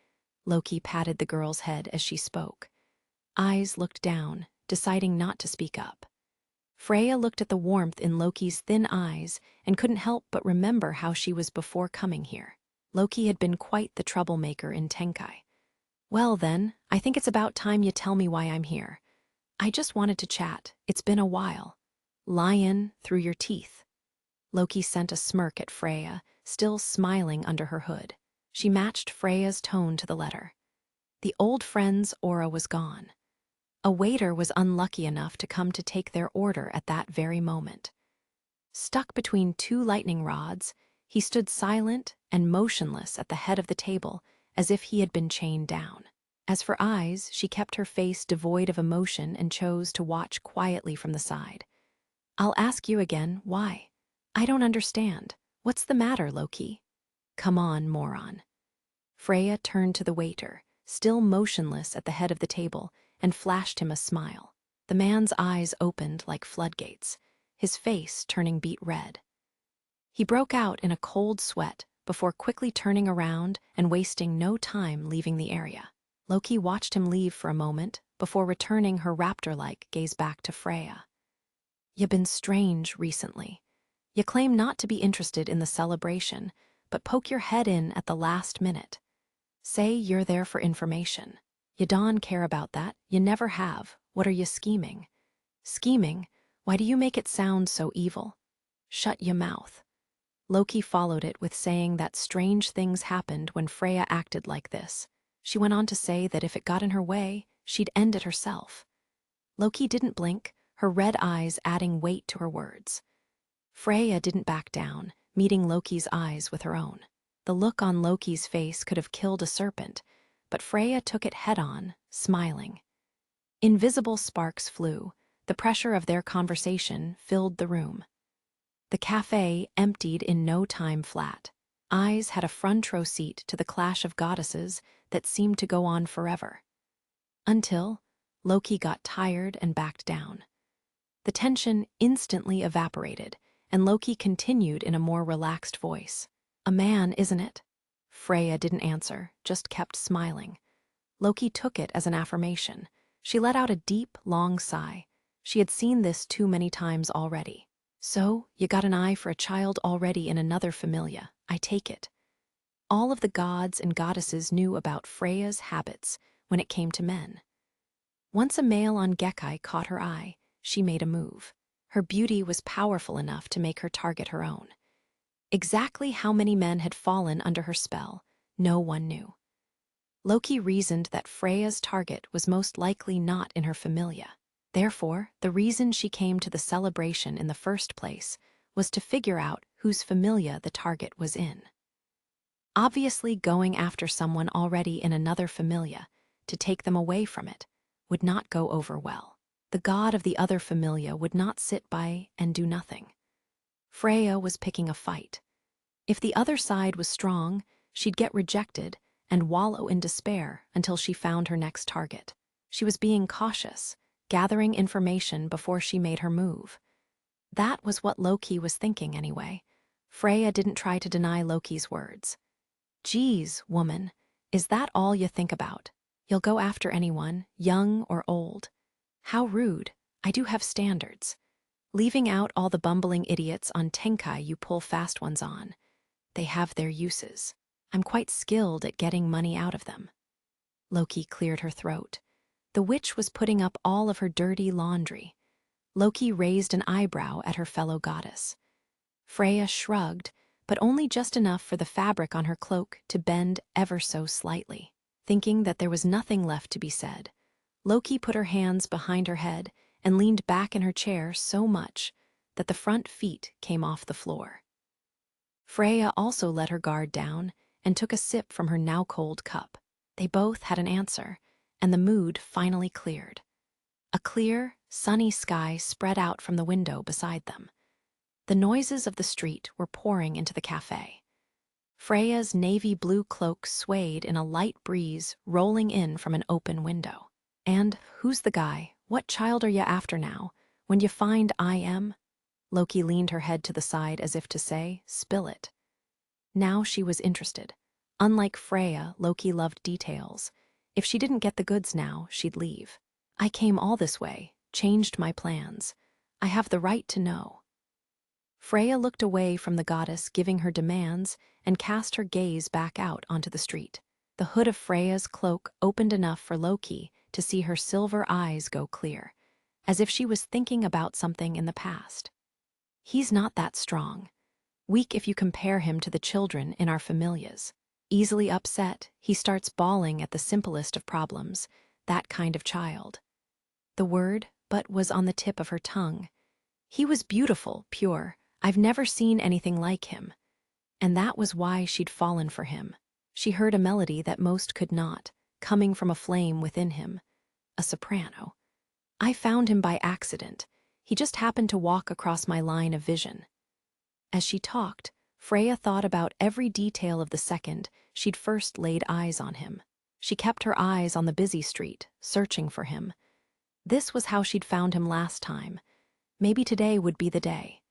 Loki patted the girl's head as she spoke. Eyes looked down, deciding not to speak up. Freya looked at the warmth in Loki's thin eyes and couldn't help but remember how she was before coming here. Loki had been quite the troublemaker in Tenkai. "Well then, I think it's about time you tell me why I'm here. I just wanted to chat. It's been a while. Lion through your teeth." Loki sent a smirk at Freya, still smiling under her hood. She matched Freya's tone to the letter. The old friend's aura was gone. A waiter was unlucky enough to come to take their order at that very moment. Stuck between two lightning rods, he stood silent and motionless at the head of the table as if he had been chained down. As for Eyes, she kept her face devoid of emotion and chose to watch quietly from the side. "I'll ask you again, why? I don't understand. What's the matter, Loki?" "Come on, moron." Freya turned to the waiter, still motionless at the head of the table, and flashed him a smile. The man's eyes opened like floodgates, his face turning beet red. He broke out in a cold sweat before quickly turning around and wasting no time leaving the area. Loki watched him leave for a moment before returning her raptor-like gaze back to Freya. "You been strange recently. You claim not to be interested in the celebration, but poke your head in at the last minute. Say you're there for information. You don't care about that, you never have. What are you scheming?" "Scheming? Why do you make it sound so evil?" "Shut your mouth." Loki followed it with saying that strange things happened when Freya acted like this. She went on to say that if it got in her way, she'd end it herself. Loki didn't blink, her red eyes adding weight to her words. Freya didn't back down, meeting Loki's eyes with her own. The look on Loki's face could have killed a serpent, but Freya took it head-on, smiling. Invisible sparks flew. The pressure of their conversation filled the room. The cafe emptied in no time flat. Eyes had a front row seat to the clash of goddesses that seemed to go on forever. Until Loki got tired and backed down. The tension instantly evaporated, and Loki continued in a more relaxed voice. "A man, isn't it?" Freya didn't answer, just kept smiling. Loki took it as an affirmation. She let out a deep, long sigh. She had seen this too many times already. "So, you got an eye for a child already in another familia, I take it." All of the gods and goddesses knew about Freya's habits when it came to men. Once a male on Gekkai caught her eye, she made a move. Her beauty was powerful enough to make her target her own. Exactly how many men had fallen under her spell, no one knew. Loki reasoned that Freya's target was most likely not in her familia. Therefore, the reason she came to the celebration in the first place was to figure out whose familia the target was in. Obviously, going after someone already in another familia to take them away from it would not go over well. The god of the other familia would not sit by and do nothing. Freya was picking a fight. If the other side was strong, she'd get rejected and wallow in despair until she found her next target. She was being cautious, gathering information before she made her move. That was what Loki was thinking anyway. Freya didn't try to deny Loki's words. "Geez, woman, is that all you think about? You'll go after anyone, young or old? How rude. I do have standards. Leaving out all the bumbling idiots on Tenkai you pull fast ones on. They have their uses. I'm quite skilled at getting money out of them." Loki cleared her throat. The witch was putting up all of her dirty laundry. Loki raised an eyebrow at her fellow goddess. Freya shrugged, but only just enough for the fabric on her cloak to bend ever so slightly. Thinking that there was nothing left to be said, Loki put her hands behind her head and leaned back in her chair so much that the front feet came off the floor. Freya also let her guard down and took a sip from her now-cold cup. They both had an answer, and the mood finally cleared. A clear, sunny sky spread out from the window beside them. The noises of the street were pouring into the cafe. Freya's navy blue cloak swayed in a light breeze rolling in from an open window. "And who's the guy? What child are you after now? When you find I am?" Loki leaned her head to the side as if to say, "Spill it." Now she was interested. Unlike Freya, Loki loved details. If she didn't get the goods now, she'd leave. "I came all this way, changed my plans. I have the right to know." Freya looked away from the goddess giving her demands and cast her gaze back out onto the street. The hood of Freya's cloak opened enough for Loki to see her silver eyes go clear, as if she was thinking about something in the past. "He's not that strong. Weak if you compare him to the children in our familias. Easily upset, he starts bawling at the simplest of problems, that kind of child." The word "but" was on the tip of her tongue. He was beautiful, pure. I've never seen anything like him. And that was why she'd fallen for him. She heard a melody that most could not, coming from a flame within him. A soprano. "I found him by accident. He just happened to walk across my line of vision." As she talked, Freya thought about every detail of the second she'd first laid eyes on him. She kept her eyes on the busy street, searching for him. This was how she'd found him last time. Maybe today would be the day.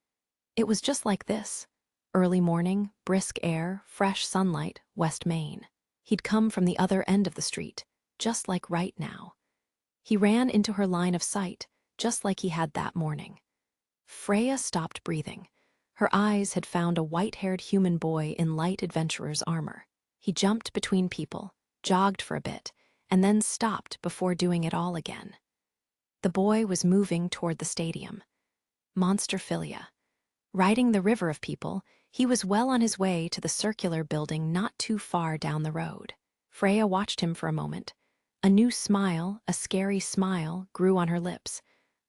It was just like this. Early morning, brisk air, fresh sunlight, West Main. He'd come from the other end of the street, just like right now. He ran into her line of sight, just like he had that morning. Freya stopped breathing. Her eyes had found a white-haired human boy in light adventurer's armor. He jumped between people, jogged for a bit, and then stopped before doing it all again. The boy was moving toward the stadium. Monsterphilia. Riding the river of people, he was well on his way to the circular building not too far down the road. Freya watched him for a moment. A new smile, a scary smile, grew on her lips.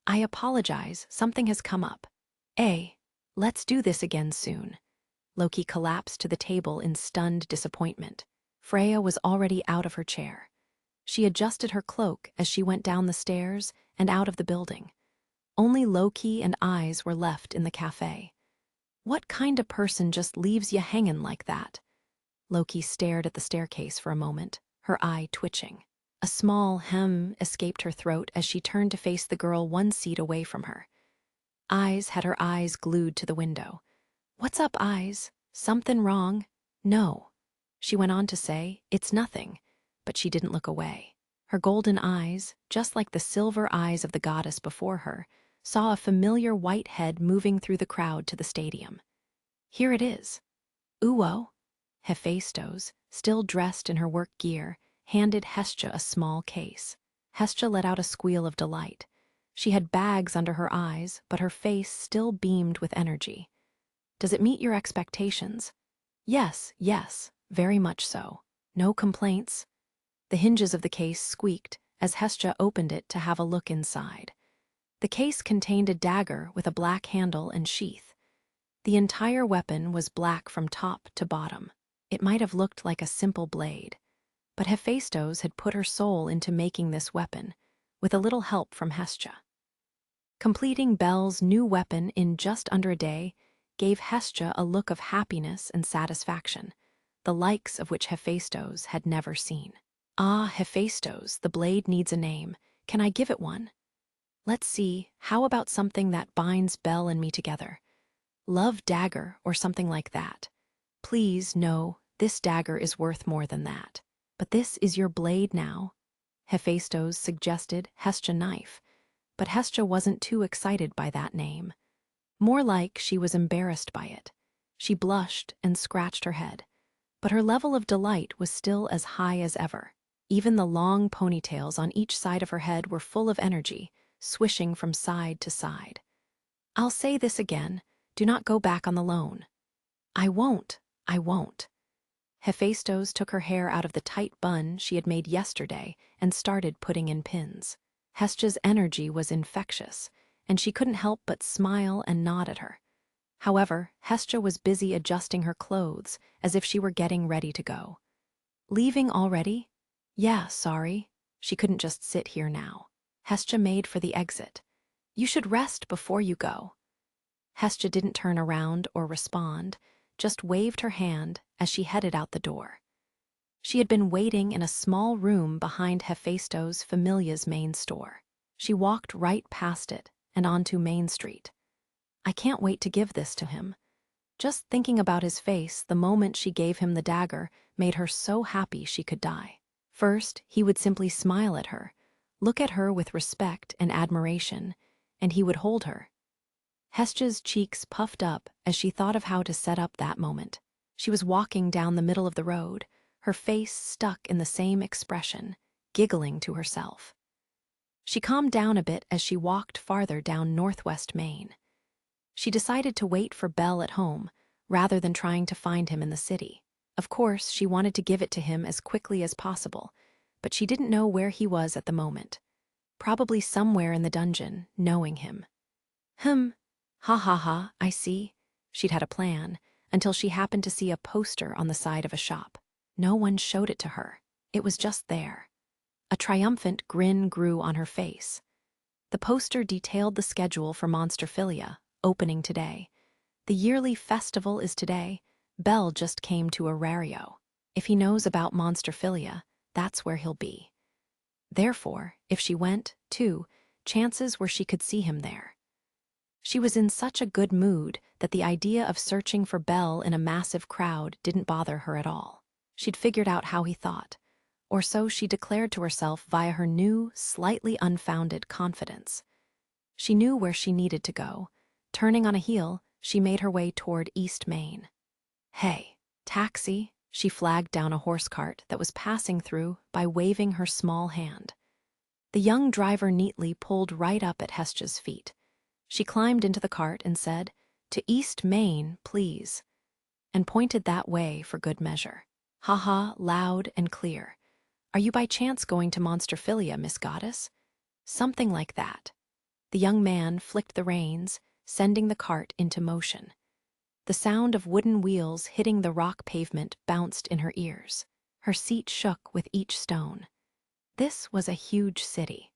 I apologize, something has come up. Let's do this again soon. Loki collapsed to the table in stunned disappointment. Freya was already out of her chair. She adjusted her cloak as she went down the stairs and out of the building. Only Loki and eyes were left in the cafe. What kind of person just leaves you hanging like that? Loki stared at the staircase for a moment, her eye twitching. A small hem escaped her throat as she turned to face the girl one seat away from her. Eyes had her eyes glued to the window. What's up, Eyes? Something wrong? No. She went on to say, it's nothing, but she didn't look away. Her golden eyes, just like the silver eyes of the goddess before her, saw a familiar white head moving through the crowd to the stadium. Here it is. Uwo, Hephaestos, still dressed in her work gear, handed Hestia a small case. Hestia let out a squeal of delight. She had bags under her eyes, but her face still beamed with energy. Does it meet your expectations? Yes, very much so. No complaints. The hinges of the case squeaked as Hestia opened it to have a look inside. The case contained a dagger with a black handle and sheath. The entire weapon was black from top to bottom. It might have looked like a simple blade, but Hephaestos had put her soul into making this weapon, with a little help from Hestia. Completing Belle's new weapon in just under a day gave Hestia a look of happiness and satisfaction, the likes of which Hephaestos had never seen. Ah, Hephaestos, the blade needs a name. Can I give it one? Let's see, how about something that binds Belle and me together? Love dagger or something like that. Please, no, this dagger is worth more than that. But this is your blade now. Hephaestos suggested Hestia knife, but Hestia wasn't too excited by that name. More like she was embarrassed by it. She blushed and scratched her head, but her level of delight was still as high as ever. Even the long ponytails on each side of her head were full of energy, swishing from side to side. I'll say this again, do not go back on the loan. I won't. Hephaestos took her hair out of the tight bun she had made yesterday and started putting in pins. Hestia's energy was infectious, and she couldn't help but smile and nod at her. However, Hestia was busy adjusting her clothes as if she were getting ready to go. Leaving already? Yeah, sorry. She couldn't just sit here now. Hestia made for the exit. You should rest before you go. Hestia didn't turn around or respond, just waved her hand as she headed out the door. She had been waiting in a small room behind Hephaestos' Familia's main store. She walked right past it and onto Main Street. I can't wait to give this to him. Just thinking about his face the moment she gave him the dagger made her so happy she could die. First, he would simply smile at her, look at her with respect and admiration, and he would hold her. Hestia's cheeks puffed up as she thought of how to set up that moment. She was walking down the middle of the road, her face stuck in the same expression, giggling to herself. She calmed down a bit as she walked farther down Northwest Main. She decided to wait for Belle at home, rather than trying to find him in the city. Of course, she wanted to give it to him as quickly as possible, but she didn't know where he was at the moment. Probably somewhere in the dungeon, knowing him. I see. She'd had a plan, until she happened to see a poster on the side of a shop. No one showed it to her. It was just there. A triumphant grin grew on her face. The poster detailed the schedule for Monsterphilia, opening today. The yearly festival is today. Belle just came to Arario. If he knows about Monsterphilia, that's where he'll be. Therefore, if she went, too, chances were she could see him there. She was in such a good mood that the idea of searching for Belle in a massive crowd didn't bother her at all. She'd figured out how he thought, or so she declared to herself via her new, slightly unfounded confidence. She knew where she needed to go. Turning on a heel, she made her way toward East Main. "Hey, taxi," she flagged down a horse cart that was passing through by waving her small hand. The young driver neatly pulled right up at Hestja's feet. She climbed into the cart and said, "To East Main, please," and pointed that way for good measure. "Ha-ha," loud and clear. "Are you by chance going to Monsterphilia, Miss Goddess?" Something like that. The young man flicked the reins, sending the cart into motion. The sound of wooden wheels hitting the rock pavement bounced in her ears. Her seat shook with each stone. This was a huge city.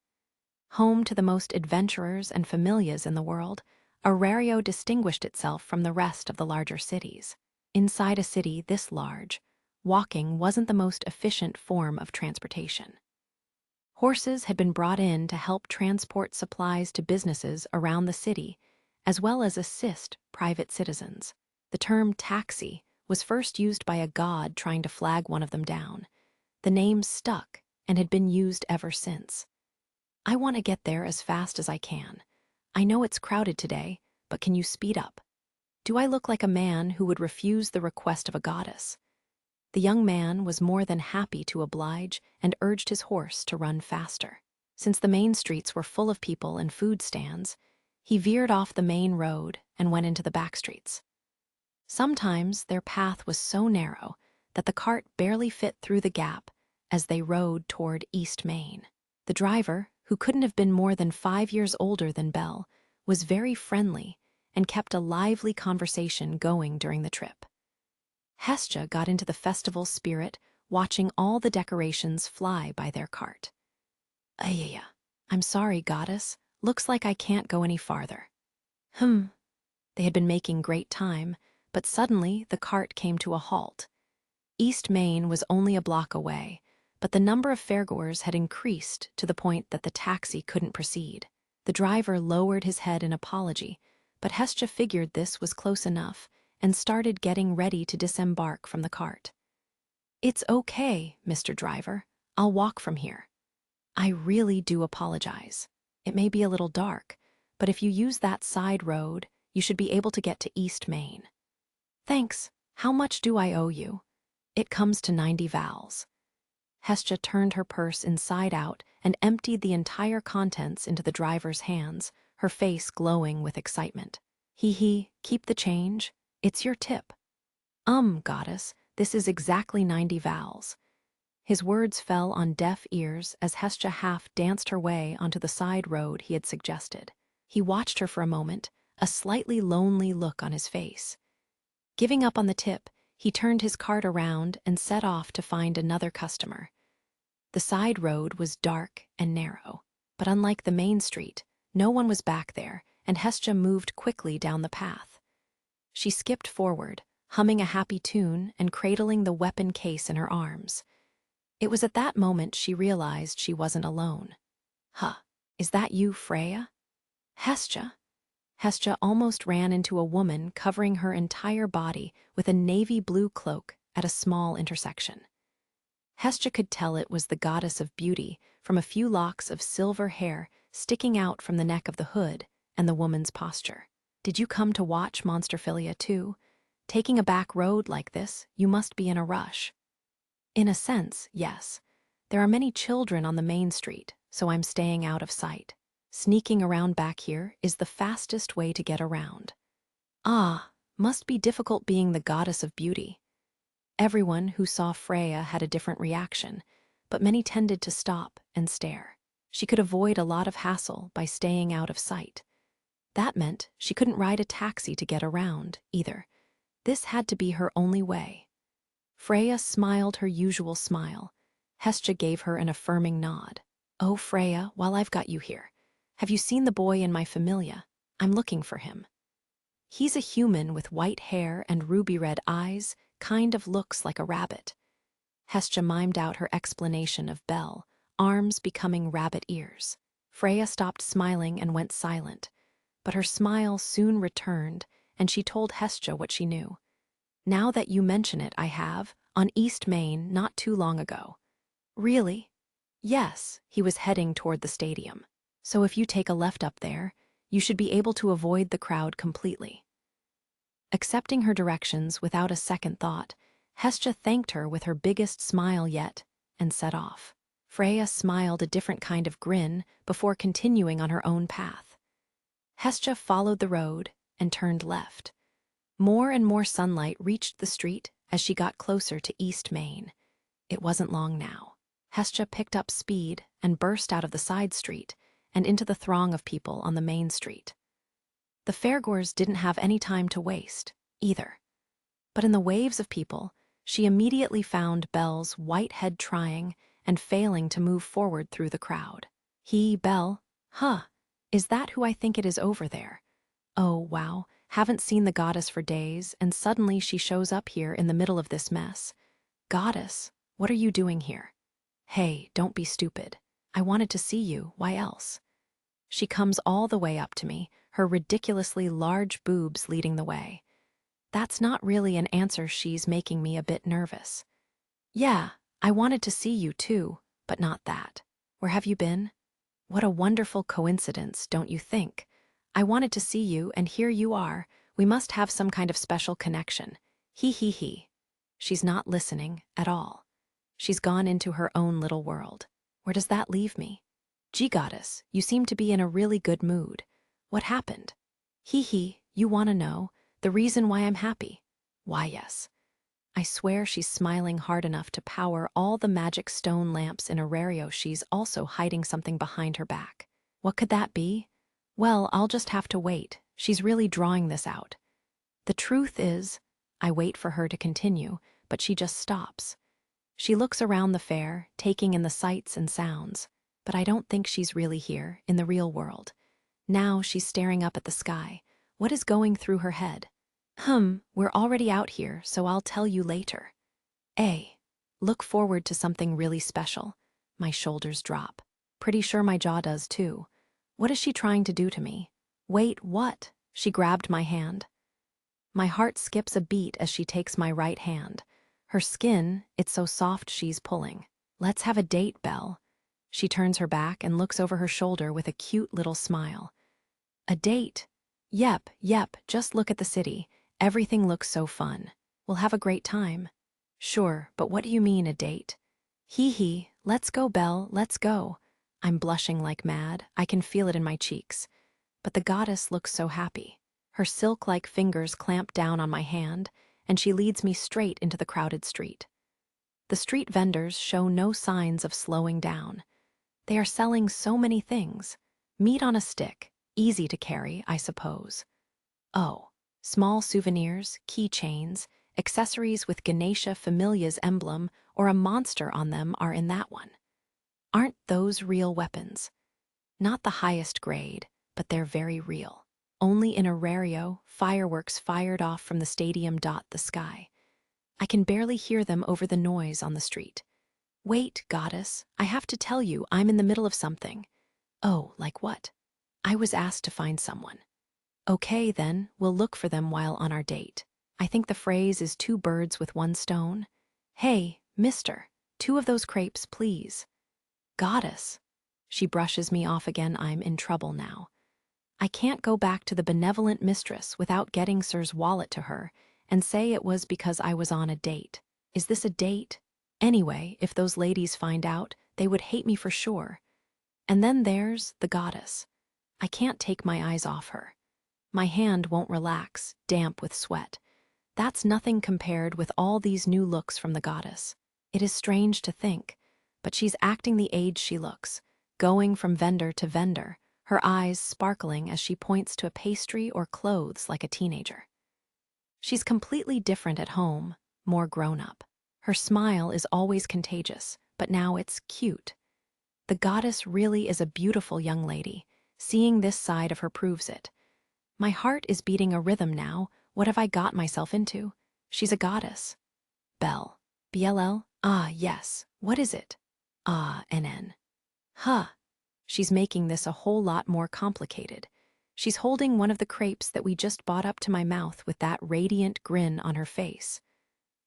Home to the most adventurers and familias in the world, Aurario distinguished itself from the rest of the larger cities. Inside a city this large, walking wasn't the most efficient form of transportation. Horses had been brought in to help transport supplies to businesses around the city, as well as assist private citizens. The term taxi was first used by a god trying to flag one of them down. The name stuck and had been used ever since. "I want to get there as fast as I can. I know it's crowded today, but can you speed up? Do I look like a man who would refuse the request of a goddess?" The young man was more than happy to oblige and urged his horse to run faster. Since the main streets were full of people and food stands, he veered off the main road and went into the back streets. Sometimes their path was so narrow that the cart barely fit through the gap as they rode toward East Main. The driver, who couldn't have been more than 5 years older than Belle, was very friendly and kept a lively conversation going during the trip. Hestja got into the festival spirit, watching all the decorations fly by their cart. "Ayaya, I'm sorry, goddess. Looks like I can't go any farther." They had been making great time, but suddenly the cart came to a halt. East Main was only a block away, but the number of fairgoers had increased to the point that the taxi couldn't proceed. The driver lowered his head in apology, but Hestja figured this was close enough and started getting ready to disembark from the cart. "It's okay, Mr. Driver. I'll walk from here. I really do apologize. It may be a little dark, but if you use that side road, you should be able to get to East Main." "Thanks. How much do I owe you?" "It comes to 90 vowels." Hestja turned her purse inside out and emptied the entire contents into the driver's hands, her face glowing with excitement. "Hee, keep the change. It's your tip." Goddess, this is exactly 90 vowels." His words fell on deaf ears as Hestja half danced her way onto the side road he had suggested. He watched her for a moment, a slightly lonely look on his face. Giving up on the tip, he turned his cart around and set off to find another customer. The side road was dark and narrow, but unlike the main street, no one was back there, and Hestja moved quickly down the path. She skipped forward, humming a happy tune and cradling the weapon case in her arms. It was at that moment she realized she wasn't alone. Is that you, Freya?" "Hestja?" Hestja almost ran into a woman covering her entire body with a navy blue cloak at a small intersection. Hestja could tell it was the goddess of beauty from a few locks of silver hair sticking out from the neck of the hood and the woman's posture. "Did you come to watch Monsterphilia too? Taking a back road like this, you must be in a rush." "In a sense, yes. There are many children on the main street, so I'm staying out of sight. Sneaking around back here is the fastest way to get around." Must be difficult being the goddess of beauty." Everyone who saw Freya had a different reaction, but many tended to stop and stare. She could avoid a lot of hassle by staying out of sight. That meant she couldn't ride a taxi to get around, either. This had to be her only way. Freya smiled her usual smile. Hestja gave her an affirming nod. "Oh, Freya, while I've got you here, have you seen the boy in my familia? I'm looking for him. He's a human with white hair and ruby-red eyes, kind of looks like a rabbit." Hestia mimed out her explanation of Belle, arms becoming rabbit ears. Freya stopped smiling and went silent, but her smile soon returned, and she told Hestia what she knew. Now that you mention it, I have, on East Main not too long ago. Really? Yes, he was heading toward the stadium. So if you take a left up there, you should be able to avoid the crowd completely. Accepting her directions without a second thought, Hestia thanked her with her biggest smile yet and set off. Freya smiled a different kind of grin before continuing on her own path. Hestia followed the road and turned left. More and more sunlight reached the street as she got closer to East Main. It wasn't long now. Hestia picked up speed and burst out of the side street and into the throng of people on the main street. The fairgoers didn't have any time to waste, either. But in the waves of people, she immediately found Belle's white head trying and failing to move forward through the crowd. Belle, is that who I think it is over there? Oh, wow, haven't seen the goddess for days, and suddenly she shows up here in the middle of this mess. Goddess, what are you doing here? Hey, don't be stupid. I wanted to see you, why else? She comes all the way up to me, her ridiculously large boobs leading the way. That's not really an answer, she's making me a bit nervous. Yeah, I wanted to see you too, but not that. Where have you been? What a wonderful coincidence, don't you think? I wanted to see you, and here you are. We must have some kind of special connection. He. She's not listening at all. She's gone into her own little world. Where does that leave me? Gee, goddess, you seem to be in a really good mood. What happened? You want to know the reason why I'm happy? Why, yes. I swear she's smiling hard enough to power all the magic stone lamps in Aurario. She's also hiding something behind her back. What could that be? Well, I'll just have to wait. She's really drawing this out. The truth is, I wait for her to continue, but she just stops. She looks around the fair, taking in the sights and sounds, but I don't think she's really here, in the real world. Now she's staring up at the sky. What is going through her head? We're already out here, so I'll tell you later. Look forward to something really special. My shoulders drop. Pretty sure my jaw does too. What is she trying to do to me? Wait, what? She grabbed my hand. My heart skips a beat as she takes my right hand. Her skin, it's so soft she's pulling. Let's have a date, Belle. She turns her back and looks over her shoulder with a cute little smile. A date? Yep, just look at the city. Everything looks so fun. We'll have a great time. Sure, but what do you mean, a date? Let's go, Belle, let's go. I'm blushing like mad. I can feel it in my cheeks. But the goddess looks so happy. Her silk-like fingers clamp down on my hand, and she leads me straight into the crowded street. The street vendors show no signs of slowing down. They are selling so many things. Meat on a stick, easy to carry, I suppose. Oh, small souvenirs, keychains, accessories with Ganesha Familia's emblem or a monster on them are in that one. Aren't those real weapons? Not the highest grade, but they're very real. Only in Aurario, fireworks fired off from the stadium dot the sky. I can barely hear them over the noise on the street. Wait, goddess, I have to tell you, I'm in the middle of something. Oh, like what? I was asked to find someone. Okay, then, we'll look for them while on our date. I think the phrase is 2 birds with 1 stone. Hey, mister, 2 of those crepes, please. Goddess. She brushes me off again. I'm in trouble now. I can't go back to the benevolent mistress without getting Sir's wallet to her and say it was because I was on a date. Is this a date? Anyway, if those ladies find out, they would hate me for sure. And then there's the goddess. I can't take my eyes off her. My hand won't relax, damp with sweat. That's nothing compared with all these new looks from the goddess. It is strange to think, but she's acting the age she looks, going from vendor to vendor, her eyes sparkling as she points to a pastry or clothes like a teenager. She's completely different at home, more grown up. Her smile is always contagious, but now it's cute. The goddess really is a beautiful young lady. Seeing this side of her proves it. My heart is beating a rhythm now. What have I got myself into? She's a goddess. Belle. BLL? Ah, yes. What is it? Ah, NN. Huh. She's making this a whole lot more complicated. She's holding one of the crepes that we just bought up to my mouth with that radiant grin on her face.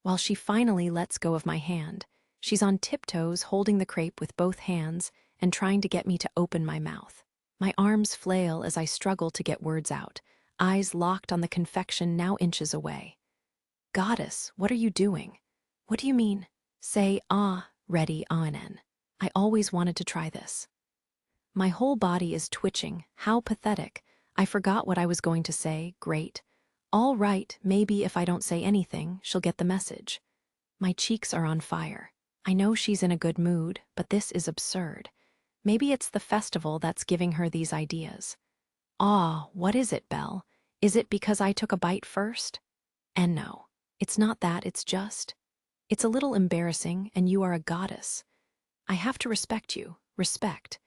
While she finally lets go of my hand, she's on tiptoes holding the crepe with both hands and trying to get me to open my mouth. My arms flail as I struggle to get words out, eyes locked on the confection now inches away. Goddess, what are you doing? What do you mean? Say, ah, ready, anen. I always wanted to try this. My whole body is twitching. How pathetic. I forgot what I was going to say. Great. All right, maybe if I don't say anything, she'll get the message. My cheeks are on fire. I know she's in a good mood, but this is absurd. Maybe it's the festival that's giving her these ideas. Ah, what is it, Belle? Is it because I took a bite first? And no, it's not that, it's just. It's a little embarrassing, and you are a goddess. I have to respect you. Respect.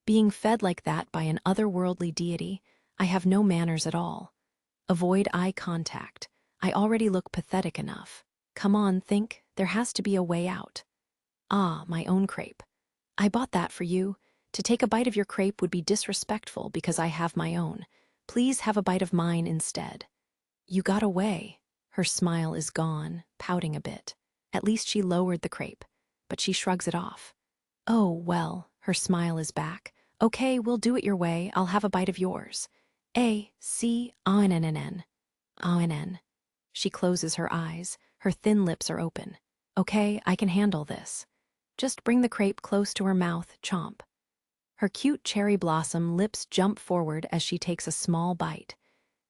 Being fed like that by an otherworldly deity, I have no manners at all. Avoid eye contact. I already look pathetic enough. Come on, think. There has to be a way out. Ah, my own crepe. I bought that for you. To take a bite of your crepe would be disrespectful because I have my own. Please have a bite of mine instead. You got away. Her smile is gone, pouting a bit. At least she lowered the crepe, but she shrugs it off. Oh, well, her smile is back. Okay, we'll do it your way. I'll have a bite of yours. A, C, A-N-N-N. A-N-N. She closes her eyes. Her thin lips are open. Okay, I can handle this. Just bring the crepe close to her mouth, chomp. Her cute cherry blossom lips jump forward as she takes a small bite.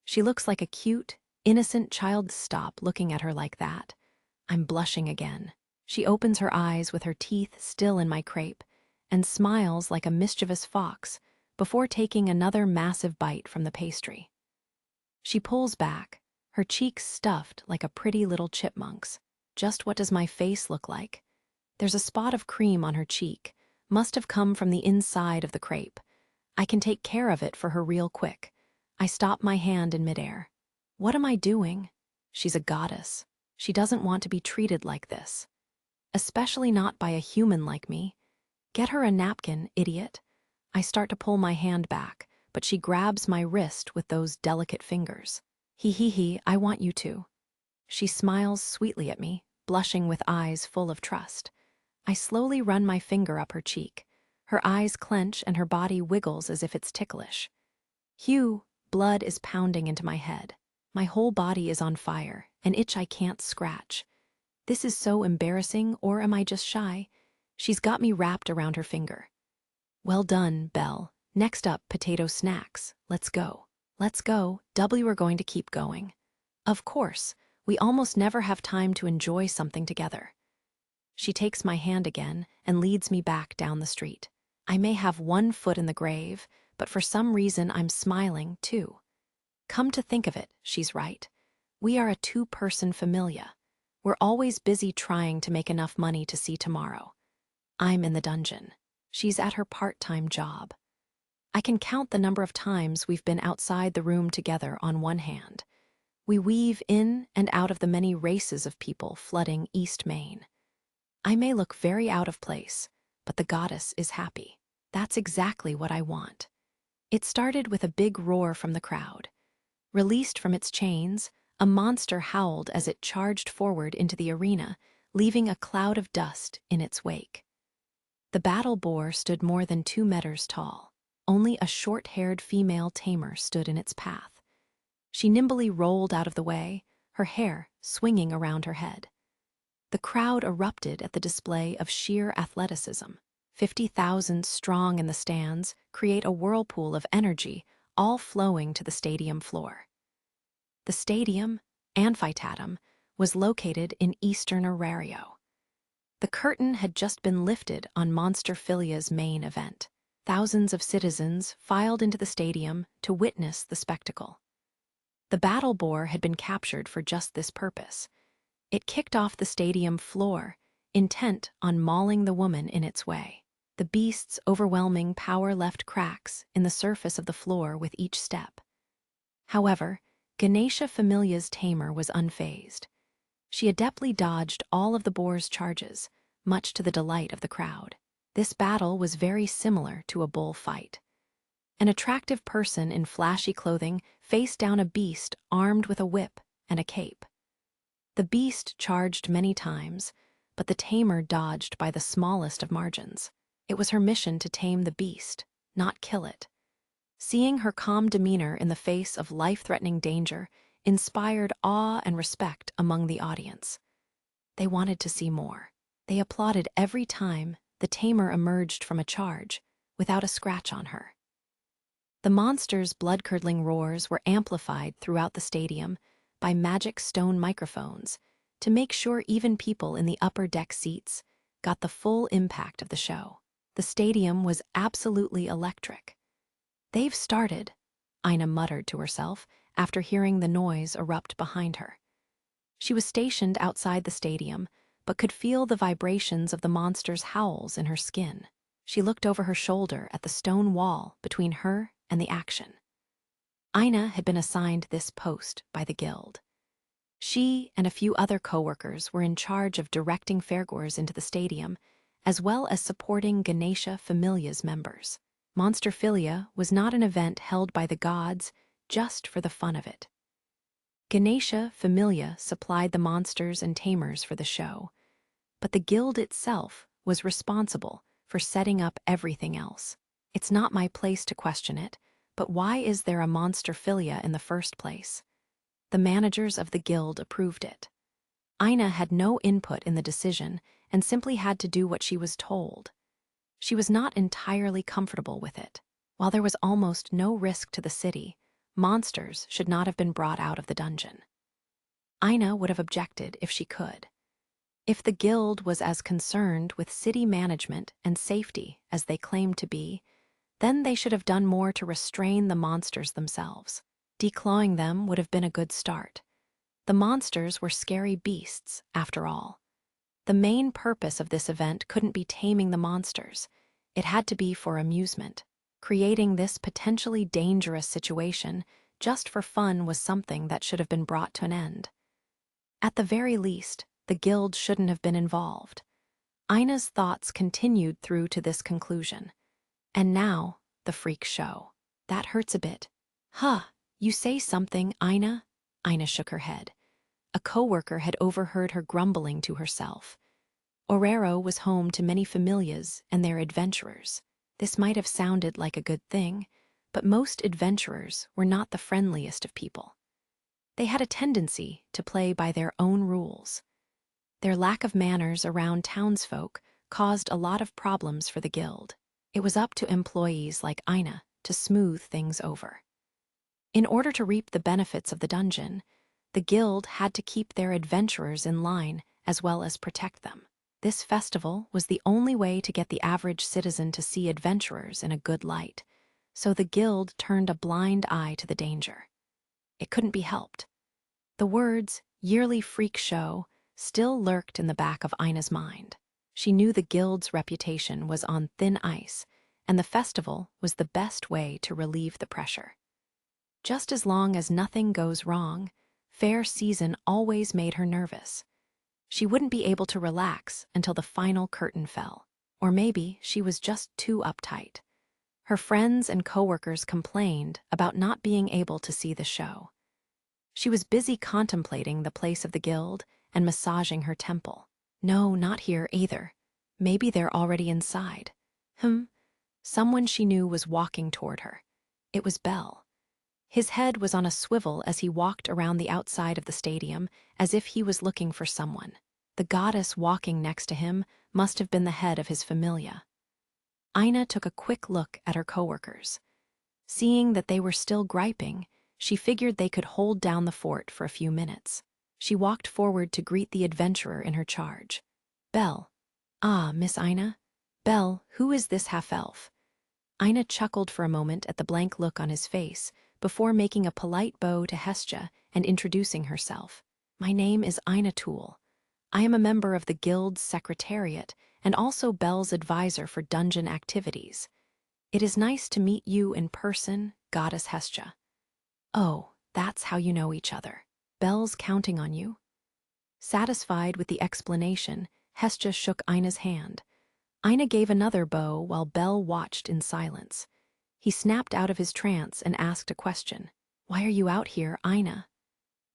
She looks like a cute, innocent child. Stop looking at her like that. I'm blushing again. She opens her eyes with her teeth still in my crepe and smiles like a mischievous fox before taking another massive bite from the pastry. She pulls back, her cheeks stuffed like a pretty little chipmunk's. Just what does my face look like? There's a spot of cream on her cheek, must have come from the inside of the crepe. I can take care of it for her real quick. I stop my hand in midair. What am I doing? She's a goddess. She doesn't want to be treated like this. Especially not by a human like me. Get her a napkin, idiot. I start to pull my hand back, but she grabs my wrist with those delicate fingers. He, I want you to. She smiles sweetly at me, blushing with eyes full of trust. I slowly run my finger up her cheek. Her eyes clench and her body wiggles as if it's ticklish. Hugh, blood is pounding into my head. My whole body is on fire, an itch I can't scratch. This is so embarrassing, or am I just shy? She's got me wrapped around her finger. Well done, Belle. Next up, potato snacks. Let's go. Let's go. We're going to keep going. Of course, we almost never have time to enjoy something together. She takes my hand again and leads me back down the street. I may have one foot in the grave, but for some reason I'm smiling, too. Come to think of it, she's right. We are a two-person familia. We're always busy trying to make enough money to see tomorrow. I'm in the dungeon. She's at her part-time job. I can count the number of times we've been outside the room together on one hand. We weave in and out of the many races of people flooding East Main. I may look very out of place, but the goddess is happy. That's exactly what I want. It started with a big roar from the crowd. Released from its chains, a monster howled as it charged forward into the arena, leaving a cloud of dust in its wake. The battle boar stood more than 2 meters tall. Only a short-haired female tamer stood in its path. She nimbly rolled out of the way, her hair swinging around her head. The crowd erupted at the display of sheer athleticism. 50,000 strong in the stands create a whirlpool of energy, all flowing to the stadium floor. The stadium, Amphitheater, was located in eastern Orario. The curtain had just been lifted on Monsterphilia's main event. Thousands of citizens filed into the stadium to witness the spectacle. The battle boar had been captured for just this purpose. It kicked off the stadium floor, intent on mauling the woman in its way. The beast's overwhelming power left cracks in the surface of the floor with each step. However, Ganesha Familia's tamer was unfazed. She adeptly dodged all of the boar's charges, much to the delight of the crowd. This battle was very similar to a bull fight. An attractive person in flashy clothing faced down a beast armed with a whip and a cape. The beast charged many times, but the tamer dodged by the smallest of margins. It was her mission to tame the beast, not kill it. Seeing her calm demeanor in the face of life-threatening danger inspired awe and respect among the audience. They wanted to see more. They applauded every time the tamer emerged from a charge without a scratch on her. The monster's blood-curdling roars were amplified throughout the stadium by magic stone microphones to make sure even people in the upper deck seats got the full impact of the show. The stadium was absolutely electric. "They've started," Ina muttered to herself after hearing the noise erupt behind her. She was stationed outside the stadium, but could feel the vibrations of the monster's howls in her skin. She looked over her shoulder at the stone wall between her and the action. Ina had been assigned this post by the guild. She and a few other co-workers were in charge of directing fairgoers into the stadium, as well as supporting Ganesha Familia's members. Monsterphilia was not an event held by the gods just for the fun of it. Ganesha Familia supplied the monsters and tamers for the show, but the guild itself was responsible for setting up everything else. It's not my place to question it, but why is there a Monsterphilia in the first place? The managers of the guild approved it. Ina had no input in the decision and simply had to do what she was told. She was not entirely comfortable with it. While there was almost no risk to the city, monsters should not have been brought out of the dungeon. Ina would have objected if she could. If the guild was as concerned with city management and safety as they claimed to be, then they should have done more to restrain the monsters themselves. Declawing them would have been a good start. The monsters were scary beasts, after all. The main purpose of this event couldn't be taming the monsters. It had to be for amusement. Creating this potentially dangerous situation just for fun was something that should have been brought to an end. At the very least, the guild shouldn't have been involved. Ina's thoughts continued through to this conclusion. And now, the freak show. That hurts a bit. Huh, you say something, Ina? Ina shook her head. A co-worker had overheard her grumbling to herself. Orero was home to many familias and their adventurers. This might have sounded like a good thing, but most adventurers were not the friendliest of people. They had a tendency to play by their own rules. Their lack of manners around townsfolk caused a lot of problems for the guild. It was up to employees like Ina to smooth things over. In order to reap the benefits of the dungeon, the guild had to keep their adventurers in line as well as protect them. This festival was the only way to get the average citizen to see adventurers in a good light, so the guild turned a blind eye to the danger. It couldn't be helped. The words, yearly freak show, still lurked in the back of Ina's mind. She knew the guild's reputation was on thin ice, and the festival was the best way to relieve the pressure. Just as long as nothing goes wrong, fair season always made her nervous. She wouldn't be able to relax until the final curtain fell. Or maybe she was just too uptight. Her friends and coworkers complained about not being able to see the show. She was busy contemplating the place of the guild and massaging her temple. No, not here either. Maybe they're already inside. Someone she knew was walking toward her. It was Bell. His head was on a swivel as he walked around the outside of the stadium, as if he was looking for someone. The goddess walking next to him must have been the head of his familia. Ina took a quick look at her coworkers. Seeing that they were still griping, she figured they could hold down the fort for a few minutes. She walked forward to greet the adventurer in her charge. Belle. Ah, Miss Ina? Belle, who is this half-elf? Ina chuckled for a moment at the blank look on his face, before making a polite bow to Hestia and introducing herself. My name is Ina Toole. I am a member of the guild's secretariat and also Belle's advisor for dungeon activities. It is nice to meet you in person, Goddess Hestia. Oh, that's how you know each other. Belle's counting on you. Satisfied with the explanation, Hestia shook Ina's hand. Ina gave another bow while Bell watched in silence. He snapped out of his trance and asked a question. "Why are you out here, Ina?"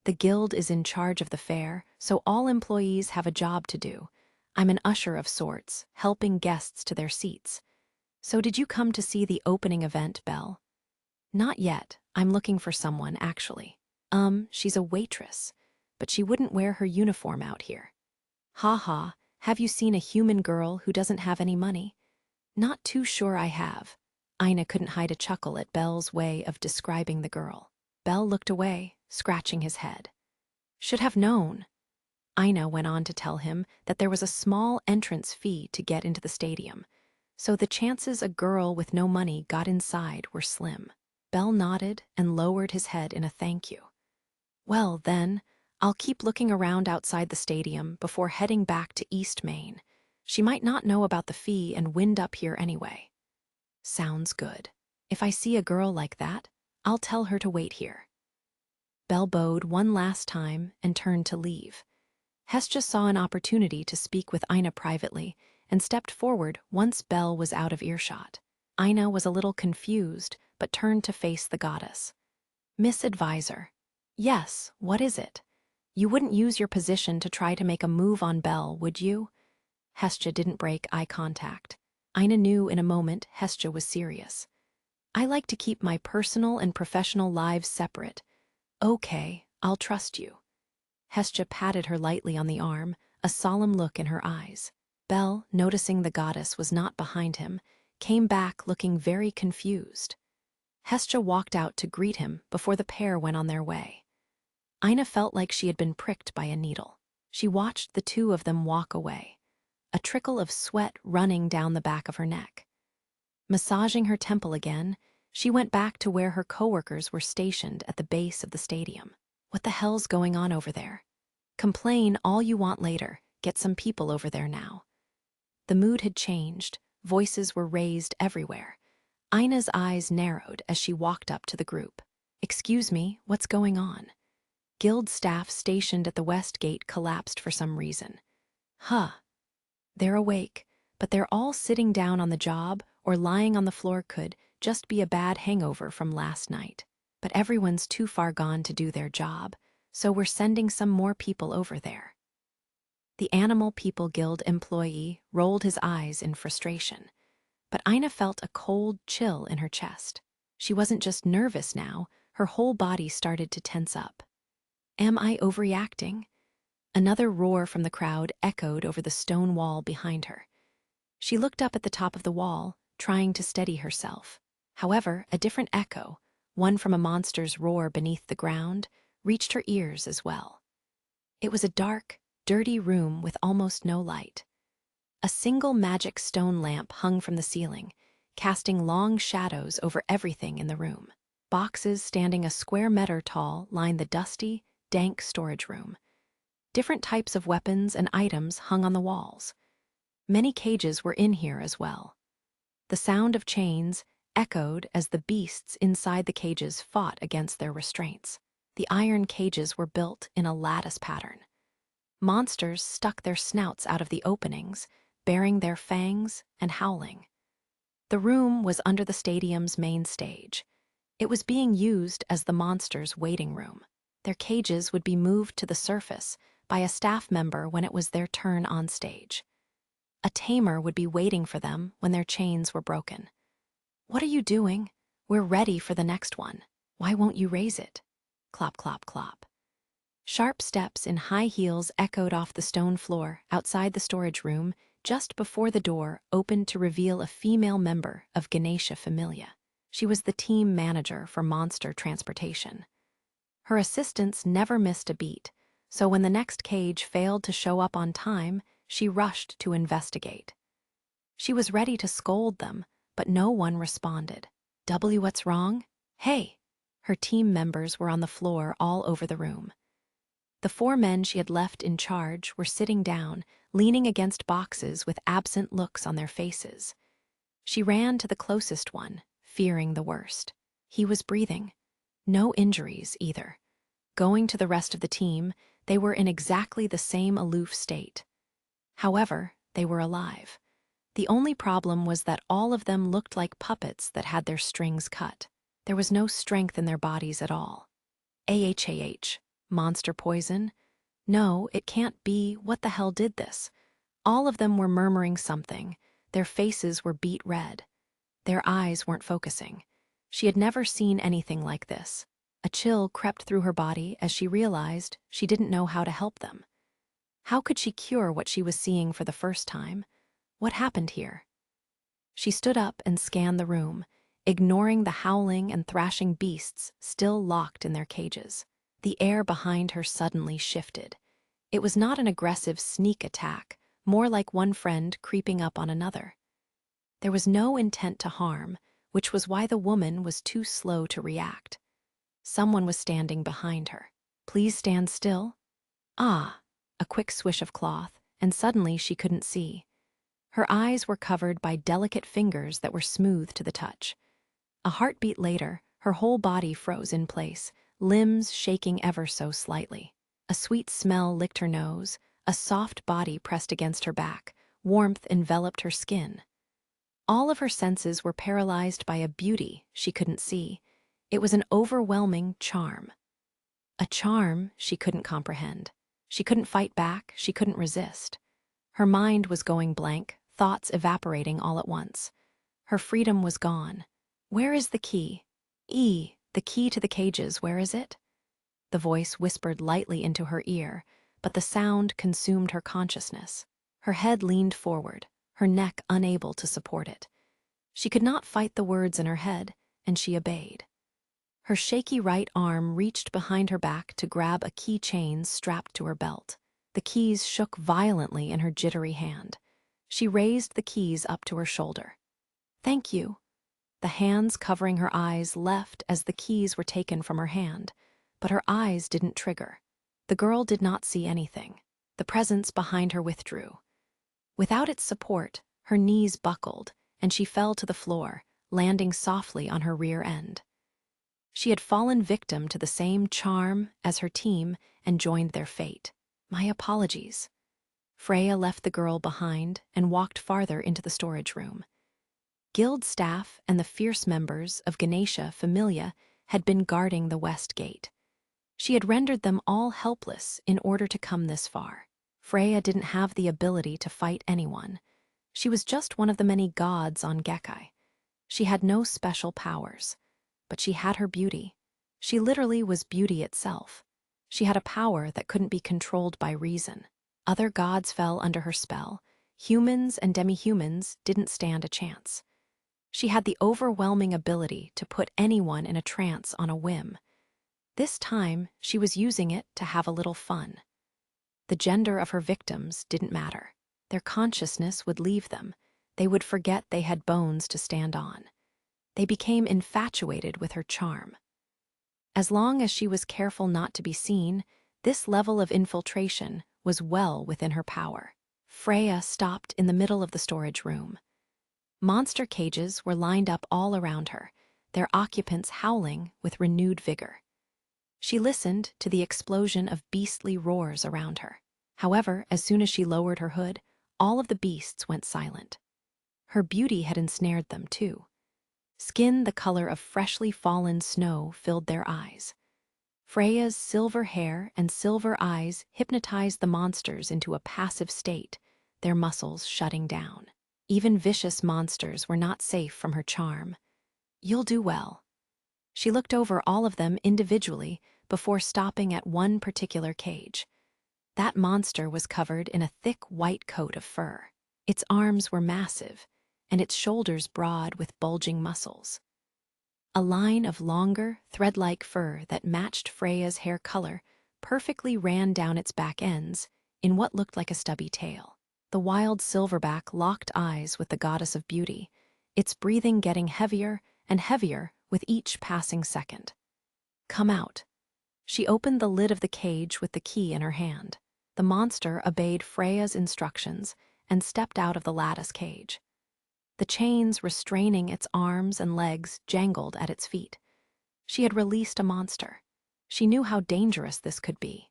"The guild is in charge of the fair, so all employees have a job to do. I'm an usher of sorts, helping guests to their seats." "So did you come to see the opening event, Belle?" "Not yet. I'm looking for someone, actually." She's a waitress, but she wouldn't wear her uniform out here." "Ha ha, have you seen a human girl who doesn't have any money?" "Not too sure I have." Ina couldn't hide a chuckle at Belle's way of describing the girl. Belle looked away, scratching his head. "Should have known." Ina went on to tell him that there was a small entrance fee to get into the stadium, so the chances a girl with no money got inside were slim. Belle nodded and lowered his head in a thank you. "Well, then, I'll keep looking around outside the stadium before heading back to East Main. She might not know about the fee and wind up here anyway." "Sounds good. If I see a girl like that, I'll tell her to wait here." Belle bowed one last time and turned to leave. Hestia saw an opportunity to speak with Ina privately and stepped forward once Belle was out of earshot. Ina was a little confused, but turned to face the goddess. "Miss Advisor." "Yes, what is it? You wouldn't use your position to try to make a move on Belle, would you?" Hestia didn't break eye contact. Ina knew in a moment Hestia was serious. "I like to keep my personal and professional lives separate." "Okay, I'll trust you." Hestia patted her lightly on the arm, a solemn look in her eyes. Belle, noticing the goddess was not behind him, came back looking very confused. Hestia walked out to greet him before the pair went on their way. Ina felt like she had been pricked by a needle. She watched the two of them walk away, a trickle of sweat running down the back of her neck. Massaging her temple again, she went back to where her coworkers were stationed at the base of the stadium. "What the hell's going on over there? Complain all you want later, get some people over there now." The mood had changed, voices were raised everywhere. Ina's eyes narrowed as she walked up to the group. "Excuse me, what's going on?" Guild staff stationed at the west gate collapsed for some reason. "Huh. They're awake, but they're all sitting down on the job or lying on the floor. Could just be a bad hangover from last night. But everyone's too far gone to do their job, so we're sending some more people over there." The Animal People Guild employee rolled his eyes in frustration, but Ina felt a cold chill in her chest. She wasn't just nervous now, her whole body started to tense up. "Am I overreacting?" Another roar from the crowd echoed over the stone wall behind her. She looked up at the top of the wall, trying to steady herself. However, a different echo, one from a monster's roar beneath the ground, reached her ears as well. It was a dark, dirty room with almost no light. A single magic stone lamp hung from the ceiling, casting long shadows over everything in the room. Boxes standing a square meter tall lined the dusty, dank storage room. Different types of weapons and items hung on the walls. Many cages were in here as well. The sound of chains echoed as the beasts inside the cages fought against their restraints. The iron cages were built in a lattice pattern. Monsters stuck their snouts out of the openings, baring their fangs and howling. The room was under the stadium's main stage. It was being used as the monsters' waiting room. Their cages would be moved to the surface by a staff member when it was their turn on stage. A tamer would be waiting for them when their chains were broken. "What are you doing? We're ready for the next one. Why won't you raise it?" Clop, clop, clop. Sharp steps in high heels echoed off the stone floor outside the storage room just before the door opened to reveal a female member of Ganesha Familia. She was the team manager for monster transportation. Her assistants never missed a beat, so when the next cage failed to show up on time, she rushed to investigate. She was ready to scold them, but no one responded. What's wrong? Hey! Her team members were on the floor all over the room. The 4 men she had left in charge were sitting down, leaning against boxes with absent looks on their faces. She ran to the closest one, fearing the worst. He was breathing. No injuries, either. Going to the rest of the team, They were in exactly the same aloof state. However, they were alive. The only problem was that all of them looked like puppets that had their strings cut. There was no strength in their bodies at all. Monster poison? No, it can't be. What the hell did this? All of them were murmuring something. Their faces were beet red. Their eyes weren't focusing. She had never seen anything like this. A chill crept through her body as she realized she didn't know how to help them. How could she cure what she was seeing for the first time? What happened here? She stood up and scanned the room, ignoring the howling and thrashing beasts still locked in their cages. The air behind her suddenly shifted. It was not an aggressive sneak attack, more like one friend creeping up on another. There was no intent to harm, which was why the woman was too slow to react. Someone was standing behind her. "Please stand still." Ah, a quick swish of cloth, and suddenly she couldn't see. Her eyes were covered by delicate fingers that were smooth to the touch. A heartbeat later, her whole body froze in place, limbs shaking ever so slightly. A sweet smell licked her nose, a soft body pressed against her back, warmth enveloped her skin. All of her senses were paralyzed by a beauty she couldn't see. It was an overwhelming charm. A charm she couldn't comprehend. She couldn't fight back, she couldn't resist. Her mind was going blank, thoughts evaporating all at once. Her freedom was gone. "Where is the key? The key to the cages, where is it?" The voice whispered lightly into her ear, but the sound consumed her consciousness. Her head leaned forward, her neck unable to support it. She could not fight the words in her head, and she obeyed. Her shaky right arm reached behind her back to grab a key chain strapped to her belt. The keys shook violently in her jittery hand. She raised the keys up to her shoulder. "Thank you." The hands covering her eyes left as the keys were taken from her hand, but her eyes didn't trigger. The girl did not see anything. The presence behind her withdrew. Without its support, her knees buckled, and she fell to the floor, landing softly on her rear end. She had fallen victim to the same charm as her team and joined their fate. "My apologies." Freya left the girl behind and walked farther into the storage room. Guild staff and the fierce members of Ganesha Familia had been guarding the west gate. She had rendered them all helpless in order to come this far. Freya didn't have the ability to fight anyone. She was just one of the many gods on Gekkai. She had no special powers, but she had her beauty. She literally was beauty itself. She had a power that couldn't be controlled by reason. Other gods fell under her spell. Humans and demi-humans didn't stand a chance. She had the overwhelming ability to put anyone in a trance on a whim. This time, she was using it to have a little fun. The gender of her victims didn't matter. Their consciousness would leave them. They would forget they had bones to stand on. They became infatuated with her charm. As long as she was careful not to be seen, this level of infiltration was well within her power. Freya stopped in the middle of the storage room. Monster cages were lined up all around her, their occupants howling with renewed vigor. She listened to the explosion of beastly roars around her. However, as soon as she lowered her hood, all of the beasts went silent. Her beauty had ensnared them, too. Skin the color of freshly fallen snow filled their eyes. Freya's silver hair and silver eyes hypnotized the monsters into a passive state, their muscles shutting down. Even vicious monsters were not safe from her charm. "You'll do well." She looked over all of them individually before stopping at one particular cage. That monster was covered in a thick white coat of fur. Its arms were massive, and its shoulders broad with bulging muscles. A line of longer, thread-like fur that matched Freya's hair color perfectly ran down its back ends in what looked like a stubby tail. The wild silverback locked eyes with the goddess of beauty, its breathing getting heavier and heavier with each passing second. "Come out." She opened the lid of the cage with the key in her hand. The monster obeyed Freya's instructions and stepped out of the lattice cage. The chains restraining its arms and legs jangled at its feet. She had released a monster. She knew how dangerous this could be.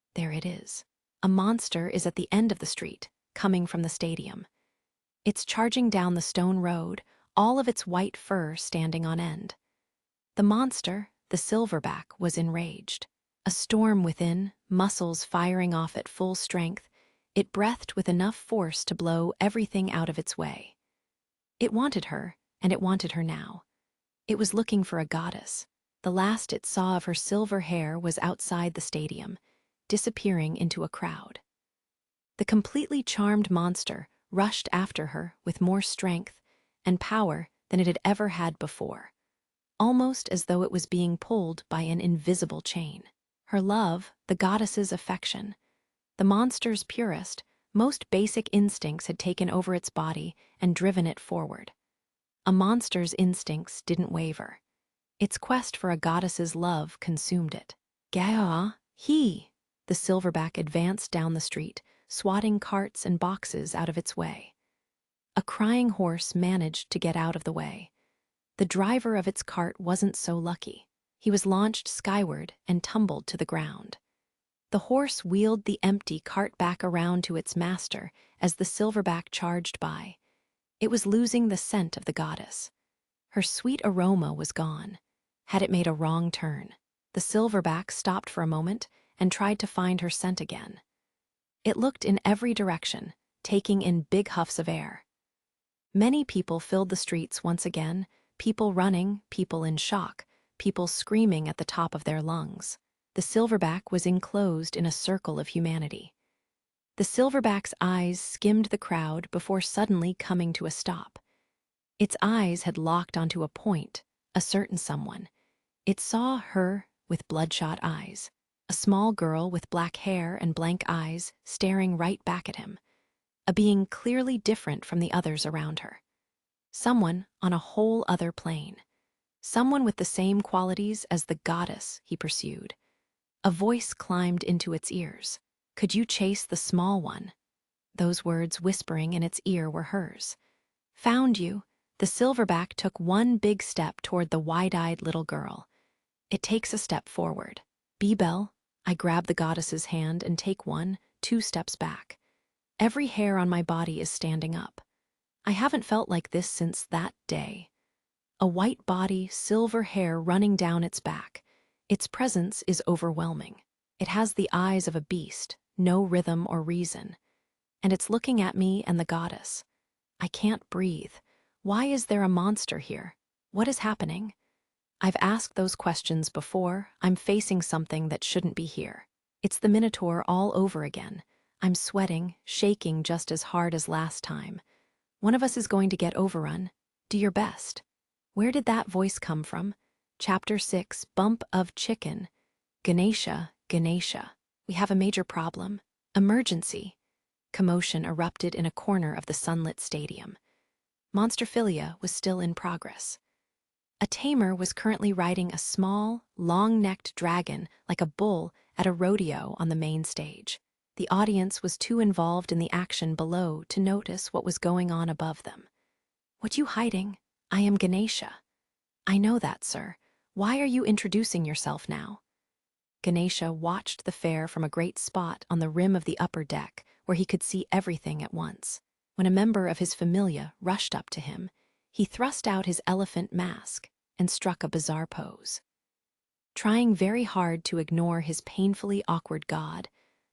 There it is. A monster is at the end of the street, coming from the stadium. It's charging down the stone road, all of its white fur standing on end. The monster, the silverback, was enraged. A storm within, muscles firing off at full strength, it breathed with enough force to blow everything out of its way. It wanted her, and it wanted her now. It was looking for a goddess. The last it saw of her silver hair was outside the stadium, disappearing into a crowd. The completely charmed monster rushed after her with more strength and power than it had ever had before, almost as though it was being pulled by an invisible chain. Her love, the goddess's affection, the monster's purest, most basic instincts had taken over its body and driven it forward. A monster's instincts didn't waver. Its quest for a goddess's love consumed it. Gah, he! The silverback advanced down the street, swatting carts and boxes out of its way. A crying horse managed to get out of the way. The driver of its cart wasn't so lucky. He was launched skyward and tumbled to the ground. The horse wheeled the empty cart back around to its master as the silverback charged by. It was losing the scent of the goddess. Her sweet aroma was gone. Had it made a wrong turn? The silverback stopped for a moment and tried to find her scent again. It looked in every direction, taking in big huffs of air. Many people filled the streets once again, people running, people in shock, people screaming at the top of their lungs. The silverback was enclosed in a circle of humanity. The silverback's eyes skimmed the crowd before suddenly coming to a stop. Its eyes had locked onto a point, a certain someone. It saw her with bloodshot eyes, a small girl with black hair and blank eyes staring right back at him, a being clearly different from the others around her. Someone on a whole other plane. Someone with the same qualities as the goddess, he pursued. A voice climbed into its ears. Could you chase the small one? Those words whispering in its ear were hers. Found you. The silverback took one big step toward the wide-eyed little girl. It takes a step forward. Bebel, I grab the goddess's hand and take 1, 2 steps back. Every hair on my body is standing up. I haven't felt like this since that day. A white body, silver hair running down its back. Its presence is overwhelming. It has the eyes of a beast, no rhythm or reason. And it's looking at me and the goddess. I can't breathe. Why is there a monster here? What is happening? I've asked those questions before. I'm facing something that shouldn't be here. It's the Minotaur all over again. I'm sweating, shaking just as hard as last time. One of us is going to get overrun. Do your best. Where did that voice come from? Chapter 6, Bump of Chicken. Ganesha, Ganesha. We have a major problem. Emergency. Commotion erupted in a corner of the sunlit stadium. Monsterphilia was still in progress. A tamer was currently riding a small, long-necked dragon like a bull at a rodeo on the main stage. The audience was too involved in the action below to notice what was going on above them. What you hiding? I am Ganesha. I know that, sir. Why are you introducing yourself now? Ganesha watched the fair from a great spot on the rim of the upper deck where he could see everything at once. When a member of his familia rushed up to him, he thrust out his elephant mask and struck a bizarre pose. Trying very hard to ignore his painfully awkward god,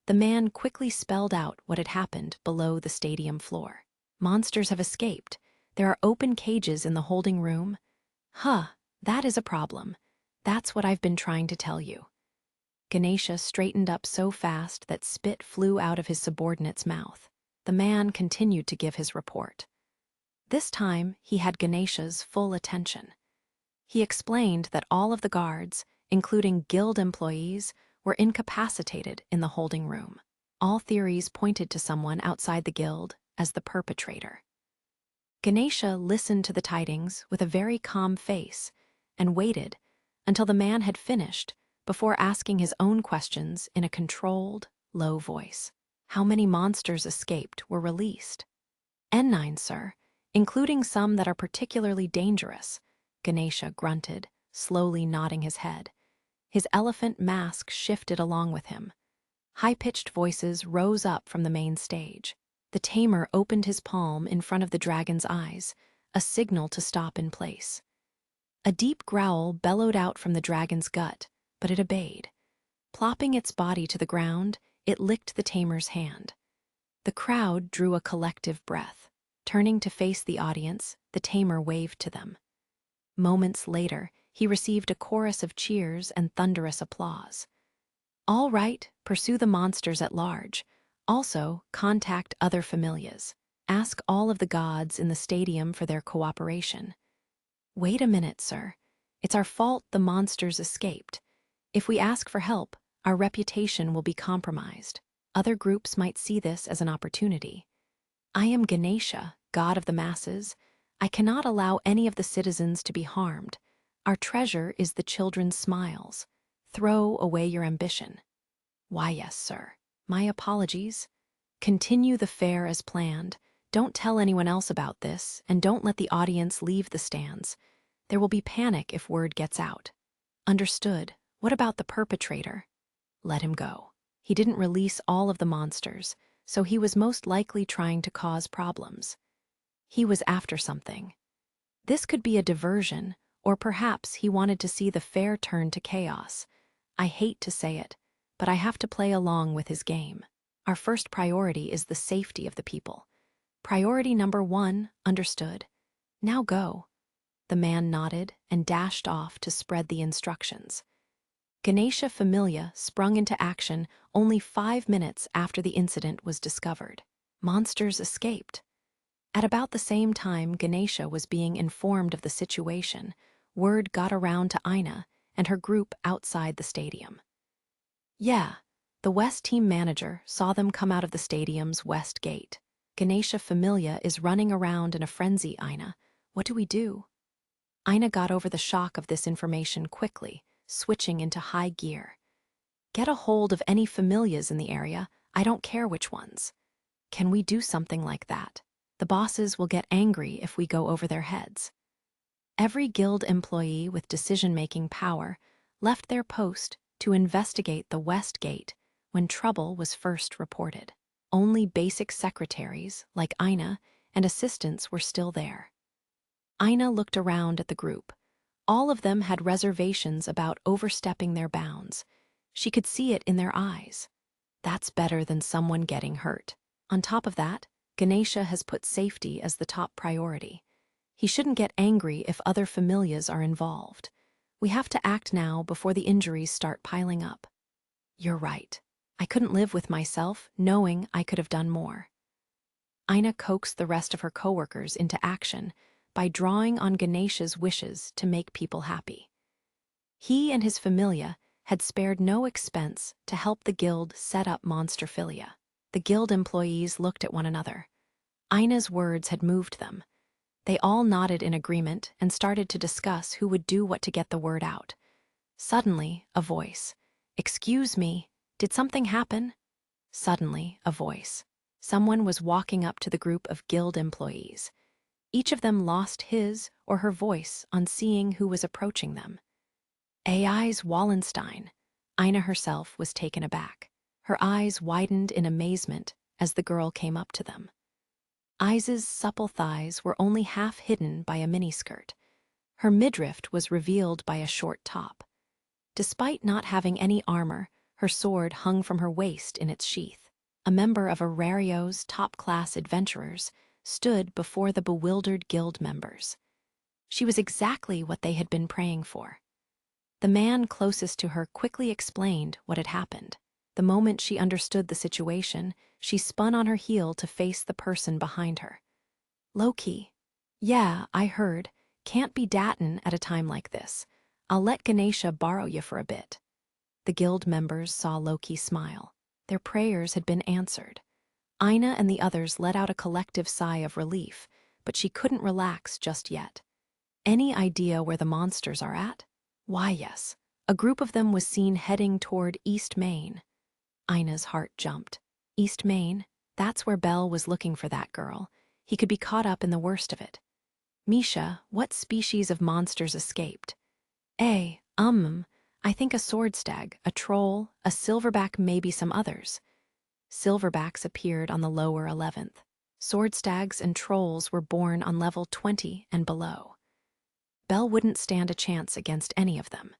the man quickly spelled out what had happened below the stadium floor. Monsters have escaped. There are open cages in the holding room. Huh, that is a problem. That's what I've been trying to tell you. Ganesha straightened up so fast that spit flew out of his subordinate's mouth. The man continued to give his report. This time, he had Ganesha's full attention. He explained that all of the guards, including guild employees, were incapacitated in the holding room. All theories pointed to someone outside the guild as the perpetrator. Ganesha listened to the tidings with a very calm face and waited until the man had finished before asking his own questions in a controlled, low voice. How many monsters escaped were released? N9, sir, including some that are particularly dangerous, Ganesha grunted, slowly nodding his head. His elephant mask shifted along with him. High-pitched voices rose up from the main stage. The tamer opened his palm in front of the dragon's eyes, a signal to stop in place. A deep growl bellowed out from the dragon's gut, but it obeyed. Plopping its body to the ground, it licked the tamer's hand. The crowd drew a collective breath. Turning to face the audience, the tamer waved to them. Moments later, he received a chorus of cheers and thunderous applause. All right, pursue the monsters at large. Also, contact other familias. Ask all of the gods in the stadium for their cooperation. Wait a minute, sir. It's our fault the monsters escaped. If we ask for help, our reputation will be compromised. Other groups might see this as an opportunity. I am Ganesha, god of the masses. I cannot allow any of the citizens to be harmed. Our treasure is the children's smiles. Throw away your ambition. Why, yes, sir. My apologies. Continue the fair as planned. Don't tell anyone else about this, and don't let the audience leave the stands. There will be panic if word gets out. Understood. What about the perpetrator? Let him go. He didn't release all of the monsters, so he was most likely trying to cause problems. He was after something. This could be a diversion, or perhaps he wanted to see the fair turn to chaos. I hate to say it, but I have to play along with his game. Our first priority is the safety of the people. Priority number 1, understood. Now go. The man nodded and dashed off to spread the instructions. Ganesha Familia sprung into action only 5 minutes after the incident was discovered. Monsters escaped. At about the same time Ganesha was being informed of the situation, word got around to Aina and her group outside the stadium. Yeah, the West team manager saw them come out of the stadium's west gate. Ganesha Familia is running around in a frenzy, Aina. What do we do? Aina got over the shock of this information quickly, switching into high gear. Get a hold of any familias in the area, I don't care which ones. Can we do something like that? The bosses will get angry if we go over their heads. Every guild employee with decision-making power left their post to investigate the West Gate when trouble was first reported. Only basic secretaries, like Aina, and assistants were still there. Aina looked around at the group. All of them had reservations about overstepping their bounds. She could see it in their eyes. That's better than someone getting hurt. On top of that, Ganesha has put safety as the top priority. He shouldn't get angry if other familias are involved. We have to act now before the injuries start piling up. You're right. I couldn't live with myself knowing I could have done more. Aina coaxed the rest of her coworkers into action by drawing on Ganesha's wishes to make people happy. He and his familia had spared no expense to help the guild set up Monsterphilia. The guild employees looked at one another. Aina's words had moved them. They all nodded in agreement and started to discuss who would do what to get the word out. Suddenly, a voice. Excuse me, did something happen? Suddenly, a voice. Someone was walking up to the group of guild employees. Each of them lost his or her voice on seeing who was approaching them. AI's Wallenstein. Aina herself was taken aback. Her eyes widened in amazement as the girl came up to them. Ai's supple thighs were only half hidden by a miniskirt. Her midriff was revealed by a short top. Despite not having any armor, her sword hung from her waist in its sheath. A member of Arario's top-class adventurers stood before the bewildered guild members. She was exactly what they had been praying for. The man closest to her quickly explained what had happened. The moment she understood the situation, she spun on her heel to face the person behind her. Loki. Yeah, I heard. Can't be datin' at a time like this. I'll let Ganesha borrow you for a bit. The guild members saw Loki smile. Their prayers had been answered. Aina and the others let out a collective sigh of relief, but she couldn't relax just yet. Any idea where the monsters are at? Why, yes. A group of them was seen heading toward East Main. Aina's heart jumped. East Main? That's where Bell was looking for that girl. He could be caught up in the worst of it. Misha, what species of monsters escaped? I think a sword stag, a troll, a silverback, maybe some others. Silverbacks appeared on the lower 11th. Sword stags and trolls were born on level 20 and below. Bell wouldn't stand a chance against any of them.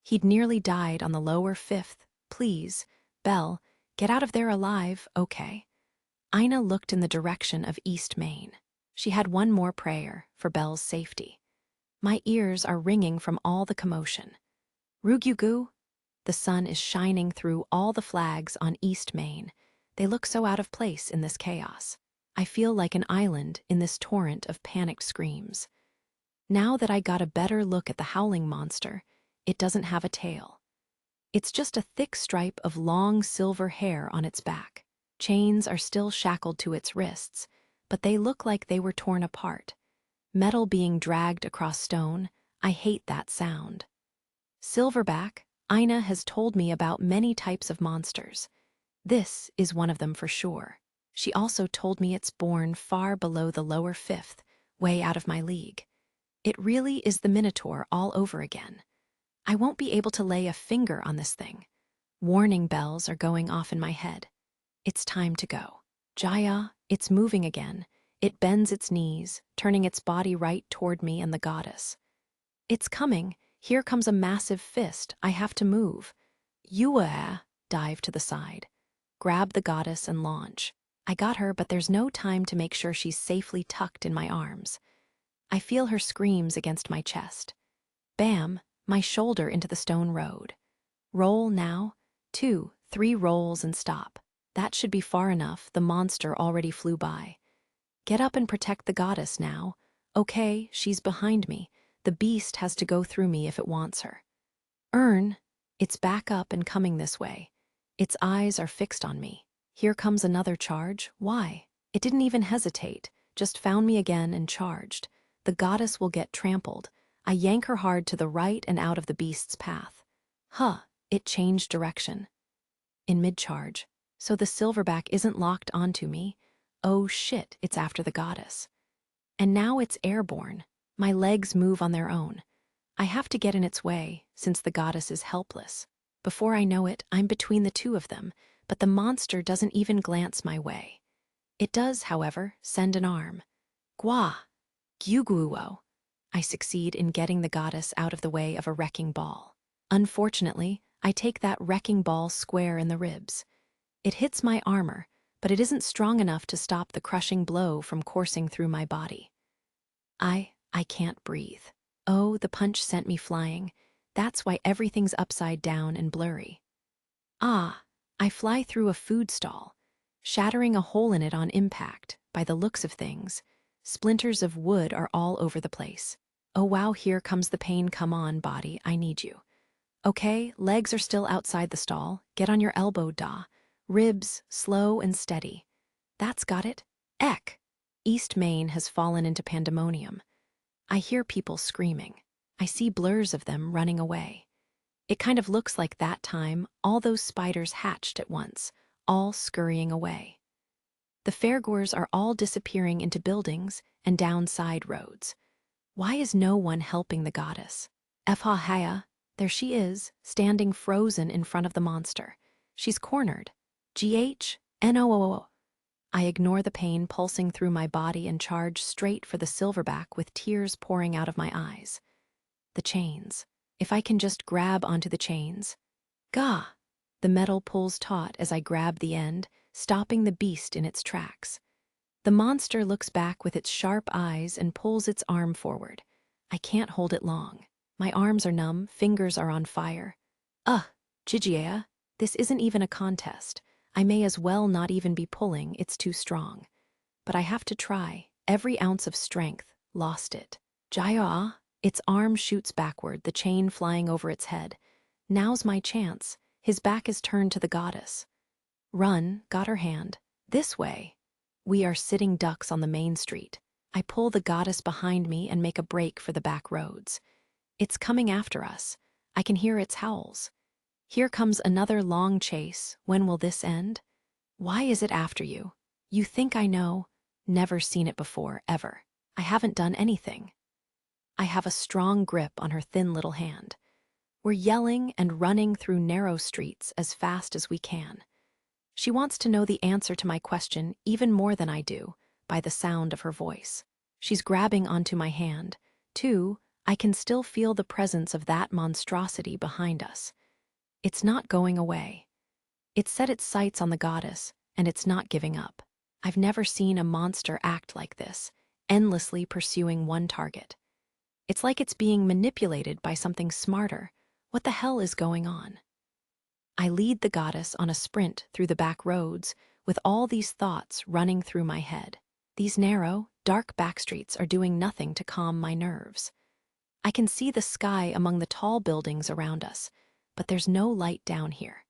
He'd nearly died on the lower 5th. Please, Bell, get out of there alive, okay? Aina looked in the direction of East Main. She had one more prayer for Bell's safety. My ears are ringing from all the commotion. Rugyugu? The sun is shining through all the flags on East Main. They look so out of place in this chaos. I feel like an island in this torrent of panicked screams. Now that I got a better look at the howling monster, it doesn't have a tail. It's just a thick stripe of long silver hair on its back. Chains are still shackled to its wrists, but they look like they were torn apart. Metal being dragged across stone, I hate that sound. Silverback, Aina has told me about many types of monsters. This is one of them for sure. She also told me it's born far below the lower 5th, way out of my league. It really is the Minotaur all over again. I won't be able to lay a finger on this thing. Warning bells are going off in my head. It's time to go. Jaya, it's moving again. It bends its knees, turning its body right toward me and the goddess. It's coming. Here comes a massive fist. I have to move. Dive to the side. Grab the goddess and launch. I got her, but there's no time to make sure she's safely tucked in my arms. I feel her screams against my chest. Bam, my shoulder into the stone road. Roll now, 2, 3 rolls and stop. That should be far enough, the monster already flew by. Get up and protect the goddess now. Okay, she's behind me. The beast has to go through me if it wants her. It's back up and coming this way. Its eyes are fixed on me. Here comes another charge. Why? It didn't even hesitate, just found me again and charged. The goddess will get trampled. I yank her hard to the right and out of the beast's path. It changed direction. In mid-charge. So the silverback isn't locked onto me. Oh shit, it's after the goddess. And now it's airborne. My legs move on their own. I have to get in its way, since the goddess is helpless. Before I know it, I'm between the two of them, but the monster doesn't even glance my way. It does, however, send an arm. Gwa! Gyuguo! I succeed in getting the goddess out of the way of a wrecking ball. Unfortunately, I take that wrecking ball square in the ribs. It hits my armor, but it isn't strong enough to stop the crushing blow from coursing through my body. I can't breathe. Oh, the punch sent me flying. That's why everything's upside down and blurry. I fly through a food stall, shattering a hole in it on impact. By the looks of things, splinters of wood are all over the place. Oh wow, here comes the pain. Come on, body, I need you. Okay, legs are still outside the stall. Get on your elbow, da. Ribs, slow and steady. That's got it. Eck! East Main has fallen into pandemonium. I hear people screaming. I see blurs of them running away. It kind of looks like that time all those spiders hatched at once, all scurrying away. The fairgoers are all disappearing into buildings and down side roads. Why is no one helping the goddess? Efha, there she is, standing frozen in front of the monster. She's cornered. GHNOOO. I ignore the pain pulsing through my body and charge straight for the silverback with tears pouring out of my eyes. The chains. If I can just grab onto the chains. Gah! The metal pulls taut as I grab the end, stopping the beast in its tracks. The monster looks back with its sharp eyes and pulls its arm forward. I can't hold it long. My arms are numb, fingers are on fire. Jijiea, this isn't even a contest. I may as well not even be pulling, it's too strong. But I have to try. Every ounce of strength, lost it. Jaya, its arm shoots backward, the chain flying over its head. Now's my chance. His back is turned to the goddess. Run, got her hand. This way. We are sitting ducks on the main street. I pull the goddess behind me and make a break for the back roads. It's coming after us. I can hear its howls. Here comes another long chase. When will this end? Why is it after you? You think I know? Never seen it before, ever. I haven't done anything. I have a strong grip on her thin little hand. We're yelling and running through narrow streets as fast as we can. She wants to know the answer to my question even more than I do, by the sound of her voice. She's grabbing onto my hand. Too, I can still feel the presence of that monstrosity behind us. It's not going away. It set its sights on the goddess, and it's not giving up. I've never seen a monster act like this, endlessly pursuing one target. It's like it's being manipulated by something smarter. What the hell is going on? I lead the goddess on a sprint through the back roads, with all these thoughts running through my head. These narrow, dark backstreets are doing nothing to calm my nerves. I can see the sky among the tall buildings around us, but there's no light down here.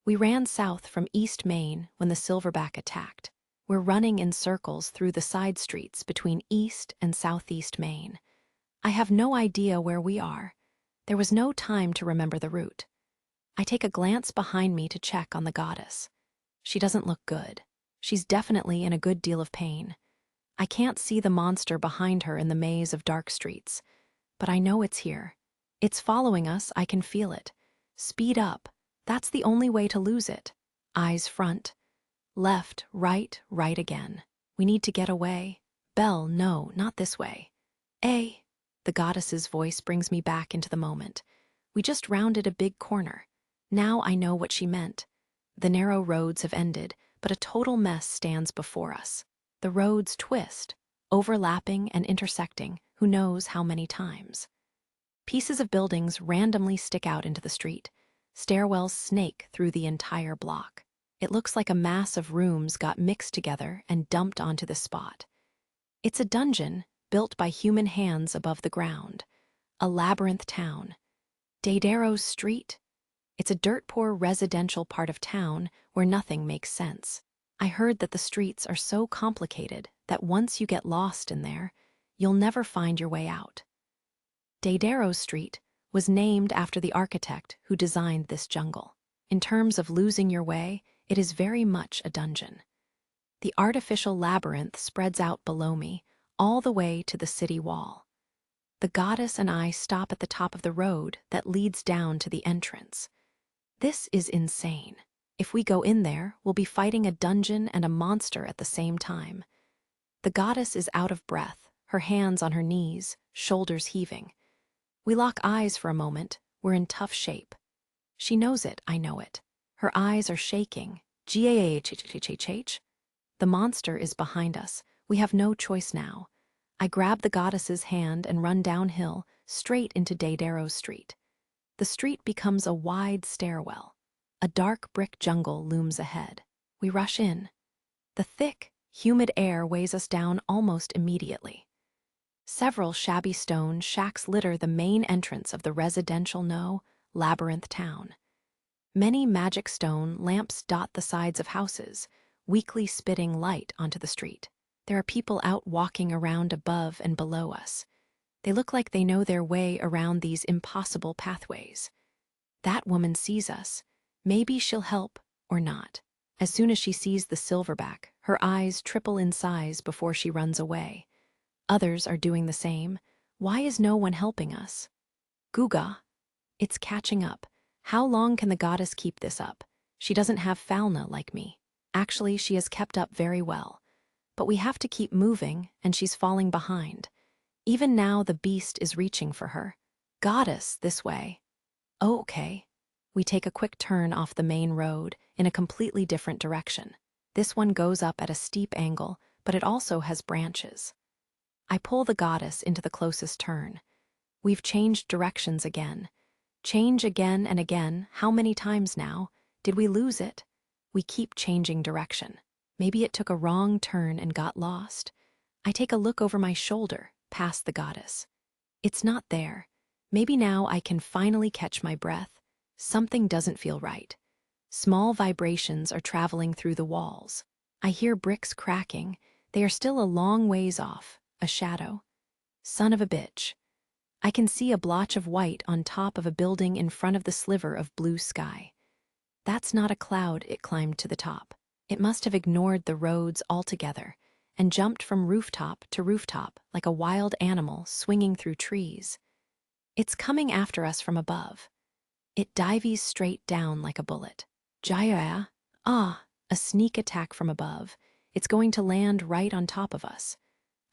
We ran south from East Main when the silverback attacked. We're running in circles through the side streets between East and Southeast Main. I have no idea where we are. There was no time to remember the route. I take a glance behind me to check on the goddess. She doesn't look good. She's definitely in a good deal of pain. I can't see the monster behind her in the maze of dark streets, but I know it's here. It's following us, I can feel it. Speed up. That's the only way to lose it. Eyes front. Left, right again. We need to get away. Belle, no, not this way. The goddess's voice brings me back into the moment. We just rounded a big corner. Now I know what she meant. The narrow roads have ended, but a total mess stands before us. The roads twist, overlapping and intersecting who knows how many times. Pieces of buildings randomly stick out into the street. Stairwells snake through the entire block. It looks like a mass of rooms got mixed together and dumped onto the spot. It's a dungeon built by human hands above the ground. A labyrinth town. Dadero's Street? It's a dirt-poor residential part of town where nothing makes sense. I heard that the streets are so complicated that once you get lost in there, you'll never find your way out. Dadero's Street was named after the architect who designed this jungle. In terms of losing your way, it is very much a dungeon. The artificial labyrinth spreads out below me, all the way to the city wall. The goddess and I stop at the top of the road that leads down to the entrance. This is insane. If we go in there, we'll be fighting a dungeon and a monster at the same time. The goddess is out of breath, her hands on her knees, shoulders heaving. We lock eyes for a moment. We're in tough shape. She knows it, I know it. Her eyes are shaking. Gahhh. The monster is behind us. We have no choice now. I grab the goddess's hand and run downhill, straight into Dadero's Street. The street becomes a wide stairwell. A dark brick jungle looms ahead. We rush in. The thick, humid air weighs us down almost immediately. Several shabby stone shacks litter the main entrance of the residential labyrinth town. Many magic stone lamps dot the sides of houses, weakly spitting light onto the street. There are people out walking around above and below us. They look like they know their way around these impossible pathways. That woman sees us. Maybe she'll help or not. As soon as she sees the silverback, her eyes triple in size before she runs away. Others are doing the same. Why is no one helping us? Guga. It's catching up. How long can the goddess keep this up? She doesn't have Falna like me. Actually, she has kept up very well. But we have to keep moving, and she's falling behind. Even now, the beast is reaching for her. Goddess, this way. Oh, okay. We take a quick turn off the main road in a completely different direction. This one goes up at a steep angle, but it also has branches. I pull the goddess into the closest turn. We've changed directions again. Change again and again. How many times now? Did we lose it? We keep changing direction. Maybe it took a wrong turn and got lost. I take a look over my shoulder, past the goddess. It's not there. Maybe now I can finally catch my breath. Something doesn't feel right. Small vibrations are traveling through the walls. I hear bricks cracking. They are still a long ways off. A shadow. Son of a bitch. I can see a blotch of white on top of a building in front of the sliver of blue sky. That's not a cloud. It climbed to the top. It must have ignored the roads altogether and jumped from rooftop to rooftop like a wild animal swinging through trees. It's coming after us from above. It dives straight down like a bullet. Jaya. A sneak attack from above. It's going to land right on top of us.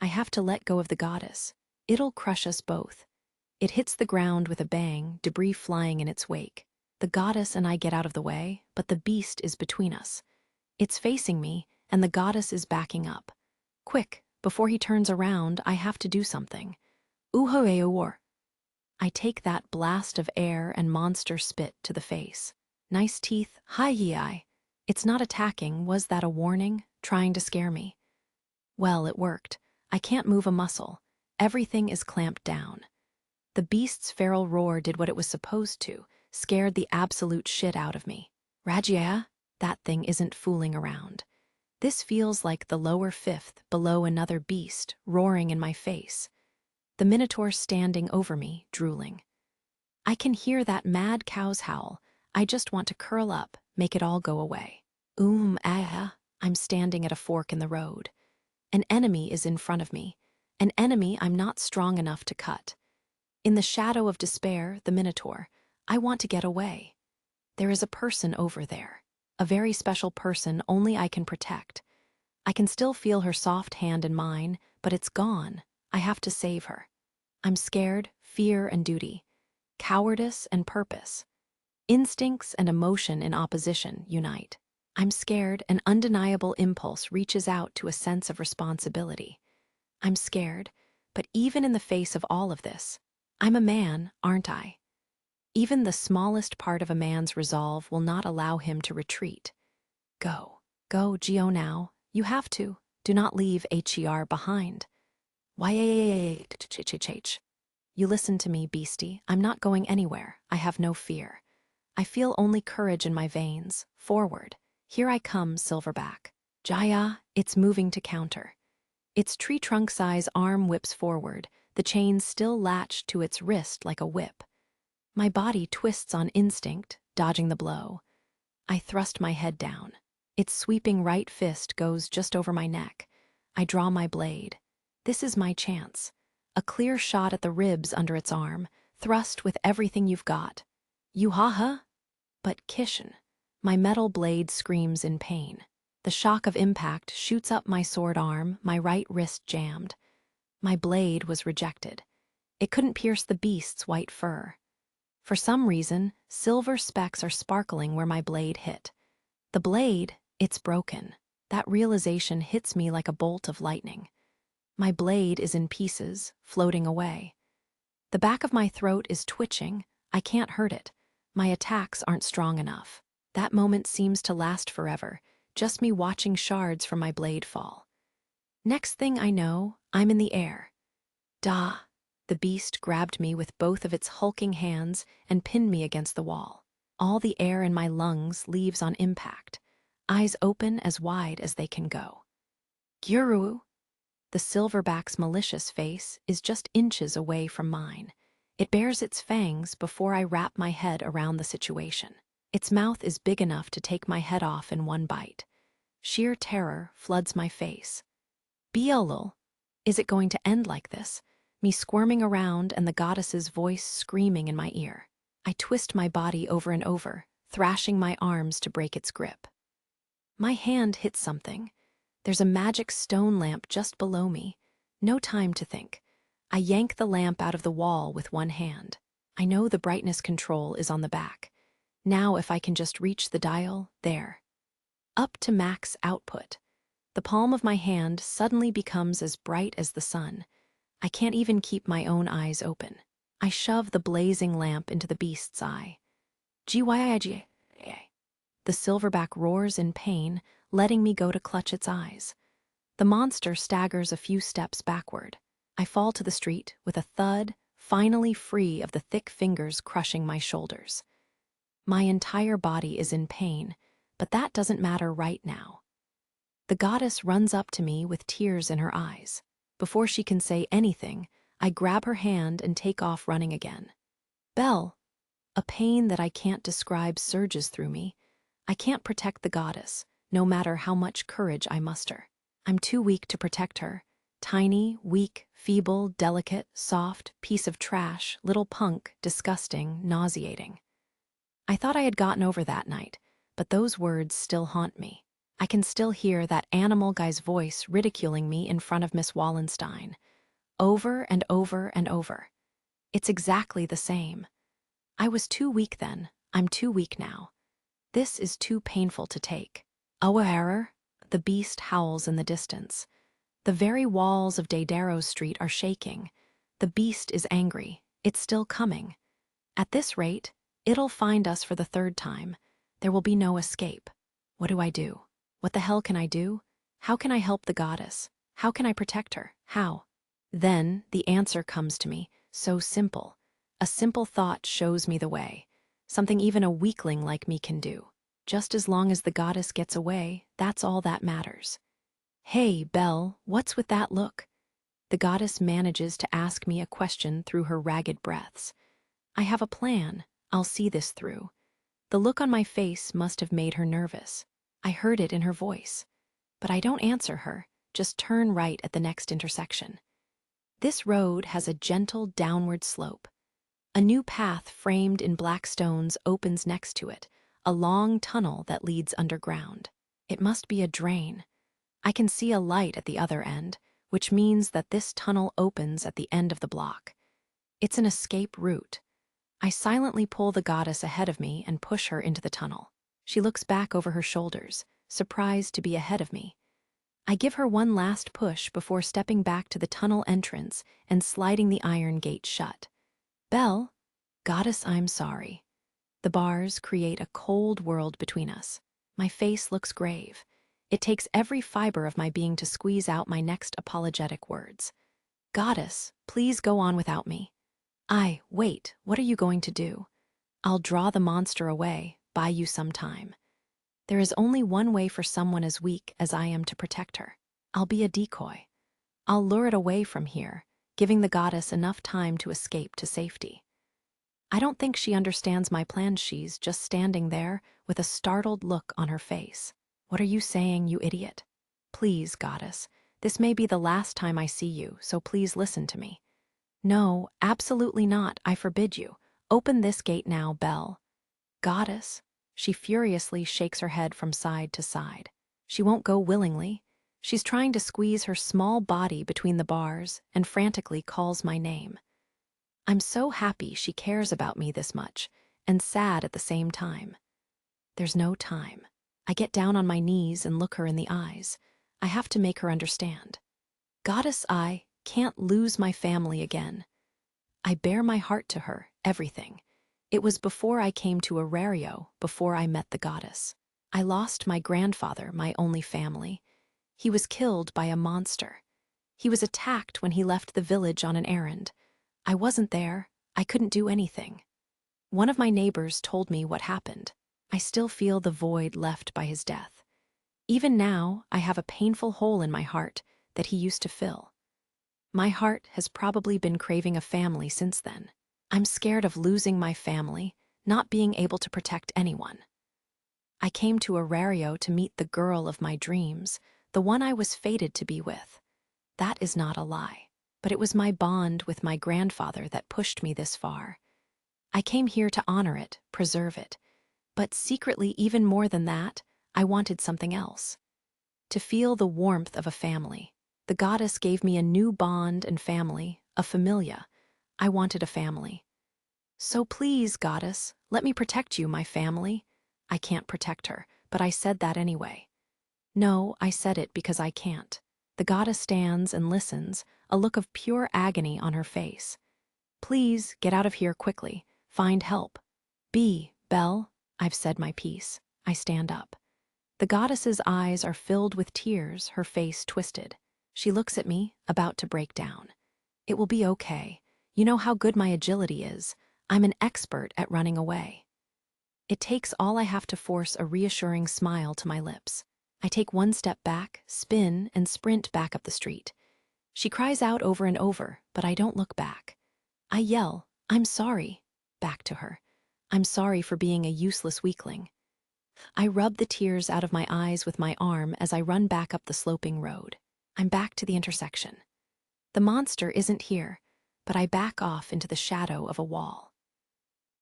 I have to let go of the goddess. It'll crush us both. It hits the ground with a bang, debris flying in its wake. The goddess and I get out of the way, but the beast is between us. It's facing me, and the goddess is backing up. Quick, before he turns around, I have to do something. Uhoeor. I take that blast of air and monster spit to the face. Nice teeth, hi-yi. It's not attacking. Was that a warning? Trying to scare me? Well, it worked. I can't move a muscle. Everything is clamped down. The beast's feral roar did what it was supposed to, scared the absolute shit out of me. Rajia? That thing isn't fooling around. This feels like the lower fifth below another beast roaring in my face. The minotaur standing over me, drooling. I can hear that mad cow's howl. I just want to curl up, make it all go away. I'm standing at a fork in the road. An enemy is in front of me. An enemy I'm not strong enough to cut. In the shadow of despair, the minotaur, I want to get away. There is a person over there. A very special person only I can protect. I can still feel her soft hand in mine, but it's gone. I have to save her. I'm scared, fear and duty. Cowardice and purpose. Instincts and emotion in opposition unite. I'm scared. An undeniable impulse reaches out to a sense of responsibility. I'm scared, but even in the face of all of this, I'm a man, aren't I? Even the smallest part of a man's resolve will not allow him to retreat. Go. Go, Geo, now. You have to. Do not leave HER behind. Why? You listen to me, beastie. I'm not going anywhere. I have no fear. I feel only courage in my veins. Forward. Here I come, Silverback. Jaya, it's moving to counter. Its tree trunk size arm whips forward, the chain still latched to its wrist like a whip. My body twists on instinct, dodging the blow. I thrust my head down. Its sweeping right fist goes just over my neck. I draw my blade. This is my chance. A clear shot at the ribs under its arm, thrust with everything you've got. You ha-ha? But Kishin. My metal blade screams in pain. The shock of impact shoots up my sword arm, my right wrist jammed. My blade was rejected. It couldn't pierce the beast's white fur. For some reason, silver specks are sparkling where my blade hit. The blade, it's broken. That realization hits me like a bolt of lightning. My blade is in pieces, floating away. The back of my throat is twitching. I can't hurt it. My attacks aren't strong enough. That moment seems to last forever, just me watching shards from my blade fall. Next thing I know, I'm in the air. Da! The beast grabbed me with both of its hulking hands and pinned me against the wall. All the air in my lungs leaves on impact, eyes open as wide as they can go. Gyuru! The silverback's malicious face is just inches away from mine. It bares its fangs before I wrap my head around the situation. Its mouth is big enough to take my head off in one bite. Sheer terror floods my face. Beelul! Is it going to end like this? Me squirming around and the goddess's voice screaming in my ear. I twist my body over and over, thrashing my arms to break its grip. My hand hits something. There's a magic stone lamp just below me. No time to think. I yank the lamp out of the wall with one hand. I know the brightness control is on the back. Now if I can just reach the dial, there. Up to max output. The palm of my hand suddenly becomes as bright as the sun. I can't even keep my own eyes open. I shove the blazing lamp into the beast's eye. Gyig. The silverback roars in pain, letting me go to clutch its eyes. The monster staggers a few steps backward. I fall to the street with a thud, finally free of the thick fingers crushing my shoulders. My entire body is in pain, but that doesn't matter right now. The goddess runs up to me with tears in her eyes. Before she can say anything, I grab her hand and take off running again. Belle! A pain that I can't describe surges through me. I can't protect the goddess, no matter how much courage I muster. I'm too weak to protect her. Tiny, weak, feeble, delicate, soft, piece of trash, little punk, disgusting, nauseating. I thought I had gotten over that night, but those words still haunt me. I can still hear that animal guy's voice ridiculing me in front of Miss Wallenstein. Over and over and over. It's exactly the same. I was too weak then. I'm too weak now. This is too painful to take. Our the beast howls in the distance. The very walls of Daedaro Street are shaking. The beast is angry. It's still coming. At this rate, it'll find us for the third time. There will be no escape. What do I do? What the hell can I do? How can I help the goddess? How can I protect her? How? Then the answer comes to me, so simple. A simple thought shows me the way. Something even a weakling like me can do. Just as long as the goddess gets away, that's all that matters. Hey, Belle, what's with that look? The goddess manages to ask me a question through her ragged breaths. I have a plan. I'll see this through. The look on my face must have made her nervous. I heard it in her voice. But I don't answer her, just turn right at the next intersection. This road has a gentle downward slope. A new path framed in black stones opens next to it, a long tunnel that leads underground. It must be a drain. I can see a light at the other end, which means that this tunnel opens at the end of the block. It's an escape route. I silently pull the goddess ahead of me and push her into the tunnel. She looks back over her shoulders, surprised to be ahead of me. I give her one last push before stepping back to the tunnel entrance and sliding the iron gate shut. Belle, goddess, I'm sorry. The bars create a cold world between us. My face looks grave. It takes every fiber of my being to squeeze out my next apologetic words. Goddess, please go on without me. Wait, what are you going to do? I'll draw the monster away, buy you some time. There is only one way for someone as weak as I am to protect her. I'll be a decoy. I'll lure it away from here, giving the goddess enough time to escape to safety. I don't think she understands my plan. She's just standing there with a startled look on her face. What are you saying, you idiot? Please, goddess, this may be the last time I see you, so please listen to me. No, absolutely not, I forbid you. Open this gate now, Belle. Goddess? She furiously shakes her head from side to side. She won't go willingly. She's trying to squeeze her small body between the bars and frantically calls my name. I'm so happy she cares about me this much, and sad at the same time. There's no time. I get down on my knees and look her in the eyes. I have to make her understand. Goddess, I can't lose my family again. I bare my heart to her, everything. It was before I came to Arario, before I met the goddess. I lost my grandfather, my only family. He was killed by a monster. He was attacked when he left the village on an errand. I wasn't there. I couldn't do anything. One of my neighbors told me what happened. I still feel the void left by his death. Even now, I have a painful hole in my heart that he used to fill. My heart has probably been craving a family since then. I'm scared of losing my family, not being able to protect anyone. I came to Arario to meet the girl of my dreams, the one I was fated to be with. That is not a lie, but it was my bond with my grandfather that pushed me this far. I came here to honor it, preserve it, but secretly, even more than that, I wanted something else. To feel the warmth of a family. The goddess gave me a new bond and family, a familia. I wanted a family. So please, goddess, let me protect you, my family. I can't protect her, but I said that anyway. No, I said it because I can't. The goddess stands and listens, a look of pure agony on her face. Please, get out of here quickly. Find help. Belle, I've said my piece. I stand up. The goddess's eyes are filled with tears, her face twisted. She looks at me, about to break down. It will be okay. You know how good my agility is. I'm an expert at running away. It takes all I have to force a reassuring smile to my lips. I take one step back, spin, and sprint back up the street. She cries out over and over, but I don't look back. I yell, I'm sorry, back to her. I'm sorry for being a useless weakling. I rub the tears out of my eyes with my arm as I run back up the sloping road. I'm back to the intersection. The monster isn't here, but I back off into the shadow of a wall.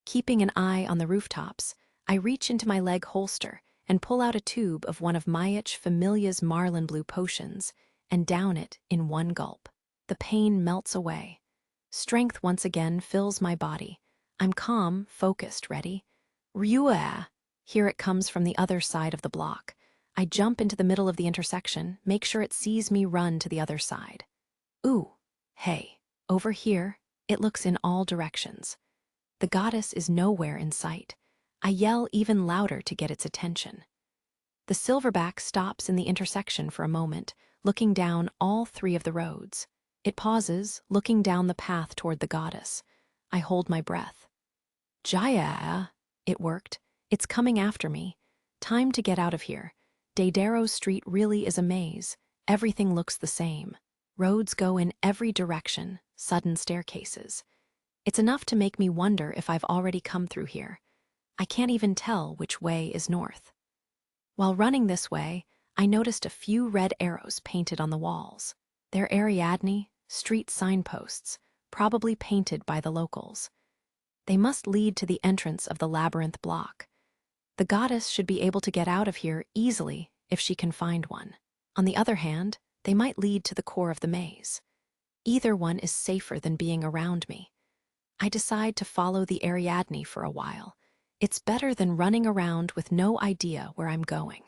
Keeping an eye on the rooftops, I reach into my leg holster and pull out a tube of one of Mayach Familia's marlin blue potions and down it in one gulp. The pain melts away. Strength once again fills my body. I'm calm, focused, ready. Ryua! Here it comes from the other side of the block. I jump into the middle of the intersection, make sure it sees me run to the other side. Ooh, hey, over here, it looks in all directions. The goddess is nowhere in sight. I yell even louder to get its attention. The silverback stops in the intersection for a moment, looking down all three of the roads. It pauses, looking down the path toward the goddess. I hold my breath. Jaya! It worked. It's coming after me. Time to get out of here. Daedaro Street really is a maze. Everything looks the same. Roads go in every direction, sudden staircases. It's enough to make me wonder if I've already come through here. I can't even tell which way is north. While running this way, I noticed a few red arrows painted on the walls. They're Ariadne, street signposts, probably painted by the locals. They must lead to the entrance of the labyrinth block. The goddess should be able to get out of here easily if she can find one. On the other hand, they might lead to the core of the maze. Either one is safer than being around me. I decide to follow the Ariadne for a while. It's better than running around with no idea where I'm going.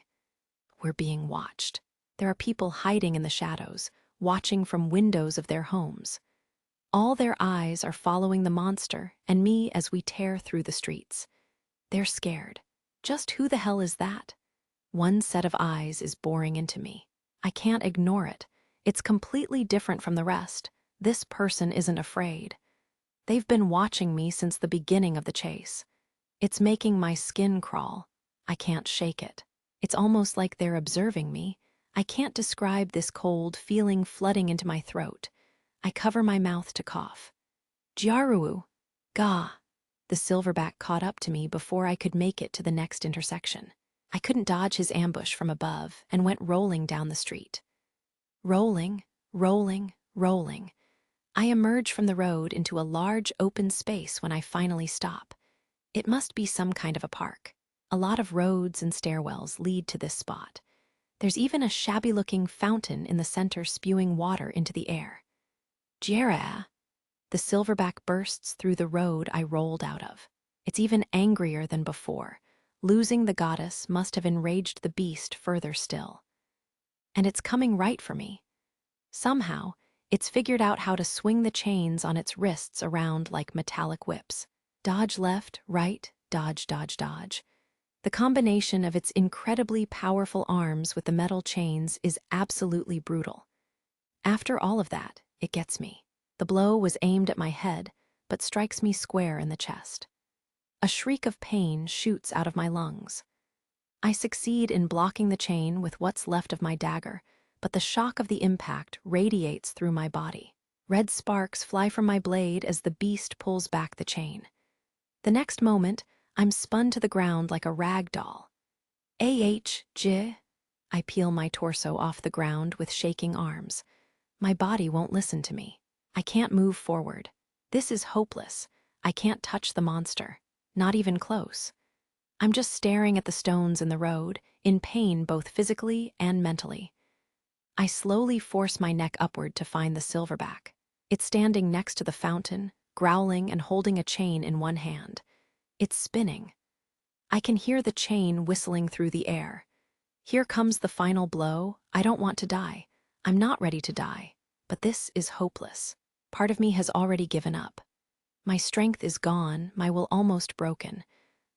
We're being watched. There are people hiding in the shadows, watching from windows of their homes. All their eyes are following the monster and me as we tear through the streets. They're scared. Just who the hell is that? One set of eyes is boring into me. I can't ignore it. It's completely different from the rest. This person isn't afraid. They've been watching me since the beginning of the chase. It's making my skin crawl. I can't shake it. It's almost like they're observing me. I can't describe this cold feeling flooding into my throat. I cover my mouth to cough. Jiaruwu! Gah! The silverback caught up to me before I could make it to the next intersection. I couldn't dodge his ambush from above and went rolling down the street. Rolling, rolling, rolling. I emerge from the road into a large open space when I finally stop. It must be some kind of a park. A lot of roads and stairwells lead to this spot. There's even a shabby-looking fountain in the center spewing water into the air. Jera! The silverback bursts through the road I rolled out of. It's even angrier than before. Losing the goddess must have enraged the beast further still. And it's coming right for me. Somehow, it's figured out how to swing the chains on its wrists around like metallic whips. Dodge left, right, dodge, dodge, dodge. The combination of its incredibly powerful arms with the metal chains is absolutely brutal. After all of that, it gets me. The blow was aimed at my head, but strikes me square in the chest. A shriek of pain shoots out of my lungs. I succeed in blocking the chain with what's left of my dagger, but the shock of the impact radiates through my body. Red sparks fly from my blade as the beast pulls back the chain. The next moment, I'm spun to the ground like a rag doll. J. I peel my torso off the ground with shaking arms. My body won't listen to me. I can't move forward. This is hopeless. I can't touch the monster. Not even close. I'm just staring at the stones in the road, in pain both physically and mentally. I slowly force my neck upward to find the silverback. It's standing next to the fountain, growling and holding a chain in one hand. It's spinning. I can hear the chain whistling through the air. Here comes the final blow. I don't want to die. I'm not ready to die. But this is hopeless. Part of me has already given up. My strength is gone, my will almost broken.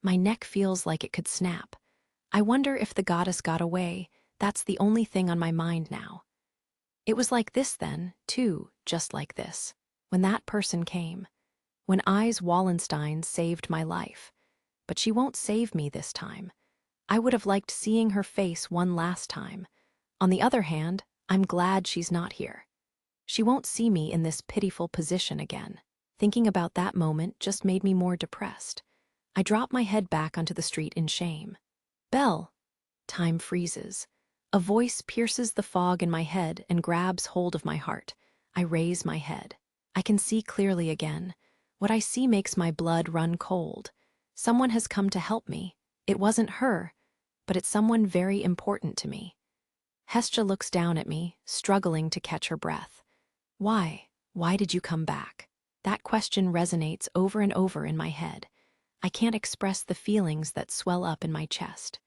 My neck feels like it could snap. I wonder if the goddess got away. That's the only thing on my mind now. It was like this then, too, just like this. When that person came. When Eyes Wallenstein saved my life. But she won't save me this time. I would have liked seeing her face one last time. On the other hand, I'm glad she's not here. She won't see me in this pitiful position again. Thinking about that moment just made me more depressed. I drop my head back onto the street in shame. Belle! Time freezes. A voice pierces the fog in my head and grabs hold of my heart. I raise my head. I can see clearly again. What I see makes my blood run cold. Someone has come to help me. It wasn't her, but it's someone very important to me. Hestia looks down at me, struggling to catch her breath. Why? Why did you come back? That question resonates over and over in my head. I can't express the feelings that swell up in my chest.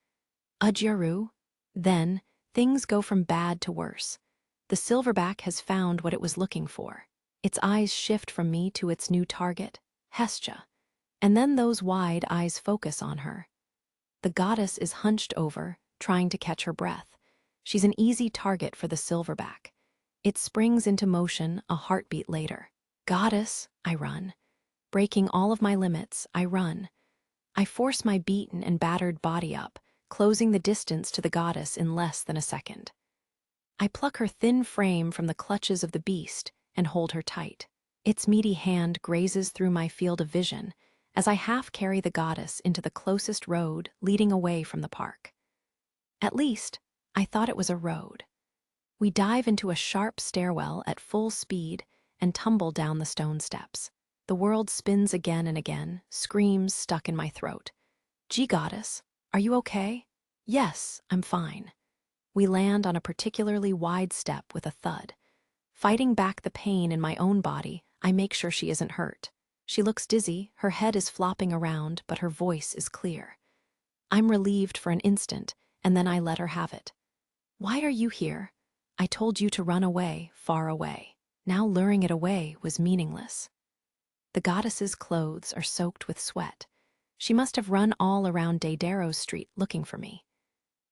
Jiaru? Then, things go from bad to worse. The silverback has found what it was looking for. Its eyes shift from me to its new target, Hestia. And then those wide eyes focus on her. The goddess is hunched over, trying to catch her breath. She's an easy target for the silverback. It springs into motion a heartbeat later. Goddess, I run. Breaking all of my limits, I run. I force my beaten and battered body up, closing the distance to the goddess in less than a second. I pluck her thin frame from the clutches of the beast and hold her tight. Its meaty hand grazes through my field of vision as I half carry the goddess into the closest road leading away from the park. At least, I thought it was a road. We dive into a sharp stairwell at full speed and tumble down the stone steps. The world spins again and again, screams stuck in my throat. Gee, goddess, are you okay? Yes, I'm fine. We land on a particularly wide step with a thud. Fighting back the pain in my own body, I make sure she isn't hurt. She looks dizzy, her head is flopping around, but her voice is clear. I'm relieved for an instant, and then I let her have it. Why are you here? I told you to run away, far away. Now luring it away was meaningless. The goddess's clothes are soaked with sweat. She must have run all around Daidaros Street looking for me.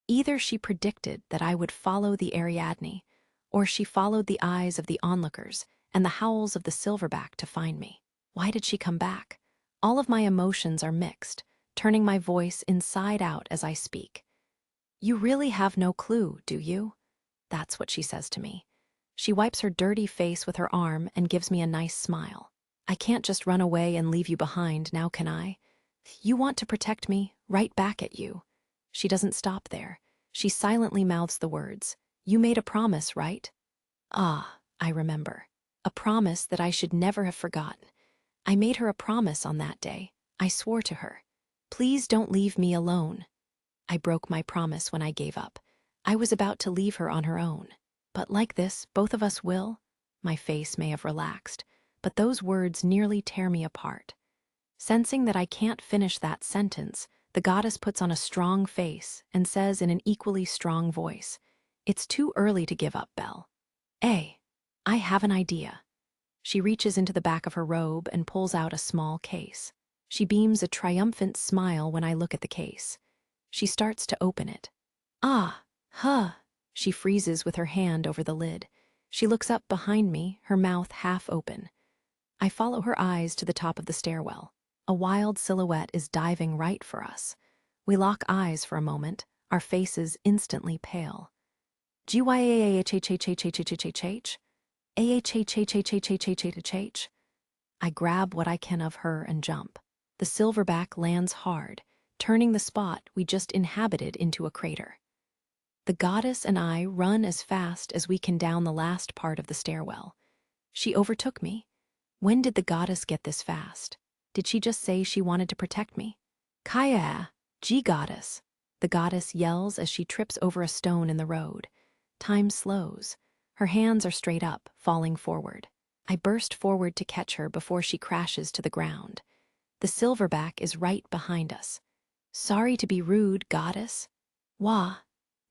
Either she predicted that I would follow the Ariadne, or she followed the eyes of the onlookers and the howls of the silverback to find me. Why did she come back? All of my emotions are mixed, turning my voice inside out as I speak. You really have no clue, do you? That's what she says to me. She wipes her dirty face with her arm and gives me a nice smile. I can't just run away and leave you behind, now can I? You want to protect me, right back at you. She doesn't stop there. She silently mouths the words. You made a promise, right? Ah, I remember. A promise that I should never have forgotten. I made her a promise on that day. I swore to her. Please don't leave me alone. I broke my promise when I gave up. I was about to leave her on her own. But like this, both of us will. My face may have relaxed, but those words nearly tear me apart. Sensing that I can't finish that sentence, the goddess puts on a strong face and says in an equally strong voice, It's too early to give up, Belle. I have an idea. She reaches into the back of her robe and pulls out a small case. She beams a triumphant smile when I look at the case. She starts to open it. Ah, huh. She freezes with her hand over the lid. She looks up behind me, her mouth half open. I follow her eyes to the top of the stairwell. A wild silhouette is diving right for us. We lock eyes for a moment, our faces instantly pale. Gyahhhhhhhhhhh. Ahhhhhhhhhhh. I grab what I can of her and jump. The silverback lands hard, turning the spot we just inhabited into a crater. The goddess and I run as fast as we can down the last part of the stairwell. She overtook me. When did the goddess get this fast? Did she just say she wanted to protect me? Kaya, G-goddess. The goddess yells as she trips over a stone in the road. Time slows. Her hands are straight up, falling forward. I burst forward to catch her before she crashes to the ground. The silverback is right behind us. Sorry to be rude, goddess. Wah.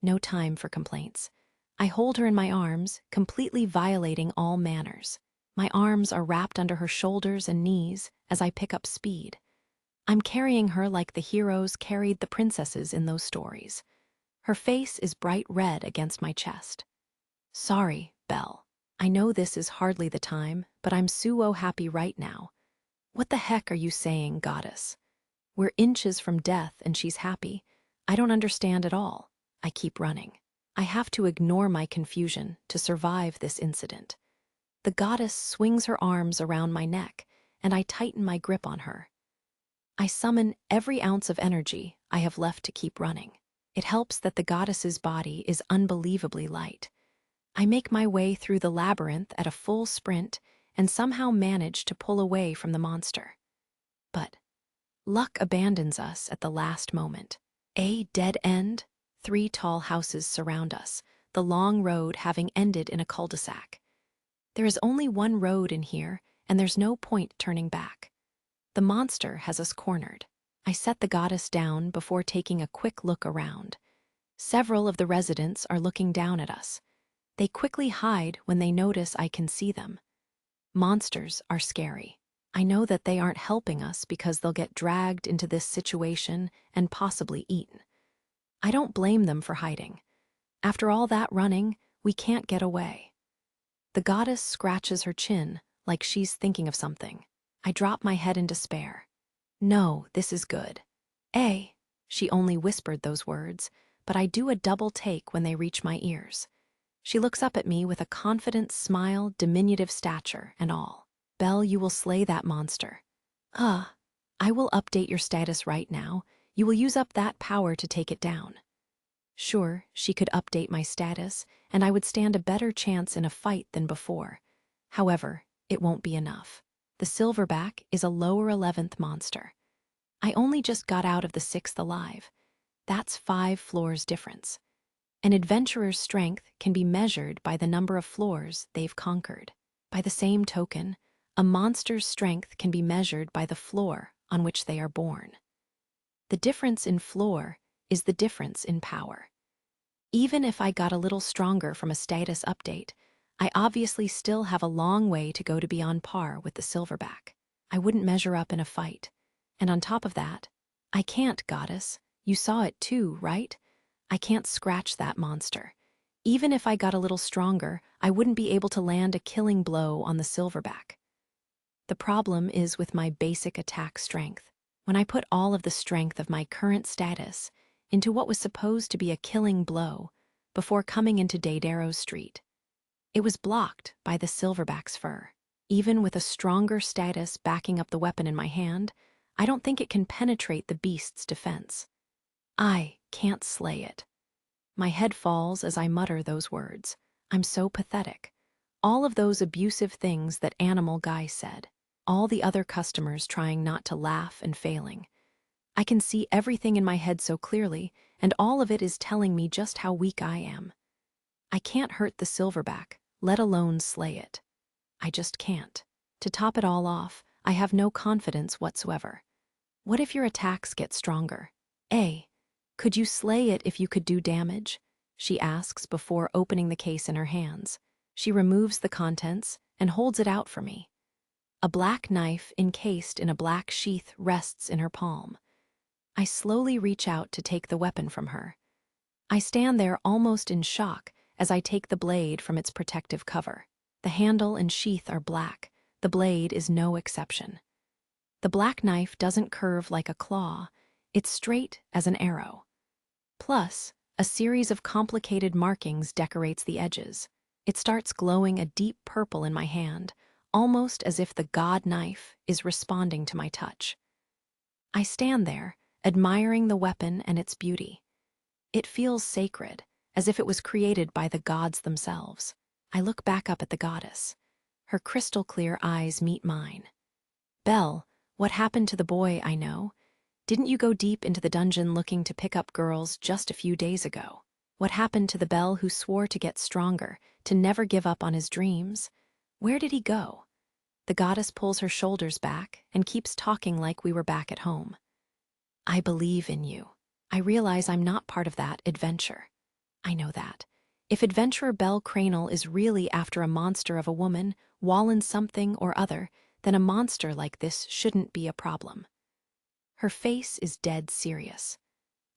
No time for complaints. I hold her in my arms, completely violating all manners. My arms are wrapped under her shoulders and knees as I pick up speed. I'm carrying her like the heroes carried the princesses in those stories. Her face is bright red against my chest. Sorry, Belle. I know this is hardly the time, but I'm so happy right now. What the heck are you saying, goddess? We're inches from death and she's happy. I don't understand at all. I keep running. I have to ignore my confusion to survive this incident. The goddess swings her arms around my neck, and I tighten my grip on her. I summon every ounce of energy I have left to keep running. It helps that the goddess's body is unbelievably light. I make my way through the labyrinth at a full sprint and somehow manage to pull away from the monster. But luck abandons us at the last moment. A dead end. 3 tall houses surround us, the long road having ended in a cul-de-sac. There is only one road in here, and there's no point turning back. The monster has us cornered. I set the goddess down before taking a quick look around. Several of the residents are looking down at us. They quickly hide when they notice I can see them. Monsters are scary. I know that they aren't helping us because they'll get dragged into this situation and possibly eaten. I don't blame them for hiding. After all that running, we can't get away. The goddess scratches her chin like she's thinking of something. I drop my head in despair. No, this is good. She only whispered those words, but I do a double take when they reach my ears. She looks up at me with a confident smile, diminutive stature, and all. Belle, you will slay that monster. I will update your status right now. You will use up that power to take it down. Sure, she could update my status, and I would stand a better chance in a fight than before. However, it won't be enough. The silverback is a lower 11th monster. I only just got out of the 6th alive. That's 5 floors difference. An adventurer's strength can be measured by the number of floors they've conquered. By the same token, A monster's strength can be measured by the floor on which they are born. The difference in floor is the difference in power. Even if I got a little stronger from a status update, I obviously still have a long way to go to be on par with the silverback. I wouldn't measure up in a fight. And on top of that, I can't, goddess. You saw it too, right? I can't scratch that monster. Even if I got a little stronger, I wouldn't be able to land a killing blow on the silverback. The problem is with my basic attack strength. When I put all of the strength of my current status into what was supposed to be a killing blow before coming into Daedaro Street, it was blocked by the silverback's fur. Even with a stronger status backing up the weapon in my hand, I don't think it can penetrate the beast's defense. I can't slay it. My head falls as I mutter those words. I'm so pathetic. All of those abusive things that Animal Guy said. All the other customers trying not to laugh and failing. I can see everything in my head so clearly, and all of it is telling me just how weak I am. I can't hurt the silverback, let alone slay it. I just can't. To top it all off, I have no confidence whatsoever. What if your attacks get stronger? Could you slay it if you could do damage? She asks before opening the case in her hands. She removes the contents and holds it out for me. A black knife encased in a black sheath rests in her palm. I slowly reach out to take the weapon from her. I stand there almost in shock as I take the blade from its protective cover. The handle and sheath are black. The blade is no exception. The black knife doesn't curve like a claw. It's straight as an arrow. Plus, a series of complicated markings decorates the edges. It starts glowing a deep purple in my hand, almost as if the god knife is responding to my touch. I stand there, admiring the weapon and its beauty. It feels sacred, as if it was created by the gods themselves. I look back up at the goddess. Her crystal-clear eyes meet mine. Belle, what happened to the boy I know? Didn't you go deep into the dungeon looking to pick up girls just a few days ago? What happened to the Belle who swore to get stronger, to never give up on his dreams? Where did he go? The goddess pulls her shoulders back and keeps talking like we were back at home. I believe in you. I realize I'm not part of that adventure. I know that. If adventurer Belle Cranel is really after a monster of a woman, Wallen something or other, then a monster like this shouldn't be a problem. Her face is dead serious.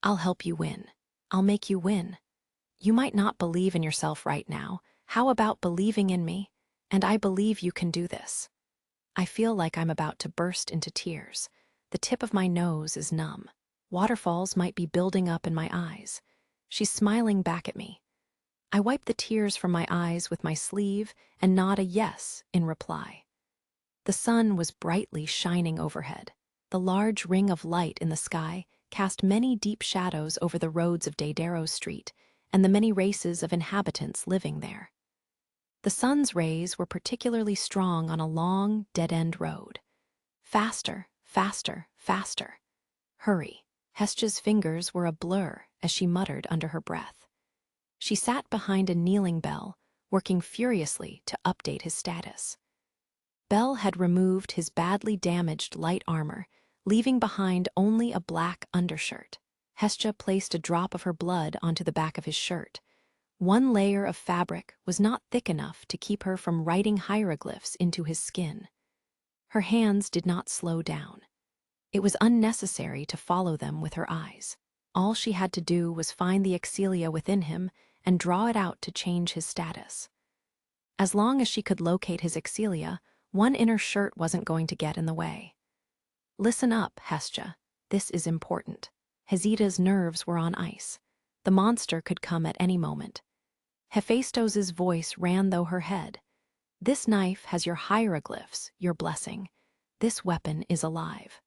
I'll help you win. I'll make you win. You might not believe in yourself right now. How about believing in me? And I believe you can do this. I feel like I'm about to burst into tears. The tip of my nose is numb. Waterfalls might be building up in my eyes. She's smiling back at me. I wipe the tears from my eyes with my sleeve and nod a yes in reply. The sun was brightly shining overhead. The large ring of light in the sky cast many deep shadows over the roads of Daedaro Street and the many races of inhabitants living there. The sun's rays were particularly strong on a long, dead-end road. Faster, faster, faster. Hurry. Hestja's fingers were a blur as she muttered under her breath. She sat behind a kneeling Belle, working furiously to update his status. Belle had removed his badly damaged light armor, leaving behind only a black undershirt. Hestja placed a drop of her blood onto the back of his shirt. One layer of fabric was not thick enough to keep her from writing hieroglyphs into his skin. Her hands did not slow down. It was unnecessary to follow them with her eyes. All she had to do was find the excelia within him and draw it out to change his status. As long as she could locate his excelia, one inner shirt wasn't going to get in the way. Listen up, Hestja. This is important. Hesita's nerves were on ice. The monster could come at any moment. Hephaestos's voice ran through her head. This knife has your hieroglyphs, your blessing. This weapon is alive.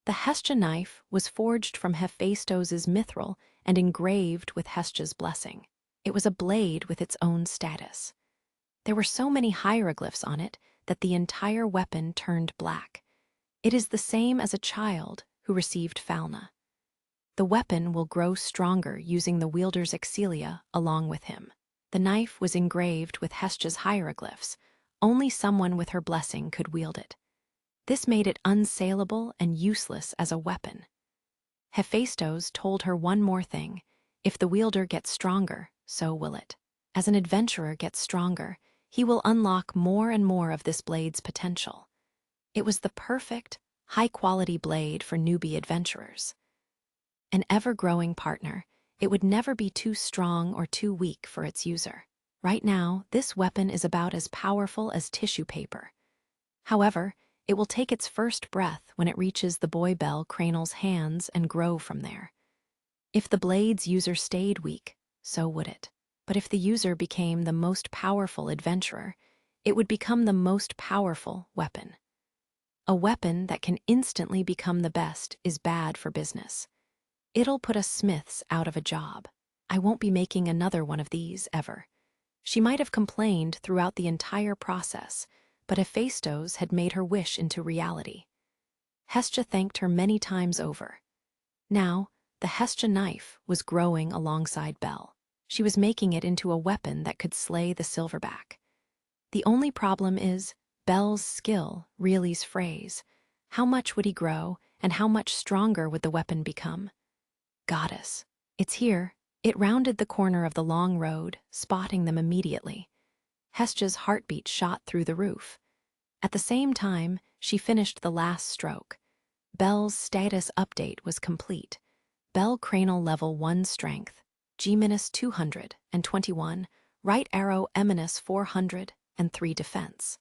The Hestja knife was forged from Hephaestos's mithril and engraved with Hestja's blessing. It was a blade with its own status. There were so many hieroglyphs on it that the entire weapon turned black. It is the same as a child who received Falna. The weapon will grow stronger using the wielder's excelia along with him. The knife was engraved with Hestja's hieroglyphs, Only someone with her blessing could wield it. This made it unsaleable and useless as a weapon. Hephaestus told her one more thing: if the wielder gets stronger, so will it. As an adventurer gets stronger, he will unlock more and more of this blade's potential. It was the perfect, high-quality blade for newbie adventurers. An ever-growing partner, it would never be too strong or too weak for its user. Right now, this weapon is about as powerful as tissue paper. However, it will take its first breath when it reaches the boy Bel Cranel's hands and grow from there. If the blade's user stayed weak, so would it. But if the user became the most powerful adventurer, it would become the most powerful weapon. A weapon that can instantly become the best is bad for business. It'll put us smiths out of a job. I won't be making another one of these ever. She might have complained throughout the entire process, but Hephaestus had made her wish into reality. Hestia thanked her many times over. Now, the Hestia knife was growing alongside Bel. She was making it into a weapon that could slay the silverback. The only problem is Bel's skill, Reilly's phrase. How much would he grow, and how much stronger would the weapon become? Goddess. It's here. It rounded the corner of the long road, spotting them immediately. Hestia's heartbeat shot through the roof. At the same time, she finished the last stroke. Bel's status update was complete. Bel Cranel level 1 strength, G-221, right arrow M-403 defense.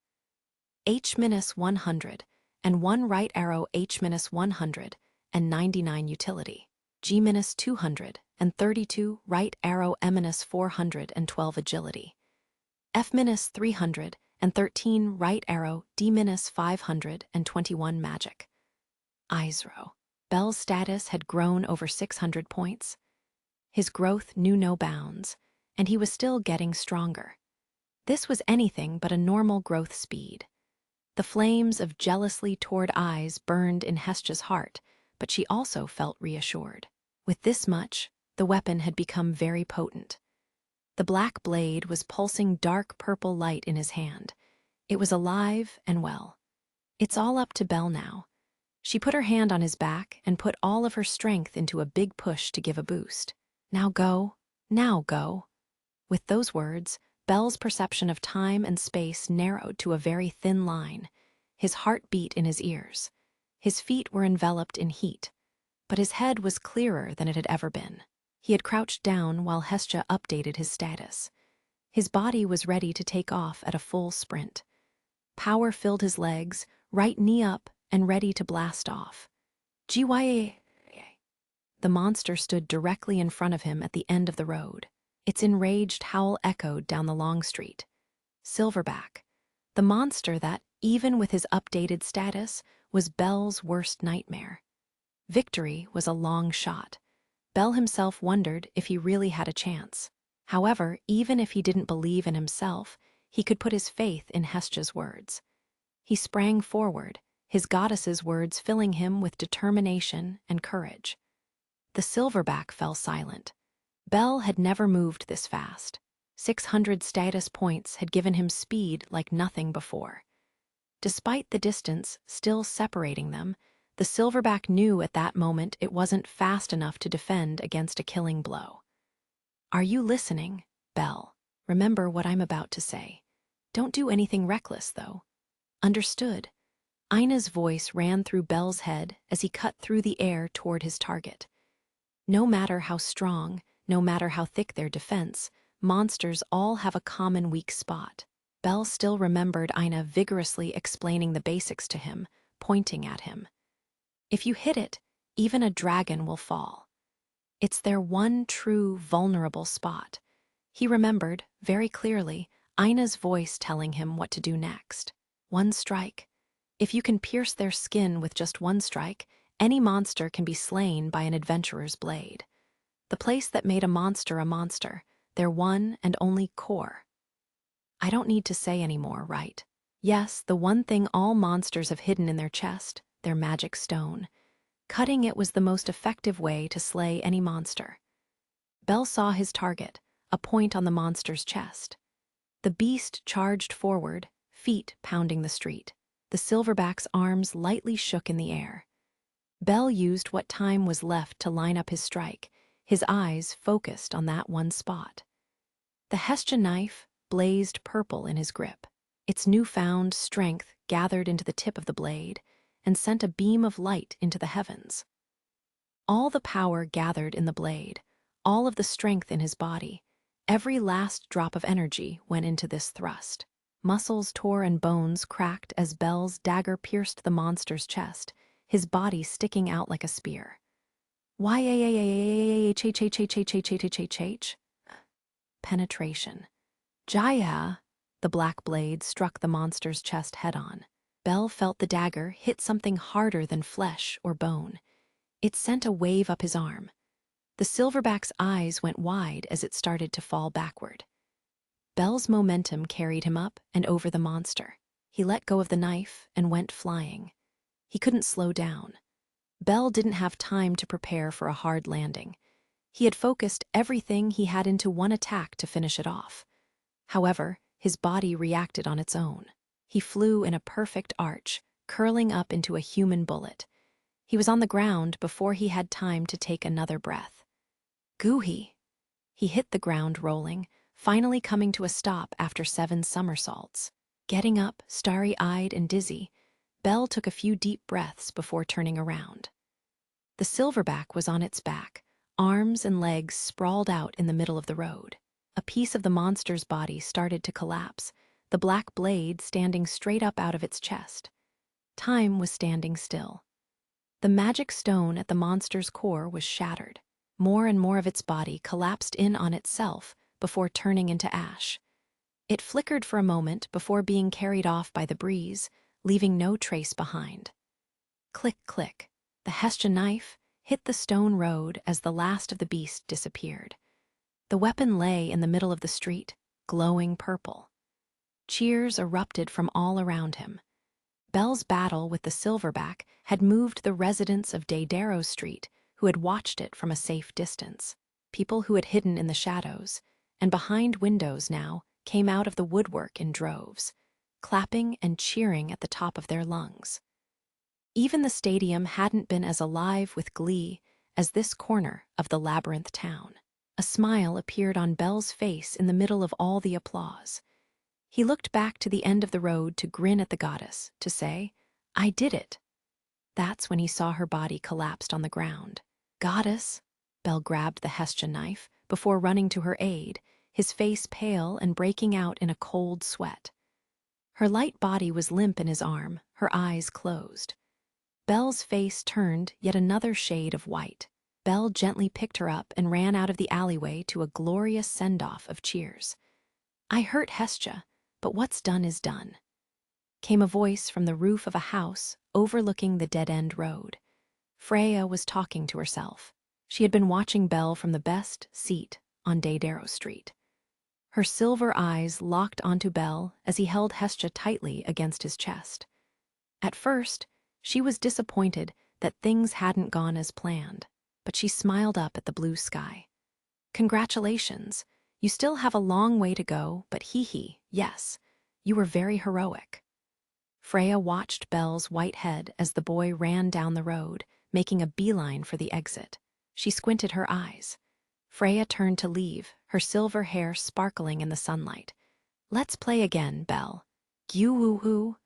H-100, and 1 right arrow H-100, and 99 utility. G-232, right arrow M-412 agility. F-300, and 13 right arrow D-521 magic. Izro. Bel's status had grown over 600 points. His growth knew no bounds, and he was still getting stronger. This was anything but a normal growth speed. The flames of jealously toward eyes burned in Hestia's heart, but she also felt reassured. With this much, the weapon had become very potent. The black blade was pulsing dark purple light in his hand. It was alive and well. It's all up to Bel now. She put her hand on his back and put all of her strength into a big push to give a boost. Now go, now go. With those words, Bel's perception of time and space narrowed to a very thin line. His heart beat in his ears. His feet were enveloped in heat, but his head was clearer than it had ever been. He had crouched down while Hestia updated his status. His body was ready to take off at a full sprint. Power filled his legs, right knee up and ready to blast off. Gya. The monster stood directly in front of him at the end of the road. Its enraged howl echoed down the long street. Silverback, the monster that, even with his updated status, was Bel's worst nightmare. Victory was a long shot. Bel himself wondered if he really had a chance. However, even if he didn't believe in himself, he could put his faith in Hestia's words. He sprang forward, his goddess's words filling him with determination and courage. The silverback fell silent. Bel had never moved this fast. 600 status points had given him speed like nothing before. Despite the distance still separating them, the silverback knew at that moment it wasn't fast enough to defend against a killing blow. Are you listening, Bel? Remember what I'm about to say. Don't do anything reckless, though. Understood. Ina's voice ran through Bel's head as he cut through the air toward his target. No matter how strong, no matter how thick their defense, monsters all have a common weak spot. Bel still remembered Ina vigorously explaining the basics to him, pointing at him. If you hit it, even a dragon will fall. It's their one true vulnerable spot. He remembered, very clearly, Ina's voice telling him what to do next. One strike. If you can pierce their skin with just one strike, any monster can be slain by an adventurer's blade. The place that made a monster, their one and only core. I don't need to say any more, right? Yes, the one thing all monsters have hidden in their chest, their magic stone. Cutting it was the most effective way to slay any monster. Bel saw his target, a point on the monster's chest. The beast charged forward, feet pounding the street. The silverback's arms lightly shook in the air. Bell used what time was left to line up his strike, his eyes focused on that one spot. The Hestia knife blazed purple in his grip. Its newfound strength gathered into the tip of the blade and sent a beam of light into the heavens. All the power gathered in the blade, all of the strength in his body. Every last drop of energy went into this thrust. Muscles tore and bones cracked as Bell's dagger pierced the monster's chest, his body sticking out like a spear. Penetration. Jaya! The black blade struck the monster's chest head-on. Bell felt the dagger hit something harder than flesh or bone. It sent a wave up his arm. The silverback's eyes went wide as it started to fall backward. Bell's momentum carried him up and over the monster. He let go of the knife and went flying. He couldn't slow down. Bell didn't have time to prepare for a hard landing. He had focused everything he had into one attack to finish it off. However, his body reacted on its own. He flew in a perfect arch, curling up into a human bullet. He was on the ground before he had time to take another breath. Gooey! He hit the ground rolling, finally coming to a stop after 7 somersaults. Getting up, starry-eyed and dizzy, Bell took a few deep breaths before turning around. The silverback was on its back, arms and legs sprawled out in the middle of the road. A piece of the monster's body started to collapse, the black blade standing straight up out of its chest. Time was standing still. The magic stone at the monster's core was shattered. More and more of its body collapsed in on itself before turning into ash. It flickered for a moment before being carried off by the breeze, leaving no trace behind. Click, click. The Hestia knife hit the stone road as the last of the beast disappeared. The weapon lay in the middle of the street, glowing purple. Cheers erupted from all around him. Bell's battle with the silverback had moved the residents of Daedaro Street, who had watched it from a safe distance. People who had hidden in the shadows, and behind windows now, came out of the woodwork in droves, clapping and cheering at the top of their lungs. Even the stadium hadn't been as alive with glee as this corner of the labyrinth town. A smile appeared on Bell's face in the middle of all the applause. He looked back to the end of the road to grin at the goddess, to say, "I did it." That's when he saw her body collapsed on the ground. "Goddess!" Bell grabbed the Hestia knife before running to her aid, his face pale and breaking out in a cold sweat. Her light body was limp in his arm, her eyes closed. Bell's face turned yet another shade of white. Bell gently picked her up and ran out of the alleyway to a glorious send-off of cheers. "I hurt Hestia, but what's done is done," came a voice from the roof of a house overlooking the dead-end road. Freya was talking to herself. She had been watching Bell from the best seat on Daedaro Street. Her silver eyes locked onto Bell as he held Hestia tightly against his chest. At first, she was disappointed that things hadn't gone as planned, but she smiled up at the blue sky. "Congratulations. You still have a long way to go, but yes, you were very heroic." Freya watched Bell's white head as the boy ran down the road, making a beeline for the exit. She squinted her eyes. Freya turned to leave, her silver hair sparkling in the sunlight. "Let's play again, Bell." Gyu-woo-hoo.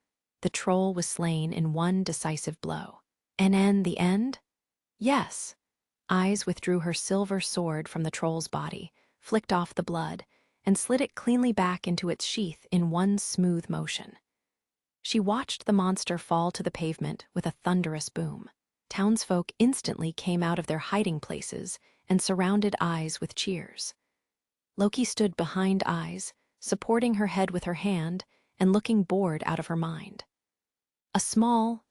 The troll was slain in one decisive blow. "And the end?" "Yes." Eyes withdrew her silver sword from the troll's body, flicked off the blood, and slid it cleanly back into its sheath in one smooth motion. She watched the monster fall to the pavement with a thunderous boom. Townsfolk instantly came out of their hiding places and surrounded Eyes with cheers. Loki stood behind Eyes, supporting her head with her hand and looking bored out of her mind. A small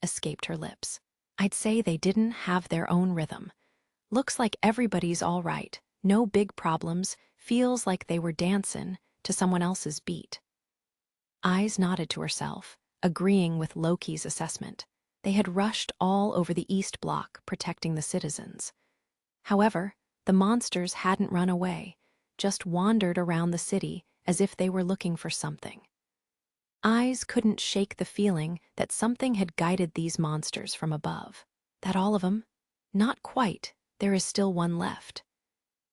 escaped her lips. "I'd say they didn't have their own rhythm. Looks like everybody's all right, no big problems, feels like they were dancin' to someone else's beat." Eyes nodded to herself, agreeing with Loki's assessment. They had rushed all over the East Block, protecting the citizens. However, the monsters hadn't run away, just wandered around the city as if they were looking for something. Eyes couldn't shake the feeling that something had guided these monsters from above. That all of them? Not quite. There is still one left.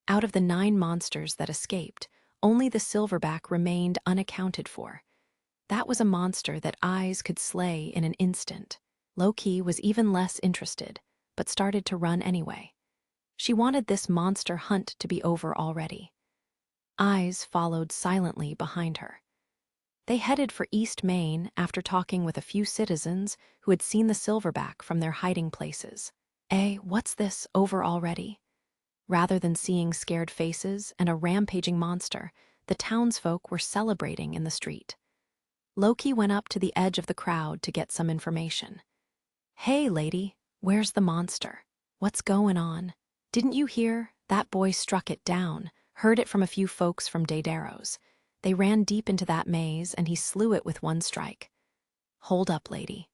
Out of the 9 monsters that escaped, only the silverback remained unaccounted for. That was a monster that Eyes could slay in an instant. Loki was even less interested, but started to run anyway. She wanted this monster hunt to be over already. Eyes followed silently behind her. They headed for East Main after talking with a few citizens who had seen the silverback from their hiding places. What's this, over already? Rather than seeing scared faces and a rampaging monster, the townsfolk were celebrating in the street. Loki went up to the edge of the crowd to get some information. Hey, lady, where's the monster? What's going on? Didn't you hear? That boy struck it down. Heard it from a few folks from Dadaros. They ran deep into that maze and he slew it with one strike. Hold up, lady.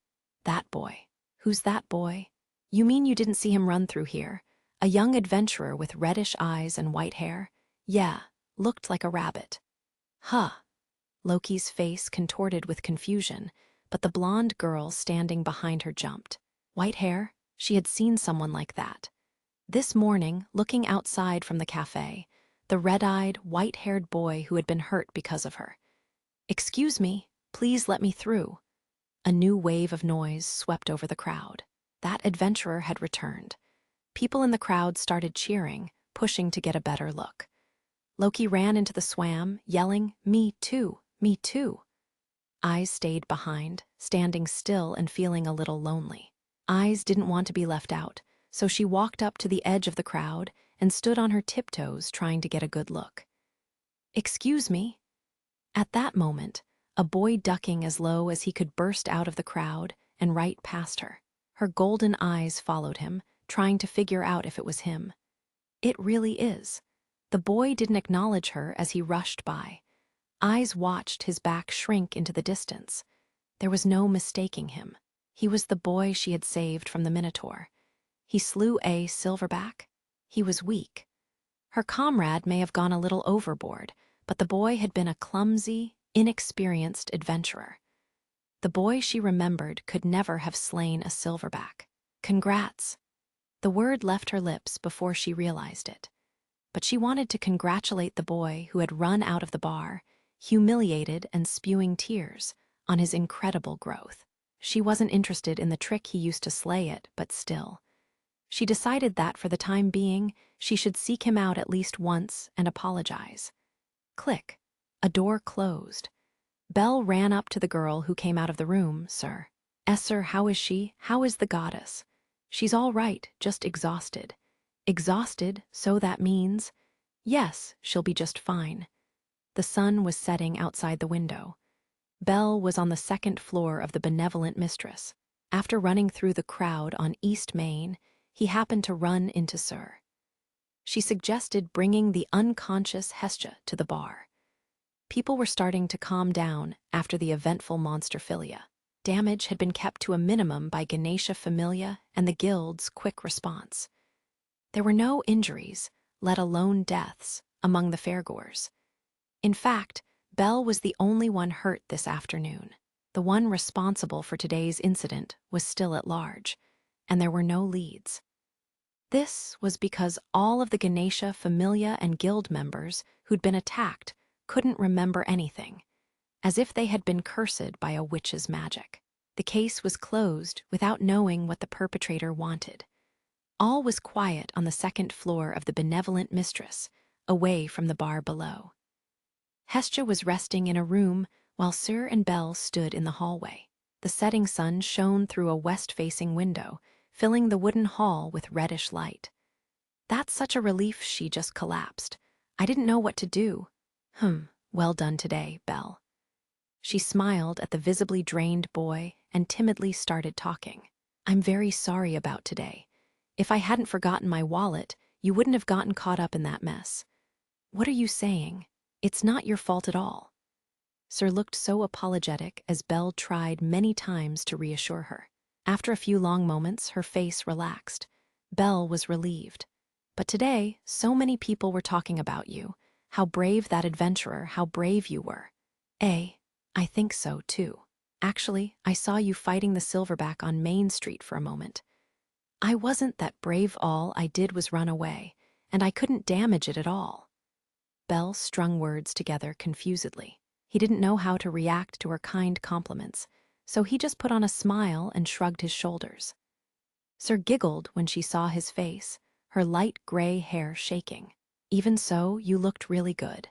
That boy. Who's that boy? You mean you didn't see him run through here? A young adventurer with reddish eyes and white hair? Yeah, looked like a rabbit. Huh. Loki's face contorted with confusion, but the blonde girl standing behind her jumped. White hair? She had seen someone like that. This morning, looking outside from the cafe, the red-eyed, white-haired boy who had been hurt because of her. Excuse me, please let me through. A new wave of noise swept over the crowd. That adventurer had returned. People in the crowd started cheering, pushing to get a better look. Loki ran into the swam, yelling, "Me too, me too." Eyes stayed behind, standing still and feeling a little lonely. Eyes didn't want to be left out, so she walked up to the edge of the crowd and stood on her tiptoes trying to get a good look. Excuse me? At that moment, a boy ducking as low as he could burst out of the crowd and right past her. Her golden eyes followed him, trying to figure out if it was him. It really is. The boy didn't acknowledge her as he rushed by. Eyes watched his back shrink into the distance. There was no mistaking him. He was the boy she had saved from the Minotaur. He slew a silverback. He was weak. Her comrade may have gone a little overboard, but the boy had been a clumsy, inexperienced adventurer. The boy she remembered could never have slain a silverback. Congrats. The word left her lips before she realized it. But she wanted to congratulate the boy who had run out of the bar, humiliated and spewing tears, on his incredible growth. She wasn't interested in the trick he used to slay it, but still. She decided that for the time being, she should seek him out at least once and apologize. Click. A door closed. Belle ran up to the girl who came out of the room. Sir. Sir, how is she? How is the goddess? She's all right, just exhausted. Exhausted, so that means? Yes, she'll be just fine. The sun was setting outside the window. Belle was on the 2nd floor of the Benevolent Mistress. After running through the crowd on East Main, he happened to run into Sir. She suggested bringing the unconscious Hestia to the bar. People were starting to calm down after the eventful monsterphilia. Damage had been kept to a minimum by Ganesha Familia and the Guild's quick response. There were no injuries, let alone deaths, among the fairgoers. In fact, Belle was the only one hurt this afternoon. The one responsible for today's incident was still at large, and there were no leads. This was because all of the Ganesha Familia and Guild members who'd been attacked couldn't remember anything, as if they had been cursed by a witch's magic. The case was closed without knowing what the perpetrator wanted. All was quiet on the 2nd floor of the Benevolent Mistress, away from the bar below. Hestia was resting in a room while Sir and Belle stood in the hallway. The setting sun shone through a west-facing window, filling the wooden hall with reddish light. That's such a relief, she just collapsed. I didn't know what to do. Well done today, Belle. She smiled at the visibly drained boy and timidly started talking. I'm very sorry about today. If I hadn't forgotten my wallet, you wouldn't have gotten caught up in that mess. What are you saying? It's not your fault at all. Sir looked so apologetic as Belle tried many times to reassure her. After a few long moments, her face relaxed. Belle was relieved. But today, so many people were talking about you. How brave that adventurer, how brave you were. I think so, too. Actually, I saw you fighting the silverback on Main Street for a moment. I wasn't that brave, all I did was run away, and I couldn't damage it at all. Belle strung words together confusedly. He didn't know how to react to her kind compliments, so he just put on a smile and shrugged his shoulders. Sir giggled when she saw his face, her light gray hair shaking. Even so, you looked really good.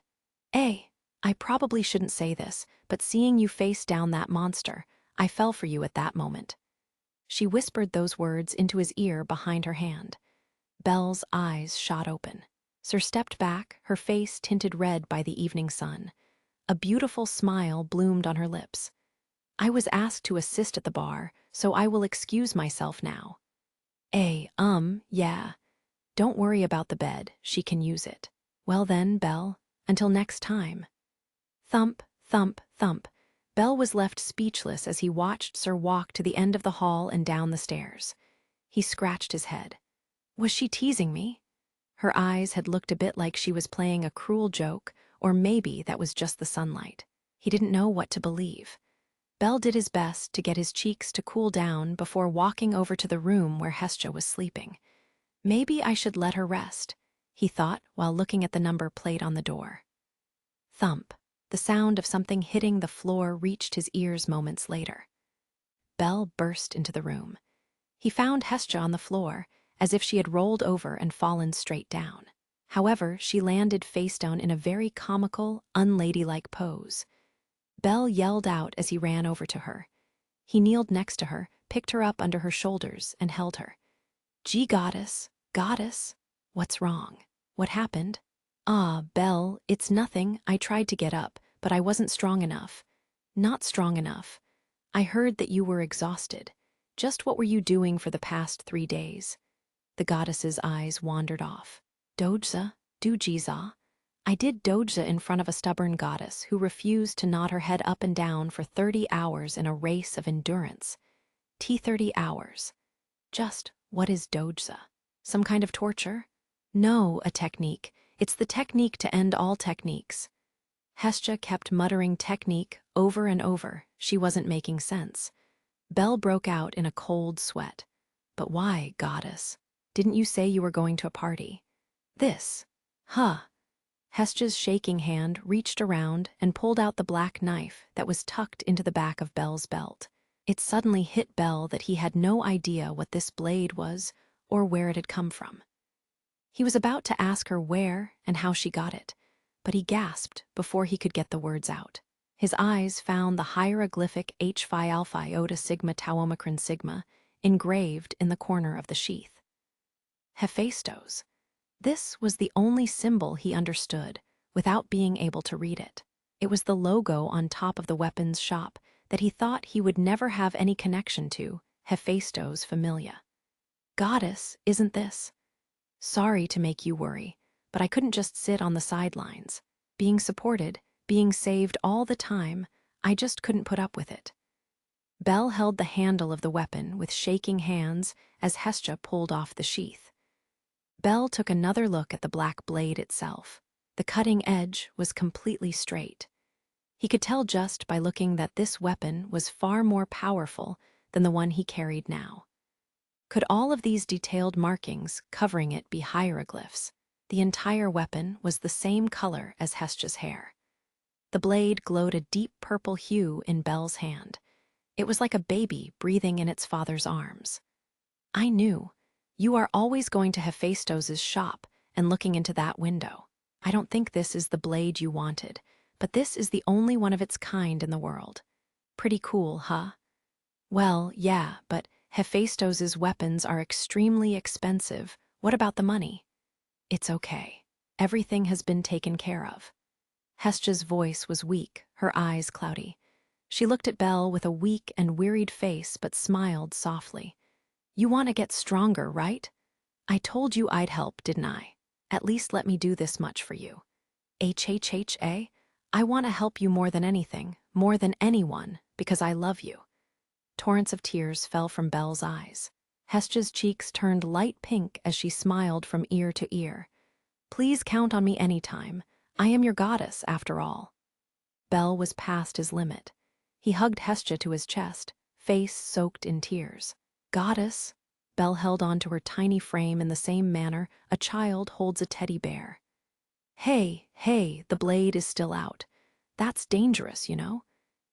I probably shouldn't say this, but seeing you face down that monster, I fell for you at that moment. She whispered those words into his ear behind her hand. Belle's eyes shot open. Sir stepped back, her face tinted red by the evening sun. A beautiful smile bloomed on her lips. I was asked to assist at the bar, so I will excuse myself now. Yeah. Don't worry about the bed, she can use it. Well then, Belle, until next time. Thump, thump, thump. Belle was left speechless as he watched Sir walk to the end of the hall and down the stairs. He scratched his head. Was she teasing me? Her eyes had looked a bit like she was playing a cruel joke, or maybe that was just the sunlight. He didn't know what to believe. Belle did his best to get his cheeks to cool down before walking over to the room where Hestia was sleeping. Maybe I should let her rest, he thought while looking at the number plate on the door. Thump. The sound of something hitting the floor reached his ears moments later. Belle burst into the room. He found Hestia on the floor, as if she had rolled over and fallen straight down. However, she landed face down in a very comical, unladylike pose. Belle yelled out as he ran over to her. He kneeled next to her, picked her up under her shoulders, and held her. Gee, goddess, what's wrong? What happened? Ah, Belle, it's nothing. I tried to get up, but I wasn't strong enough. Not strong enough. I heard that you were exhausted. Just what were you doing for the past 3 days? The goddess's eyes wandered off. Dojza, Dujiza. I did dojza in front of a stubborn goddess who refused to nod her head up and down for 30 hours in a race of endurance. 30 hours. Just, what is dojza? Some kind of torture? No, a technique. It's the technique to end all techniques. Hestia kept muttering technique over and over. She wasn't making sense. Belle broke out in a cold sweat. But why, goddess? Didn't you say you were going to a party? This. Hestia's shaking hand reached around and pulled out the black knife that was tucked into the back of Belle's belt. It suddenly hit Belle that he had no idea what this blade was or where it had come from. He was about to ask her where and how she got it, but he gasped before he could get the words out. His eyes found the hieroglyphic H Phi Alpha Iota Sigma Tau Omicron Sigma engraved in the corner of the sheath. Hephaestos. This was the only symbol he understood without being able to read it. It was the logo on top of the weapons shop that he thought he would never have any connection to, Hephaestos Familia. Goddess, isn't this? Sorry to make you worry, but I couldn't just sit on the sidelines. Being supported, being saved all the time, I just couldn't put up with it. Belle held the handle of the weapon with shaking hands as Hestia pulled off the sheath. Belle took another look at the black blade itself. The cutting edge was completely straight. He could tell just by looking that this weapon was far more powerful than the one he carried now. Could all of these detailed markings covering it be hieroglyphs? The entire weapon was the same color as Hestia's hair. The blade glowed a deep purple hue in Belle's hand. It was like a baby breathing in its father's arms. I knew. You are always going to Hephaestos' shop and looking into that window. I don't think this is the blade you wanted, but this is the only one of its kind in the world. Pretty cool, huh? Well, yeah, but Hephaestos' weapons are extremely expensive. What about the money? It's okay. Everything has been taken care of. Hestia's voice was weak, her eyes cloudy. She looked at Belle with a weak and wearied face but smiled softly. You want to get stronger, right? I told you I'd help, didn't I? At least let me do this much for you. HHHA, I want to help you more than anything, more than anyone, because I love you. Torrents of tears fell from Belle's eyes. Hestia's cheeks turned light pink as she smiled from ear to ear. Please count on me anytime. I am your goddess, after all. Bel was past his limit. He hugged Hestia to his chest, face soaked in tears. Goddess, Bel held onto her tiny frame in the same manner a child holds a teddy bear. Hey, the blade is still out. That's dangerous, you know?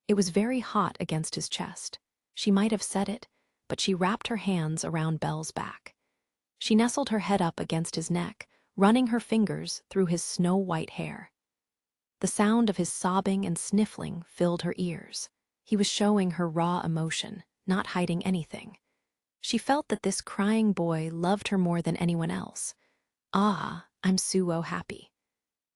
It was very hot against his chest. She might have said it, but she wrapped her hands around Bel's back. She nestled her head up against his neck, running her fingers through his snow-white hair. The sound of his sobbing and sniffling filled her ears. He was showing her raw emotion, not hiding anything. She felt that this crying boy loved her more than anyone else. Ah, I'm so happy.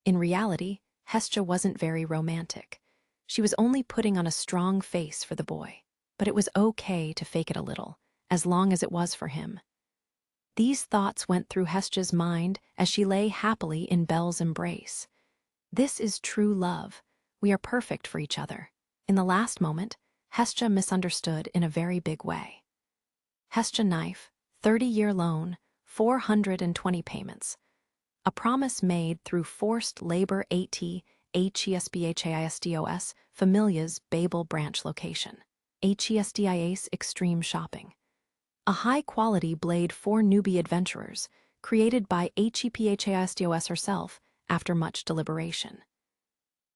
In reality, Hestia wasn't very romantic. She was only putting on a strong face for the boy. But it was okay to fake it a little, as long as it was for him. These thoughts went through Hestia's mind as she lay happily in Bel's embrace. This is true love. We are perfect for each other. In the last moment, Hestia misunderstood in a very big way. Hestia knife, 30-year loan, 420 payments. A promise made through forced labor HESBHAISDOS, Familia's Babel branch location. HESDIAS Extreme Shopping. A high-quality blade for newbie adventurers, created by HEPHAISDOS herself after much deliberation.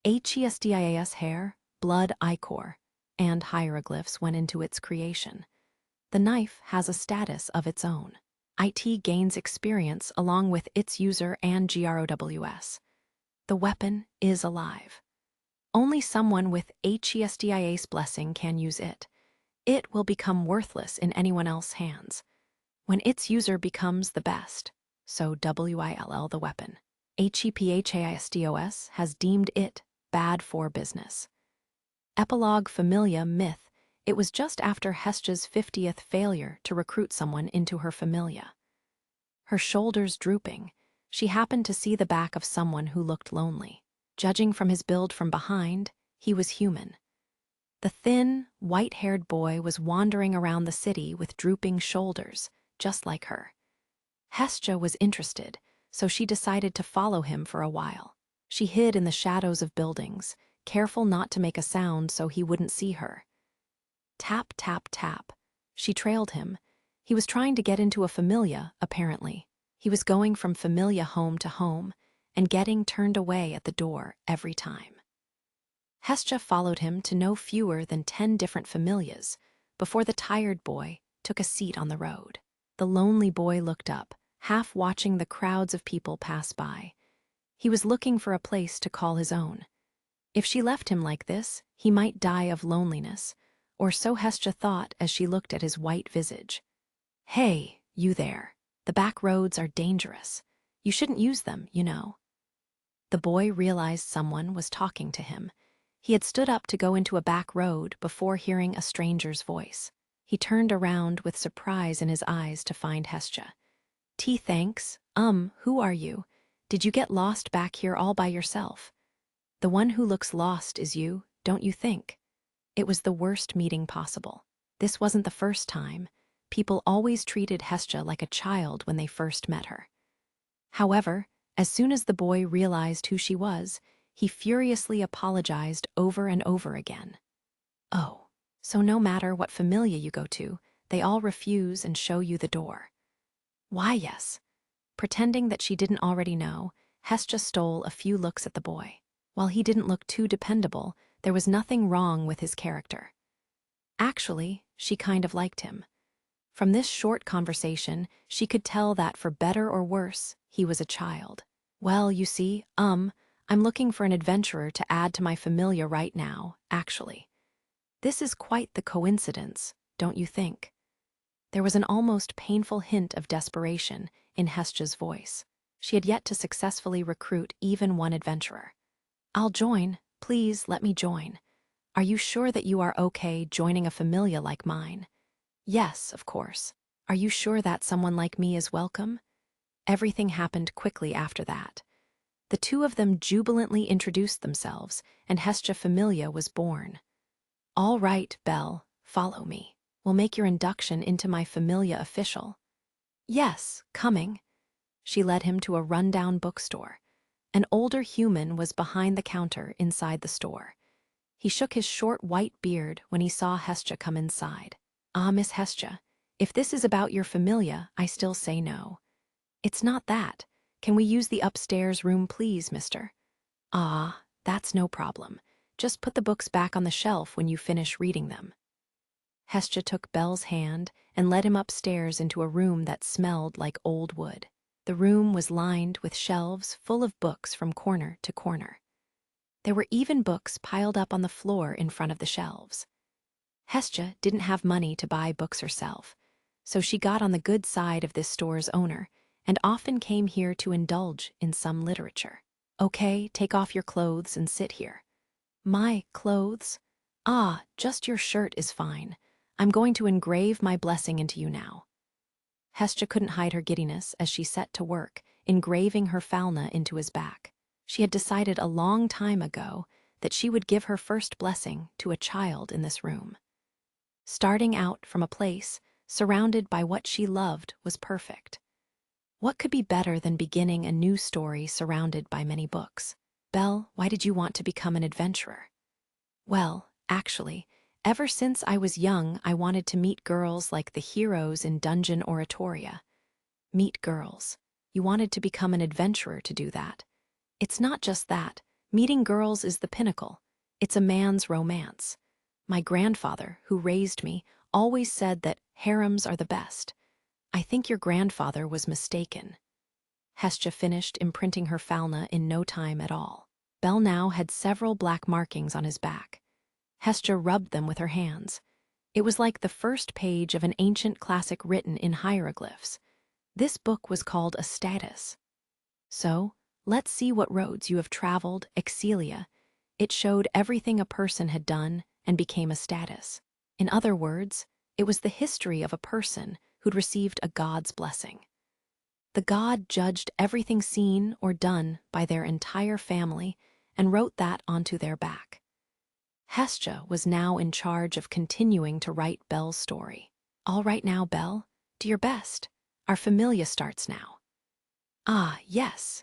HESDIAS hair, blood ichor, and hieroglyphs went into its creation. The knife has a status of its own. IT gains experience along with its user and GROWS. The weapon is alive. Only someone with HESDIA's blessing can use it. It will become worthless in anyone else's hands. When its user becomes the best, so WILL the weapon, HEPHAISDOS has deemed it bad for business. Epilogue Familia myth. It was just after Hestia's 50th failure to recruit someone into her familia. Her shoulders drooping, she happened to see the back of someone who looked lonely. Judging from his build from behind, he was human. The thin, white-haired boy was wandering around the city with drooping shoulders, just like her. Hestia was interested, so she decided to follow him for a while. She hid in the shadows of buildings, careful not to make a sound so he wouldn't see her. Tap, tap, tap. She trailed him. He was trying to get into a familia, apparently. He was going from familia home to home and getting turned away at the door every time. Hestia followed him to no fewer than 10 different familias before the tired boy took a seat on the road. The lonely boy looked up, half watching the crowds of people pass by. He was looking for a place to call his own. If she left him like this, he might die of loneliness, or so Hestia thought as she looked at his white visage. Hey, you there. The back roads are dangerous. You shouldn't use them, you know. The boy realized someone was talking to him. He had stood up to go into a back road before hearing a stranger's voice. He turned around with surprise in his eyes to find Hestia. Thanks. Who are you? Did you get lost back here all by yourself? The one who looks lost is you, don't you think? It was the worst meeting possible. This wasn't the first time. People always treated Hestia like a child when they first met her. However, as soon as the boy realized who she was, he furiously apologized over and over again. Oh, so no matter what familia you go to, they all refuse and show you the door. Why, yes. Pretending that she didn't already know, Hestia stole a few looks at the boy. While he didn't look too dependable, there was nothing wrong with his character. Actually, she kind of liked him. From this short conversation, she could tell that for better or worse, he was a child. Well, you see, I'm looking for an adventurer to add to my familia right now, actually. This is quite the coincidence, don't you think? There was an almost painful hint of desperation in Hestia's voice. She had yet to successfully recruit even one adventurer. I'll join. Please let me join. Are you sure that you are okay joining a familia like mine? Yes, of course. Are you sure that someone like me is welcome? Everything happened quickly after that. The two of them jubilantly introduced themselves, and Hestia Familia was born. All right, Belle, follow me. We'll make your induction into my familia official. Yes, coming. She led him to a rundown bookstore. An older human was behind the counter inside the store. He shook his short white beard when he saw Hestia come inside. "Ah, Miss Hestia, if this is about your familia, I still say no." "It's not that. Can we use the upstairs room, please, mister?" "Ah, that's no problem. Just put the books back on the shelf when you finish reading them." Hestia took Belle's hand and led him upstairs into a room that smelled like old wood. The room was lined with shelves full of books from corner to corner. There were even books piled up on the floor in front of the shelves. Hestia didn't have money to buy books herself, so she got on the good side of this store's owner and often came here to indulge in some literature. "Okay, take off your clothes and sit here." "My clothes? Ah, just your shirt is fine. I'm going to engrave my blessing into you now." Hestia couldn't hide her giddiness as she set to work, engraving her falna into his back. She had decided a long time ago that she would give her first blessing to a child in this room. Starting out from a place surrounded by what she loved was perfect. What could be better than beginning a new story surrounded by many books? "Belle, why did you want to become an adventurer?" "Well, actually, ever since I was young, I wanted to meet girls like the heroes in Dungeon Oratoria." "Meet girls. You wanted to become an adventurer to do that." "It's not just that. Meeting girls is the pinnacle. It's a man's romance. My grandfather, who raised me, always said that harems are the best. I think your grandfather was mistaken." Hestia finished imprinting her falna in no time at all. Belle now had several black markings on his back. Hestia rubbed them with her hands. It was like the first page of an ancient classic written in hieroglyphs. This book was called a status. "So, let's see what roads you have traveled, Excelia." It showed everything a person had done and became a status. In other words, it was the history of a person who'd received a god's blessing. The god judged everything seen or done by their entire family and wrote that onto their back. Hestia was now in charge of continuing to write Belle's story. "All right now, Belle, do your best. Our familia starts now." "Ah, yes."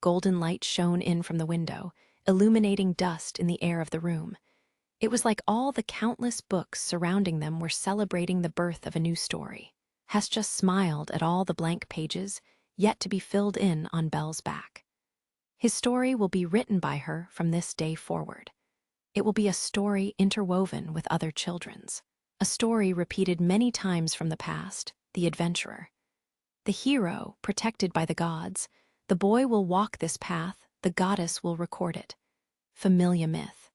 Golden light shone in from the window, illuminating dust in the air of the room. It was like all the countless books surrounding them were celebrating the birth of a new story. Hestia smiled at all the blank pages, yet to be filled in on Belle's back. His story will be written by her from this day forward. It will be a story interwoven with other children's. A story repeated many times from the past, the adventurer. The hero, protected by the gods. The boy will walk this path, the goddess will record it. Familia myth.